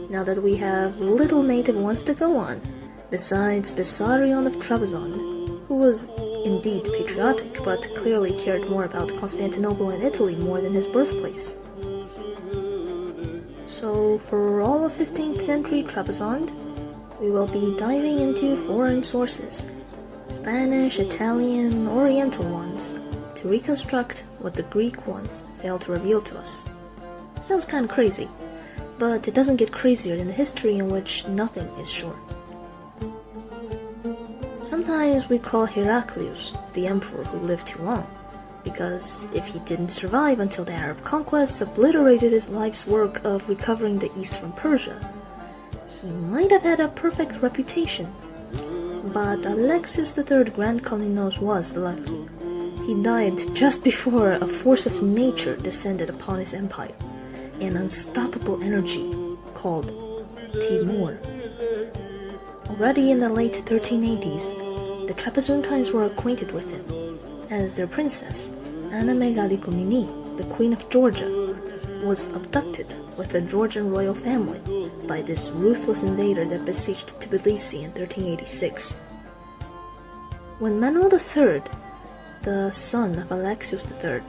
now that we have little native ones to go on, besides Bessarion of Trebizond, who was indeed patriotic, but clearly cared more about Constantinople and Italy more than his birthplace. So, for all of 15th century Trebizond, we will be diving into foreign sources, Spanish, Italian, Oriental ones, to reconstruct what the Greek ones failed to reveal to us. Sounds kinda crazy, but it doesn't get crazier than the history in which nothing is sure. Sometimes we call Heraclius the emperor who lived too long, because if he didn't survive until the Arab conquests obliterated his life's work of recovering the East from Persia, he might have had a perfect reputation. But Alexios III Grand Komnenos was lucky. He died just before a force of nature descended upon his empire, an unstoppable energy called Timur. Already in the late 1380s, the Trebizontines were acquainted with him, as their princess, Anna Komnene, the Queen of Georgia, was abducted with the Georgian royal family by this ruthless invader that besieged Tbilisi in 1386. When Manuel I, the son of Alexios III,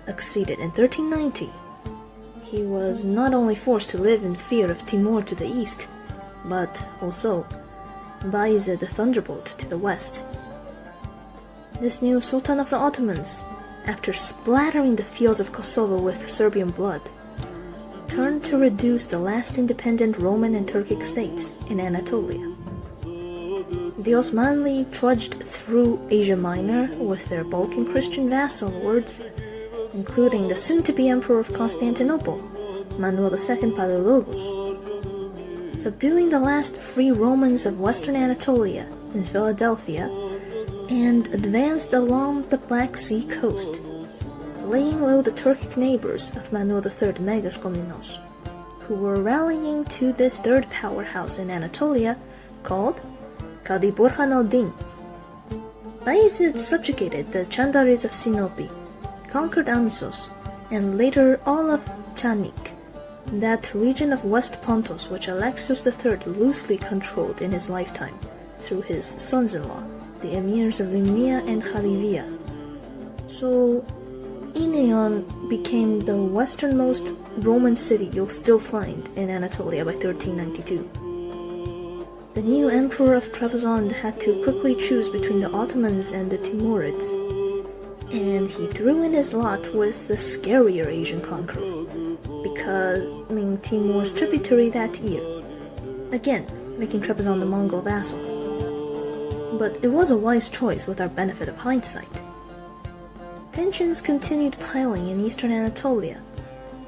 acceded in 1390, he was not only forced to live in fear of Timur to the east, but also Bayezid the Thunderbolt to the west. This new Sultan of the Ottomans, after splattering the fields of Kosovo with Serbian blood, turned to reduce the last independent Roman and Turkic states in Anatolia. The Osmanli trudged through Asia Minor with their Balkan Christian vassal lords, including the soon-to-be Emperor of Constantinople, Manuel II Palaiologos, subduing the last free Romans of western Anatolia in Philadelphia, and advanced along the Black Sea coast, laying low the Turkic neighbors of Manuel III Megas Komnenos, who were rallying to this third powerhouse in Anatolia called Kadi Burhan al-Din. Bayezid subjugated the Chandarids of Sinope, conquered Amisos, and later all of Chanik, that region of West Pontus which Alexios III loosely controlled in his lifetime through his sons-in-law, the emirs of Limnia and Khalivia. So, Inoion became the westernmost Roman city you'll still find in Anatolia by 1392. The new emperor of Trebizond had to quickly choose between the Ottomans and the Timurids, and he threw in his lot with the scarier Asian conqueror, becoming Timur's tributary that year, again making Trebizond a Mongol vassal. But it was a wise choice with our benefit of hindsight. Tensions continued piling in eastern Anatolia,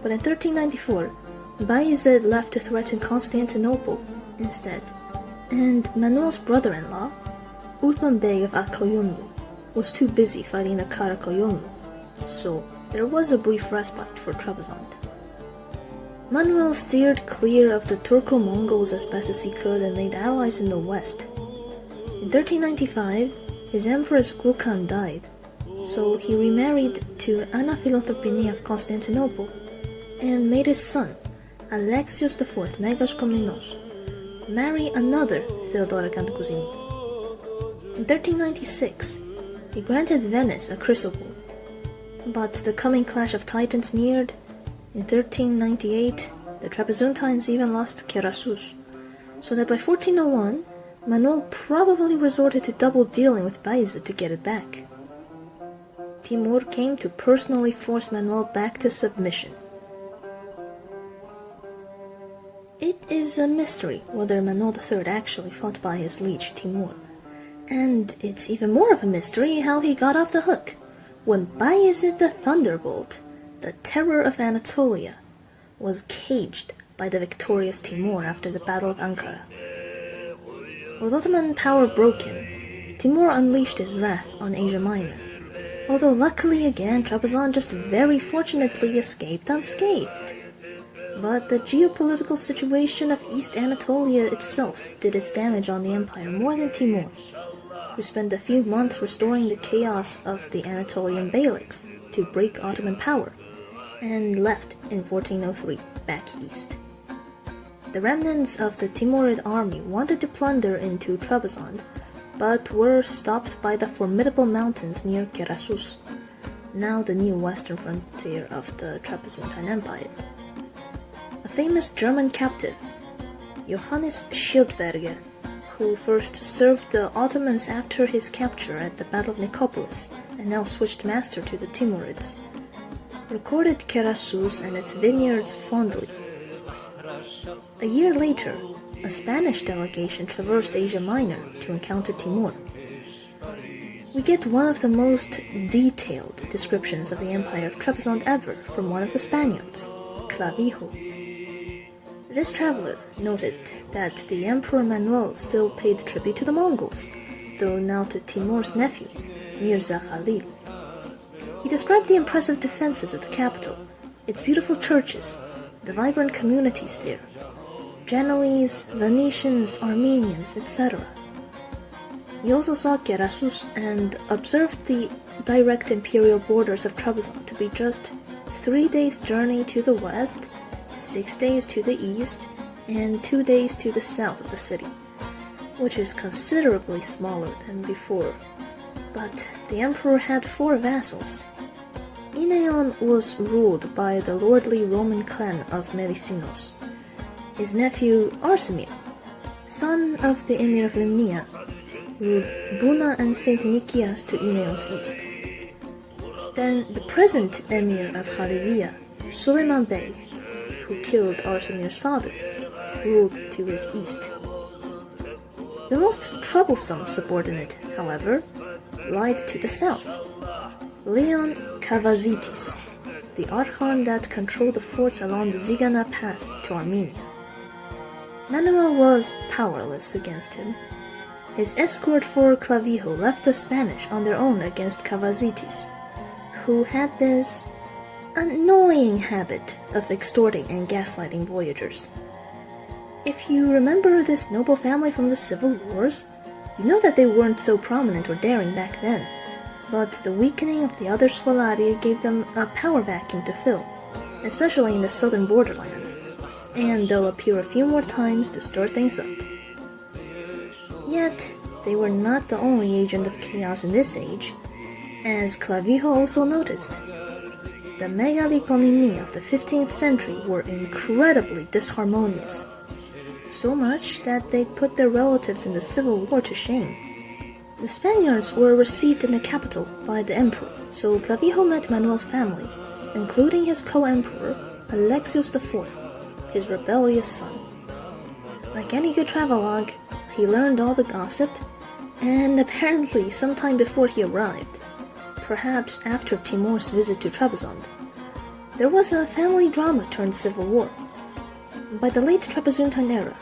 but in 1394, Bayezid left to threaten Constantinople instead, and Manuel's brother-in-law, Uthman Bey of Akoyunlu, was too busy fighting the Karakoyunlu, so there was a brief respite for Trebizond. Manuel steered clear of the Turco-Mongols as best as he could and made allies in the west. In 1395, his empress Gulkan died, so he remarried to Anna Philothropini of Constantinople and made his son, Alexios IV Megas Komnenos, marry another Theodora Cantacuzini. In 1396, he granted Venice a chrysobull, but the coming clash of titans neared. In 1398, the Trebizontines even lost Kerasus, so that by 1401, Manuel probably resorted to double dealing with Bayezid to get it back. Timur came to personally force Manuel back to submission. It is a mystery whether Manuel III actually fought by his liege Timur, and it's even more of a mystery how he got off the hook when Bayezid the Thunderbolt, the terror of Anatolia, was caged by the victorious Timur after the Battle of Ankara. With Ottoman power broken, Timur unleashed his wrath on Asia Minor, although luckily again Trebizond just very fortunately escaped unscathed. But the geopolitical situation of East Anatolia itself did its damage on the empire more than Timur, who spent a few months restoring the chaos of the Anatolian Beyliks to break Ottoman power, and left in 1403 back east. The remnants of the Timurid army wanted to plunder into Trebizond, but were stopped by the formidable mountains near Kerasus, now the new western frontier of the Trebizontine Empire. A famous German captive, Johannes Schildberger, who first served the Ottomans after his capture at the Battle of Nicopolis and now switched master to the Timurids, recorded Kerasus and its vineyards fondly. A year later, a Spanish delegation traversed Asia Minor to encounter Timur. We get one of the most detailed descriptions of the Empire of Trebizond ever from one of the Spaniards, Clavijo. This traveler noted that the Emperor Manuel still paid tribute to the Mongols, though now to Timur's nephew, Mirza Khalil. He described the impressive defenses of the capital, its beautiful churches, the vibrant communities there, Genoese, Venetians, Armenians, etc. He also saw Kerasus and observed the direct imperial borders of Trebizond to be just 3 days' journey to the west, 6 days to the east, and 2 days to the south of the city, which is considerably smaller than before. But the emperor had 4 vassals. Inoion was ruled by the lordly Roman clan of Melicinos. His nephew Arsamir, son of the emir of Limnia, ruled Buna and St. Nikias to Ineos east. Then the present emir of Halivia, Suleiman Bey, who killed Arsamir's father, ruled to his east. The most troublesome subordinate, however, lied to the south, Leon Kavazitis, the archon that controlled the forts along the Zigana Pass to Armenia. Manuel was powerless against him. His escort for Clavijo left the Spanish on their own against Kavazitis, who had this annoying habit of extorting and gaslighting voyagers. If you remember this noble family from the civil wars, you know that they weren't so prominent or daring back then, but the weakening of the other Scolari gave them a power vacuum to fill, especially in the southern borderlands, and they'll appear a few more times to stir things up. Yet, they were not the only agent of chaos in this age, as Clavijo also noticed. The Megaloi Komneni of the 15th century were incredibly disharmonious, so much that they put their relatives in the civil war to shame. The Spaniards were received in the capital by the emperor, so Clavijo met Manuel's family, including his co-emperor, Alexios IV, his rebellious son. Like any good travelogue, he learned all the gossip, and apparently sometime before he arrived, perhaps after Timur's visit to Trebizond, there was a family drama turned civil war. By the late Trebizontine era,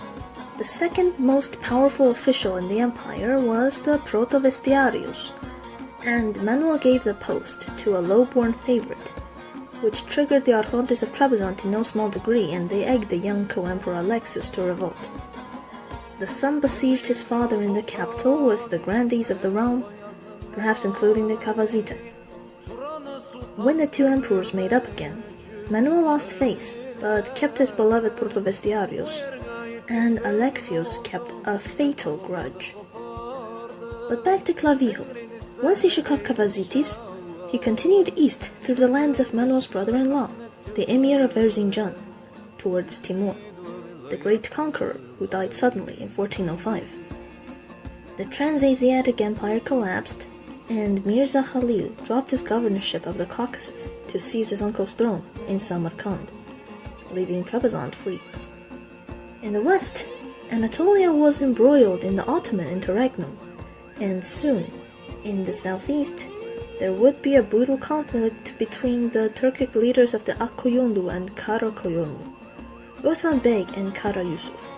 the second most powerful official in the empire was the protovestiarius, and Manuel gave the post to a low-born favorite, which triggered the Archontes of Trebizond to no small degree, and they egged the young co-emperor Alexios to revolt. The son besieged his father in the capital with the grandees of the realm, perhaps including the Kavazita. When the two emperors made up again, Manuel lost face, but kept his beloved protovestiarius, and Alexios kept a fatal grudge. But back to Clavijo. Once he shook off Kavazitis, he continued east through the lands of Manuel's brother-in-law, the emir of Erzincan, towards Timur, the great conqueror who died suddenly in 1405. The Transasiatic Empire collapsed, and Mirza Khalil dropped his governorship of the Caucasus to seize his uncle's throne in Samarkand, leaving Trebizond free. In the west, Anatolia was embroiled in the Ottoman interregnum, and soon, in the southeast, there would be a brutal conflict between the Turkic leaders of the Akkoyunlu and Karakoyunlu, Uthman Bey and Kara Yusuf.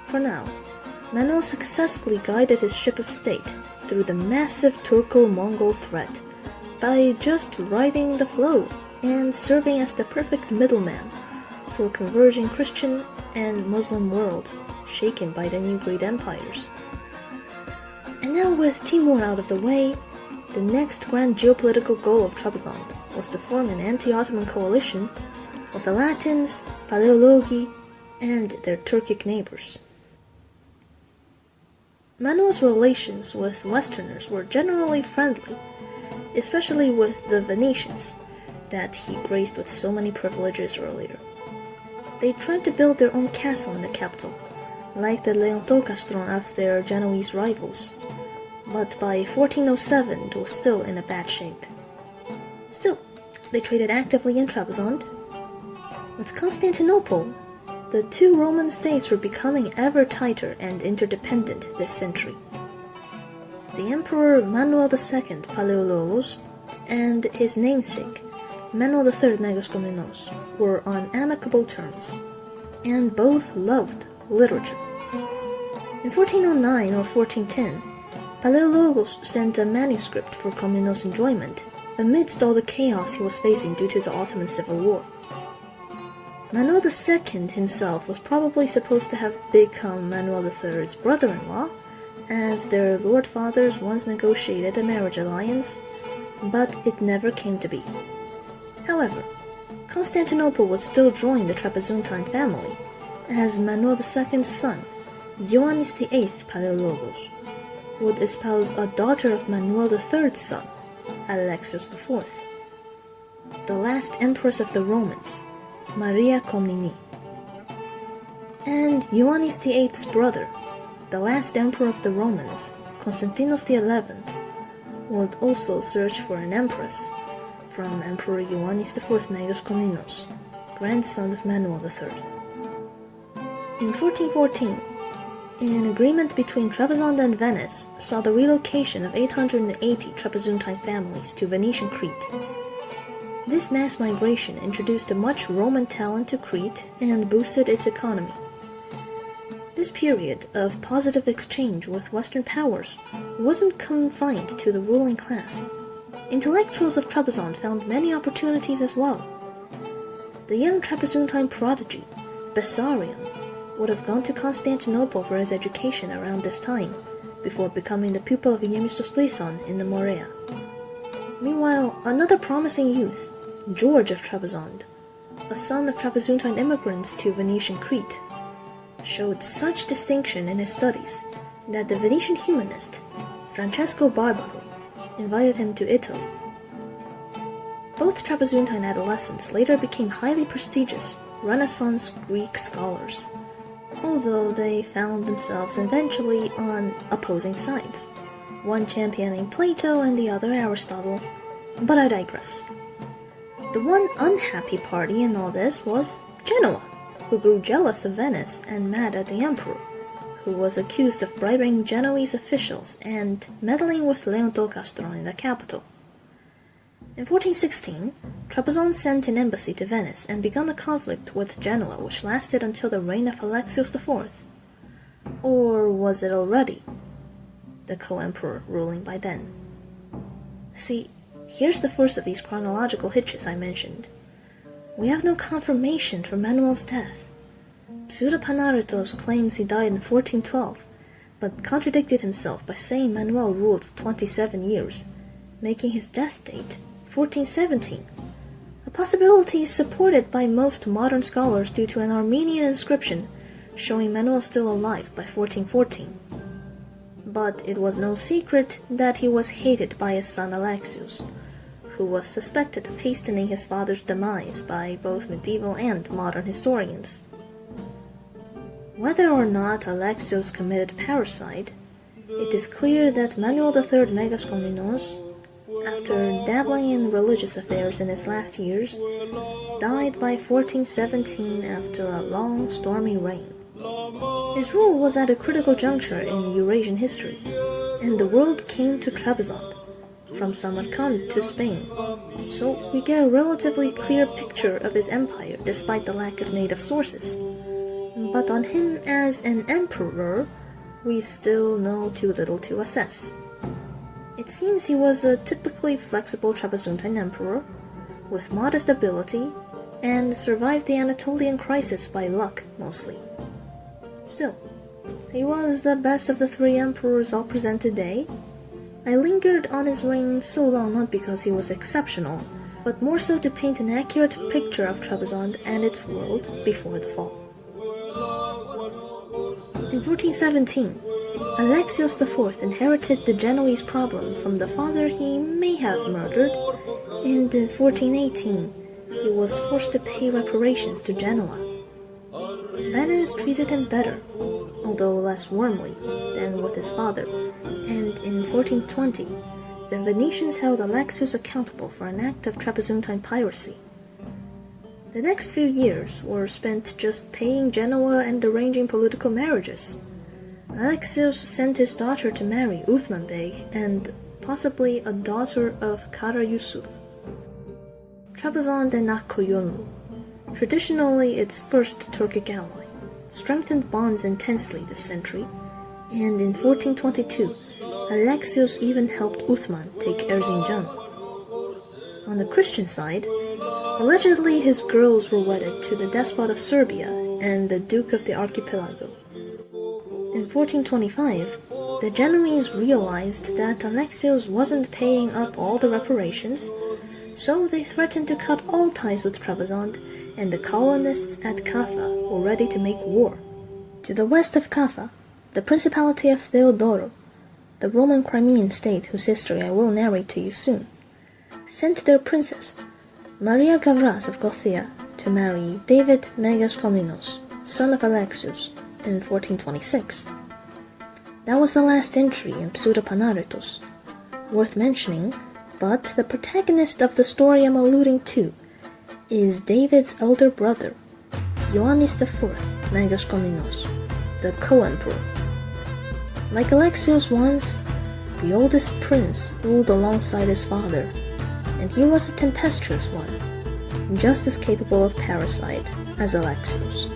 For now, Manuel successfully guided his ship of state through the massive Turco-Mongol threat by just riding the flow and serving as the perfect middleman for converging Christian and Muslim worlds shaken by the new great empires. And now with Timur out of the way, the next grand geopolitical goal of Trebizond was to form an anti-Ottoman coalition with the Latins, Paleologi, and their Turkic neighbors. Manuel's relations with Westerners were generally friendly, especially with the Venetians, that he graced with so many privileges earlier. They tried to build their own castle in the capital, like the Leontocastron of their Genoese rivals, but by 1407 it was still in a bad shape. Still, they traded actively in Trebizond. With Constantinople, the two Roman states were becoming ever tighter and interdependent this century. The Emperor Manuel II Paleologos and his namesake, Manuel III Megaskomnenos, were on amicable terms, and both loved literature. In 1409 or 1410, Paleologos sent a manuscript for Komnenos' enjoyment amidst all the chaos he was facing due to the Ottoman Civil War. Manuel II himself was probably supposed to have become Manuel III's brother-in-law, as their lord fathers once negotiated a marriage alliance, but it never came to be. However, Constantinople would still join the Trebizontine family, as Manuel II's son, Ioannes VIII Paleologos, would espouse a daughter of Manuel III's son, Alexios IV, the last empress of the Romans, Maria Komnene. And Ioannes VIII's brother, the last emperor of the Romans, Constantinos XI would also search for an empress from Emperor Ioannes IV Megas Komnenos, grandson of Manuel III. In 1414, an agreement between Trebizond and Venice saw the relocation of 880 Trebizontine families to Venetian Crete. This mass migration introduced a much Roman talent to Crete and boosted its economy. This period of positive exchange with Western powers wasn't confined to the ruling class. Intellectuals of Trebizond found many opportunities as well. The young Trebizontine prodigy, Bessarion, would have gone to Constantinople for his education around this time, before becoming the pupil of Iemistos Plethon in the Morea. Meanwhile, another promising youth, George of Trebizond, a son of Trebizontine immigrants to Venetian Crete, showed such distinction in his studies that the Venetian humanist, Francesco Barbaro, invited him to Italy. Both Trebizontine adolescents later became highly prestigious Renaissance Greek scholars, although they found themselves eventually on opposing sides, one championing Plato and the other Aristotle, but I digress. The one unhappy party in all this was Genoa, who grew jealous of Venice and mad at the emperor, who was accused of bribing Genoese officials and meddling with Leontocastron in the capital. In 1416, Trebizond sent an embassy to Venice and began a conflict with Genoa which lasted until the reign of Alexios IV. Or was it already the co-emperor ruling by then? See, here's the first of these chronological hitches I mentioned. We have no confirmation for Manuel's death. Pseudo-Panaritos claims he died in 1412, but contradicted himself by saying Manuel ruled 27 years, making his death date 1417. A possibility is supported by most modern scholars due to an Armenian inscription showing Manuel still alive by 1414. But it was no secret that he was hated by his son Alexios, who was suspected of hastening his father's demise by both medieval and modern historians. Whether or not Alexios committed parricide, it is clear that Manuel III Megas Komnenos, after dabbling in religious affairs in his last years, died by 1417 after a long, stormy reign. His rule was at a critical juncture in Eurasian history, and the world came to Trebizond, from Samarkand to Spain, so we get a relatively clear picture of his empire despite the lack of native sources. But on him as an emperor, we still know too little to assess. It seems he was a typically flexible Trebizontine emperor, with modest ability, and survived the Anatolian crisis by luck mostly. Still, he was the best of the three emperors I'll present today. I lingered on his reign so long not because he was exceptional, but more so to paint an accurate picture of Trebizond and its world before the fall. In 1417, Alexios IV inherited the Genoese problem from the father he may have murdered, and in 1418 he was forced to pay reparations to Genoa. Venice treated him better, although less warmly, than with his father, and in 1420 the Venetians held Alexios accountable for an act of Trebizontine piracy. The next few years were spent just paying Genoa and arranging political marriages. Alexios sent his daughter to marry Uthman Bey and possibly a daughter of Kara Yusuf. Trebizond and Akkoyunlu, traditionally its first Turkic ally, strengthened bonds intensely this century, and in 1422 Alexios even helped Uthman take Erzincan. On the Christian side, allegedly his girls were wedded to the despot of Serbia and the Duke of the Archipelago. In 1425, the Genoese realized that Alexios wasn't paying up all the reparations, so they threatened to cut all ties with Trebizond, and the colonists at Kaffa were ready to make war. To the west of Kaffa, the Principality of Theodoro, the Roman Crimean state whose history I will narrate to you soon, sent their princess, Maria Gavras of Gothia, to marry David Megas Komnenos, son of Alexios, in 1426. That was the last entry in Pseudopanaritos. Worth mentioning, but the protagonist of the story I'm alluding to is David's elder brother, Ioannes IV Megas Komnenos, the co-emperor. Like Alexios I, the oldest prince ruled alongside his father, and he was a tempestuous one, just as capable of parricide as Alexios.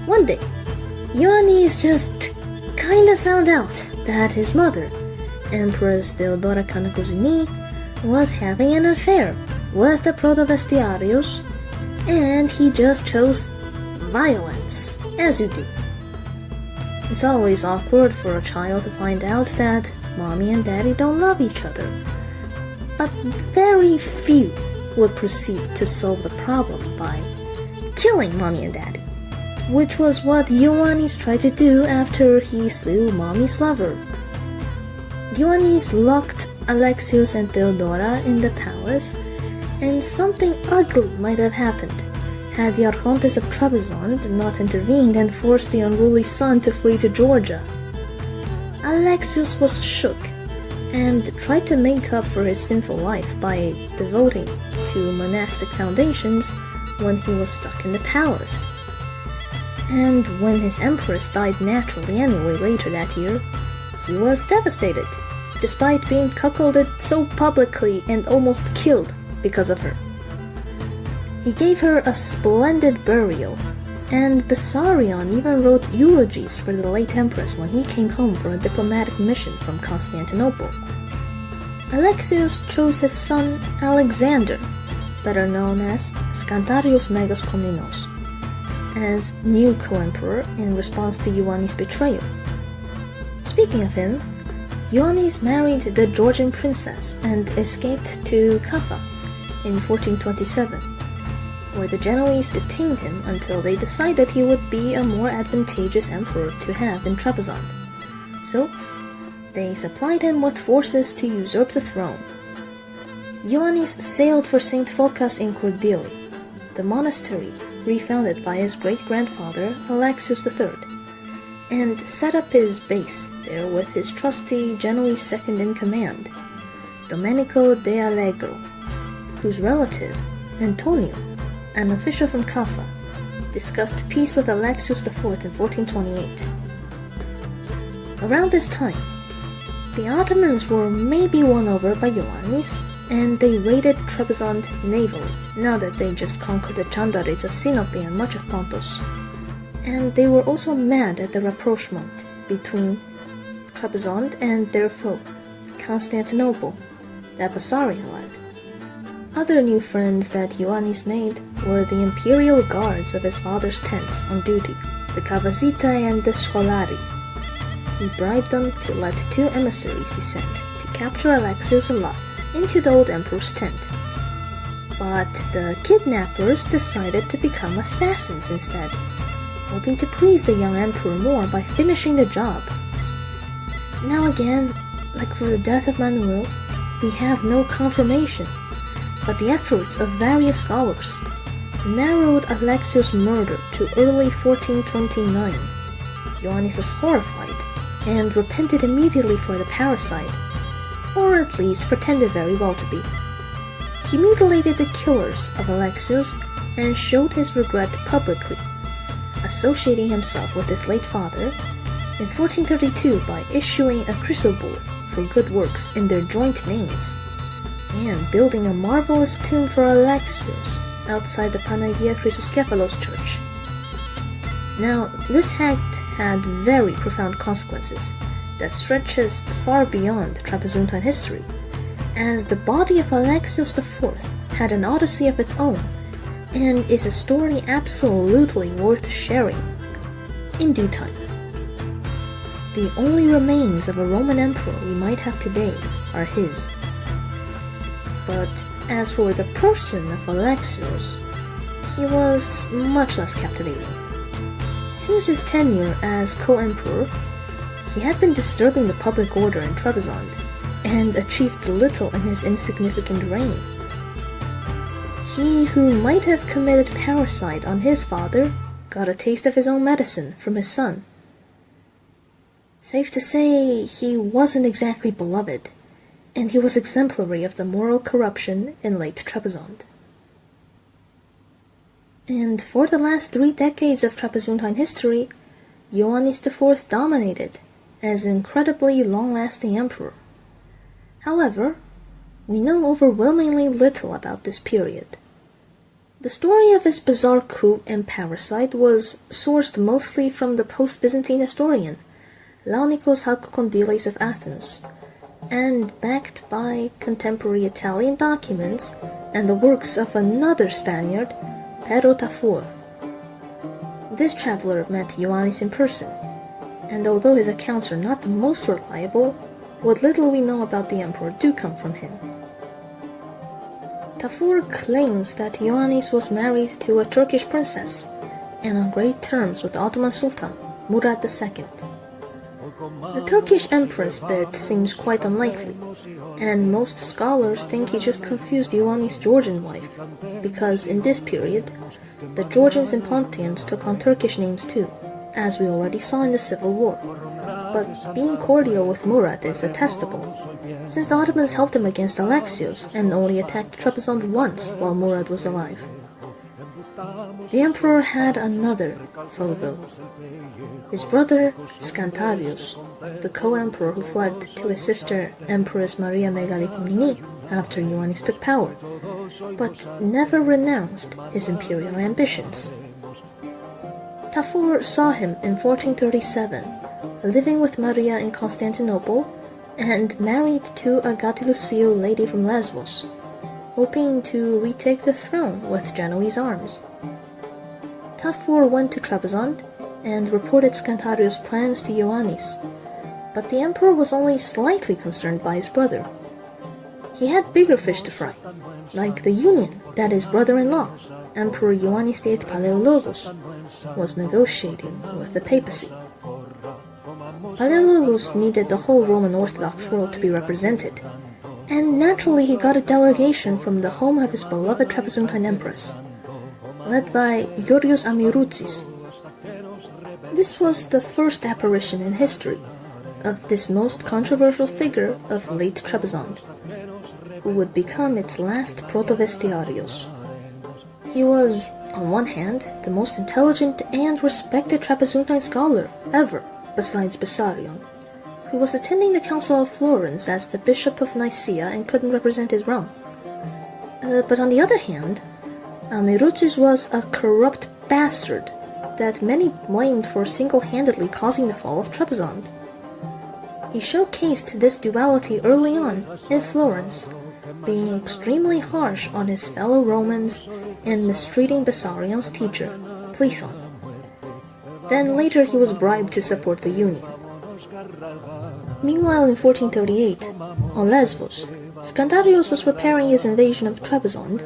One day, Ioannes just kinda found out that his mother, Empress Theodora Kanakouzini, was having an affair with the protovestiarios, and he just chose violence, as you do. It's always awkward for a child to find out that mommy and daddy don't love each other, but very few would proceed to solve the problem by killing mommy and daddy, which was what Ioannes tried to do after he slew mommy's lover. Ioannes locked Alexios and Theodora in the palace, and something ugly might have happened had the Archontes of Trebizond not intervened and forced the unruly son to flee to Georgia. Alexios was shook and tried to make up for his sinful life by devoting to monastic foundations when he was stuck in the palace. And when his empress died naturally anyway later that year, he was devastated, despite being cuckolded so publicly and almost killed because of her. He gave her a splendid burial, and Bessarion even wrote eulogies for the late empress when he came home for a diplomatic mission from Constantinople. Alexios chose his son Alexander, better known as Skandarios Megas Komnenos, as new co-emperor in response to Ioannes' betrayal. Speaking of him, Ioannes married the Georgian princess and escaped to Kaffa in 1427, where the Genoese detained him until they decided he would be a more advantageous emperor to have in Trebizond. So, they supplied him with forces to usurp the throne. Ioannes sailed for St. Phokas in Kordili, the monastery refounded by his great-grandfather Alexios III, and set up his base there with his trusty Genoese second-in-command, Domenico de Allegro, whose relative, Antonio, an official from Kaffa, discussed peace with Alexios IV in 1428. Around this time, the Ottomans were maybe won over by Ioannes, and they raided Trebizond navally, now that they just conquered the Chandarids of Sinope and much of Pontus. And they were also mad at the rapprochement between Trebizond and their foe, Constantinople, that Bessarion led. Other new friends that Ioannes made were the imperial guards of his father's tents on duty, the Cavazitae and the Scholari. He bribed them to let two emissaries he sent to capture Alexios alive into the old emperor's tent. But the kidnappers decided to become assassins instead, hoping to please the young emperor more by finishing the job. Now again, like for the death of Manuel, we have no confirmation, but the efforts of various scholars narrowed Alexios' murder to early 1429. Ioannes was horrified and repented immediately for the parricide, or at least pretended very well to be. He mutilated the killers of Alexios and showed his regret publicly, associating himself with his late father in 1432 by issuing a chrysobull for good works in their joint names, and building a marvelous tomb for Alexios outside the Panagia Chrysoskepalos church. Now, this act had very profound consequences that stretches far beyond Trapezuntine history, as the body of Alexios IV had an odyssey of its own, and is a story absolutely worth sharing in due time. The only remains of a Roman emperor we might have today are his. But as for the person of Alexios, he was much less captivating. Since his tenure as co-emperor, he had been disturbing the public order in Trebizond, and achieved little in his insignificant reign. He who might have committed parricide on his father got a taste of his own medicine from his son. Safe to say, he wasn't exactly beloved, and he was exemplary of the moral corruption in late Trebizond. And for the last 3 decades of Trapezontine history, Ioannes IV dominated as an incredibly long-lasting emperor. However, we know overwhelmingly little about this period. The story of his bizarre coup and parricide was sourced mostly from the post-Byzantine historian, Ioannikos I of Athens, and backed by contemporary Italian documents and the works of another Spaniard, Pero Tafur. This traveler met Ioannes in person, and although his accounts are not the most reliable, what little we know about the emperor do come from him. Tafur claims that Ioannes was married to a Turkish princess and on great terms with the Ottoman Sultan, Murad II. The Turkish empress bit seems quite unlikely, and most scholars think he just confused Ioannes' Georgian wife, because in this period, the Georgians and Pontians took on Turkish names too, as we already saw in the Civil War. But being cordial with Murad is attestable, since the Ottomans helped him against Alexios and only attacked Trebizond once while Murad was alive. The emperor had another foe though. His brother Skantarios, the co-emperor who fled to his sister Empress Maria Megaloi Komnene after Ioannes took power, but never renounced his imperial ambitions. Tafur saw him in 1437, living with Maria in Constantinople and married to a Gatilusio lady from Lesbos, hoping to retake the throne with Genoese arms. Tafur went to Trebizond and reported Skantarios' plans to Ioannes, but the emperor was only slightly concerned by his brother. He had bigger fish to fry, like the union that his brother-in-law, Emperor Ioannes VIII Paleologos, was negotiating with the papacy. Paleologos needed the whole Roman Orthodox world to be represented, and naturally he got a delegation from the home of his beloved Trapezontine empress, led by Georgios Amiroutsis. This was the first apparition in history of this most controversial figure of late Trebizond, who would become its last protovestiarios. He was, on one hand, the most intelligent and respected Trapezontine scholar ever, besides Bessarion, who was attending the Council of Florence as the Bishop of Nicaea and couldn't represent his realm. But on the other hand, Amiroutsis was a corrupt bastard that many blamed for single-handedly causing the fall of Trebizond. He showcased this duality early on in Florence, being extremely harsh on his fellow Romans and mistreating Bessarion's teacher, Plethon. Then later he was bribed to support the Union. Meanwhile, in 1438, on Lesbos, Skandarios was preparing his invasion of Trebizond,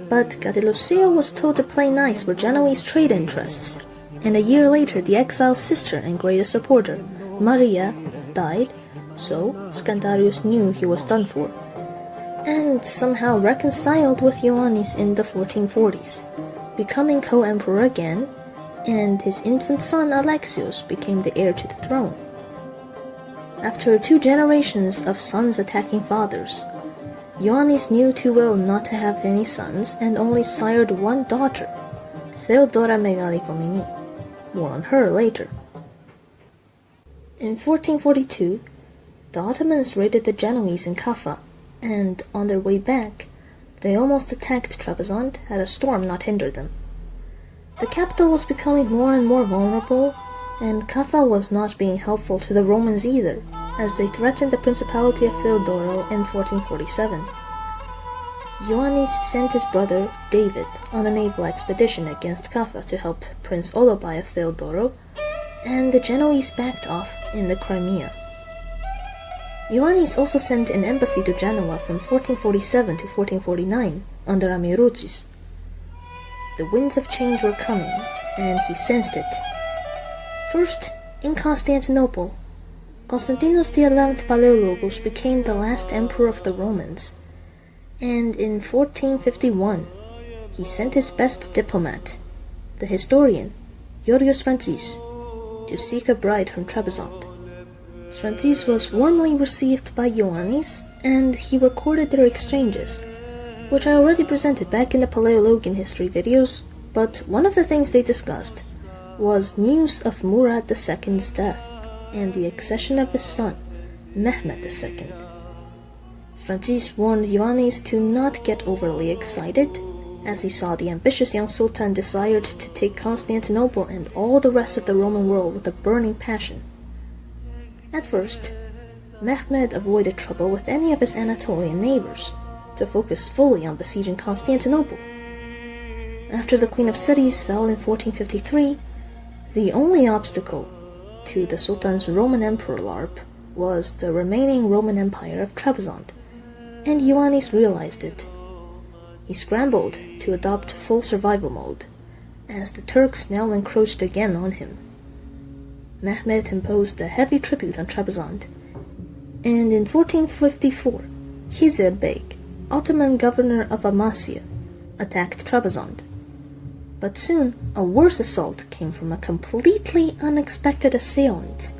but Gatilusio was told to play nice with Genoese trade interests, and a year later the exile's sister and greatest supporter, Maria, died, so Skandarios knew he was done for, and somehow reconciled with Ioannes in the 1440s, becoming co-emperor again, and his infant son Alexios became the heir to the throne. After 2 generations of sons attacking fathers, Ioannes knew too well not to have any sons and only sired one daughter, Theodora Megaloi Komnene. More on her later. In 1442, the Ottomans raided the Genoese in Kaffa, and on their way back, they almost attacked Trebizond had a storm not hindered them. The capital was becoming more and more vulnerable, and Kaffa was not being helpful to the Romans either, as they threatened the Principality of Theodoro in 1447. Ioannes sent his brother, David, on a naval expedition against Kaffa to help Prince Olobai of Theodoro, and the Genoese backed off in the Crimea. Ioannes also sent an embassy to Genoa from 1447 to 1449 under Amiroutsis. The winds of change were coming, and he sensed it. First, in Constantinople, Constantinos XI Paleologos became the last emperor of the Romans, and in 1451 he sent his best diplomat, the historian Georgios Frantzis, to seek a bride from Trebizond. Sphrantzis was warmly received by Ioannes, and he recorded their exchanges, which I already presented back in the Paleologian history videos, but one of the things they discussed was news of Murad II's death and the accession of his son, Mehmed II. Sphrantzis warned Ioannes to not get overly excited, as he saw the ambitious young sultan desired to take Constantinople and all the rest of the Roman world with a burning passion. At first, Mehmed avoided trouble with any of his Anatolian neighbors, to focus fully on besieging Constantinople. After the Queen of Cities fell in 1453, the only obstacle to the Sultan's Roman Emperor LARP was the remaining Roman Empire of Trebizond, and Ioannes realized it. He scrambled to adopt full survival mode, as the Turks now encroached again on him. Mehmed imposed a heavy tribute on Trebizond, and in 1454, Khizr Beg, Ottoman governor of Amasya, attacked Trebizond. But soon, a worse assault came from a completely unexpected assailant.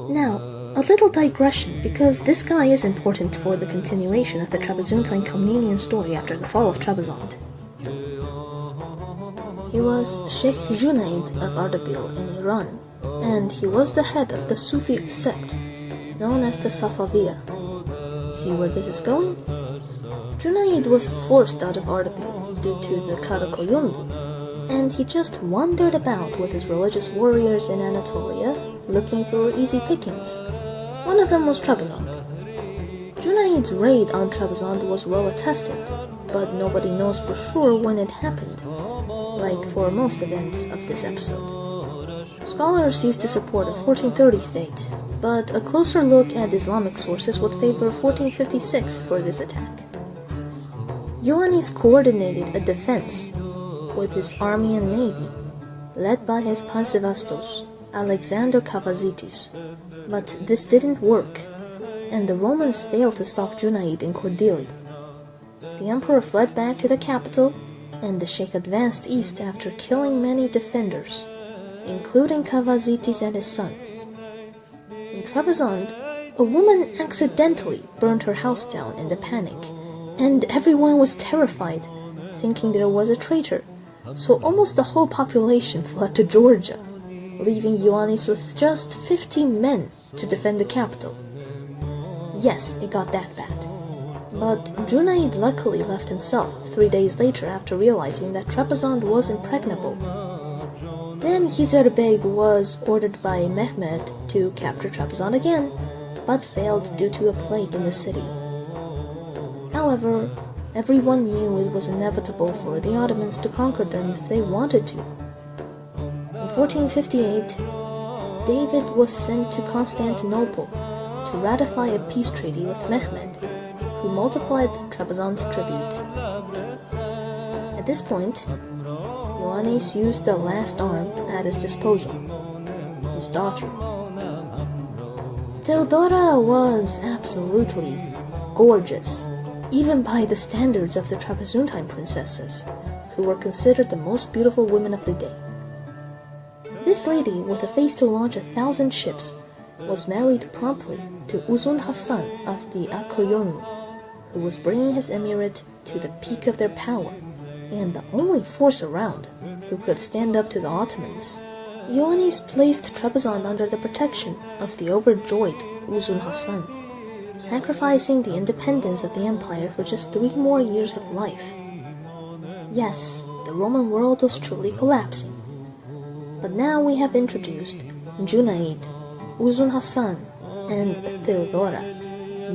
Now, a little digression, because this guy is important for the continuation of the Trebizontine Komnenian story after the fall of Trebizond. He was Sheikh Junaid of Ardabil in Iran, and he was the head of the Sufi sect, known as the Safaviya. See where this is going? Junaid was forced out of Ardabil due to the Karakoyunlu, and he just wandered about with his religious warriors in Anatolia, looking for easy pickings. One of them was Trebizond. Junaid's raid on Trebizond was well attested, but nobody knows for sure when it happened, like for most events of this episode. Scholars used to support a 1430s date, but a closer look at Islamic sources would favor 1456 for this attack. Ioannes coordinated a defense with his army and navy, led by his Pansevastos, Alexander Kavazitis, but this didn't work, and the Romans failed to stop Junaid in Kordili. The emperor fled back to the capital, and the sheikh advanced east after killing many defenders, including Kavazitis and his son. In Trebizond, a woman accidentally burned her house down in the panic, and everyone was terrified, thinking there was a traitor, so almost the whole population fled to Georgia, leaving Ioannes with just 50 men to defend the capital. Yes, it got that bad. But Junaid luckily left himself 3 days later after realizing that Trebizond was impregnable. Then Khizr Beg was ordered by Mehmed to capture Trebizond again, but failed due to a plague in the city. However, everyone knew it was inevitable for the Ottomans to conquer them if they wanted to. In 1458, David was sent to Constantinople to ratify a peace treaty with Mehmed, who multiplied Trebizond's tribute. At this point, Ioannes used the last arm at his disposal, his daughter. Theodora was absolutely gorgeous, even by the standards of the Trebizontine princesses, who were considered the most beautiful women of the day. This lady, with a face to launch 1,000 ships, was married promptly to Uzun Hasan of the Akoyonlu, who was bringing his emirate to the peak of their power, and the only force around who could stand up to the Ottomans. Ioannes placed Trebizond under the protection of the overjoyed Uzun Hasan, sacrificing the independence of the empire for just 3 more years of life. Yes, the Roman world was truly collapsing. But now we have introduced Junaid, Uzun Hasan, and Theodora,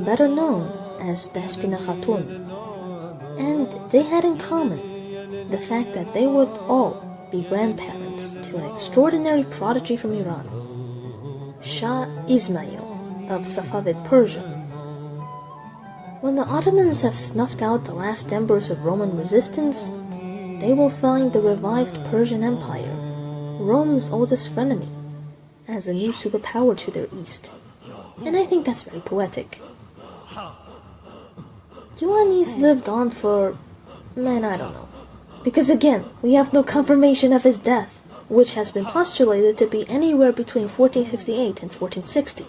better known as Despina Khatun. And they had in common the fact that they would all be grandparents to an extraordinary prodigy from Iran, Shah Ismail of Safavid Persia. When the Ottomans have snuffed out the last embers of Roman resistance, they will find the revived Persian Empire, Rome's oldest frenemy, as a new superpower to their east. And I think that's very poetic. Ioannes lived on for, I don't know. Because again, we have no confirmation of his death. which has been postulated to be anywhere between 1458 and 1460,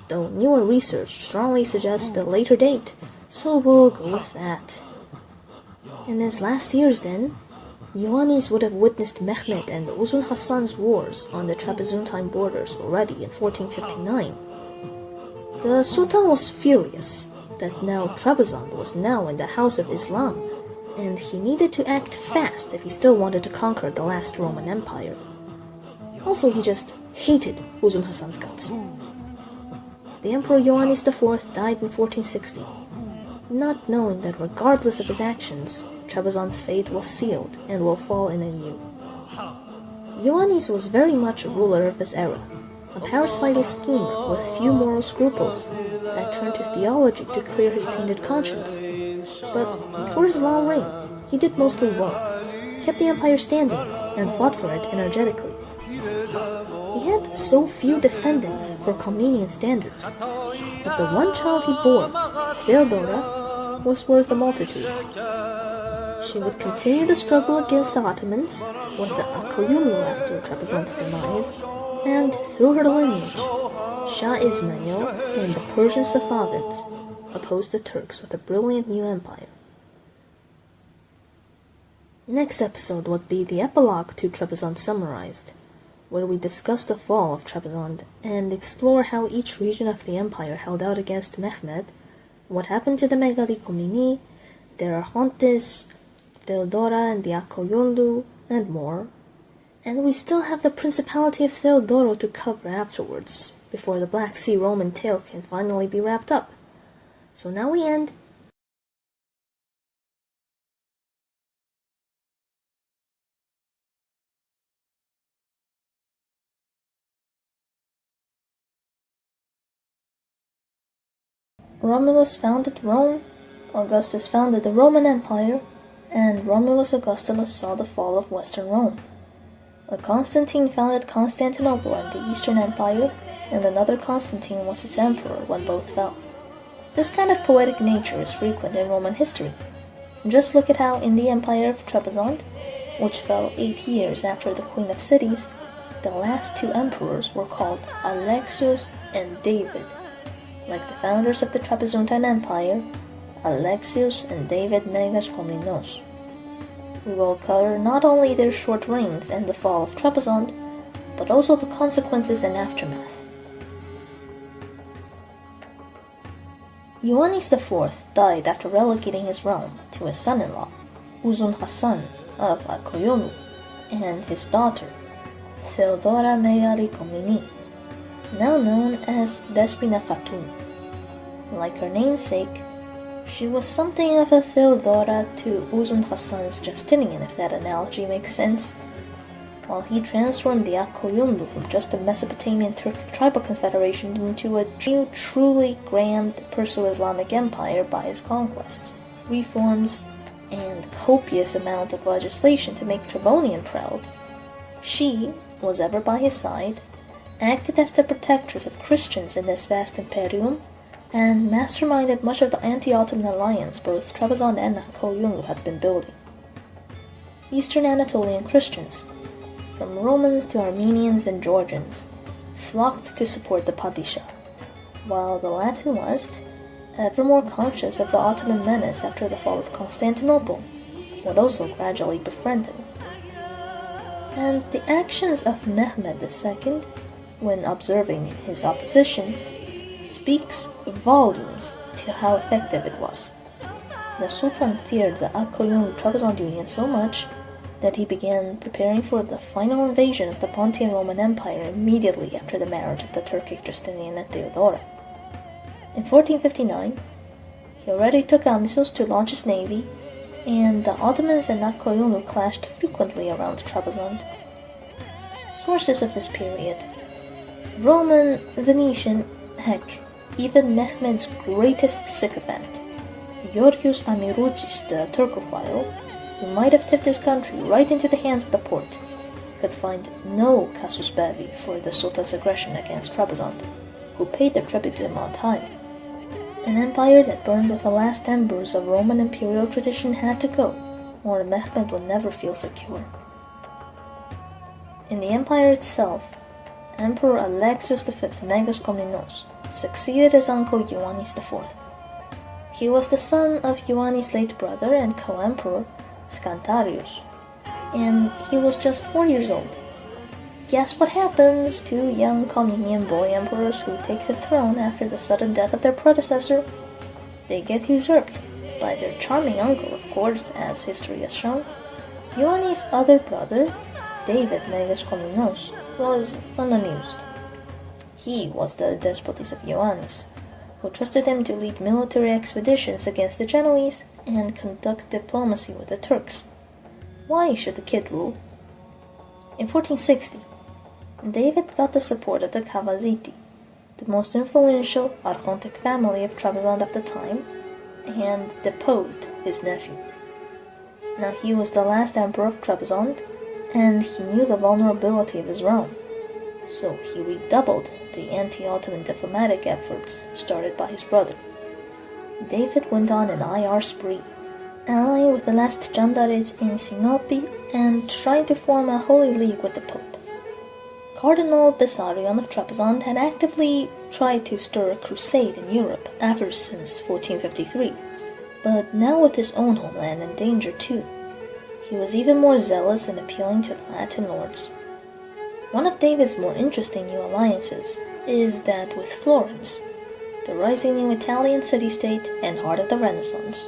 though newer research strongly suggests a later date, so we'll go with that. In his last years then, Ioannes would have witnessed Mehmed and Uzun Hasan's wars on the Trebizontine borders already in 1459. The Sultan was furious that now Trebizond was now in the House of Islam, and he needed to act fast if he still wanted to conquer the last Roman Empire. Also, he just hated Uzun Hasan's guts. The Emperor Ioannes IV died in 1460, not knowing that regardless of his actions, Trebizond's fate was sealed and will fall in a year. Ioannes was very much a ruler of his era, a parasital schemer with few moral scruples that turned to theology to clear his tainted conscience. But for his long reign, he did mostly well, kept the empire standing, and fought for it energetically. He had so few descendants for Komnenian standards, but the one child he bore, Theodora, was worth a multitude. She would continue the struggle against the Ottomans with the Akoyunlu after Trebizond's demise, and through her lineage, Shah Ismail and the Persian Safavids opposed the Turks with a brilliant new empire. Next episode would be the Epilogue to Trebizond summarized, where we discuss the fall of Trebizond and explore how each region of the empire held out against Mehmed, what happened to the Megaloi Komnene, their Archontes, Theodora and the Akoyunlu, and more. And we still have the Principality of Theodoro to cover afterwards, before the Black Sea Roman tale can finally be wrapped up. So now we end. Romulus founded Rome, Augustus founded the Roman Empire, and Romulus Augustulus saw the fall of Western Rome. Constantine founded Constantinople and the Eastern Empire, and another Constantine was its emperor when both fell. This kind of poetic nature is frequent in Roman history. Just look at how in the Empire of Trebizond, which fell 8 years after the Queen of Cities, the last 2 emperors were called Alexios and David. Like the founders of the Trebizontine Empire, Alexios and David Megas Komnenos. We will cover not only their short reigns and the fall of Trebizond, but also the consequences and aftermath. Ioannes IV died after relegating his realm to his son-in-law, Uzun Hasan of Akoyunlu, and his daughter, Theodora Megaloi Komnene, now known as Despina Khatun. Like her namesake, she was something of a Theodora to Uzun Hasan's Justinian, if that analogy makes sense. While he transformed the Akoyunlu from just a Mesopotamian Turkic tribal confederation into a new, truly grand Perso-Islamic empire by his conquests, reforms, and copious amount of legislation to make Trebonian proud, she was ever by his side, acted as the protectress of Christians in this vast imperium, and masterminded much of the anti-Ottoman alliance both Trebizond and Akoyunlu had been building. Eastern Anatolian Christians, from Romans to Armenians and Georgians, flocked to support the Padishah, while the Latin West, ever more conscious of the Ottoman menace after the fall of Constantinople, would also gradually befriend him. And the actions of Mehmed II, when observing his opposition, speaks volumes to how effective it was. The Sultan feared the Akoyunlu-Trebizond union so much that he began preparing for the final invasion of the Pontian Roman Empire immediately after the marriage of the Turkic Justinian and Theodora. In 1459, he already took Amisos to launch his navy, and the Ottomans and Akoyunlu clashed frequently around Trebizond. Sources of this period: Roman, Venetian, heck, even Mehmed's greatest sycophant, Georgios Amirouchis the Turcophile, who might have tipped his country right into the hands of the Porte, could find no casus belli for the Sultan's aggression against Trebizond, who paid their tribute to him on time. An empire that burned with the last embers of Roman imperial tradition had to go, or Mehmed would never feel secure. In the empire itself, Emperor Alexios V Megas Komnenos succeeded his uncle Ioannes IV. He was the son of Ioannes' late brother and co-emperor Skantarius, and he was just 4 years old. Guess what happens to young Komnenian boy emperors who take the throne after the sudden death of their predecessor? They get usurped by their charming uncle, of course, as history has shown. Ioannes' other brother, David Megas Komnenos, was unamused. He was the despotes of Ioannes, who trusted him to lead military expeditions against the Genoese and conduct diplomacy with the Turks. Why should the kid rule? In 1460, David got the support of the Kavaziti, the most influential Archontic family of Trebizond of the time, and deposed his nephew. Now he was the last emperor of Trebizond, and he knew the vulnerability of his realm, so he redoubled the anti-Ottoman diplomatic efforts started by his brother. David went on an IR spree, allying with the last Jandarid in Sinope and trying to form a holy league with the Pope. Cardinal Bessarion of Trebizond had actively tried to stir a crusade in Europe ever since 1453, but now with his own homeland in danger too, he was even more zealous in appealing to the Latin lords. One of David's more interesting new alliances is that with Florence, the rising new Italian city-state and heart of the Renaissance.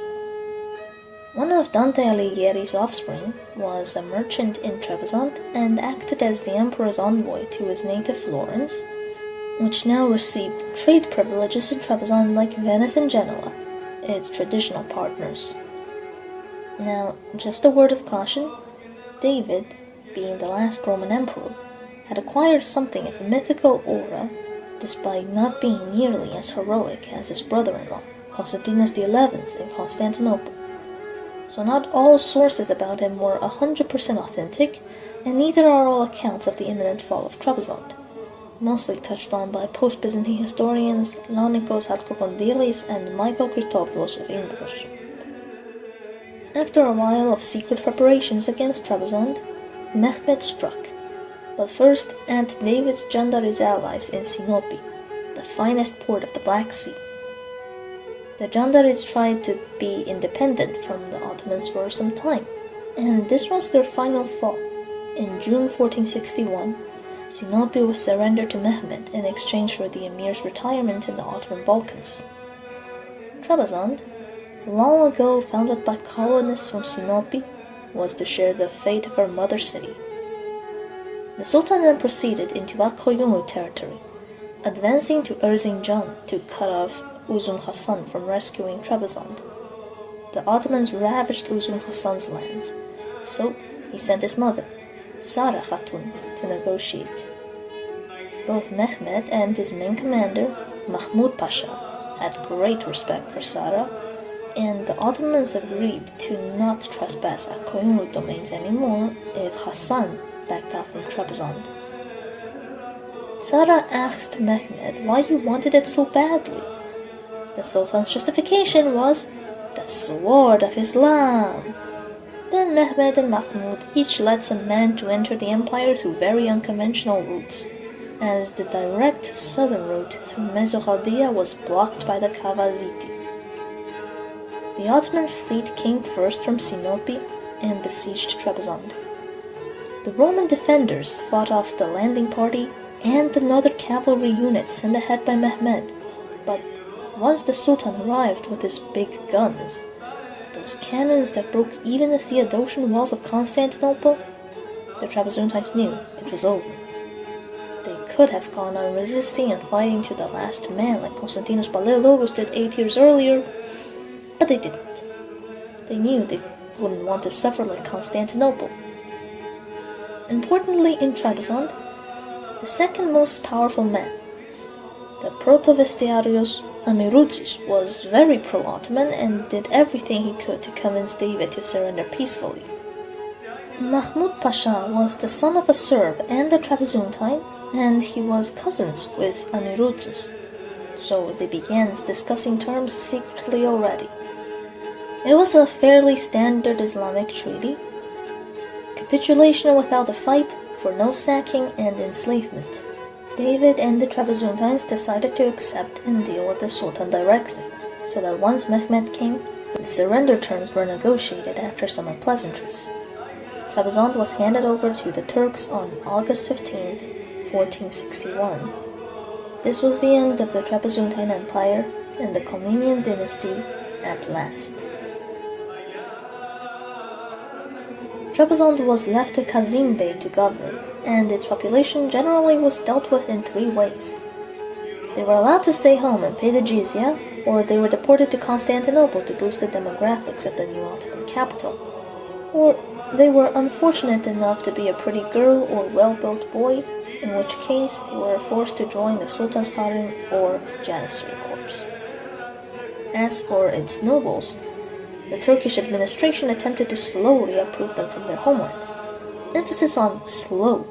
One of Dante Alighieri's offspring was a merchant in Trebizond and acted as the emperor's envoy to his native Florence, which now received trade privileges in Trebizond like Venice and Genoa, its traditional partners. Now, just a word of caution, David, being the last Roman emperor, had acquired something of a mythical aura despite not being nearly as heroic as his brother-in-law, Constantinos XI in Constantinople. So not all sources about him were 100% authentic, and neither are all accounts of the imminent fall of Trebizond, mostly touched on by post-Byzantine historians Laonikos Hatkokondilis and Michael Christopoulos of Imbros. After a while of secret preparations against Trebizond, Mehmed struck, but first at David's Jandarid's allies in Sinope, the finest port of the Black Sea. The Jandarids tried to be independent from the Ottomans for some time, and this was their final fall. In June 1461, Sinope was surrendered to Mehmed in exchange for the emir's retirement in the Ottoman Balkans. Trebizond, long ago founded by colonists from Sinope, was to share the fate of her mother city. The Sultan then proceeded into Akkoyunlu territory, advancing to Erzincan to cut off Uzun Hasan from rescuing Trebizond. The Ottomans ravaged Uzun Hasan's lands, so he sent his mother, Sara Khatun, to negotiate. Both Mehmed and his main commander, Mahmud Pasha, had great respect for Sara, and the Ottomans agreed to not trespass Akkoyunlu domains anymore if Hasan backed off from Trebizond. Sara asked Mehmed why he wanted it so badly. The Sultan's justification was the sword of Islam. Then Mehmed and Mahmud each led some men to enter the empire through very unconventional routes, as the direct southern route through Mesochaldea was blocked by the Kavaziti. The Ottoman fleet came first from Sinope and besieged Trebizond. The Roman defenders fought off the landing party and another cavalry unit sent ahead by Mehmed, but once the Sultan arrived with his big guns, those cannons that broke even the Theodosian walls of Constantinople, the Trebizondites knew it was over. They could have gone on resisting and fighting to the last man like Konstantinos Palaiologos did 8 years earlier, but they didn't. They knew they wouldn't want to suffer like Constantinople. Importantly in Trebizond, the second most powerful man, the Protovestiarios Amiroutzis, was very pro-Ottoman and did everything he could to convince David to surrender peacefully. Mahmud Pasha was the son of a Serb and a Trebizontine, and he was cousins with Amiroutzis, so they began discussing terms secretly already. It was a fairly standard Islamic treaty. Capitulation without a fight for no sacking and enslavement. David and the Trebizondians decided to accept and deal with the Sultan directly, so that once Mehmed came, the surrender terms were negotiated after some unpleasantries. Trebizond was handed over to the Turks on August 15, 1461. This was the end of the Trebizondine Empire and the Komnenian Dynasty at last. Trebizond was left to Kazim Bey to govern, and its population generally was dealt with in three ways. They were allowed to stay home and pay the jizya, or they were deported to Constantinople to boost the demographics of the new Ottoman capital, or they were unfortunate enough to be a pretty girl or well-built boy, in which case they were forced to join the Sultan's harem or Janissary Corps. As for its nobles, the Turkish administration attempted to slowly uproot them from their homeland. Emphasis on slow,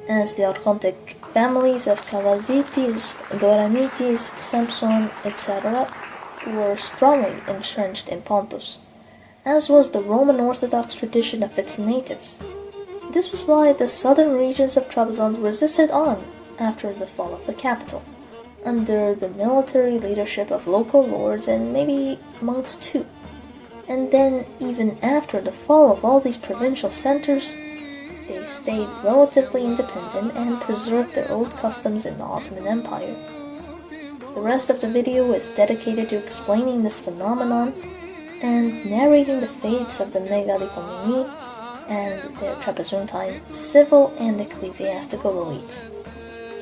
as the Archontic families of Kavazitis, Doranitis, Samson, etc. were strongly entrenched in Pontus, as was the Roman Orthodox tradition of its natives. This was why the southern regions of Trebizond resisted on after the fall of the capital, under the military leadership of local lords and maybe monks too. And then, even after the fall of all these provincial centers, they stayed relatively independent and preserved their old customs in the Ottoman Empire. The rest of the video is dedicated to explaining this phenomenon and narrating the fates of the Megaloi Komnene and their Trebizondine civil and ecclesiastical elites.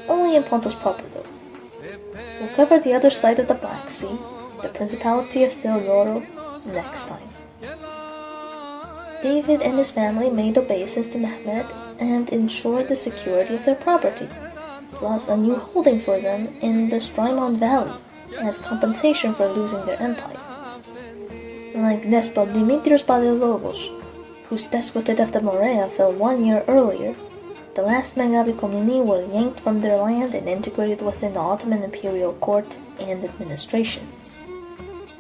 Only in Pontus proper though. We'll cover the other side of the Black Sea, the Principality of Theodoro, next time. David and his family made obeisance to Mehmed and ensured the security of their property, plus a new holding for them in the Strymon Valley as compensation for losing their empire. Like despot Dimitrios Palaiologos, whose despotate of the Morea fell 1 year earlier, the last Megaloi Komnene were yanked from their land and integrated within the Ottoman imperial court and administration.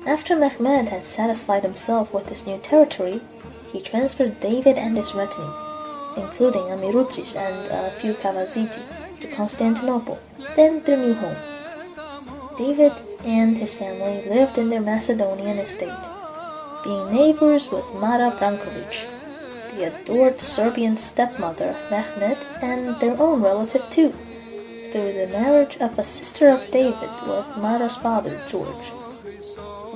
After Mehmed had satisfied himself with this new territory, he transferred David and his retinue, including Amirutis and a few Kavaziti, to Constantinople, then their new home. David and his family lived in their Macedonian estate, being neighbors with Mara Brankovic, the adored Serbian stepmother of Mehmed and their own relative too, through the marriage of a sister of David with Mara's father, George.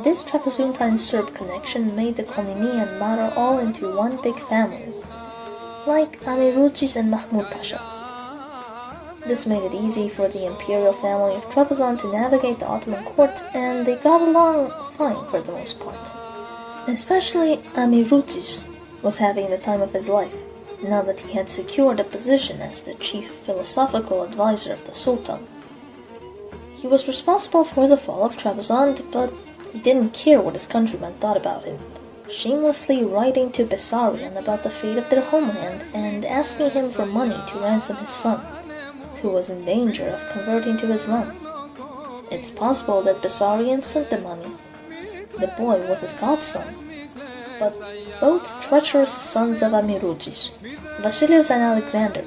This Trebizondine Serb connection made the Komneni and Mara all into one big family, like Amirucis and Mahmud Pasha. This made it easy for the imperial family of Trebizond to navigate the Ottoman court, and they got along fine for the most part. Especially Amirucis was having the time of his life, now that he had secured a position as the chief philosophical advisor of the Sultan. He was responsible for the fall of Trebizond, but he didn't care what his countrymen thought about him, shamelessly writing to Bessarion about the fate of their homeland and asking him for money to ransom his son, who was in danger of converting to Islam. It's possible that Bessarion sent the money. The boy was his godson, but both treacherous sons of Amirucis, Vasilios and Alexander,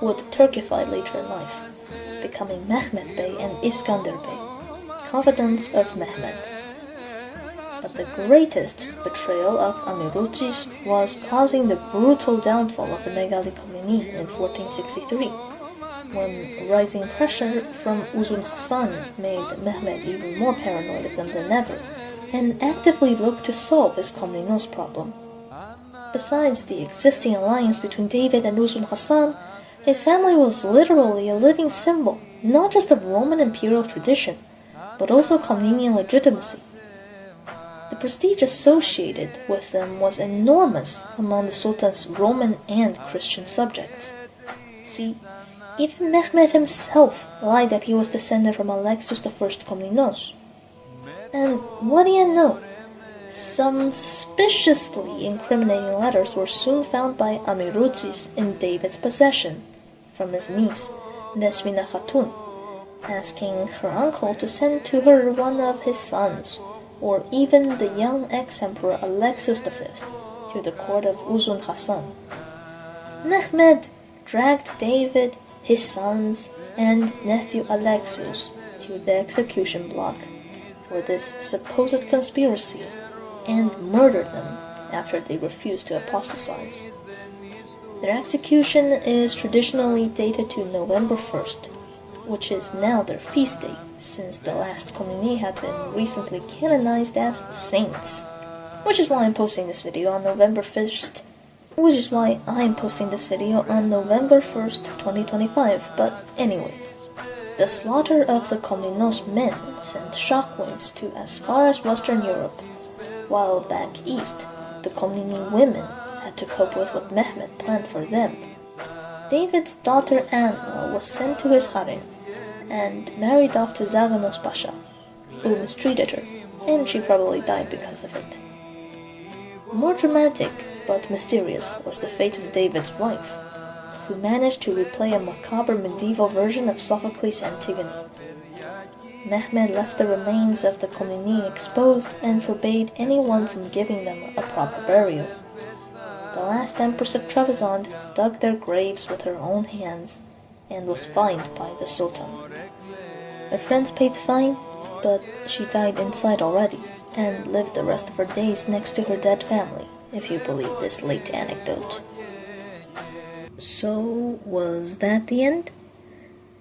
would turkify later in life, becoming Mehmed Bey and Iskander Bey, confidants of Mehmed. But the greatest betrayal of Amirucis was causing the brutal downfall of the Megaloi Komnene in 1463, when rising pressure from Uzun Hasan made Mehmed even more paranoid of them than ever, and actively looked to solve his Komnenos problem. Besides the existing alliance between David and Uzun Hasan, his family was literally a living symbol, not just of Roman imperial tradition, but also Komnenian legitimacy. The prestige associated with them was enormous among the Sultan's Roman and Christian subjects. See, even Mehmed himself lied that he was descended from Alexios I Komnenos. And what do you know? Some suspiciously incriminating letters were soon found by Amirucis in David's possession, from his niece, Nesmina Khatun, asking her uncle to send to her one of his sons, or even the young ex-emperor Alexios V, to the court of Uzun Hasan. Mehmed dragged David, his sons, and nephew Alexios to the execution block for this supposed conspiracy and murdered them after they refused to apostatize. Their execution is traditionally dated to November 1st, which is now their feast day, since the last Komnene had been recently canonized as saints. Which is why I'm posting this video on November 1st. November 1st, 2025, but anyway. The slaughter of the Komnenos men sent shockwaves to as far as Western Europe, while back east, the Komnenian women had to cope with what Mehmed planned for them. David's daughter Anna was sent to his harem and married off to Zaganos Pasha, who mistreated her, and she probably died because of it. More dramatic, but mysterious, was the fate of David's wife, who managed to replay a macabre medieval version of Sophocles' Antigone. Mehmed left the remains of the Komnene exposed and forbade anyone from giving them a proper burial. The last empress of Trebizond dug their graves with her own hands and was fined by the Sultan. Her friends paid the fine, but she died inside already and lived the rest of her days next to her dead family, if you believe this late anecdote. So, was that the end?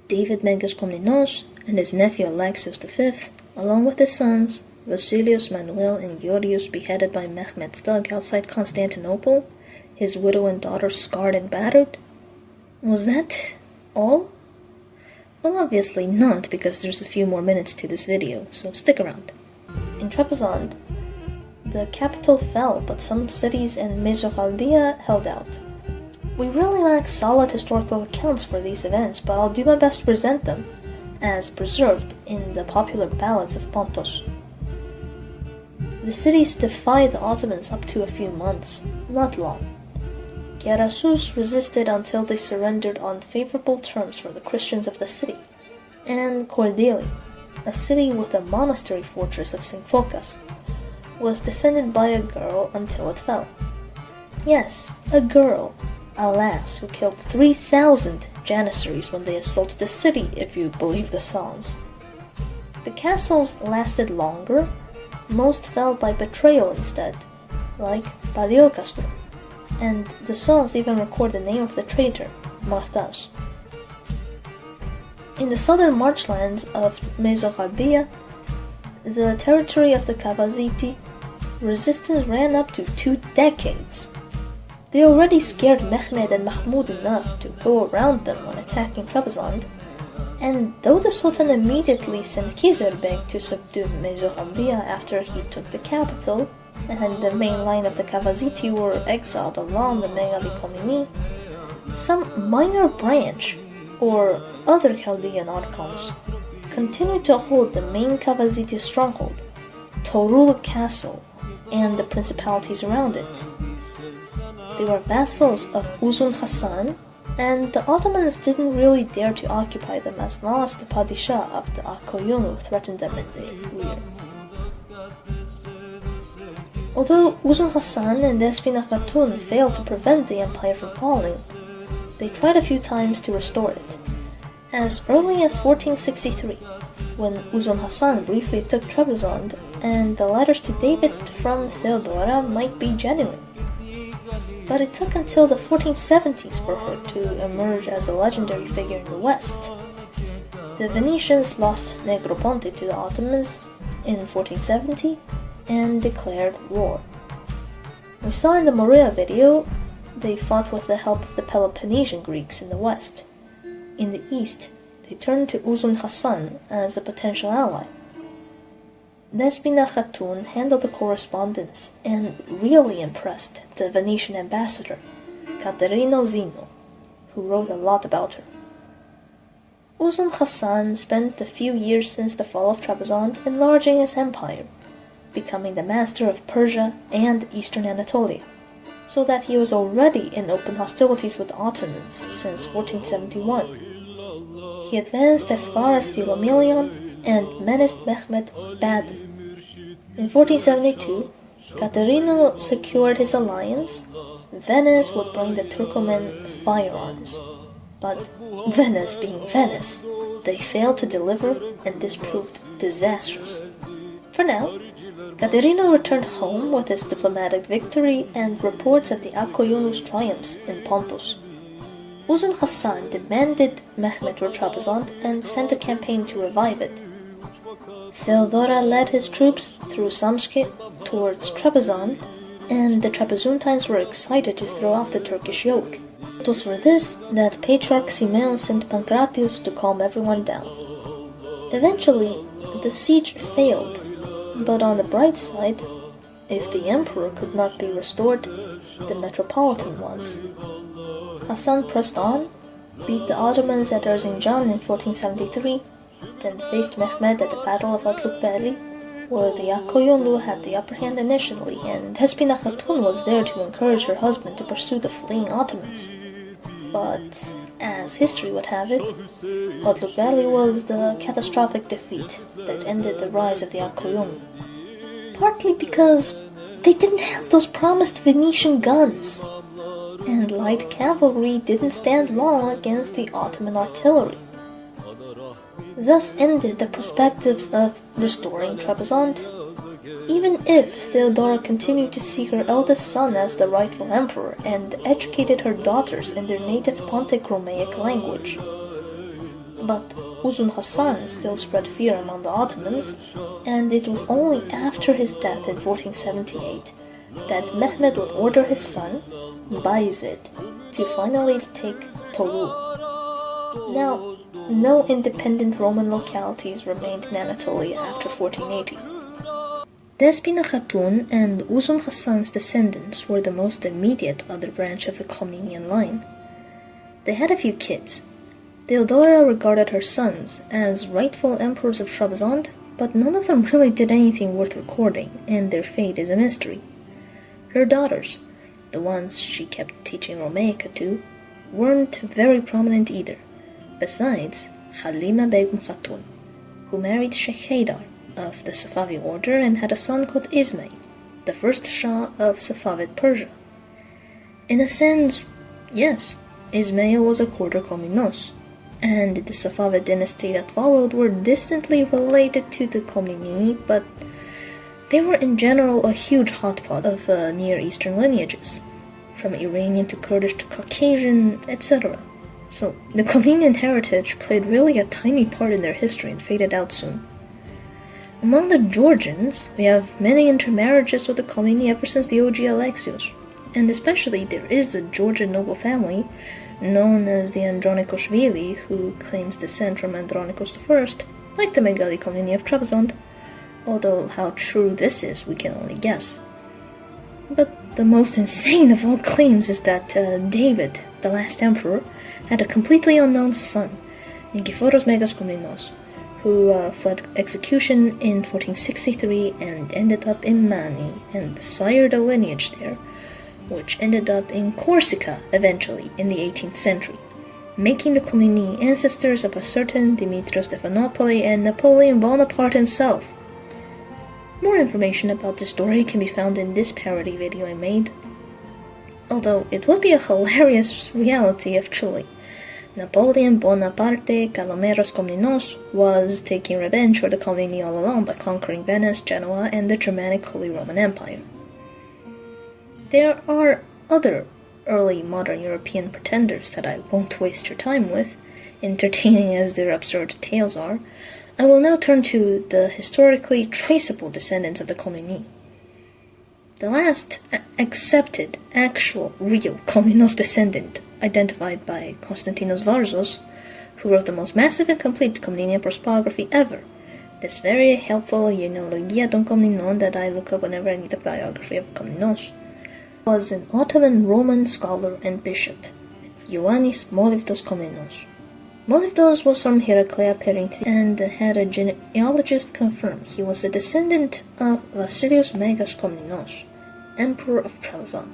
David Megas Komnenos and his nephew Alexios V, along with his sons, Vasilios, Manuel, and Yorios, beheaded by Mehmed's thug outside Constantinople, his widow and daughter scarred and battered? Was that all? Well, obviously not, because there's a few more minutes to this video, so stick around. In Trebizond, the capital fell, but some cities in Mesochaldea held out. We really lack solid historical accounts for these events, but I'll do my best to present them, as preserved in the popular ballads of Pontos. The cities defied the Ottomans up to a few months, not long. Karasus resisted until they surrendered on favorable terms for the Christians of the city, and Kordili, a city with a monastery fortress of St. Phocas, was defended by a girl until it fell. Yes, a girl, a lass who killed 3,000 Janissaries when they assaulted the city, if you believe the Psalms. The castles lasted longer, most fell by betrayal instead, like Pariokastor, and the Psalms even record the name of the traitor, Marthas. In the southern marchlands of Mesochaldea, the territory of the Kavaziti, resistance ran up to 2 decades. They already scared Mehmed and Mahmud enough to go around them when attacking Trebizond, and though the Sultan immediately sent Khizerbeg to subdue Mesochaldea after he took the capital, and the main line of the Kavaziti were exiled along the Megaloi Komnene, some minor branch, or other Chaldean archons, continued to hold the main Kavaziti stronghold, Torul Castle, and the principalities around it. They were vassals of Uzun Hasan, and the Ottomans didn't really dare to occupy them as long as the Padishah of the Akoyunu threatened them in the rear. Although Uzun Hasan and Despina Khatun failed to prevent the empire from falling, they tried a few times to restore it. As early as 1463, when Uzun Hasan briefly took Trebizond, and the letters to David from Theodora might be genuine. But it took until the 1470s for her to emerge as a legendary figure in the West. The Venetians lost Negroponte to the Ottomans in 1470 and declared war. We saw in the Morea video, they fought with the help of the Peloponnesian Greeks in the West. In the East, they turned to Uzun Hasan as a potential ally. Despina Khatun handled the correspondence and really impressed the Venetian ambassador, Caterino Zino, who wrote a lot about her. Uzun Hasan spent the few years since the fall of Trebizond enlarging his empire, becoming the master of Persia and eastern Anatolia, so that he was already in open hostilities with the Ottomans since 1471. He advanced as far as Philomelion and menaced Mehmed badly. In 1472, Caterino secured his alliance. Venice would bring the Turkoman firearms, But Venice being Venice, they failed to deliver, and this proved disastrous. For now, Caterino returned home with his diplomatic victory and reports of the Akoyunlu's triumphs in Pontus. Uzun Hasan demanded Mehmed were Trebizond and sent a campaign to revive it. Theodora led his troops through Samskit towards Trebizond, and the Trebizontines were excited to throw off the Turkish yoke. It was for this that Patriarch Simeon sent Pancratius to calm everyone down. Eventually, the siege failed, but on the bright side, if the emperor could not be restored, the metropolitan was. Hassan pressed on, beat the Ottomans at Erzincan in 1473, then faced Mehmed at the Battle of Atlukbeli, where the Akoyunlu had the upper hand initially, and Despina Khatun was there to encourage her husband to pursue the fleeing Ottomans. But, as history would have it, Atlukbeli was the catastrophic defeat that ended the rise of the Akoyunlu. Partly because they didn't have those promised Venetian guns, and light cavalry didn't stand long against the Ottoman artillery. Thus ended the perspectives of restoring Trebizond, even if Theodora continued to see her eldest son as the rightful emperor and educated her daughters in their native Pontic Romaic language. But Uzun Hasan still spread fear among the Ottomans, and it was only after his death in 1478 that Mehmed would order his son, Bayezid, to finally take Toul. Now, no independent Roman localities remained in Anatolia after 1480. Despina Khatun and Uzun Hasan's descendants were the most immediate other branch of the Komnenian line. They had a few kids. Theodora regarded her sons as rightful emperors of Trebizond, but none of them really did anything worth recording, and their fate is a mystery. Her daughters, the ones she kept teaching Romaica to, weren't very prominent either, besides Halima Begum Khatun, who married Sheikh Haydar of the Safavi order and had a son called Ismail, the first Shah of Safavid Persia. In a sense, yes, Ismail was a quarter Komnenos, and the Safavid dynasty that followed were distantly related to the Komneni, but they were in general a huge hotpot of Near Eastern lineages, from Iranian to Kurdish to Caucasian, etc. So the Komnenian heritage played really a tiny part in their history and faded out soon. Among the Georgians, we have many intermarriages with the Komneni ever since the OG Alexios, and especially there is a Georgian noble family known as the Andronikoshvili, who claims descent from Andronikos I, like the Megaloi Komnene of Trebizond, although how true this is we can only guess. But the most insane of all claims is that David, the last emperor, had a completely unknown son, Nikephoros Megas Komnenos, who fled execution in 1463 and ended up in Mani, and sired a lineage there, which ended up in Corsica eventually in the 18th century, making the Komneni ancestors of a certain Dimitrios Stephanopoli and Napoleon Bonaparte himself. More information about this story can be found in this parody video I made, although it would be a hilarious reality if truly Napoleon Bonaparte Calomeros Komnenos was taking revenge for the Komneni all along by conquering Venice, Genoa, and the Germanic Holy Roman Empire. There are other early modern European pretenders that I won't waste your time with, entertaining as their absurd tales are. I will now turn to the historically traceable descendants of the Komneni. The last accepted, actual, real Komnenos descendant, identified by Konstantinos Varzos, who wrote the most massive and complete Komnenian prosopography ever, this very helpful genealogia don Komnenon that I look up whenever I need a biography of Komnenos, was an Ottoman Roman scholar and bishop, Ioannis Komnenos. Molyvdos was from Heraclea Perinthi and had a genealogist confirm he was a descendant of Vasilios Megas Komnenos, Emperor of Trebizond,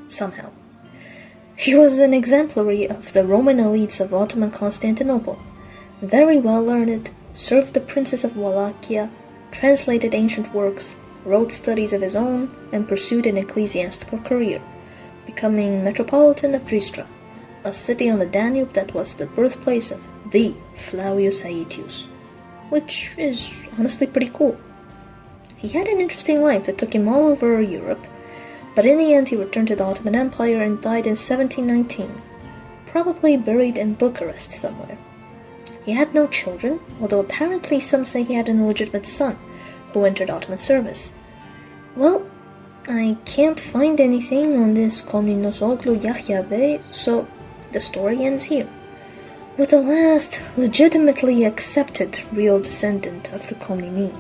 somehow. He was an exemplary of the Roman elites of Ottoman Constantinople, very well learned, served the princes of Wallachia, translated ancient works, wrote studies of his own, and pursued an ecclesiastical career, becoming Metropolitan of Dristra, a city on the Danube that was the birthplace of the Flavius Aetius, which is honestly pretty cool. He had an interesting life that took him all over Europe, but in the end he returned to the Ottoman Empire and died in 1719, probably buried in Bucharest somewhere. He had no children, although apparently some say he had an illegitimate son who entered Ottoman service. Well, I can't find anything on this Komnenosoglu Yahya Bey, so the story ends here, with the last legitimately accepted real descendant of the Komneni,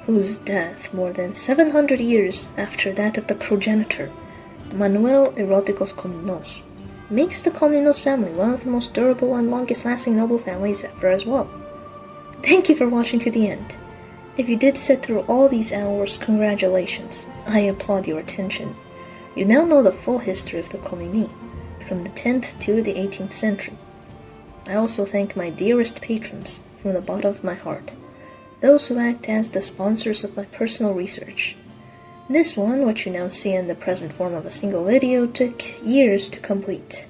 whose death more than 700 years after that of the progenitor, Manuel Erotikos Komnenos, makes the Komnenos family one of the most durable and longest-lasting noble families ever as well. Thank you for watching to the end. If you did sit through all these hours, congratulations. I applaud your attention. You now know the full history of the Komneni, from the 10th to the 18th century. I also thank my dearest patrons from the bottom of my heart, those who act as the sponsors of my personal research. This one, which you now see in the present form of a single video, took years to complete,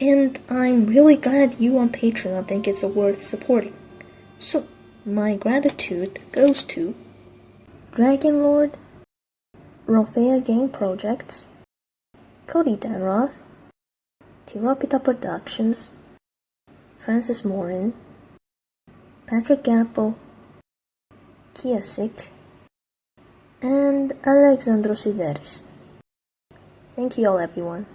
and I'm really glad you on Patreon think it's worth supporting. So, my gratitude goes to Dragon Lord, Rofea Game Projects, Cody Danroth, Tiropita Productions, Francis Morin, Patrick Gapo, Kiasik, and Alexandros Sideris. Thank you all, everyone.